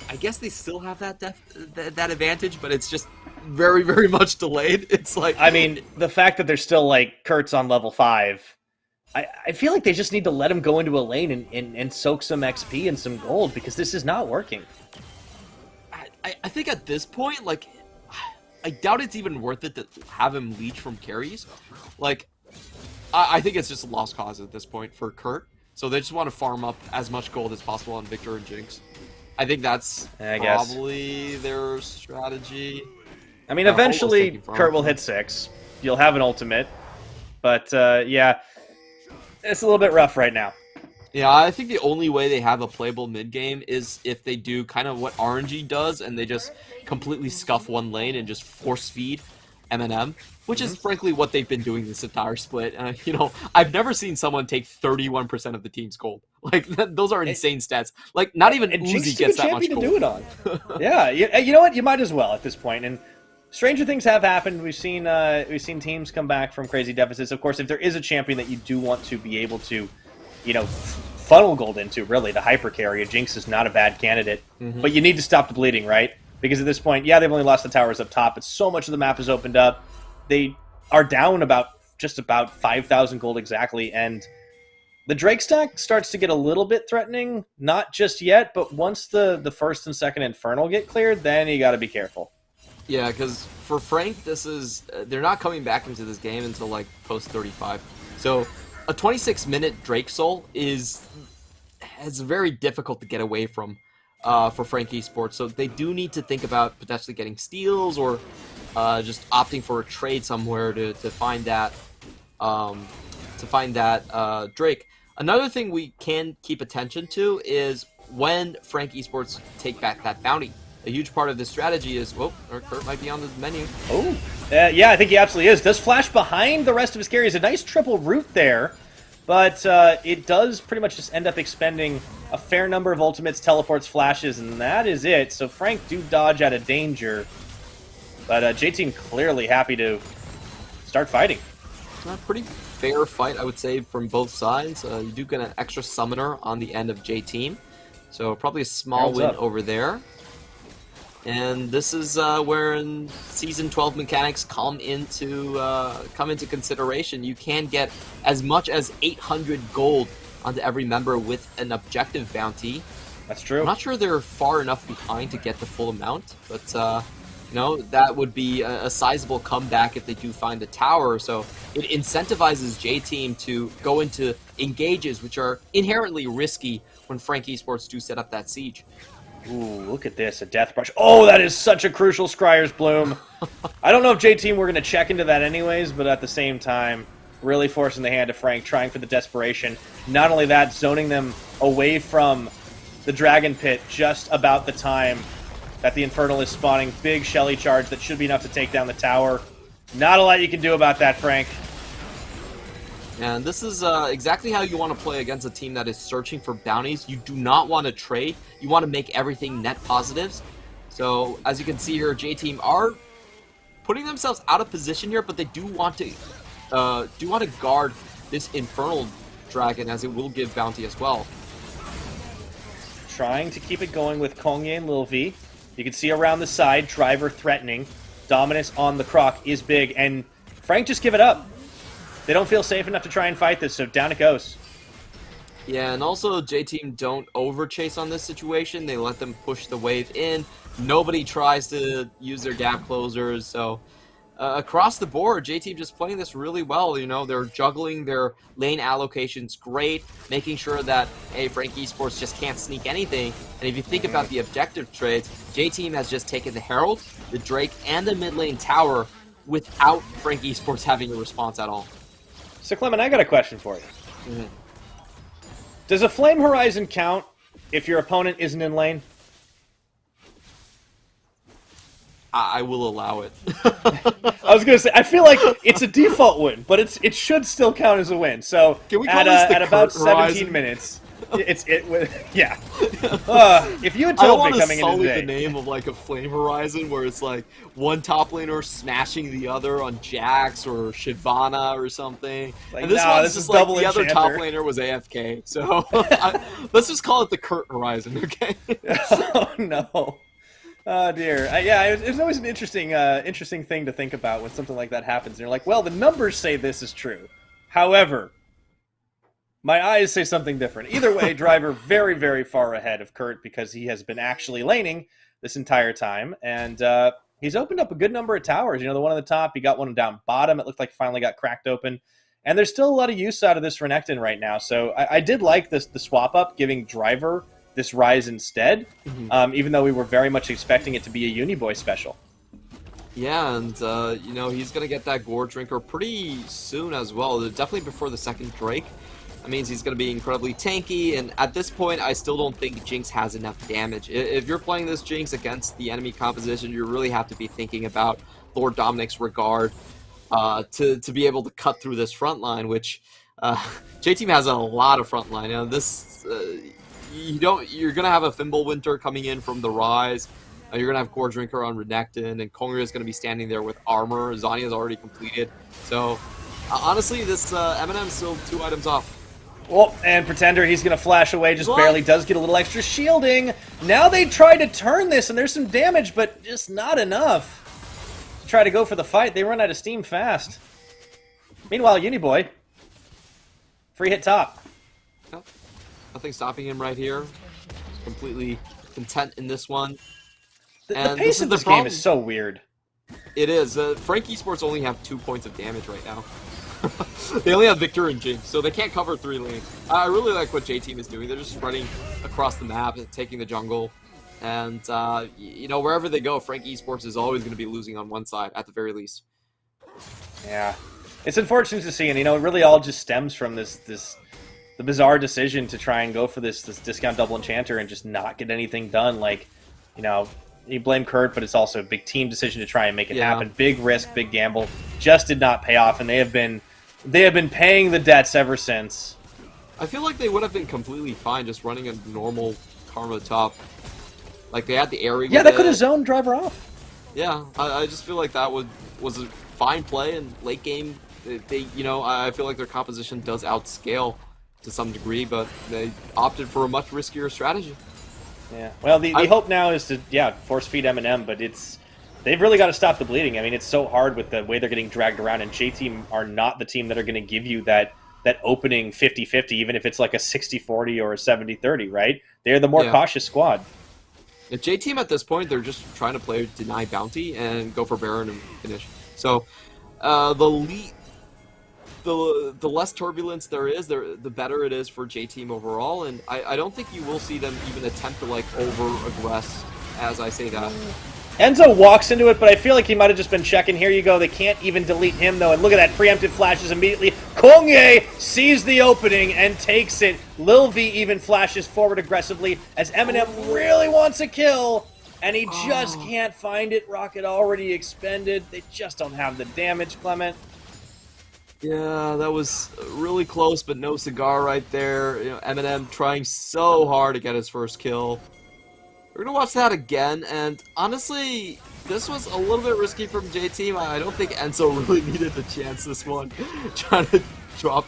I guess they still have that advantage, but it's just very, very much delayed. It's like, I mean, the fact that they're still like Kurt's on level 5, I feel like they just need to let him go into a lane and soak some XP and some gold, because this is not working. I think at this point, like, I doubt it's even worth it to have him leech from carries. Like, I think it's just a lost cause at this point for Kurt. So they just want to farm up as much gold as possible on Victor and Jinx. I think that's probably their strategy. I mean, eventually Kurt will hit 6. You'll have an ultimate. But, yeah, it's a little bit rough right now. Yeah, I think the only way they have a playable mid-game is if they do kind of what RNG does, and they just completely scuff one lane and just force feed M&M, which is frankly what they've been doing this entire split. You know, I've never seen someone take 31% of the team's gold. Like, those are insane stats. Like, not even Uzi gets that much gold. To do it on. Yeah, you know what? You might as well at this point. And stranger things have happened. We've seen teams come back from crazy deficits. Of course, if there is a champion that you do want to be able to, you know, funnel gold into, really, the hyper carry, Jinx is not a bad candidate. But you need to stop the bleeding, right? Because at this point, yeah, they've only lost the towers up top, but so much of the map is opened up. They are down just about 5,000 gold exactly, and the Drake stack starts to get a little bit threatening. Not just yet, but once the first and second Infernal get cleared, then you got to be careful. Yeah, because for Frank, this is they're not coming back into this game until like post 35. So a 26-minute Drake Soul is very difficult to get away from for Frank Esports. So they do need to think about potentially getting steals or just opting for a trade somewhere to find that Drake. Another thing we can keep attention to is when Frank Esports take back that bounty. A huge part of this strategy is, Kurt might be on the menu. Oh, yeah, I think he absolutely is. Does flash behind the rest of his carries. A nice triple root there, but it does pretty much just end up expending a fair number of ultimates, teleports, flashes, and that is it. So Frank do dodge out of danger, but J-Team clearly happy to start fighting. A pretty fair fight, I would say, from both sides. You do get an extra summoner on the end of J-Team, so probably a small win over there. And this is where Season 12 mechanics come into consideration. You can get as much as 800 gold onto every member with an objective bounty. That's true. I'm not sure they're far enough behind to get the full amount, but you know, that would be a sizable comeback if they do find the tower. So it incentivizes J-Team to go into engages, which are inherently risky when Frank Esports do set up that siege. Ooh, look at this, a Death Brush. Oh, that is such a crucial Scryer's Bloom. I don't know if J-Team were going to check into that anyways, but at the same time, really forcing the hand of Frank, trying for the desperation. Not only that, zoning them away from the Dragon Pit just about the time that the Infernal is spawning. Big Shelly charge that should be enough to take down the tower. Not a lot you can do about that, Frank. And this is exactly how you want to play against a team that is searching for bounties. You do not want to trade. You want to make everything net positives. So, as you can see here, J-Team are putting themselves out of position here, but they do want to guard this Infernal Dragon, as it will give bounty as well. Trying to keep it going with Kongye and Lil V. You can see around the side, Driver threatening. Dominus on the Croc is big, and Frank just give it up. They don't feel safe enough to try and fight this, so down it goes. Yeah, and also J-Team don't over-chase on this situation. They let them push the wave in. Nobody tries to use their gap closers, so across the board, J-Team just playing this really well. You know, they're juggling their lane allocations great, making sure that, hey, Frank Esports just can't sneak anything. And if you think about the objective trades, J-Team has just taken the Herald, the Drake, and the mid lane tower without Frank Esports having a response at all. So, Clement, I got a question for you. Does a Flame Horizon count if your opponent isn't in lane? I will allow it. I was going to say, I feel like it's a default win, but it should still count as a win. So, Can we at about 17 minutes, Yeah. If you had told me coming into the today, name of like a Flame Horizon where it's like one top laner smashing the other on Jax or Shyvana or something, like, and this nah, one's this just is like double the other top enchanter. laner was AFK. So let's just call it the Kurt Horizon, okay? Oh no. Oh dear. Yeah, it's always an interesting thing to think about when something like that happens. And you're like, well, the numbers say this is true. However, my eyes say something different. Either way, Driver very, very far ahead of Kurt because he has been actually laning this entire time. And he's opened up a good number of towers. You know, the one on the top, he got one down bottom. It looked like it finally got cracked open. And there's still a lot of use out of this Renekton right now. So I did like the swap up, giving Driver this Rise instead, even though we were very much expecting it to be a Uniboy special. Yeah, and you know, he's gonna get that Gore Drinker pretty soon as well. Definitely before the second Drake. That means he's going to be incredibly tanky, and at this point, I still don't think Jinx has enough damage. If you're playing this Jinx against the enemy composition, you really have to be thinking about Lord Dominic's regard to be able to cut through this front line, which J-Team has a lot of front line. You know, this you're going to have a Fimbulwinter coming in from the Rise. You're going to have Gore Drinker on Renekton, and Kongria is going to be standing there with armor. Zanya is already completed. So, honestly, this Eminem's still 2 items off. Well, and Pretender, he's going to flash away, just barely, does get a little extra shielding. Now they try to turn this, and there's some damage, but just not enough to try to go for the fight. They run out of steam fast. Meanwhile, Uniboy, free hit top. Yep. Nothing stopping him right here. He's completely content in this one. The pace of this game is so weird. It is. Frank Esports only have 2 points of damage right now. They only have Victor and Jinx, so they can't cover 3 lanes. I really like what J-Team is doing. They're just spreading across the map and taking the jungle. And, you know, wherever they go, Frank Esports is always going to be losing on one side, at the very least. Yeah. It's unfortunate to see, and, you know, it really all just stems from the bizarre decision to try and go for this discount double enchanter and just not get anything done. Like, you know, you blame Kurt, but it's also a big team decision to try and make it happen. Big risk, big gamble. Just did not pay off, and they have been paying the debts ever since. I feel like they would have been completely fine just running a normal Karma top. Like, they had the area. Yeah, that could have zoned Driver off. Yeah, I just feel like that was a fine play, and late game, they you know, I feel like their composition does outscale to some degree, but they opted for a much riskier strategy. Yeah. Well, the hope now is to force feed Eminem, but they've really got to stop the bleeding. I mean, it's so hard with the way they're getting dragged around, and J-Team are not the team that are going to give you that opening 50-50, even if it's like a 60-40 or a 70-30, right? They're the more cautious squad. At J-Team at this point, they're just trying to play deny bounty and go for Baron and finish. So the less turbulence there is, the better it is for J-Team overall, and I don't think you will see them even attempt to like over-aggress as I say that. Enzo walks into it, but I feel like he might have just been checking. Here you go. They can't even delete him, though, and look at that. Preemptive flashes immediately. Kongye sees the opening and takes it. Lil V even flashes forward aggressively as Eminem really wants a kill, and he just can't find it. Rocket already expended. They just don't have the damage, Clement. Yeah, that was really close, but no cigar right there. You know, Eminem trying so hard to get his first kill. We're gonna watch that again, and honestly, this was a little bit risky from J-Team. I don't think Enzo really needed the chance this one, trying to drop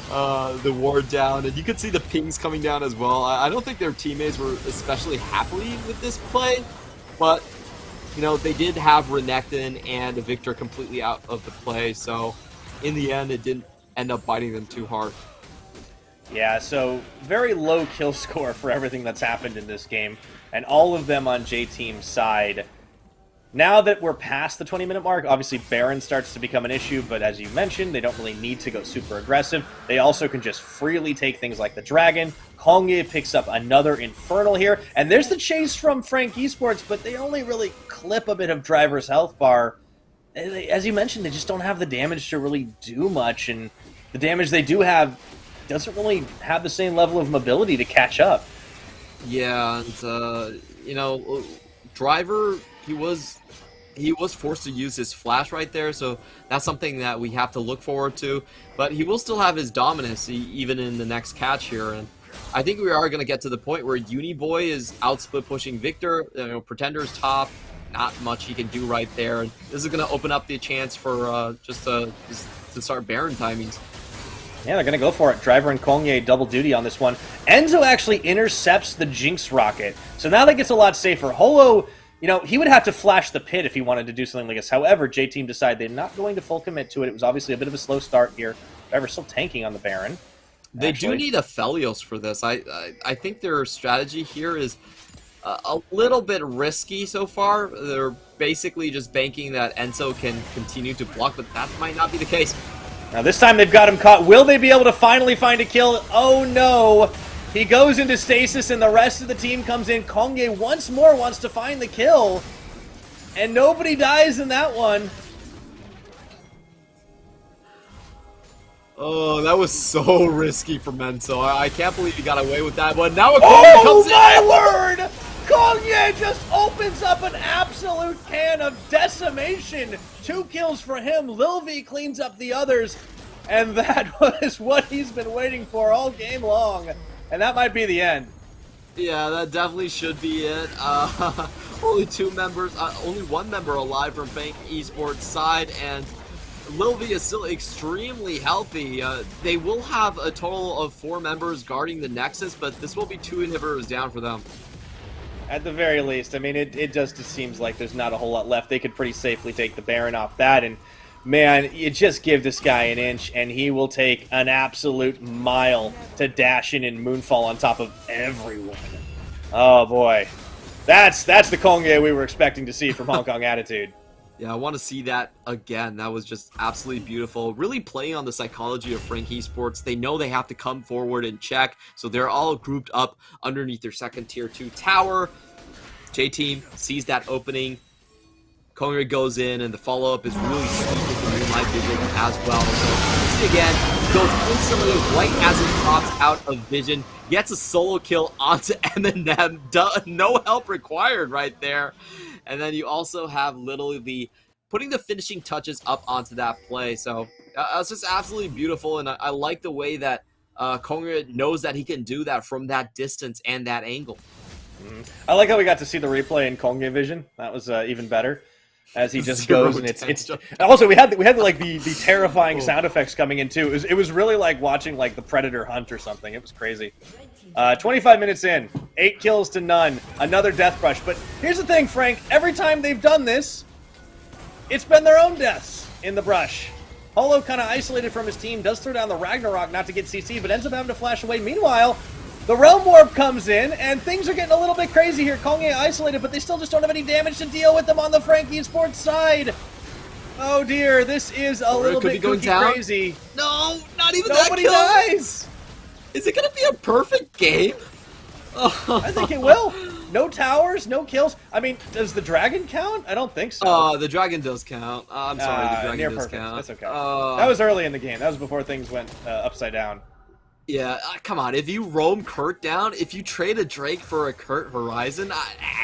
the ward down, and you could see the pings coming down as well. I don't think their teammates were especially happy with this play, but you know, they did have Renekton and Victor completely out of the play, so in the end, it didn't end up biting them too hard. Yeah, so very low kill score for everything that's happened in this game, and all of them on J-Team's side. Now that we're past the 20-minute mark, obviously Baron starts to become an issue, but as you mentioned, they don't really need to go super aggressive. They also can just freely take things like the Dragon. Kongye picks up another Infernal here, and there's the chase from Frank Esports, but they only really clip a bit of Driver's health bar. As you mentioned, they just don't have the damage to really do much, and the damage they do have doesn't really have the same level of mobility to catch up. Yeah, and you know, Driver, he was forced to use his flash right there, so that's something that we have to look forward to. But he will still have his dominance even in the next catch here, and I think we are going to get to the point where Uniboy is outsplit pushing Victor. You know, Pretender's top, not much he can do right there. And this is going to open up the chance for just to start Baron timings. Yeah, they're going to go for it. Driver and Kongye double duty on this one. Enzo actually intercepts the Jinx rocket. So now that gets a lot safer. Holo, you know, he would have to flash the pit if he wanted to do something like this. However, J-Team decided they're not going to full commit to it. It was obviously a bit of a slow start here. Driver still tanking on the Baron. They do need a Felios for this. I think their strategy here is a little bit risky so far. They're basically just banking that Enzo can continue to block, but that might not be the case. Now this time they've got him caught. Will they be able to finally find a kill? Oh no! He goes into stasis and the rest of the team comes in. Kongye once more wants to find the kill. And nobody dies in that one. Oh, that was so risky for Menso. I can't believe he got away with that. But now a Kongye comes in. Oh my word! Kongye just opens up an absolute can of decimation. 2 kills for him. Lil V cleans up the others. And that was what he's been waiting for all game long. And that might be the end. Yeah, that definitely should be it. Only 2 members, only 1 member alive from Bank Esports side, and Lil V is still extremely healthy. They will have a total of 4 members guarding the Nexus, but this will be 2 inhibitors down for them. At the very least, I mean, it just seems like there's not a whole lot left. They could pretty safely take the Baron off that, and man, you just give this guy an inch, and he will take an absolute mile to dash in and moonfall on top of everyone. Oh boy, that's the Kongye we were expecting to see from Hong Kong Attitude. Yeah, I want to see that again. That was just absolutely beautiful. Really playing on the psychology of Frank Esports. They know they have to come forward and check, so they're all grouped up underneath their second tier 2 tower. J-Team sees that opening. Kongye goes in, and the follow-up is really sweet with the Moonlight Vision as well. So, again, goes instantly right as it pops out of Vision. Gets a solo kill onto Eminem. No help required right there. And then you also have Little V putting the finishing touches up onto that play. So it's just absolutely beautiful, and I like the way that Kongye knows that he can do that from that distance and that angle. I like how we got to see the replay in Kongye Vision. That was even better. As he just goes, and it's also we had like the terrifying sound effects coming in too. It was really like watching like the Predator hunt or something. It was crazy. 25 minutes in, 8 kills to none, another death brush. But here's the thing, Frank. Every time they've done this, it's been their own deaths in the brush. Holo kind of isolated from his team, does throw down the Ragnarok not to get CC, but ends up having to flash away. Meanwhile, the Realm Warp comes in, and things are getting a little bit crazy here. Kongye isolated, but they still just don't have any damage to deal with them on the Frank Esports side. Oh dear, this is a little bit crazy. No, not even Nobody that kill. dies. Is it going to be a perfect game? I think it will. No towers, no kills. I mean, does the dragon count? I don't think so. The dragon does count. I'm sorry, the dragon near does perfect. count. That's okay. That was early in the game. That was before things went upside down. Yeah, come on. If you roam Kurt down, if you trade a Drake for a Kurt Horizon,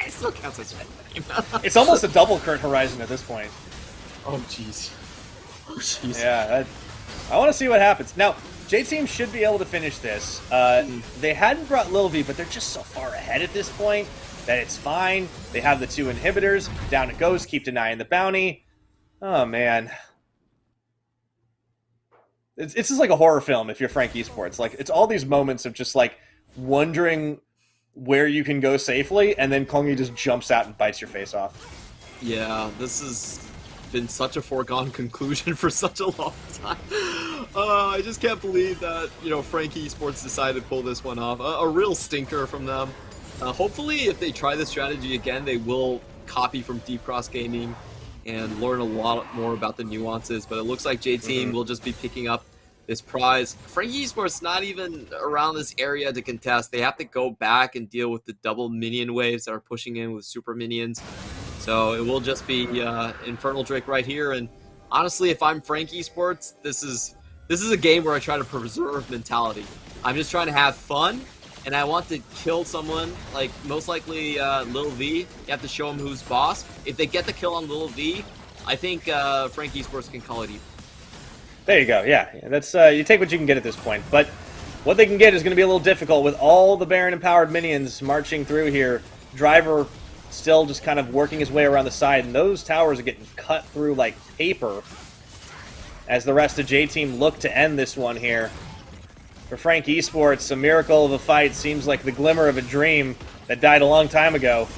it still counts as a game. It's almost a double Kurt Horizon at this point. Oh, jeez. Oh, jeez. Yeah, I want to see what happens. Now, J-Team should be able to finish this. They hadn't brought Lil V, but they're just so far ahead at this point that it's fine. They have the 2 inhibitors. Down it goes. Keep denying the bounty. Oh, man. It's just like a horror film if you're Frank Esports. Like, it's all these moments of just, like, wondering where you can go safely, and then Kongye just jumps out and bites your face off. Yeah, this has been such a foregone conclusion for such a long time. I just can't believe that, you know, Frank Esports decided to pull this one off. A real stinker from them. Hopefully, if they try this strategy again, they will copy from Deep Cross Gaming and learn a lot more about the nuances. But it looks like J-Team will just be picking up this prize. Frank Esports not even around this area to contest. They have to go back and deal with the double minion waves that are pushing in with super minions. So it will just be Infernal Drake right here. And honestly, if I'm Frank Esports, this is a game where I try to preserve mentality. I'm just trying to have fun, and I want to kill someone, like most likely Lil V. You have to show him who's boss. If they get the kill on Lil V, I think Frank Esports can call it even. There you go. Yeah, that's you take what you can get at this point. But what they can get is going to be a little difficult with all the Baron-empowered minions marching through here. Driver still just kind of working his way around the side, and those towers are getting cut through like paper as the rest of J-Team look to end this one here. For Frank Esports, a miracle of a fight seems like the glimmer of a dream that died a long time ago.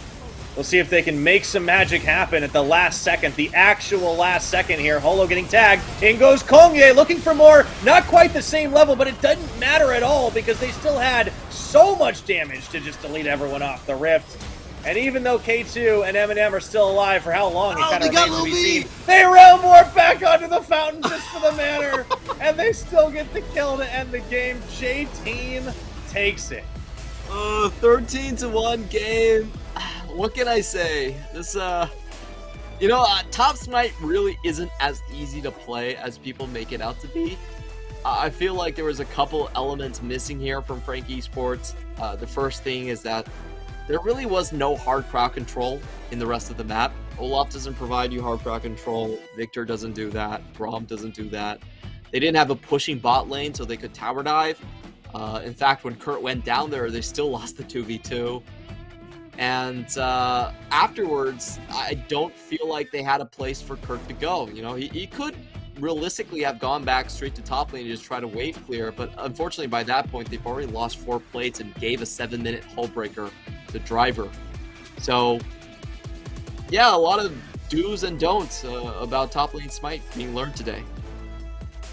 We'll see if they can make some magic happen at the last second, the actual last second here. Holo getting tagged. In goes Kongye, looking for more. Not quite the same level, but it doesn't matter at all because they still had so much damage to just delete everyone off the rift. And even though K2 and Eminem are still alive for how long, it kind of remains to be seen. They round more back onto the fountain just for the manor, and they still get the kill to end the game. J-Team takes it. 13-1 game. What can I say? This, Top Smite really isn't as easy to play as people make it out to be. I feel like there was a couple elements missing here from Frank Esports. The first thing is that there really was no hard crowd control in the rest of the map. Olaf doesn't provide you hard crowd control. Victor doesn't do that. Braum doesn't do that. They didn't have a pushing bot lane so they could tower dive. In fact, when Kurt went down there, they still lost the 2v2. And afterwards, I don't feel like they had a place for Kurt to go. You know, he could realistically have gone back straight to top lane and just try to wave clear, but unfortunately by that point, they've already lost 4 plates and gave a 7-minute hull breaker to Driver. So, yeah, a lot of do's and don'ts about top lane Smite being learned today.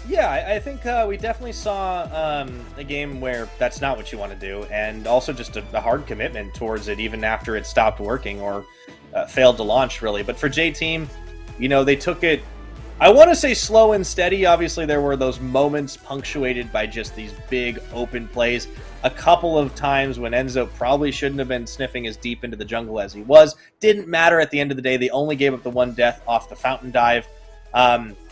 Yeah, I think we definitely saw a game where that's not what you want to do, and also just a hard commitment towards it even after it stopped working or failed to launch, really. But for J-Team, you know, they took it, I want to say slow and steady. Obviously, there were those moments punctuated by just these big open plays. A couple of times when Enzo probably shouldn't have been sniffing as deep into the jungle as he was. Didn't matter at the end of the day. They only gave up the 1 death off the fountain dive.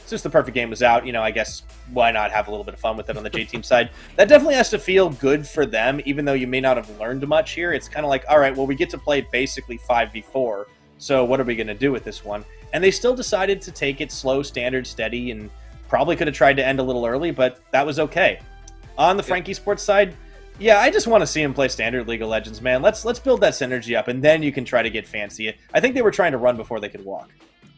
Since the perfect game was out, you know, I guess why not have a little bit of fun with it on the J-Team side. That definitely has to feel good for them, even though you may not have learned much here. It's kind of like, all right, well, we get to play basically 5v4, so what are we going to do with this one? And they still decided to take it slow, standard, steady, and probably could have tried to end a little early, but that was okay. On the Frank Esports side, yeah, I just want to see him play standard League of Legends, man. Let's build that synergy up, and then you can try to get fancy. I think they were trying to run before they could walk.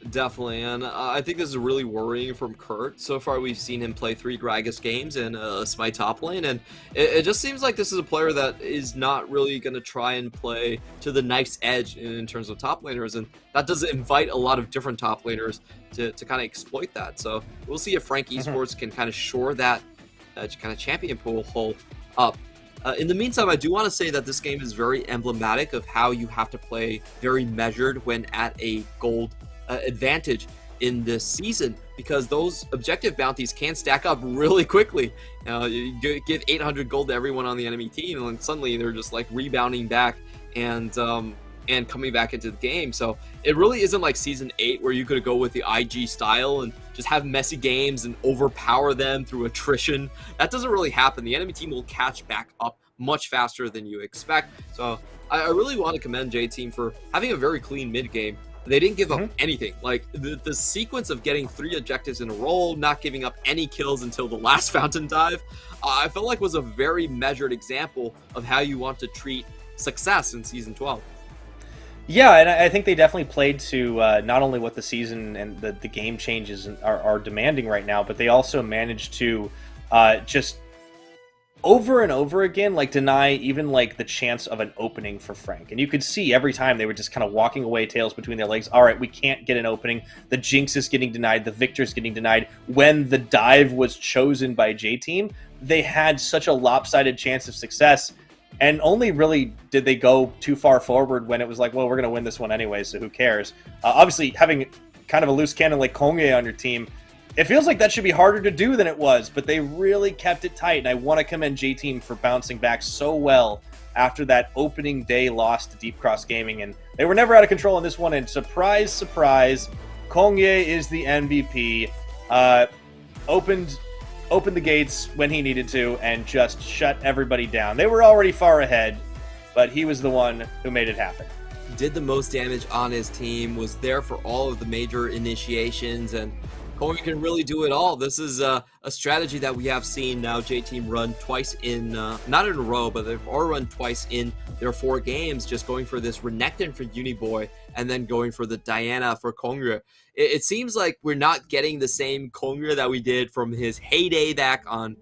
Definitely, and I think this is really worrying from Kurt. So far, we've seen him play 3 Gragas games in Smite top lane, and it just seems like this is a player that is not really going to try and play to the knife's edge in terms of top laners, and that doesn't invite a lot of different top laners to kind of exploit that. So we'll see if Frank Esports can kind of shore that kind of champion pool hole up. In the meantime, I do want to say that this game is very emblematic of how you have to play very measured when at a gold advantage in this season, because those objective bounties can stack up really quickly. You give 800 gold to everyone on the enemy team, and suddenly they're just like rebounding back and coming back into the game. So it really isn't like Season 8 where you could go with the IG style and just have messy games and overpower them through attrition. That doesn't really happen. The enemy team will catch back up much faster than you expect. So I really want to commend J-Team for having a very clean mid game. They didn't give up anything. Like the sequence of getting 3 objectives in a row, not giving up any kills until the last fountain dive, I felt like was a very measured example of how you want to treat success in Season 12. Yeah, and I think they definitely played to not only what the season and the game changes are demanding right now, but they also managed to just over and over again, like, deny even, like, the chance of an opening for Frank. And you could see every time they were just kind of walking away, tails between their legs. All right, we can't get an opening. The Jinx is getting denied. The Victor's getting denied. When the dive was chosen by J-Team, they had such a lopsided chance of success. And only really did they go too far forward when it was like, well, we're going to win this one anyway, so who cares? Obviously, having kind of a loose cannon like Kongye on your team, it feels like that should be harder to do than it was, but they really kept it tight, and I want to commend J-Team for bouncing back so well after that opening day loss to Deep Cross Gaming, and they were never out of control in this one, and surprise, surprise, Kongye is the MVP. Opened the gates when he needed to and just shut everybody down. They were already far ahead, but he was the one who made it happen. Did the most damage on his team, was there for all of the major initiations, and Kongre can really do it all. This is a strategy that we have seen now J-Team run twice in, not in a row, but they've all run twice in their 4 games, just going for this Renekton for Uniboy and then going for the Diana for Kongre. It seems like we're not getting the same Kongre that we did from his heyday back on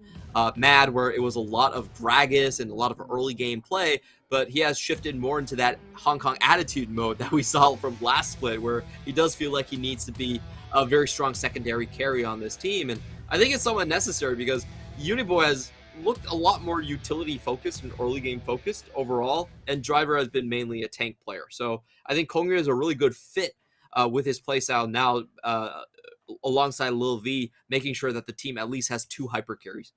Mad, where it was a lot of Gragas and a lot of early game play, but he has shifted more into that Hong Kong attitude mode that we saw from last split, where he does feel like he needs to be a very strong secondary carry on this team. And I think it's somewhat necessary because Uniboy has looked a lot more utility focused and early game focused overall, and Driver has been mainly a tank player. So I think Kongre is a really good fit with his playstyle now, alongside Lil V, making sure that the team at least has 2 hyper carries.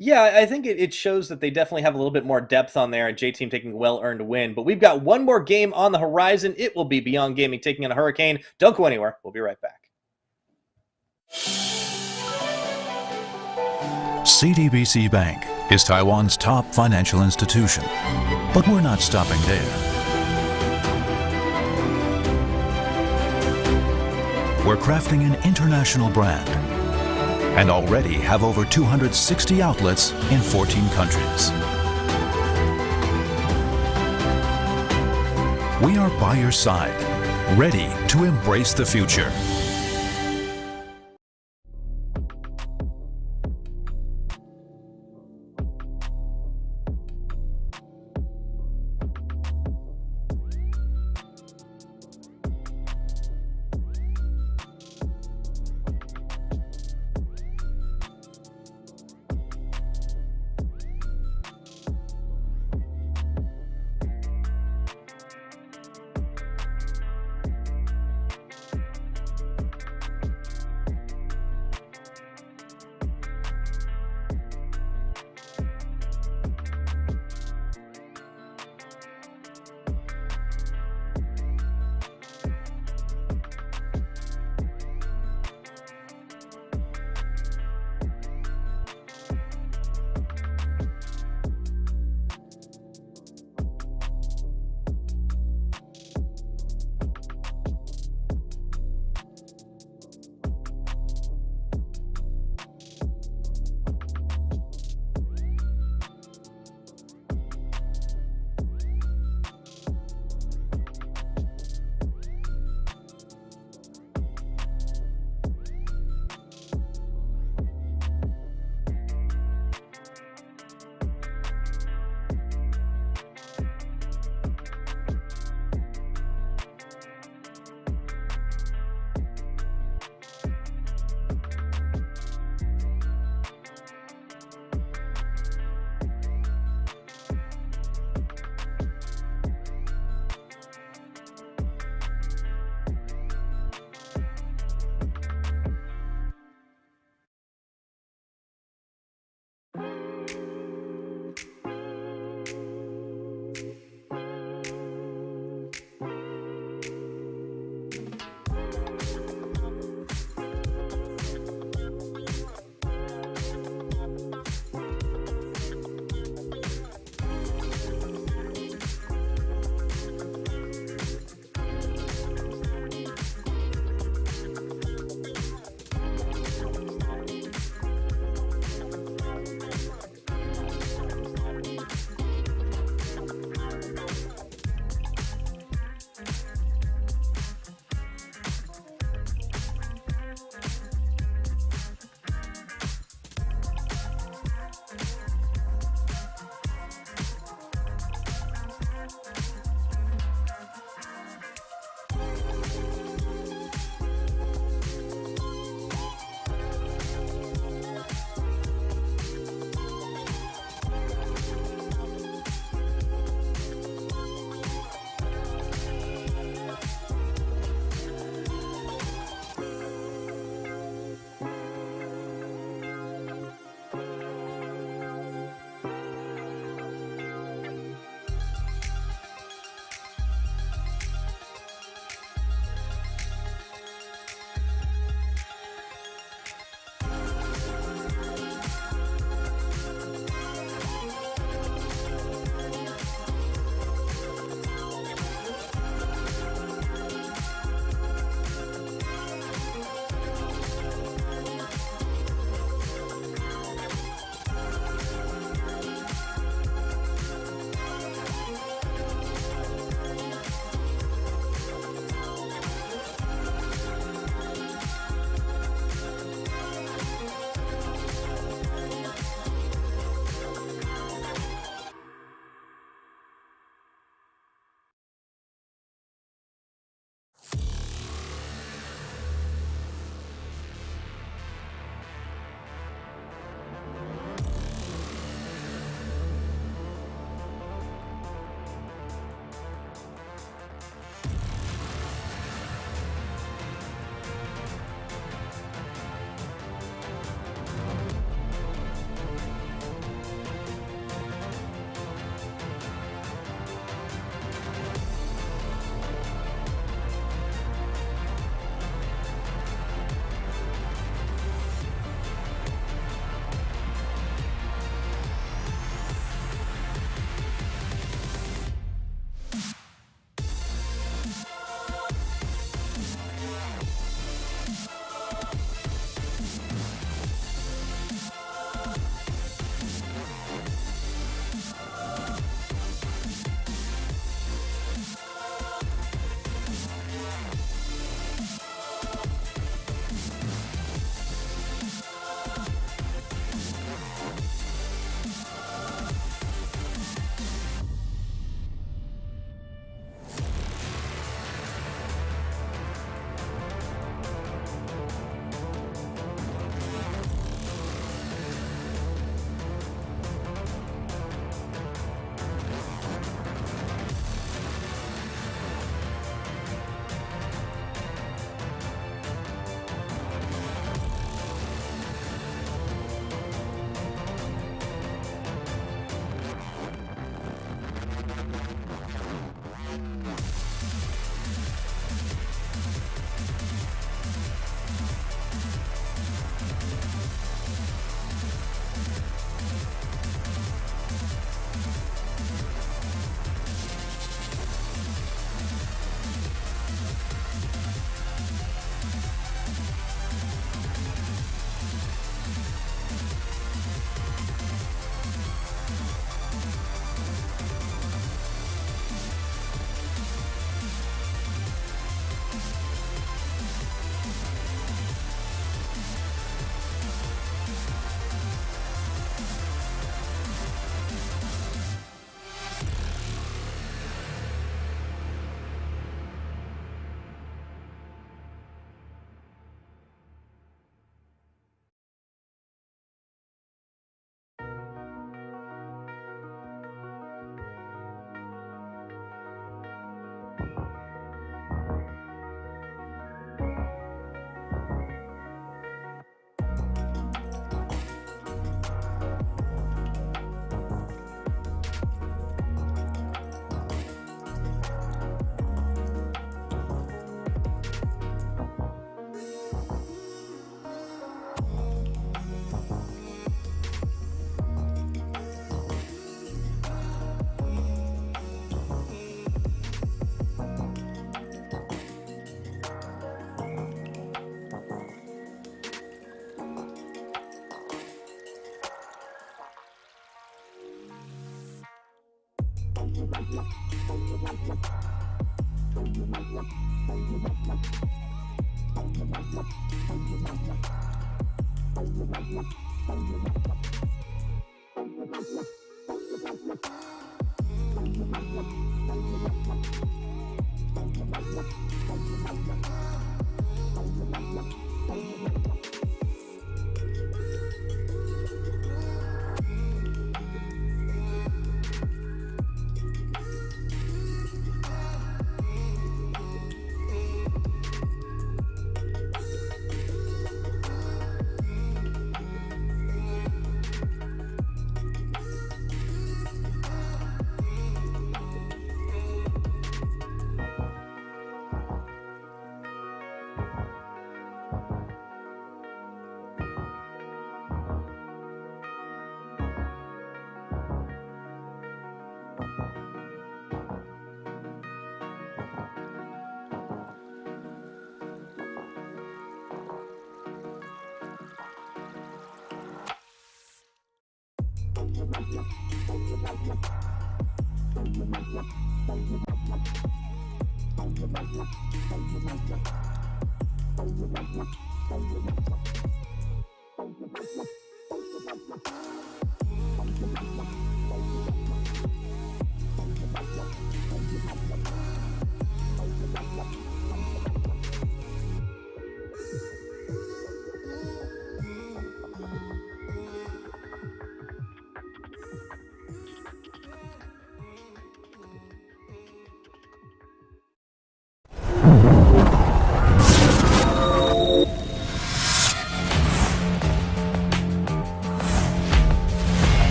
Yeah, I think it shows that they definitely have a little bit more depth on there, and J-Team taking a well-earned win. But we've got one more game on the horizon. It will be Beyond Gaming taking on a Hurricane. Don't go anywhere. We'll be right back. CTBC Bank is Taiwan's top financial institution. But we're not stopping there. We're crafting an international brand and already have over 260 outlets in 14 countries. We are by your side, ready to embrace the future.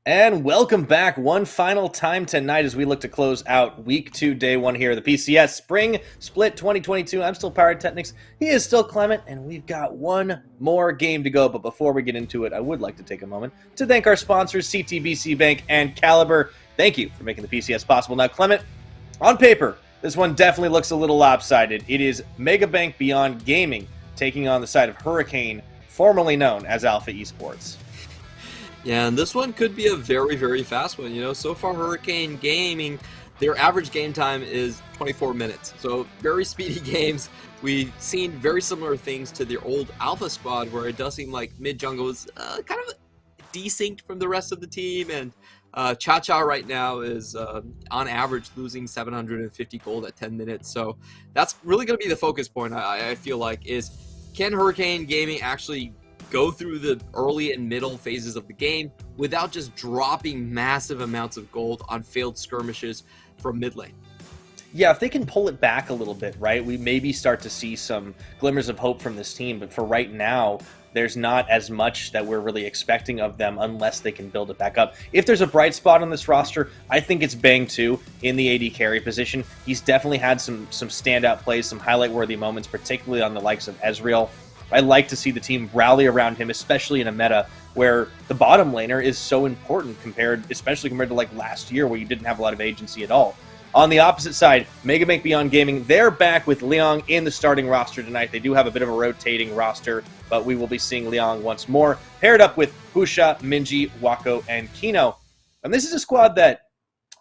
And welcome back one final time tonight as we look to close out Week 2, Day 1 here at the PCS Spring Split 2022. I'm still Pyrotechnics. He is still Clement, and we've got one more game to go. But before we get into it, I would like to take a moment to thank our sponsors, CTBC Bank and Caliber. Thank you for making the PCS possible. Now, Clement, on paper, this one definitely looks a little lopsided. It is Mega Bank Beyond Gaming taking on the side of Hurricane, formerly known as Alpha Esports. Yeah, and this one could be a very, very fast one. You know, so far Hurricane Gaming, their average game time is 24 minutes. So very speedy games. We've seen very similar things to their old Alpha squad, where it does seem like mid-jungle is kind of desync from the rest of the team, and Cha-Cha right now is on average losing 750 gold at 10 minutes. So that's really going to be the focus point, I feel like, is can Hurricane Gaming actually go through the early and middle phases of the game without just dropping massive amounts of gold on failed skirmishes from mid lane? Yeah, if they can pull it back a little bit, right, we maybe start to see some glimmers of hope from this team. But for right now, there's not as much that we're really expecting of them unless they can build it back up. If there's a bright spot on this roster, I think it's Bang 2 in the AD carry position. He's definitely had some standout plays, some highlight-worthy moments, particularly on the likes of Ezreal. I like to see the team rally around him, especially in a meta where the bottom laner is so important especially compared to like last year where you didn't have a lot of agency at all. On the opposite side, Mega Bank Beyond Gaming, they're back with Liang in the starting roster tonight. They do have a bit of a rotating roster, but we will be seeing Liang once more, paired up with Husha, Minji, Wako, and Kino. And this is a squad that,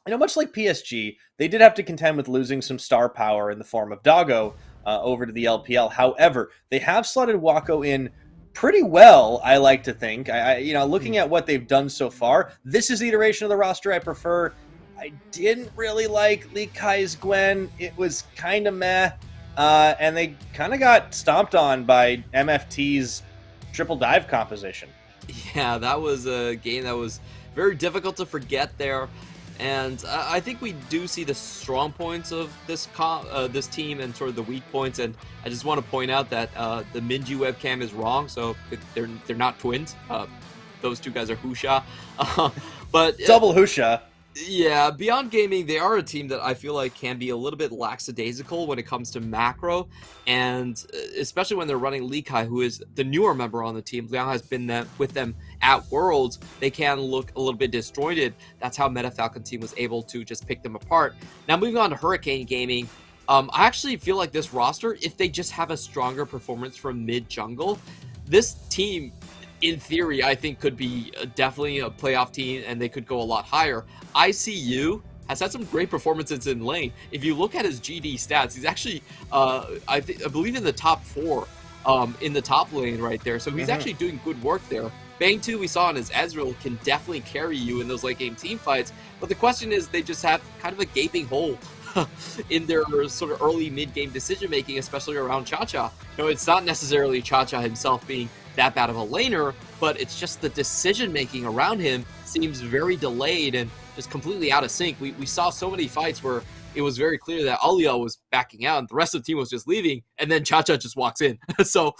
you know, much like PSG, they did have to contend with losing some star power in the form of Doggo over to the LPL. However, they have slotted Wako in pretty well, I like to think. Looking at what they've done so far, this is the iteration of the roster I prefer. I didn't really like Lee Kai's Gwen. It was kind of meh. And they kind of got stomped on by MFT's triple dive composition. Yeah, that was a game that was very difficult to forget there. And I think we do see the strong points of this team and sort of the weak points. And I just want to point out that the Minji webcam is wrong, so they're not twins. Those two guys are Husha. But double Husha. Yeah, Beyond Gaming, they are a team that I feel like can be a little bit lackadaisical when it comes to macro, and especially when they're running Lee Kai, who is the newer member on the team. Liang has been with them at Worlds. They can look a little bit disjointed. That's how Meta Falcon team was able to just pick them apart. Now, moving on to Hurricane Gaming, I actually feel like this roster, if they just have a stronger performance from mid-jungle, this team, in theory, I think could be definitely a playoff team, and they could go a lot higher. ICU has had some great performances in lane. If you look at his GD stats, he's actually, I believe, in the top 4 in the top lane right there. So he's actually doing good work there. Bang 2, we saw in his Ezreal, can definitely carry you in those late game team fights. But the question is, they just have kind of a gaping hole in their sort of early mid-game decision-making, especially around Cha-Cha. You know, it's not necessarily Cha-Cha himself being that bad of a laner, but it's just the decision-making around him seems very delayed and just completely out of sync. We saw so many fights where it was very clear that Alio was backing out and the rest of the team was just leaving, and then Cha-Cha just walks in. So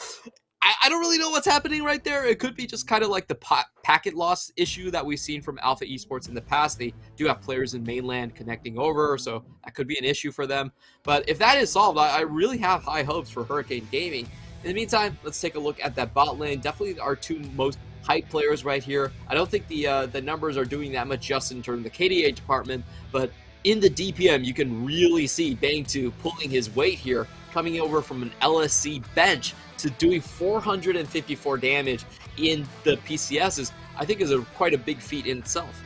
I don't really know what's happening right there. It could be just kind of like the packet loss issue that we've seen from Alpha Esports in the past. They do have players in mainland connecting over, so that could be an issue for them. But if that is solved, I really have high hopes for Hurricane Gaming. In the meantime, let's take a look at that bot lane. Definitely our 2 most hype players right here. I don't think the numbers are doing that much justice in terms of the KDA department, but in the DPM, you can really see Bang 2 pulling his weight here, coming over from an LSC bench to doing 454 damage in the PCS I think is quite a big feat in itself.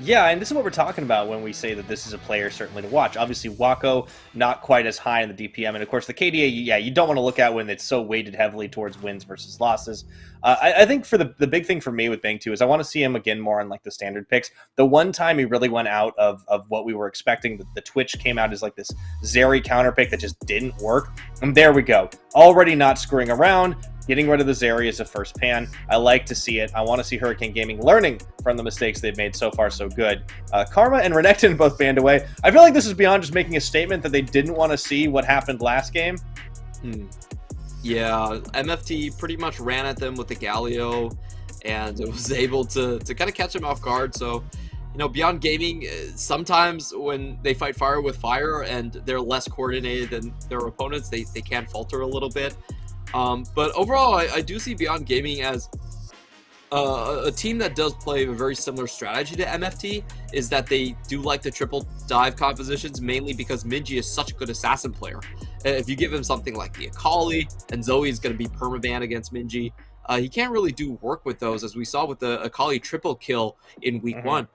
Yeah, and this is what we're talking about when we say that this is a player certainly to watch. Obviously, Wako, not quite as high in the DPM. And of course, the KDA, yeah, you don't want to look at when it's so weighted heavily towards wins versus losses. I think for the big thing for me with Bang 2 is I want to see him again more on like the standard picks. The one time he really went out of what we were expecting, the Twitch came out as like this Zeri counter pick that just didn't work. And there we go. Already not screwing around. Getting rid of the Zeri as a first pan. I like to see it. I want to see Hurricane Gaming learning from the mistakes they've made so far so good. Karma and Renekton both banned away. I feel like this is beyond just making a statement that they didn't want to see what happened last game. Yeah, MFT pretty much ran at them with the Galio, and it was able to kind of catch them off guard. So, you know, Beyond Gaming, sometimes when they fight fire with fire and they're less coordinated than their opponents, they can falter a little bit. But overall, I do see Beyond Gaming as a team that does play a very similar strategy to MFT, is that they do like the triple dive compositions, mainly because Minji is such a good assassin player. If you give him something like the Akali, and Zoe is going to be permaban against Minji, he can't really do work with those, as we saw with the Akali triple kill in week 1.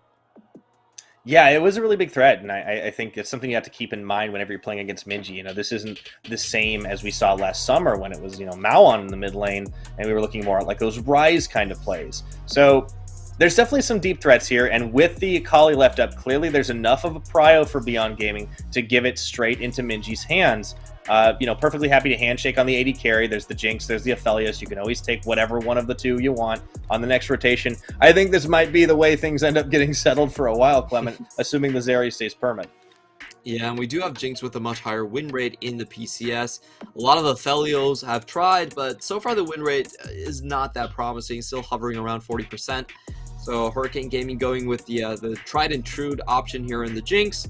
Yeah, it was a really big threat, and I think it's something you have to keep in mind whenever you're playing against Minji. You know, this isn't the same as we saw last summer when it was, you know, Maoan in the mid lane, and we were looking more at like those Rise kind of plays. So there's definitely some deep threats here, and with the Akali left up, clearly there's enough of a prio for Beyond Gaming to give it straight into Minji's hands. You know, perfectly happy to handshake on the AD carry. There's the Jinx, there's the Aphelios. You can always take whatever one of the 2 you want on the next rotation. I think this might be the way things end up getting settled for a while, Clement, assuming the Zeri stays permanent. Yeah, and we do have Jinx with a much higher win rate in the PCS. A lot of Aphelios have tried, but so far the win rate is not that promising, still hovering around 40%. So Hurricane Gaming going with the tried and true option here in the Jinx.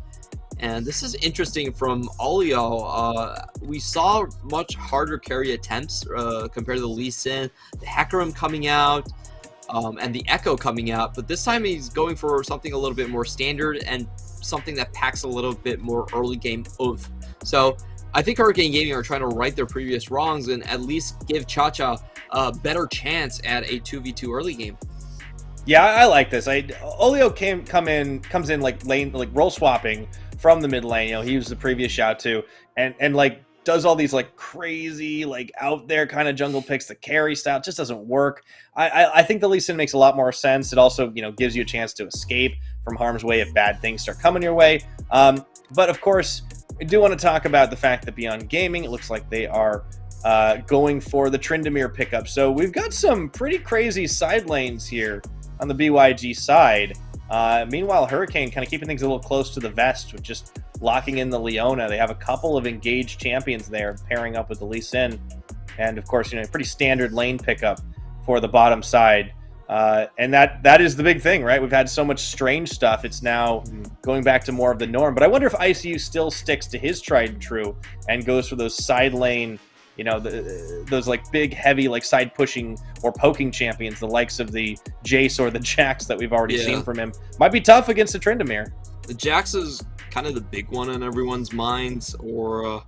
And this is interesting from Alio. We saw much harder carry attempts compared to the Lee Sin, the Hecarim coming out, and the Echo coming out. But this time he's going for something a little bit more standard and something that packs a little bit more early game oomph. So I think Hurricane Gaming are trying to right their previous wrongs and at least give Cha-Cha a better chance at a 2v2 early game. Yeah, I like this. Olio comes in like lane, like role swapping from the mid lane. You know, he was the previous shout to, and like does all these like crazy, like out there kind of jungle picks. The carry style just doesn't work. I think the Lee Sin makes a lot more sense. It also, you know, gives you a chance to escape from harm's way if bad things start coming your way. But of course, I do want to talk about the fact that Beyond Gaming, it looks like they are going for the Tryndamere pickup. So we've got some pretty crazy side lanes here on the BYG side. Meanwhile, Hurricane kind of keeping things a little close to the vest with just locking in the Leona. They have a couple of engaged champions there pairing up with the Lee Sin. And of course, you know, pretty standard lane pickup for the bottom side. And that is the big thing, right? We've had so much strange stuff. It's now going back to more of the norm. But I wonder if ICU still sticks to his tried and true and goes for those side lane, you know, those like big, heavy, like side pushing or poking champions, the likes of the Jace or the Jax that we've already seen from him. Might be tough against the Tryndamere. The Jax is kind of the big one in everyone's minds, or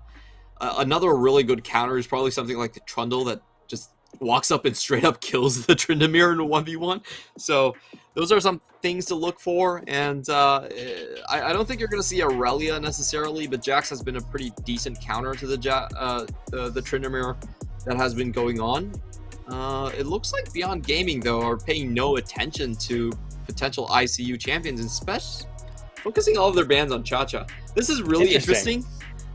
another really good counter is probably something like the Trundle that just walks up and straight up kills the Tryndamere in a 1v1. So those are some things to look for, and I don't think you're going to see Aurelia necessarily, but Jax has been a pretty decent counter to the Tryndamere that has been going on. It looks like Beyond Gaming, though, are paying no attention to potential ICU champions, and especially focusing all of their bans on Cha-Cha. This is really interesting.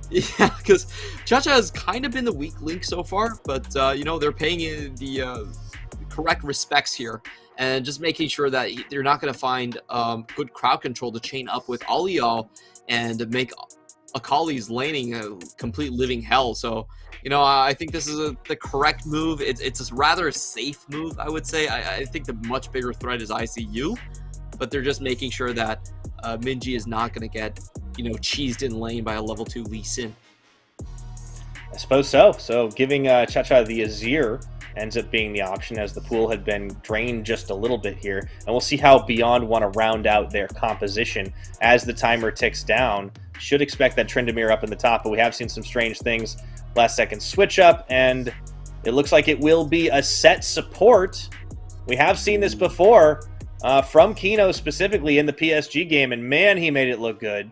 Yeah, because Cha-Cha has kind of been the weak link so far, but, you know, they're paying the correct respects here and just making sure that they're not going to find good crowd control to chain up with all of y'all and make Akali's laning a complete living hell. So, you know, I think this is the correct move. It's a rather safe move, I would say. I think the much bigger threat is ICU, but they're just making sure that Minji is not going to get, you know, cheesed in lane by a level 2 Lee Sin. I suppose so. So giving Cha-Cha the Azir ends up being the option, as the pool had been drained just a little bit here. And we'll see how Beyond want to round out their composition as the timer ticks down. Should expect that Tryndamere up in the top, but we have seen some strange things. Last second switch up, and it looks like it will be a set support. We have seen this before from Kino specifically in the PSG game, and man, he made it look good.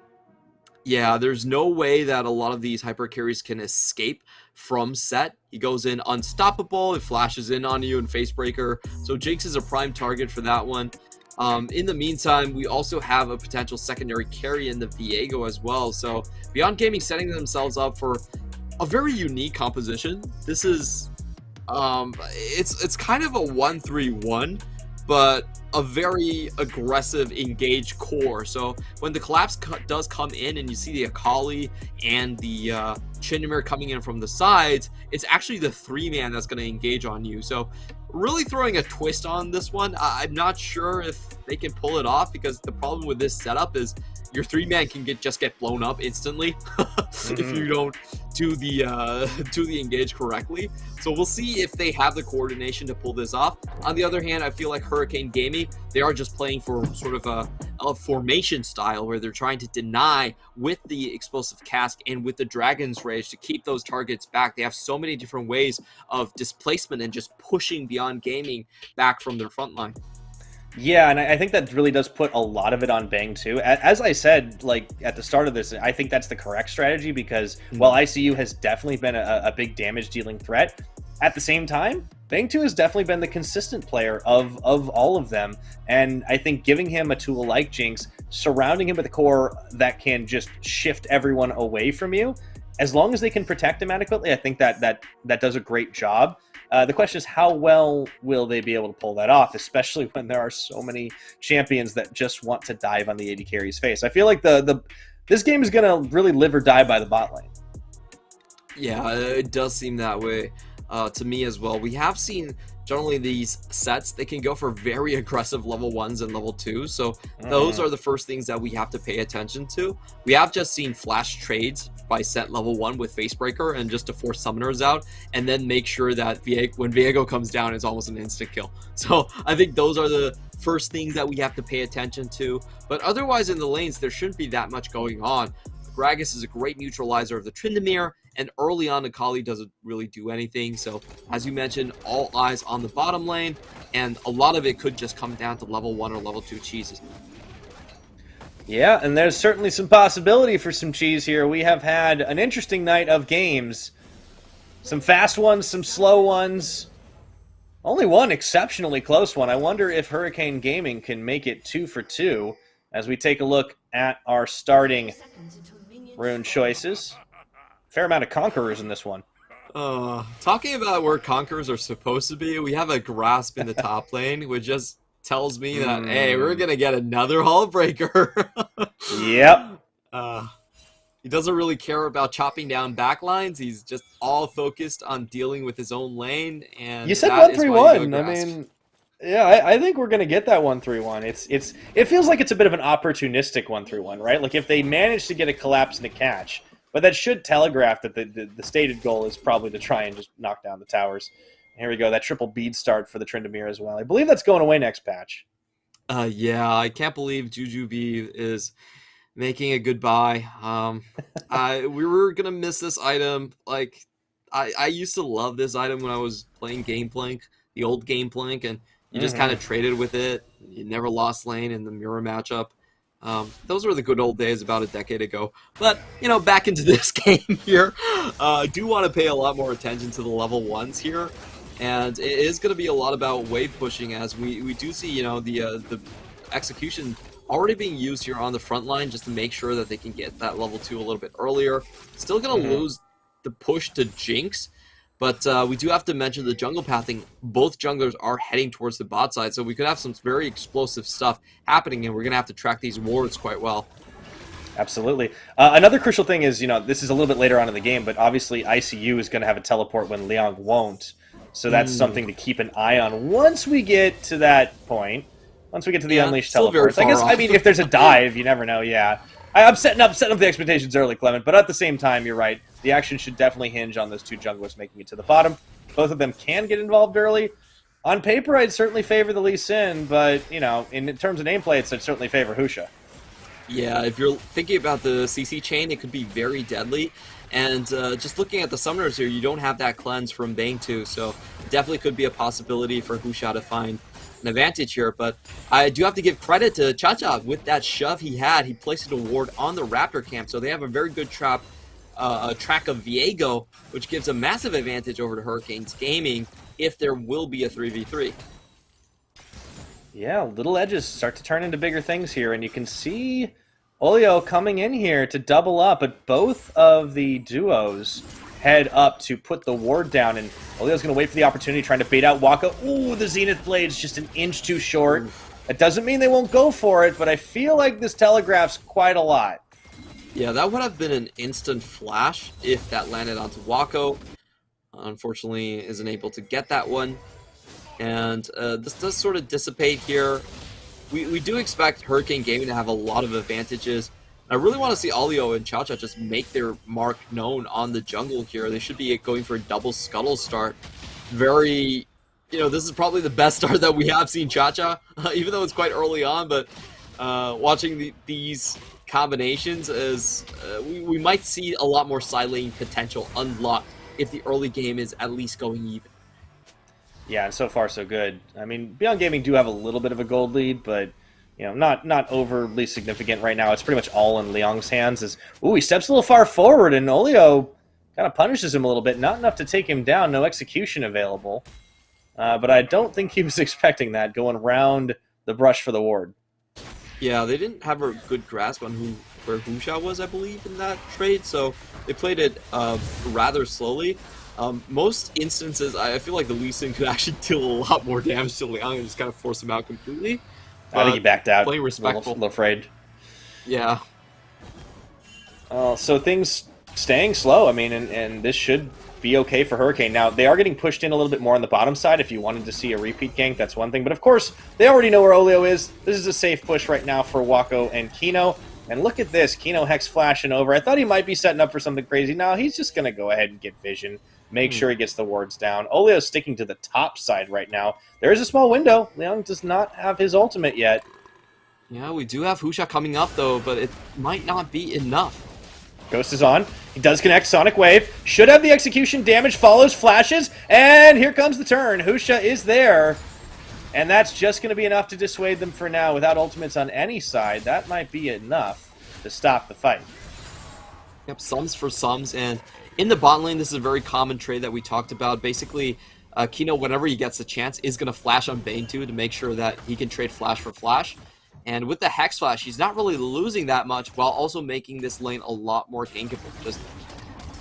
Yeah, there's no way that a lot of these hyper carries can escape from set. He goes in unstoppable, it flashes in on you and Facebreaker, so Jinx is a prime target for that one. In the meantime, we also have a potential secondary carry in the Viego as well, so Beyond Gaming setting themselves up for a very unique composition. This is, it's kind of a 1-3-1, but a very aggressive engaged core. So when the collapse does come in and you see the Akali and the Tryndamere coming in from the sides, it's actually the 3-man that's going to engage on you. So really throwing a twist on this one. I'm not sure if they can pull it off, because the problem with this setup is your 3-man can just get blown up instantly if you don't do the engage correctly. So we'll see if they have the coordination to pull this off. On the other hand, I feel like Hurricane Gaming, they are just playing for sort of a formation style where they're trying to deny with the explosive cask and with the Dragon's Rage to keep those targets back. They have so many different ways of displacement and just pushing Beyond Gaming back from their front line. Yeah, and I think that really does put a lot of it on Bang too. As I said, like at the start of this, I think that's the correct strategy, because while ICU has definitely been a big damage dealing threat, at the same time, Bang 2 has definitely been the consistent player of all of them. And I think giving him a tool like Jinx, surrounding him with a core that can just shift everyone away from you, as long as they can protect him adequately, I think that does a great job. The question is, how well will they be able to pull that off, especially when there are so many champions that just want to dive on the AD carry's face. I feel like this game is going to really live or die by the bot lane. Yeah, it does seem that way to me as well. We have seen generally these sets, they can go for very aggressive level 1s and level 2s. So those are the first things that we have to pay attention to. We have just seen flash trades by set level 1 with Facebreaker and just to force summoners out, and then make sure that when Viego comes down, it's almost an instant kill. So I think those are the first things that we have to pay attention to. But otherwise in the lanes, there shouldn't be that much going on. Gragas is a great neutralizer of the Tryndamere, and early on Akali doesn't really do anything. So as you mentioned, all eyes on the bottom lane, and a lot of it could just come down to level 1 or level 2 cheeses. Yeah, and there's certainly some possibility for some cheese here. We have had an interesting night of games. Some fast ones, some slow ones. Only one exceptionally close one. I wonder if Hurricane Gaming can make it 2 for 2 as we take a look at our starting rune choices. Fair amount of Conquerors in this one. Talking about where Conquerors are supposed to be, we have a Grasp in the top lane, which just tells me that, hey, we're going to get another Hull Breaker. Yep. He doesn't really care about chopping down backlines. He's just all focused on dealing with his own lane. And you said 1-3-1. I mean, Yeah, I think we're gonna get that 1-3-1. It feels like it's a bit of an opportunistic 1-3-1, right? Like if they manage to get a collapse and a catch, but that should telegraph that the stated goal is probably to try and just knock down the towers. Here we go, that triple bead start for the Tryndamere as well. I believe that's going away next patch. Yeah, I can't believe Jujubee is making a goodbye. We were gonna miss this item. Like, I used to love this item when I was playing Gameplank, the old Gameplank, and you just kind of traded with it. You never lost lane in the mirror matchup. Those were the good old days about a decade ago. But, you know, back into this game here, I do want to pay a lot more attention to the level 1s here. And it is going to be a lot about wave pushing, as we do see, you know, the execution already being used here on the front line just to make sure that they can get that level 2 a little bit earlier. Still going to lose the push to Jinx, but we do have to mention the jungle pathing. Both junglers are heading towards the bot side, so we could have some very explosive stuff happening, and we're going to have to track these wards quite well. Absolutely. Another crucial thing is, you know, this is a little bit later on in the game, but obviously ICU is going to have a teleport when Liang won't. So that's something to keep an eye on once we get to that point. Once we get to the Unleashed teleports. I mean, if there's a dive, you never know, yeah. I'm setting up the expectations early, Clement, but at the same time, you're right. The action should definitely hinge on those two junglers making it to the bottom. Both of them can get involved early. On paper, I'd certainly favor the Lee Sin, but, you know, in terms of nameplates, I'd certainly favor Husha. Yeah, if you're thinking about the CC chain, it could be very deadly. And just looking at the summoners here, you don't have that cleanse from Bang 2, so definitely could be a possibility for Husha to find an advantage here. But I do have to give credit to Cha-Cha. With that shove he had, he placed a ward on the Raptor camp, so they have a very good track of Viego, which gives a massive advantage over to Hurricanes Gaming if there will be a 3v3. Yeah, little edges start to turn into bigger things here, and you can see Olio coming in here to double up, but both of the duos head up to put the ward down, and Olio's going to wait for the opportunity, trying to bait out Waka. Ooh, the Zenith Blade's just an inch too short. That doesn't mean they won't go for it, but I feel like this telegraphs quite a lot. Yeah, that would have been an instant flash if that landed onto Wako. Unfortunately, isn't able to get that one. And this does sort of dissipate here. We do expect Hurricane Gaming to have a lot of advantages. I really want to see Olio and Cha-Cha just make their mark known on the jungle here. They should be going for a double scuttle start. Very, you know, this is probably the best start that we have seen Cha-Cha, even though it's quite early on, but watching these combinations is we might see a lot more side lane potential unlocked if the early game is at least going even. Yeah, and so far so good. I mean, Beyond Gaming do have a little bit of a gold lead, but you know, not overly significant right now. It's pretty much all in Liang's hands. Ooh, he steps a little far forward, and Olio kind of punishes him a little bit. Not enough to take him down. No execution available. But I don't think he was expecting that, going around the brush for the ward. Yeah, they didn't have a good grasp on where Husha was, I believe, in that trade, so they played it rather slowly. Most instances, I feel like the Lee Sin could actually deal a lot more damage to Liang and just kind of force him out completely. I think he backed out. Playing respectful. A little afraid. Yeah. So things staying slow, I mean, and this should be okay for Hurricane. Now, they are getting pushed in a little bit more on the bottom side. If you wanted to see a repeat gank, that's one thing. But of course, they already know where Olio is. This is a safe push right now for Wako and Kino. And look at this, Kino Hex flashing over. I thought he might be setting up for something crazy. No, he's just going to go ahead and get vision. Make sure he gets the wards down. Olio's sticking to the top side right now. There is a small window. Liang does not have his ultimate yet. Yeah, we do have Husha coming up, though, but it might not be enough. Ghost is on. He does connect Sonic Wave. Should have the execution. Damage follows, flashes, and here comes the turn. Husha is there. And that's just going to be enough to dissuade them for now. Without ultimates on any side, that might be enough to stop the fight. Yep, sums for sums, and in the bot lane, this is a very common trade that we talked about. Basically, Kino, whenever he gets a chance, is going to flash on Bane 2 to make sure that he can trade flash for flash. And with the Hex Flash, he's not really losing that much while also making this lane a lot more gankable. Just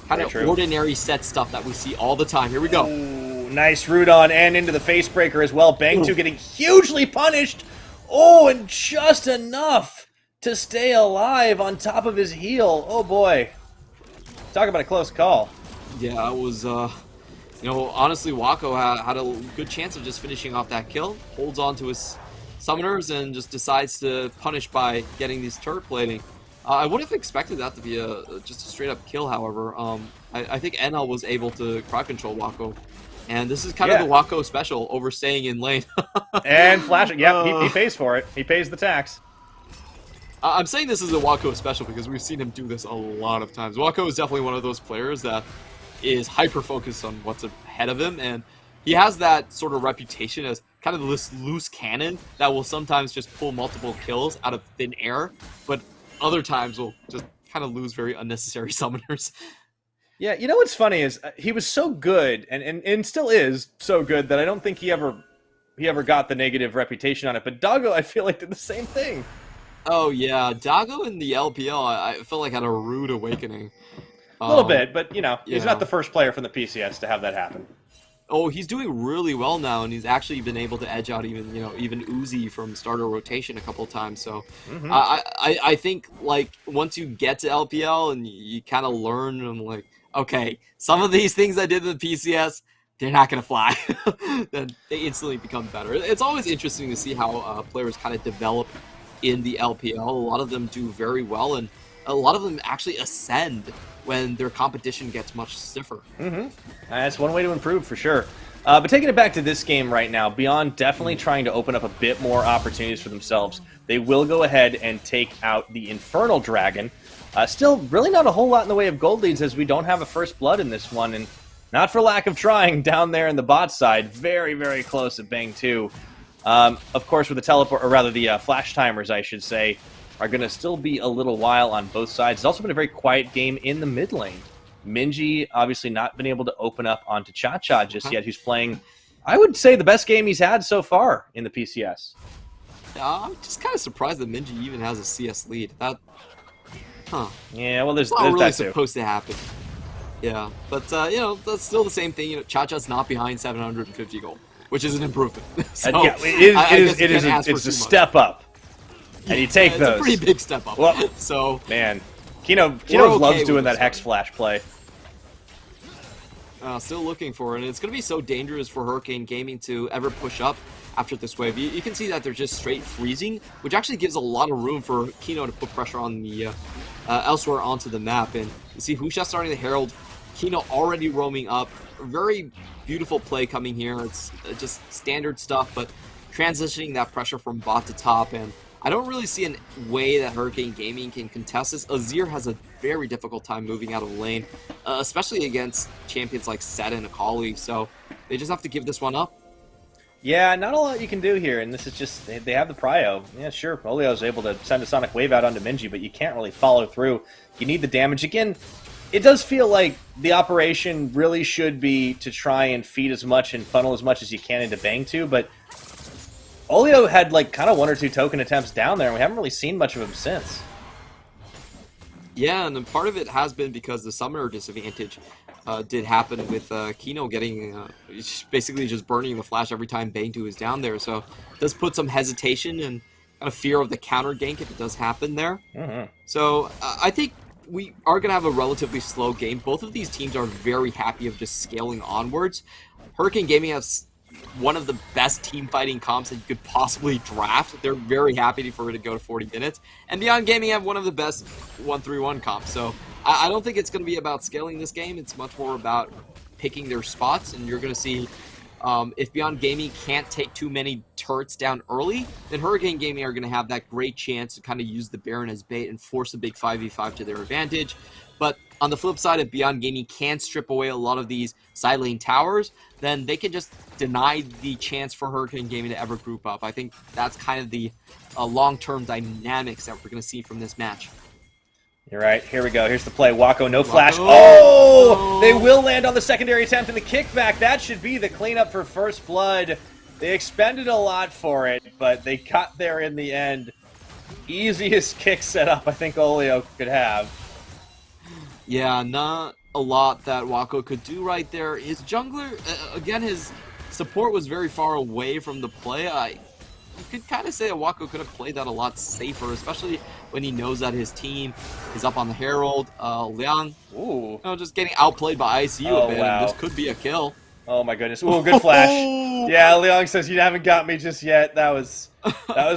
kind of ordinary set stuff that we see all the time. Here we go. Ooh, nice root on and into the Facebreaker as well. Bang 2 getting hugely punished. Oh, and just enough to stay alive on top of his heal. Oh boy. Talk about a close call. Yeah, it was You know, honestly, Wako had a good chance of just finishing off that kill, holds on to his summoners, and just decides to punish by getting these turret plating. I would have expected that to be just a straight-up kill, however. I think NL was able to crowd control Wako, and this is kind of the Wako special, overstaying in lane. And flashing. Yep, he pays for it. He pays the tax. I'm saying this is a Wako special because we've seen him do this a lot of times. Wako is definitely one of those players that is hyper-focused on what's ahead of him, and he has that sort of reputation as kind of this loose cannon that will sometimes just pull multiple kills out of thin air, but other times will just kind of lose very unnecessary summoners. Yeah, you know what's funny is he was so good, and still is so good, that I don't think he ever got the negative reputation on it, but Doggo, I feel like, did the same thing. Oh yeah, Doggo in the LPL, I feel like had a rude awakening. A little bit, but you know, he's not the first player from the PCS to have that happen. Oh, he's doing really well now, and he's actually been able to edge out even Uzi from starter rotation a couple of times. So I think like once you get to LPL and you kind of learn, and like, okay, some of these things I did in the PCS, they're not gonna fly. Then they instantly become better. It's always interesting to see how players kind of develop in the LPL. A lot of them do very well, and a lot of them actually ascend when their competition gets much stiffer. That's one way to improve for sure. But taking it back to this game right now, Beyond definitely trying to open up a bit more opportunities for themselves. They will go ahead and take out the Infernal Dragon. Still, really not a whole lot in the way of gold leads, as we don't have a first blood in this one, and not for lack of trying down there in the bot side. Very, very close at Bang 2. Of course, with the teleport, or rather the flash timers, I should say, are going to still be a little while on both sides. It's also been a very quiet game in the mid lane. Minji obviously not been able to open up onto Cha-Cha just yet, who's playing, I would say, the best game he's had so far in the PCS. I'm just kind of surprised that Minji even has a CS lead. Yeah, well, there's not really that too. Supposed to happen. Yeah, but you know, that's still the same thing. You know, Cha-Cha's not behind 750 gold, which is an improvement. So yeah, it's a step up. And you take those. It's a pretty big step up. Well, so man, Kino loves doing that Hex Flash play. Still looking for it, and it's going to be so dangerous for Hurricane Gaming to ever push up after this wave. You can see that they're just straight freezing, which actually gives a lot of room for Kino to put pressure on the elsewhere onto the map. And you see Husha starting the Herald, Kino already roaming up. Very beautiful play coming here. It's just standard stuff, but transitioning that pressure from bot to top, and I don't really see a way that Hurricane Gaming can contest this. Azir has a very difficult time moving out of the lane, especially against champions like Seta and Akali, so they just have to give this one up. Yeah, not a lot you can do here, and this is just, they have the prio. Yeah, sure, Olio's able to send a Sonic Wave out onto Minji, but you can't really follow through. You need the damage. Again, it does feel like the operation really should be to try and feed as much and funnel as much as you can into Bang 2, but Olio had like kind of one or two token attempts down there, and we haven't really seen much of him since. Yeah, and then part of it has been because the summoner disadvantage did happen with Kino getting basically just burning the flash every time Bang 2 is down there. So it does put some hesitation and kind of fear of the counter gank if it does happen there. So I think we are going to have a relatively slow game. Both of these teams are very happy of just scaling onwards. Hurricane Gaming has one of the best team fighting comps that you could possibly draft. They're very happy for it to go to 40 minutes. And Beyond Gaming have one of the best 1-3-1 comps. So I don't think it's going to be about scaling this game. It's much more about picking their spots. And you're going to see if Beyond Gaming can't take too many turrets down early, then Hurricane Gaming are going to have that great chance to kind of use the Baron as bait and force a big 5v5 to their advantage. But on the flip side, if Beyond Gaming can strip away a lot of these side lane towers, then they can just deny the chance for Hurricane Gaming to ever group up. I think that's kind of the long-term dynamics that we're going to see from this match. You're right. Here we go. Here's the play. Wako, no flash. Oh! They will land on the secondary attempt and the kickback. That should be the cleanup for first blood. They expended a lot for it, but they got there in the end. Easiest kick setup I think Olio could have. Yeah, not a lot that Wako could do right there. His jungler, again, his support was very far away from the play. You could kind of say that Wako could have played that a lot safer, especially when he knows that his team is up on the Herald. Liang, just getting outplayed by ICU a bit, and this could be a kill. Oh my goodness. Ooh, good flash. Yeah, Leong says you haven't got me just yet. That was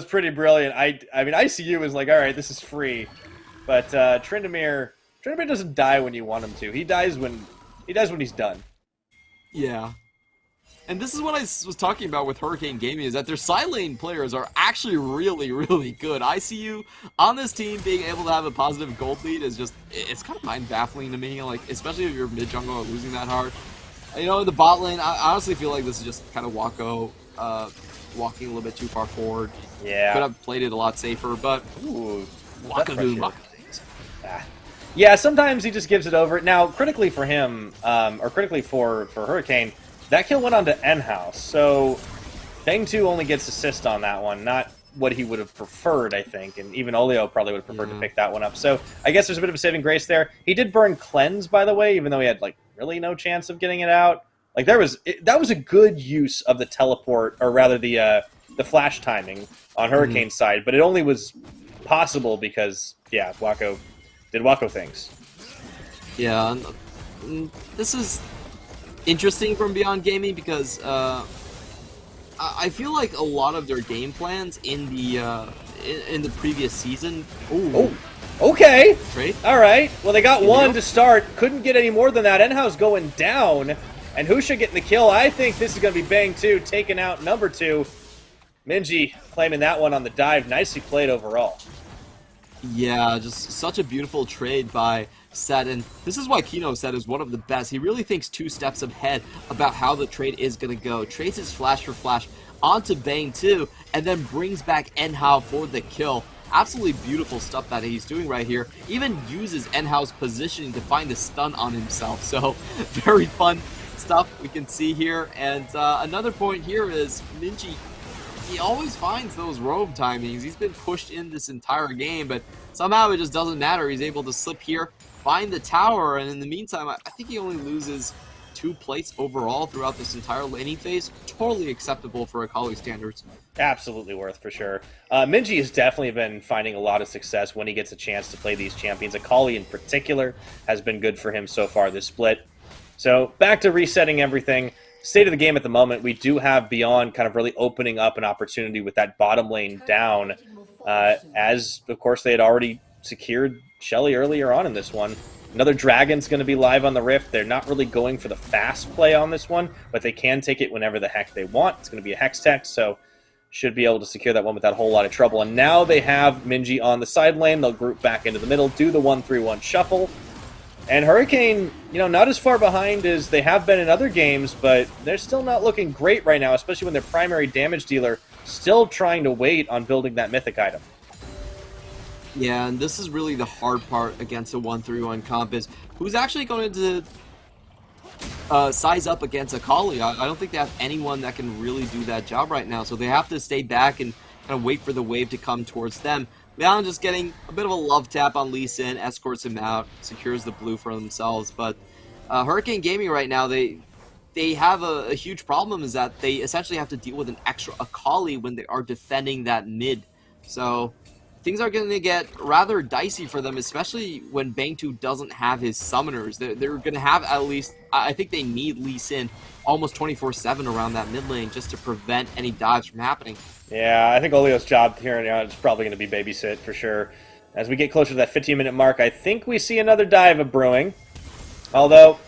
pretty brilliant. I mean, ICU was like, all right, this is free. But Tryndamere doesn't die when you want him to. He dies when he's done. Yeah. And this is what I was talking about with Hurricane Gaming, is that their side lane players are actually really, really good. ICU on this team being able to have a positive gold lead is just, it's kind of mind-baffling to me, like, especially if your mid-jungle are losing that hard. You know, in the bot lane, I honestly feel like this is just kind of Wako walking a little bit too far forward. Yeah. Could have played it a lot safer, but ooh, Wako doing Wako things. Yeah, sometimes he just gives it over. Now, critically for him, or critically for Hurricane, that kill went on to N-House, so Bang 2 only gets assist on that one, not what he would have preferred, I think, and even Olio probably would have preferred to pick that one up. So I guess there's a bit of a saving grace there. He did burn Cleanse, by the way, even though he had like really no chance of getting it out. Like that was a good use of the teleport, or rather the flash timing on Hurricane's side, but it only was possible because Wako did Wako things. Yeah, this is interesting from Beyond Gaming because I feel like a lot of their game plans in the previous season. Ooh. Okay. Trade? All right. Well, they got one to start. Couldn't get any more than that. N-House going down, and Husha getting the kill. I think this is going to be Bang 2 taking out number 2. Minji claiming that one on the dive. Nicely played overall. Yeah, just such a beautiful trade by Set, and this is why Kino said is one of the best. He really thinks 2 steps ahead about how the trade is going to go. Trades his flash for flash onto Bang 2, and then brings back N-How for the kill. Absolutely beautiful stuff that he's doing right here. Even uses N-How's positioning to find a stun on himself. So, very fun stuff we can see here. And another point here is Minji, he always finds those roam timings. He's been pushed in this entire game, but somehow it just doesn't matter. He's able to slip here, find the tower, and in the meantime, I think he only loses 2 plates overall throughout this entire laning phase. Totally acceptable for Akali standards. Absolutely worth, for sure. Minji has definitely been finding a lot of success when he gets a chance to play these champions. Akali in particular has been good for him so far this split. So back to resetting everything. State of the game at the moment, we do have Beyond kind of really opening up an opportunity with that bottom lane down, as, of course, they had already secured Shelly earlier on in this one. Another Dragon's going to be live on the Rift. They're not really going for the fast play on this one, but they can take it whenever the heck they want. It's going to be a Hex Tech, so should be able to secure that one without a whole lot of trouble. And now they have Minji on the side lane. They'll group back into the middle, do the 1-3-1 shuffle. And Hurricane, not as far behind as they have been in other games, but they're still not looking great right now, especially when their primary damage dealer still trying to wait on building that mythic item. Yeah, and this is really the hard part against a 1-3-1 comp is who's actually going to size up against Akali. I don't think they have anyone that can really do that job right now, so they have to stay back and kind of wait for the wave to come towards them. Leon just getting a bit of a love tap on Lee Sin, escorts him out, secures the blue for themselves, but Hurricane Gaming right now, they have a huge problem is that they essentially have to deal with an extra Akali when they are defending that mid. So things are going to get rather dicey for them, especially when Bang 2 doesn't have his summoners. They're going to have at least, I think they need Lee Sin almost 24/7 around that mid lane just to prevent any dives from happening. Yeah, I think Olio's job here is probably going to be babysit for sure. As we get closer to that 15-minute mark, I think we see another dive of brewing. Although,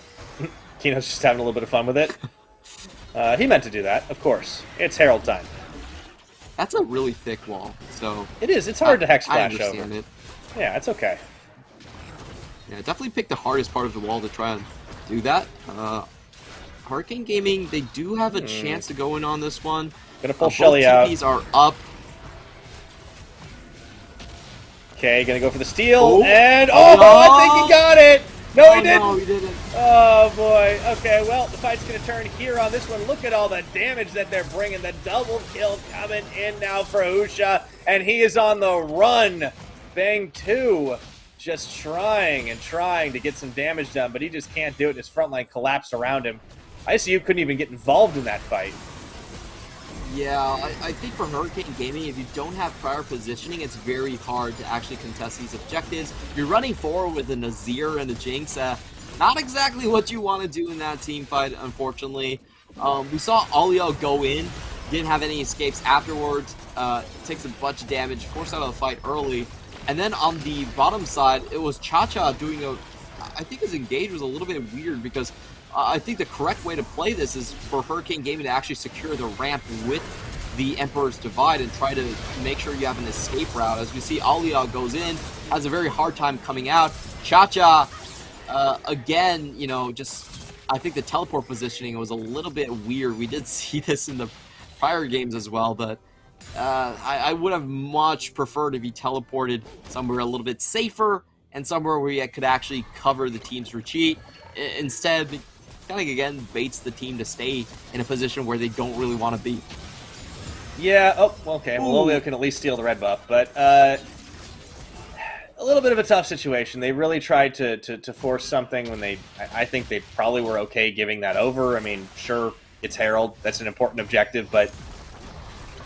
Kino's just having a little bit of fun with it. He meant to do that, of course. It's Herald time. That's a really thick wall, so... It is. It's hard to hex flash I understand over. It. Yeah, it's okay. Yeah, definitely pick the hardest part of the wall to try and do that. Hurricane Gaming, they do have a chance to go in on this one. Gonna pull Shelly out. Both TPs are up. Okay, gonna go for the steal, and I think he got it! No, he didn't! No, he didn't. Oh, boy. Okay, well, the fight's gonna turn here on this one. Look at all the damage that they're bringing. The double kill coming in now for Husha, and he is on the run. Bang 2 just trying and trying to get some damage done, but he just can't do it. His front line collapsed around him. ICU couldn't even get involved in that fight. Yeah, I think for Hurricane Gaming, if you don't have prior positioning, it's very hard to actually contest these objectives. You're running forward with a Nazir and a Jinx. Not exactly what you want to do in that team fight, unfortunately. We saw Alio go in, didn't have any escapes afterwards, takes a bunch of damage, forced out of the fight early. And then on the bottom side, it was Cha-Cha doing I think his engage was a little bit weird because I think the correct way to play this is for Hurricane Gaming to actually secure the ramp with the Emperor's Divide and try to make sure you have an escape route. As we see, Alia goes in, has a very hard time coming out. Cha-Cha, again, you know, just, I think the teleport positioning was a little bit weird. We did see this in the prior games as well, but I would have much preferred if he teleported somewhere a little bit safer and somewhere where he could actually cover the team's retreat. Instead, kind of, again, baits the team to stay in a position where they don't really want to be. Yeah, oh, okay, well, Olio can at least steal the red buff, but a little bit of a tough situation. They really tried to force something when I think they probably were okay giving that over. I mean, sure, it's Herald, that's an important objective, but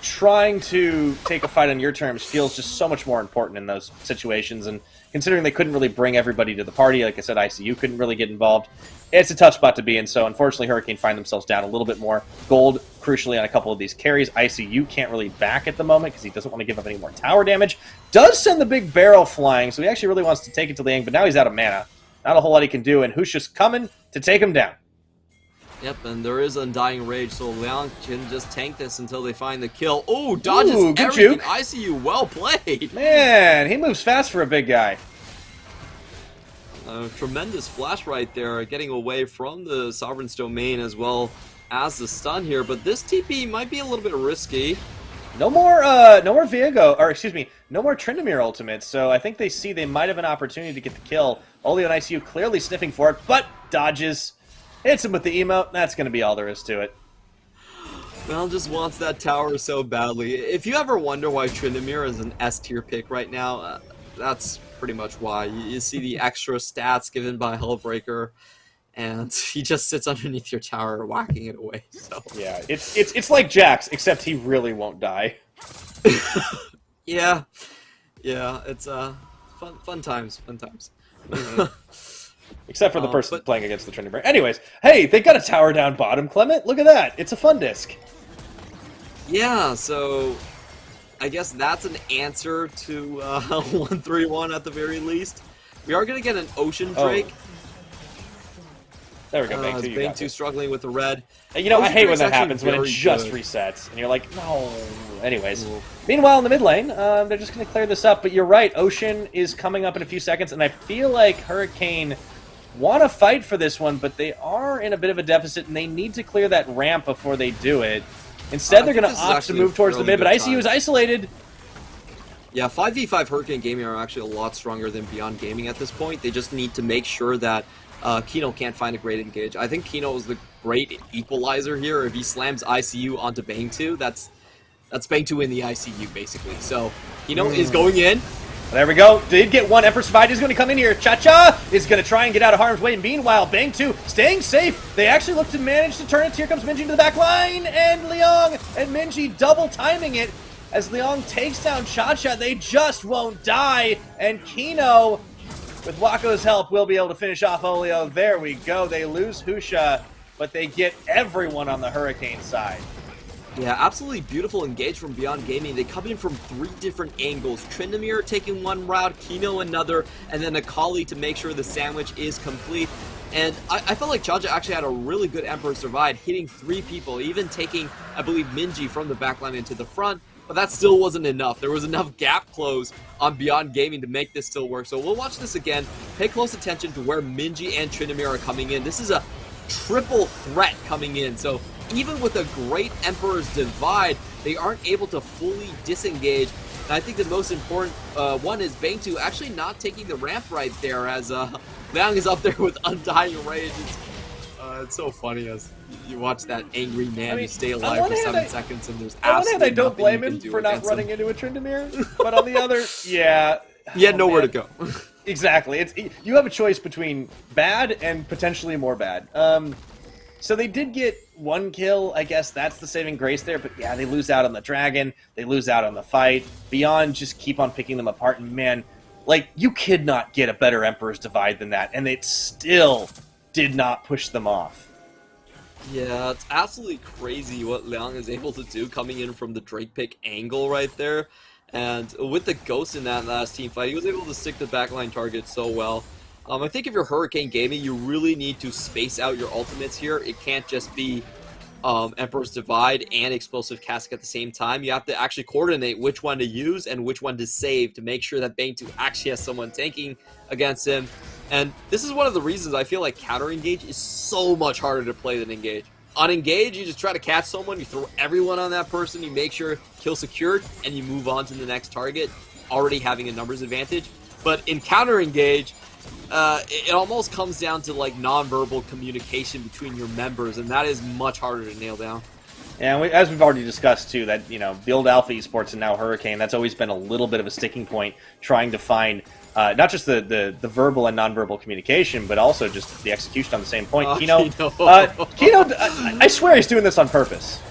trying to take a fight on your terms feels just so much more important in those situations, and considering they couldn't really bring everybody to the party, like I said, ICU couldn't really get involved, it's a tough spot to be in, so unfortunately Hurricane find themselves down a little bit more gold, crucially on a couple of these carries. ICU can't really back at the moment because he doesn't want to give up any more tower damage. Does send the big barrel flying, so he actually really wants to take it to Liang, but now he's out of mana. Not a whole lot he can do, and Husha's coming to take him down. Yep, and there is Undying Rage, so Liang can just tank this until they find the kill. Oh, dodges good everything. juke. ICU, well played. Man, he moves fast for a big guy. Tremendous flash right there, getting away from the Sovereign's Domain as well as the stun here, but this TP might be a little bit risky. No more Viego, or excuse me, no more Tryndamere ultimates, so I think they see they might have an opportunity to get the kill. Olio and ICU clearly sniffing for it, but dodges. Hits him with the emote, that's going to be all there is to it. Well, just wants that tower so badly. If you ever wonder why Tryndamere is an S tier pick right now, that's pretty much why. You see the extra stats given by Hellbreaker, and he just sits underneath your tower whacking it away. So yeah, it's like Jax, except he really won't die. yeah, it's fun times. Except for the person playing against the Tryndamere. Anyways, hey, they got a tower down bottom, Clement. Look at that. It's a fun disc. Yeah, so I guess that's an answer to 131 at the very least. We are going to get an Ocean Drake. There we go, Bang 2. Bang 2 struggling with the red. You know, Ocean I hate when Drake's that happens, when it just resets. And you're like, no. Anyways. Meanwhile, in the mid lane, they're just going to clear this up. But you're right, Ocean is coming up in a few seconds. And I feel like Hurricane want to fight for this one, but they are in a bit of a deficit, and they need to clear that ramp before they do it. Instead, they're going to opt to move towards the mid, but ICU is isolated. Yeah, 5v5 Hurricane Gaming are actually a lot stronger than Beyond Gaming at this point. They just need to make sure that Kino can't find a great engage. I think Kino is the great equalizer here. If he slams ICU onto Bang 2, that's Bang 2 in the ICU, basically. So, Kino is going in. There we go. Did get one. Empress Divide is going to come in here. Cha-Cha is going to try and get out of harm's way. Meanwhile, Bang 2 staying safe. They actually look to manage to turn it. Here comes Minji to the back line. And Liang and Minji double timing it. As Liang takes down Cha-Cha, they just won't die. And Kino, with Wako's help, will be able to finish off Olio. There we go. They lose Husha, but they get everyone on the Hurricane side. Yeah, absolutely beautiful engage from Beyond Gaming. They come in from 3 different angles. Tryndamere taking one route, Kino another, and then Akali to make sure the sandwich is complete. And I felt like Cha-Cha actually had a really good Emperor's Divide, hitting 3 people, even taking, I believe, Minji from the backline into the front. But that still wasn't enough. There was enough gap close on Beyond Gaming to make this still work. So we'll watch this again. Pay close attention to where Minji and Tryndamere are coming in. This is a triple threat coming in. So even with a great Emperor's Divide, they aren't able to fully disengage. And I think the most important one is Bang 2 actually not taking the ramp right there, as Liang is up there with Undying Rage. It's so funny as you watch that angry man stay alive for 7 seconds, and there's absolutely on one hand, I don't blame nothing you him can do for not against running him. into a Tryndamere, but on the other, yeah. He had nowhere to go. Exactly. You have a choice between bad and potentially more bad. So they did get 1 kill. I guess that's the saving grace there. But yeah, they lose out on the dragon. They lose out on the fight. Beyond just keep on picking them apart. And man, like, you could not get a better Emperor's Divide than that. And it still did not push them off. Yeah, it's absolutely crazy what Liang is able to do coming in from the Drake pick angle right there. And with the Ghost in that last team fight, he was able to stick the backline target so well. I think if you're Hurricane Gaming, you really need to space out your ultimates here. It can't just be Emperor's Divide and Explosive Cask at the same time. You have to actually coordinate which one to use and which one to save to make sure that Bang2 actually has someone tanking against him. And this is one of the reasons I feel like counter engage is so much harder to play than engage. On engage, you just try to catch someone, you throw everyone on that person, you make sure kill secured, and you move on to the next target, already having a numbers advantage. But in counter engage, it almost comes down to like non-verbal communication between your members, and that is much harder to nail down. And as we've already discussed too, that the old Alpha Esports and now Hurricane, that's always been a little bit of a sticking point, trying to find not just the verbal and nonverbal communication, but also just the execution on the same point. Kino, I swear he's doing this on purpose.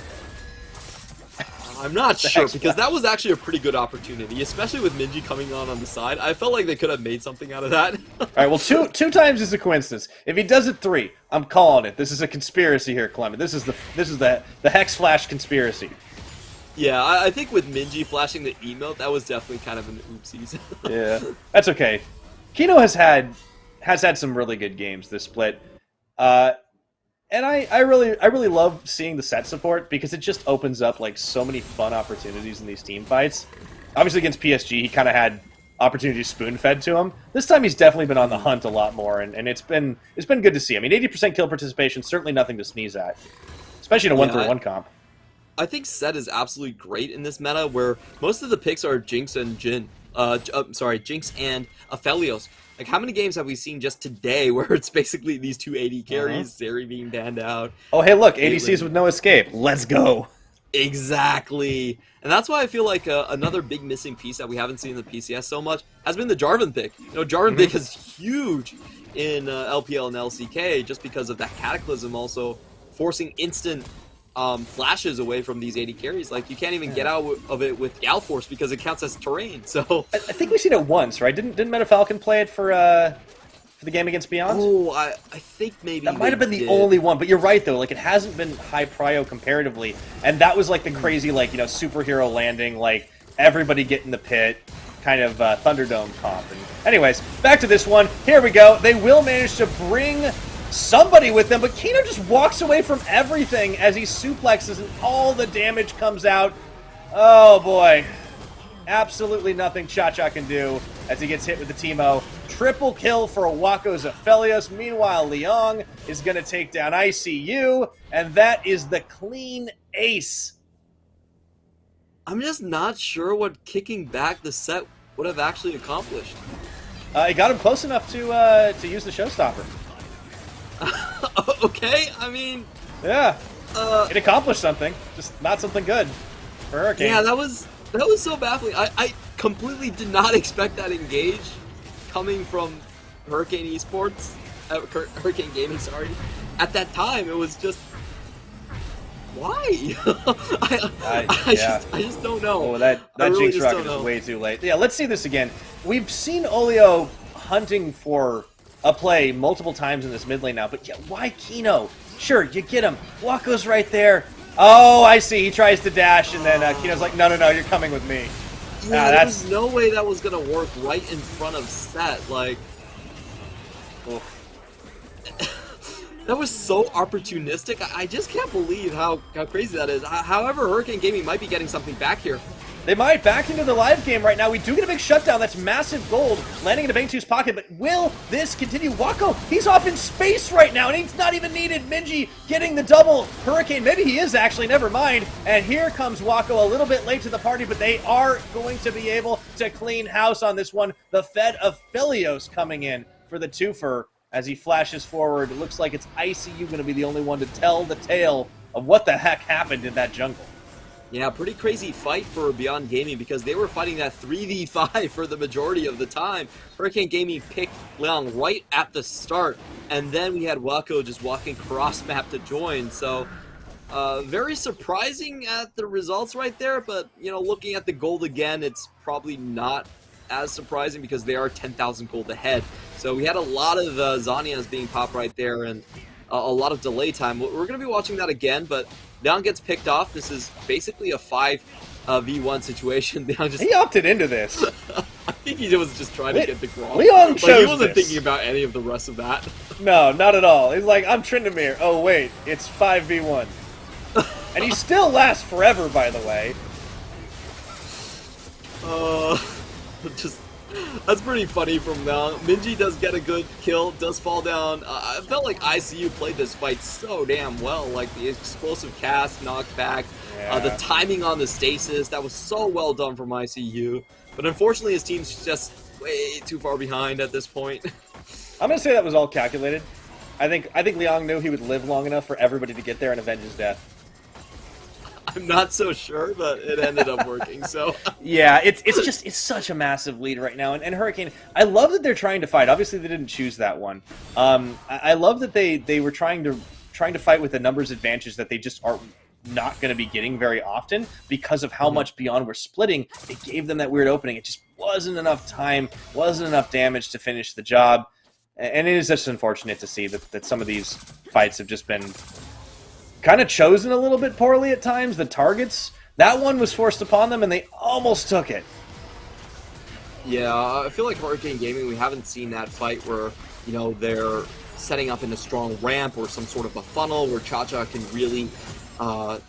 I'm not sure, because that was actually a pretty good opportunity, especially with Minji coming on the side. I felt like they could have made something out of that. All right, well, two times is a coincidence. If he does it 3, I'm calling it. This is a conspiracy here, Clement. This is the Hex Flash conspiracy. Yeah, I think with Minji flashing the emote, that was definitely kind of an oopsies. Yeah, that's okay. Kino has had some really good games this split. And I really love seeing the set support because it just opens up like so many fun opportunities in these team fights. Obviously against PSG, he kind of had opportunities spoon-fed to him. This time he's definitely been on the hunt a lot more, and it's been good to see. I mean, 80% kill participation, certainly nothing to sneeze at, especially in a 1-3-1 comp. I think Set is absolutely great in this meta, where most of the picks are Jinx and Jinx and Aphelios. Like, how many games have we seen just today where it's basically these two AD carries, Zeri being banned out? Oh, hey, look, ADCs with no escape. Let's go. Exactly. And that's why I feel like another big missing piece that we haven't seen in the PCS so much has been the Jarvan pick. Jarvan pick is huge in LPL and LCK just because of that Cataclysm also forcing instant flashes away from these AD carries. Like, you can't even get out of it with Gal Force because it counts as terrain. So I think we've seen it once, right? Didn't MetaFalcon play it for the game against Beyond? Oh, I think maybe that might have been the only one. But you're right though. Like, it hasn't been high prio comparatively, and that was like the crazy superhero landing, like everybody get in the pit, kind of Thunderdome comp. And anyways, back to this one. Here we go. They will manage to bring somebody with them, but Kino just walks away from everything as he suplexes and all the damage comes out. Oh boy. Absolutely nothing Cha-Cha can do as he gets hit with the Teemo. Triple kill for Waco's Aphelios. Meanwhile, Liang is going to take down ICU, and that is the clean ace. I'm just not sure what kicking back the set would have actually accomplished. It got him close enough to use the showstopper. Okay, I mean... Yeah, it accomplished something, just not something good for Hurricane. Yeah, that was so baffling. I completely did not expect that engage coming from Hurricane Esports, Hurricane Gaming, sorry. At that time, it was just... Why? I just don't know. Oh, that really Jinx rocket is way too late. Yeah, let's see this again. We've seen Olio hunting for a play multiple times in this mid lane now, but yeah, why Kino? Sure, you get him. Waco's right there. Oh, I see. He tries to dash, and then Kino's like, no, you're coming with me. Yeah, there's no way that was going to work right in front of Set. Like, that was so opportunistic. I just can't believe how crazy that is. However, Hurricane Gaming might be getting something back here. They might back into the live game right now. We do get a big shutdown. That's massive gold landing into Bang2's pocket. But will this continue? Waco, he's off in space right now, and he's not even needed. Minji getting the double Hurricane. Maybe he is actually. Never mind. And here comes Waco, a little bit late to the party, but they are going to be able to clean house on this one. The Fed of Philios coming in for the twofer as he flashes forward. It looks like it's ICU going to be the only one to tell the tale of what the heck happened in that jungle. Yeah, pretty crazy fight for Beyond Gaming because they were fighting that 3v5 for the majority of the time. Hurricane Gaming picked Liang right at the start, and then we had Waco just walking cross-map to join. So, very surprising at the results right there, but, looking at the gold again, it's probably not as surprising because they are 10,000 gold ahead. So we had a lot of Zanyas being popped right there, and a lot of delay time. We're going to be watching that again, but Leon gets picked off. This is basically a 5v1 situation. Leon just... He opted into this. I think he was just trying to get the cross. Leon chose he wasn't this. thinking about any of the rest of that. No, not at all. He's like, I'm Tryndamere. Oh, wait, it's 5v1. And he still lasts forever, by the way. Just... That's pretty funny from now. Minji does get a good kill, does fall down. I felt like ICU played this fight so damn well. Like the explosive cast, knockback, the timing on the stasis. That was so well done from ICU. But unfortunately, his team's just way too far behind at this point. I'm gonna say that was all calculated. I think Liang knew he would live long enough for everybody to get there and avenge his death. I'm not so sure, but it ended up working, so... Yeah, it's such a massive lead right now, and Hurricane, I love that they're trying to fight. Obviously, they didn't choose that one. I love that they were trying to fight with a numbers advantage that they just are not going to be getting very often because of how much Beyond were splitting. It gave them that weird opening. It just wasn't enough time, wasn't enough damage to finish the job, and it is just unfortunate to see that some of these fights have just been kind of chosen a little bit poorly at times. The targets, that one was forced upon them, and they almost took it. Yeah, I feel like Hurricane Gaming, we haven't seen that fight where, you know, they're setting up in a strong ramp or some sort of a funnel where Cha-Cha can really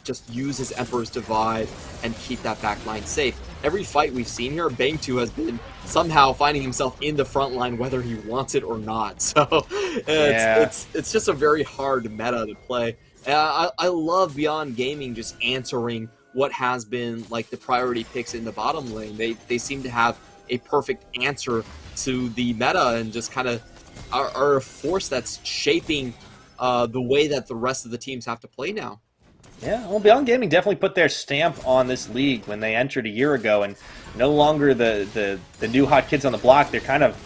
just use his Emperor's Divide and keep that backline safe. Every fight we've seen here, Bang2 has been somehow finding himself in the front line whether he wants it or not. So it's just a very hard meta to play. I love Beyond Gaming just answering what has been like the priority picks in the bottom lane. They seem to have a perfect answer to the meta and just kind of are a force that's shaping the way that the rest of the teams have to play now. Yeah, well, Beyond Gaming definitely put their stamp on this league when they entered a year ago, and no longer the new hot kids on the block. They're kind of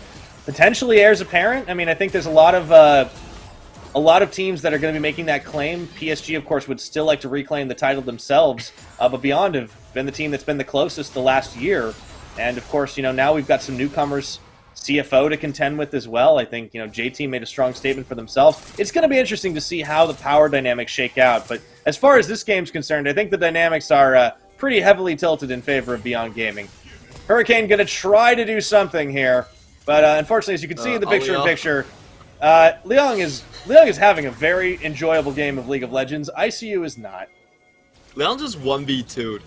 potentially heirs apparent. I mean, I think there's a lot of teams that are going to be making that claim. PSG, of course, would still like to reclaim the title themselves, but Beyond have been the team that's been the closest the last year. And, of course, you know, now we've got some newcomers, CFO, to contend with as well. I think, you know, J-Team made a strong statement for themselves. It's going to be interesting to see how the power dynamics shake out. But as far as this game's concerned, I think the dynamics are pretty heavily tilted in favor of Beyond Gaming. Hurricane going to try to do something here, but unfortunately, as you can see in the picture-in-picture, Liang is having a very enjoyable game of League of Legends. ICU is not. Leon just 1v2'd.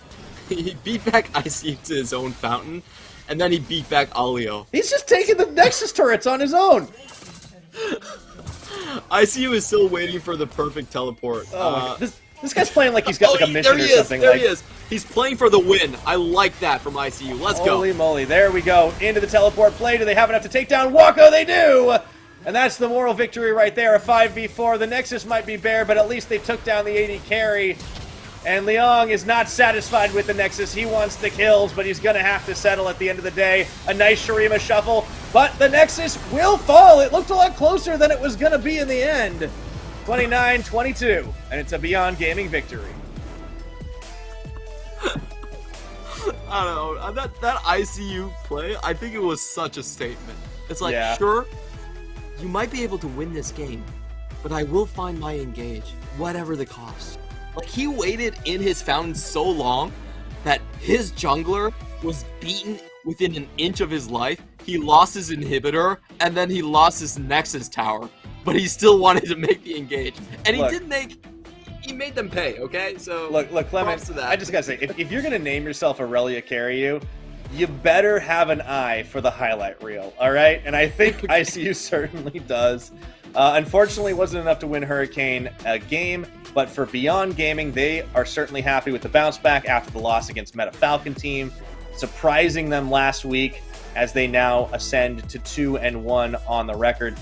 He beat back ICU to his own fountain, and then he beat back Alio. He's just taking the Nexus turrets on his own. ICU is still waiting for the perfect teleport. Oh, this guy's playing like he's got like a mission or something. There he is. He's playing for the win. I like that from ICU. Let's go. Holy moly. There we go. Into the teleport play. Do they have enough to take down Wako? They do! And that's the moral victory right there, a 5v4. The Nexus might be bare, but at least they took down the AD carry. And Liang is not satisfied with the Nexus. He wants the kills, but he's going to have to settle at the end of the day. A nice Shurima shuffle, but the Nexus will fall. It looked a lot closer than it was going to be in the end. 29-22, and it's a Beyond Gaming victory. I don't know. That ICU play, I think it was such a statement. It's like, sure, you might be able to win this game, but I will find my engage, whatever the cost. Like, he waited in his fountain so long that his jungler was beaten within an inch of his life. He lost his inhibitor, and then he lost his Nexus tower. But he still wanted to make the engage. And he made them pay, okay? So, look, Clement, I just gotta say, if you're gonna name yourself Aurelia Carry you better have an eye for the highlight reel, all right? And I think ICU certainly does. Unfortunately, it wasn't enough to win Hurricane a game, but for Beyond Gaming, they are certainly happy with the bounce back after the loss against Meta Falcon team, surprising them last week as they now ascend to 2-1 on the record.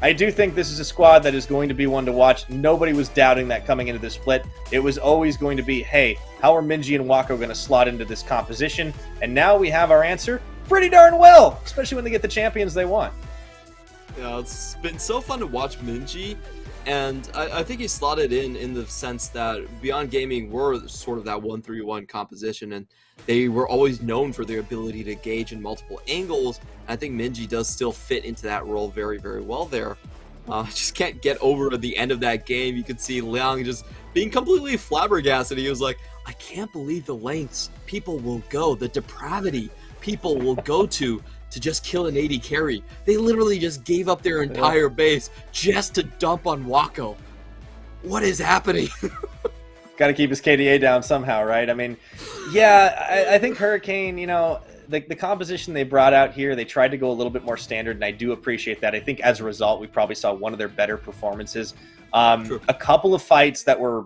I do think this is a squad that is going to be one to watch. Nobody was doubting that coming into this split. It was always going to be, hey, how are Minji and Wako going to slot into this composition? And now we have our answer pretty darn well, especially when they get the champions they want. Yeah, it's been so fun to watch Minji, and I think he slotted in the sense that Beyond Gaming were sort of that 1-3-1 composition, and they were always known for their ability to gauge in multiple angles. I think Minji does still fit into that role very, very well there. Just can't get over the end of that game. You could see Liang just being completely flabbergasted. He was like, I can't believe the lengths people will go, the depravity people will go to just kill an AD carry. They literally just gave up their entire base just to dump on Wako. What is happening? Got to keep his KDA down somehow, right? I mean, yeah, I think Hurricane, you know, the composition they brought out here, they tried to go a little bit more standard, and I do appreciate that. I think as a result, we probably saw one of their better performances. A couple of fights that were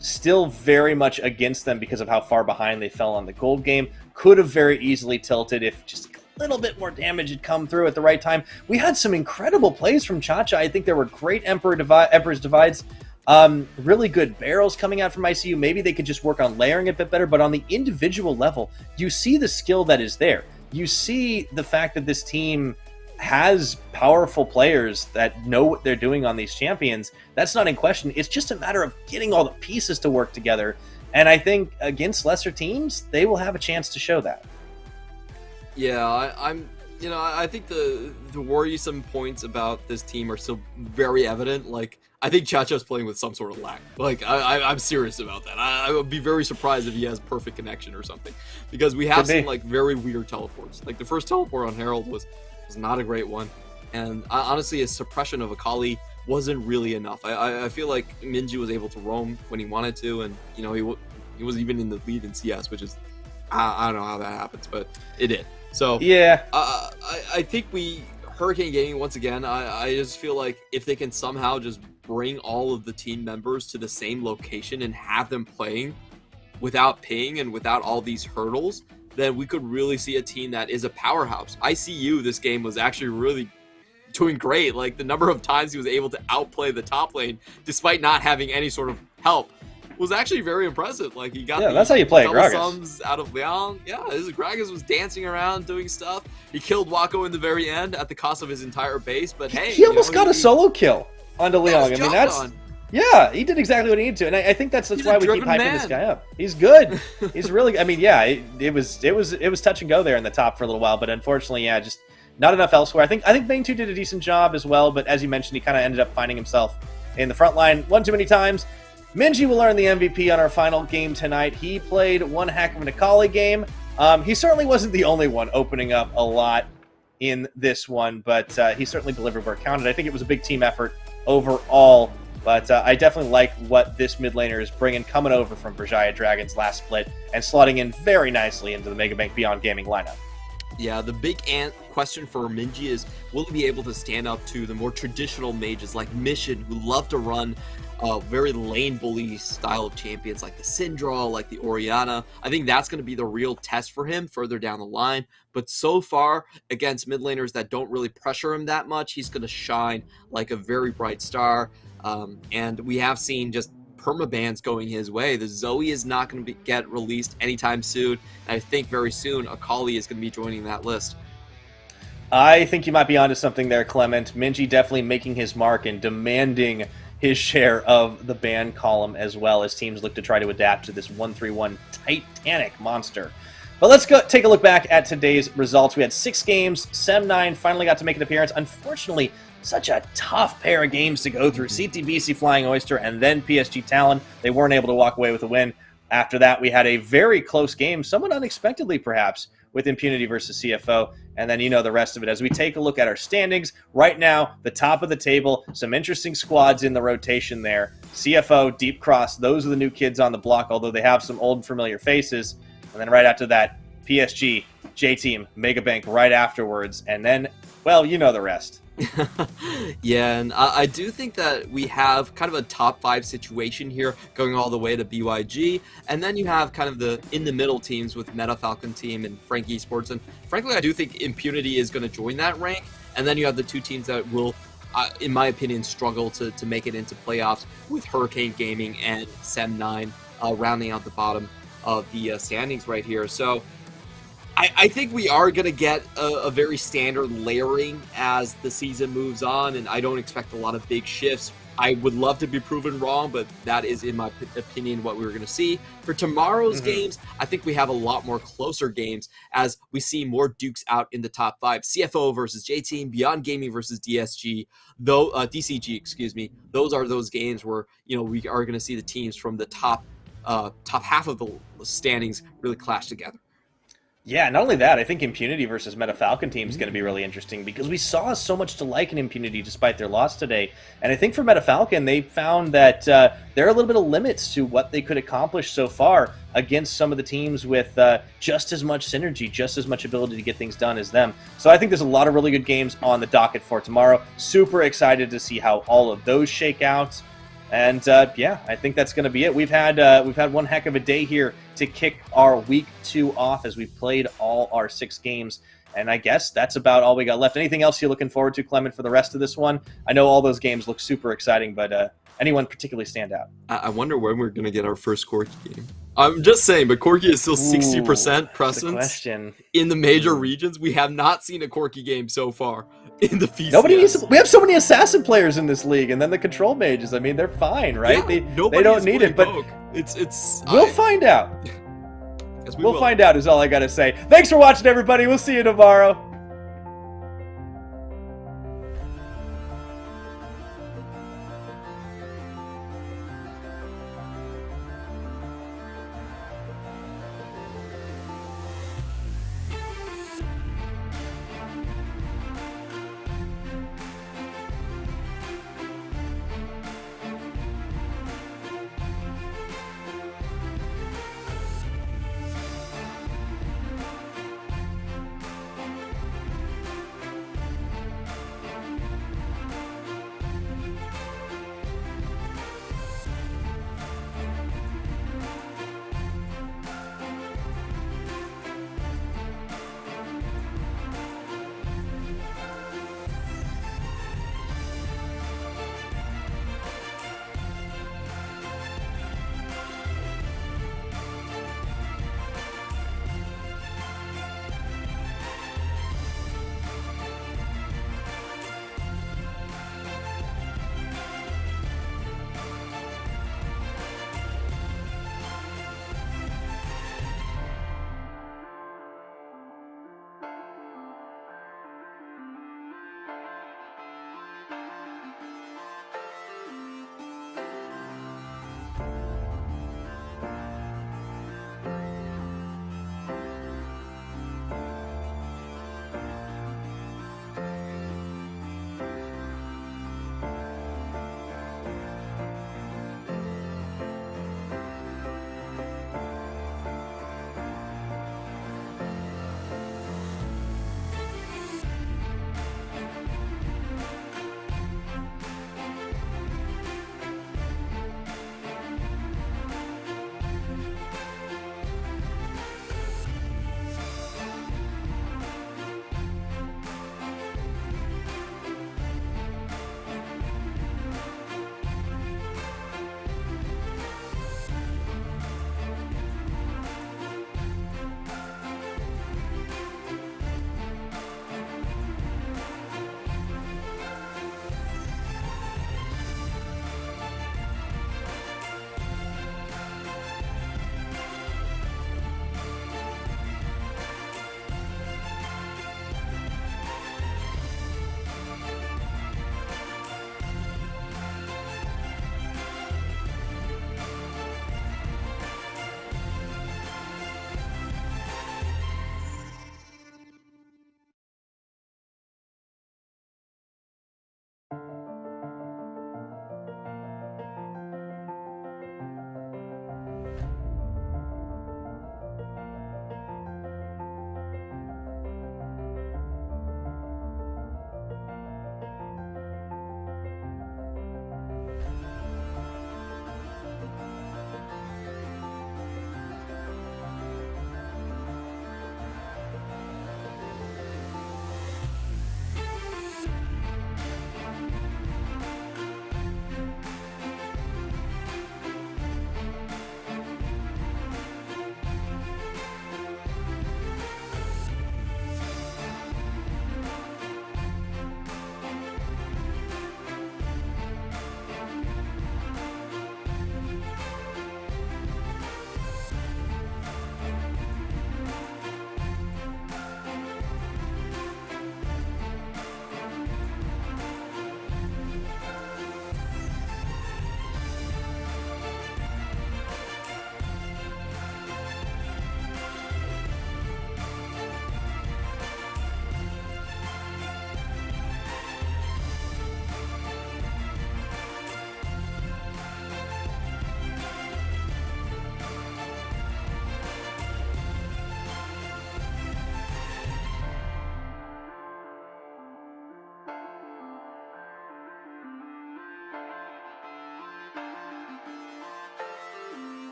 still very much against them because of how far behind they fell on the gold game could have very easily tilted if just a little bit more damage had come through at the right time. We had some incredible plays from Cha-Cha. I think there were great Emperor's Divides. Really good barrels coming out from ICU. Maybe they could just work on layering it a bit better, but on the individual level, you see the skill that is there. You see the fact that this team has powerful players that know what they're doing on these champions. That's not in question. It's just a matter of getting all the pieces to work together. And I think against lesser teams, they will have a chance to show that. Yeah, I think the worrisome points about this team are still very evident. Like, I think Cha-Cha's playing with some sort of lag. Like, I'm serious about that. I would be very surprised if he has perfect connection or something, because we have seen like very weird teleports. Like the first teleport on Herald was not a great one, and honestly, his suppression of Akali wasn't really enough. I feel like Minji was able to roam when he wanted to, and you know he was even in the lead in CS, which is I don't know how that happens, but it did. So yeah, I think Hurricane Gaming once again. I just feel like if they can somehow just bring all of the team members to the same location and have them playing without ping and without all these hurdles, then we could really see a team that is a powerhouse. ICU this game was actually really doing great. Like the number of times he was able to outplay the top lane despite not having any sort of help was actually very impressive. Like he got that's how you play double Gragas. Sums out of Liang. Yeah, Gragas was dancing around doing stuff. He killed Wako in the very end at the cost of his entire base. But hey, he almost got a solo kill onto Liang. I mean, that's on. Yeah, he did exactly what he needed to, and I think that's He's why a we keep driven hyping man. this guy up. He's good. He's really. I mean, yeah, it was touch and go there in the top for a little while, but unfortunately, yeah, just not enough elsewhere. I think Bane 2 did a decent job as well, but as you mentioned, he kind of ended up finding himself in the front line one too many times. Minji will earn the MVP on our final game tonight. He played one heck of an Akali game. He certainly wasn't the only one opening up a lot in this one, but he certainly delivered where it counted. I think it was a big team effort overall. But I definitely like what this mid laner is bringing, coming over from Berjaya Dragon's last split and slotting in very nicely into the Mega Bank Beyond Gaming lineup. Yeah, the big question for Minji is, will he be able to stand up to the more traditional mages like Mission, who love to run very lane bully style of champions like the Syndra, like the Orianna? I think that's going to be the real test for him further down the line. But so far, against mid laners that don't really pressure him that much, he's going to shine like a very bright star. And we have seen just permabans going his way. The Zoe is not going to get released anytime soon. And I think very soon Akali is going to be joining that list. I think you might be onto something there, Clement. Minji definitely making his mark and demanding his share of the ban column as well as teams look to try to adapt to this 1-3-1 Titanic monster. But let's go take a look back at today's results. We had 6 games. Sem9 finally got to make an appearance. Unfortunately, such a tough pair of games to go through. CTBC Flying Oyster and then PSG Talon. They weren't able to walk away with a win. After that, we had a very close game, somewhat unexpectedly perhaps, with Impunity versus CFO. And then you know the rest of it. As we take a look at our standings, right now, the top of the table, some interesting squads in the rotation there. CFO, Deep Cross, those are the new kids on the block, although they have some old and familiar faces. And then right after that, PSG, J-Team, Megabank right afterwards. And then, well, you know the rest. Yeah, and I do think that we have kind of a top 5 situation here going all the way to BYG, and then you have kind of the in-the-middle teams with Meta Falcon Team and Frank Esports, and frankly I do think Impunity is going to join that rank, and then you have the 2 teams that will, in my opinion, struggle to make it into playoffs with Hurricane Gaming and Sem9 rounding out the bottom of the standings right here. So I think we are going to get a very standard layering as the season moves on, and I don't expect a lot of big shifts. I would love to be proven wrong, but that is, in my opinion, what we were going to see. For tomorrow's games, I think we have a lot more closer games as we see more Dukes out in the top 5. CFO versus J-Team, Beyond Gaming versus DSG, though DCG, excuse me. Those are those games where, you know, we are going to see the teams from the top half of the standings really clash together. Yeah, not only that, I think Impunity versus Meta Falcon team is going to be really interesting because we saw so much to like in Impunity despite their loss today. And I think for Meta Falcon, they found that there are a little bit of limits to what they could accomplish so far against some of the teams with just as much synergy, just as much ability to get things done as them. So I think there's a lot of really good games on the docket for tomorrow. Super excited to see how all of those shake out. And yeah, I think that's going to be it. We've had one heck of a day here to kick our week 2 off as we've played all our 6 games. And I guess that's about all we got left. Anything else you're looking forward to, Clement, for the rest of this one? I know all those games look super exciting, but anyone particularly stand out? I wonder when we're going to get our first Corki game. I'm just saying, but Corki is still 60% presence in the major regions. We have not seen a Corki game so far in the PCS. We have so many assassin players in this league, and then the control mages. I mean, they're fine, right? Yeah, they don't need it, but we'll find out. We'll find out is all I got to say. Thanks for watching, everybody. We'll see you tomorrow.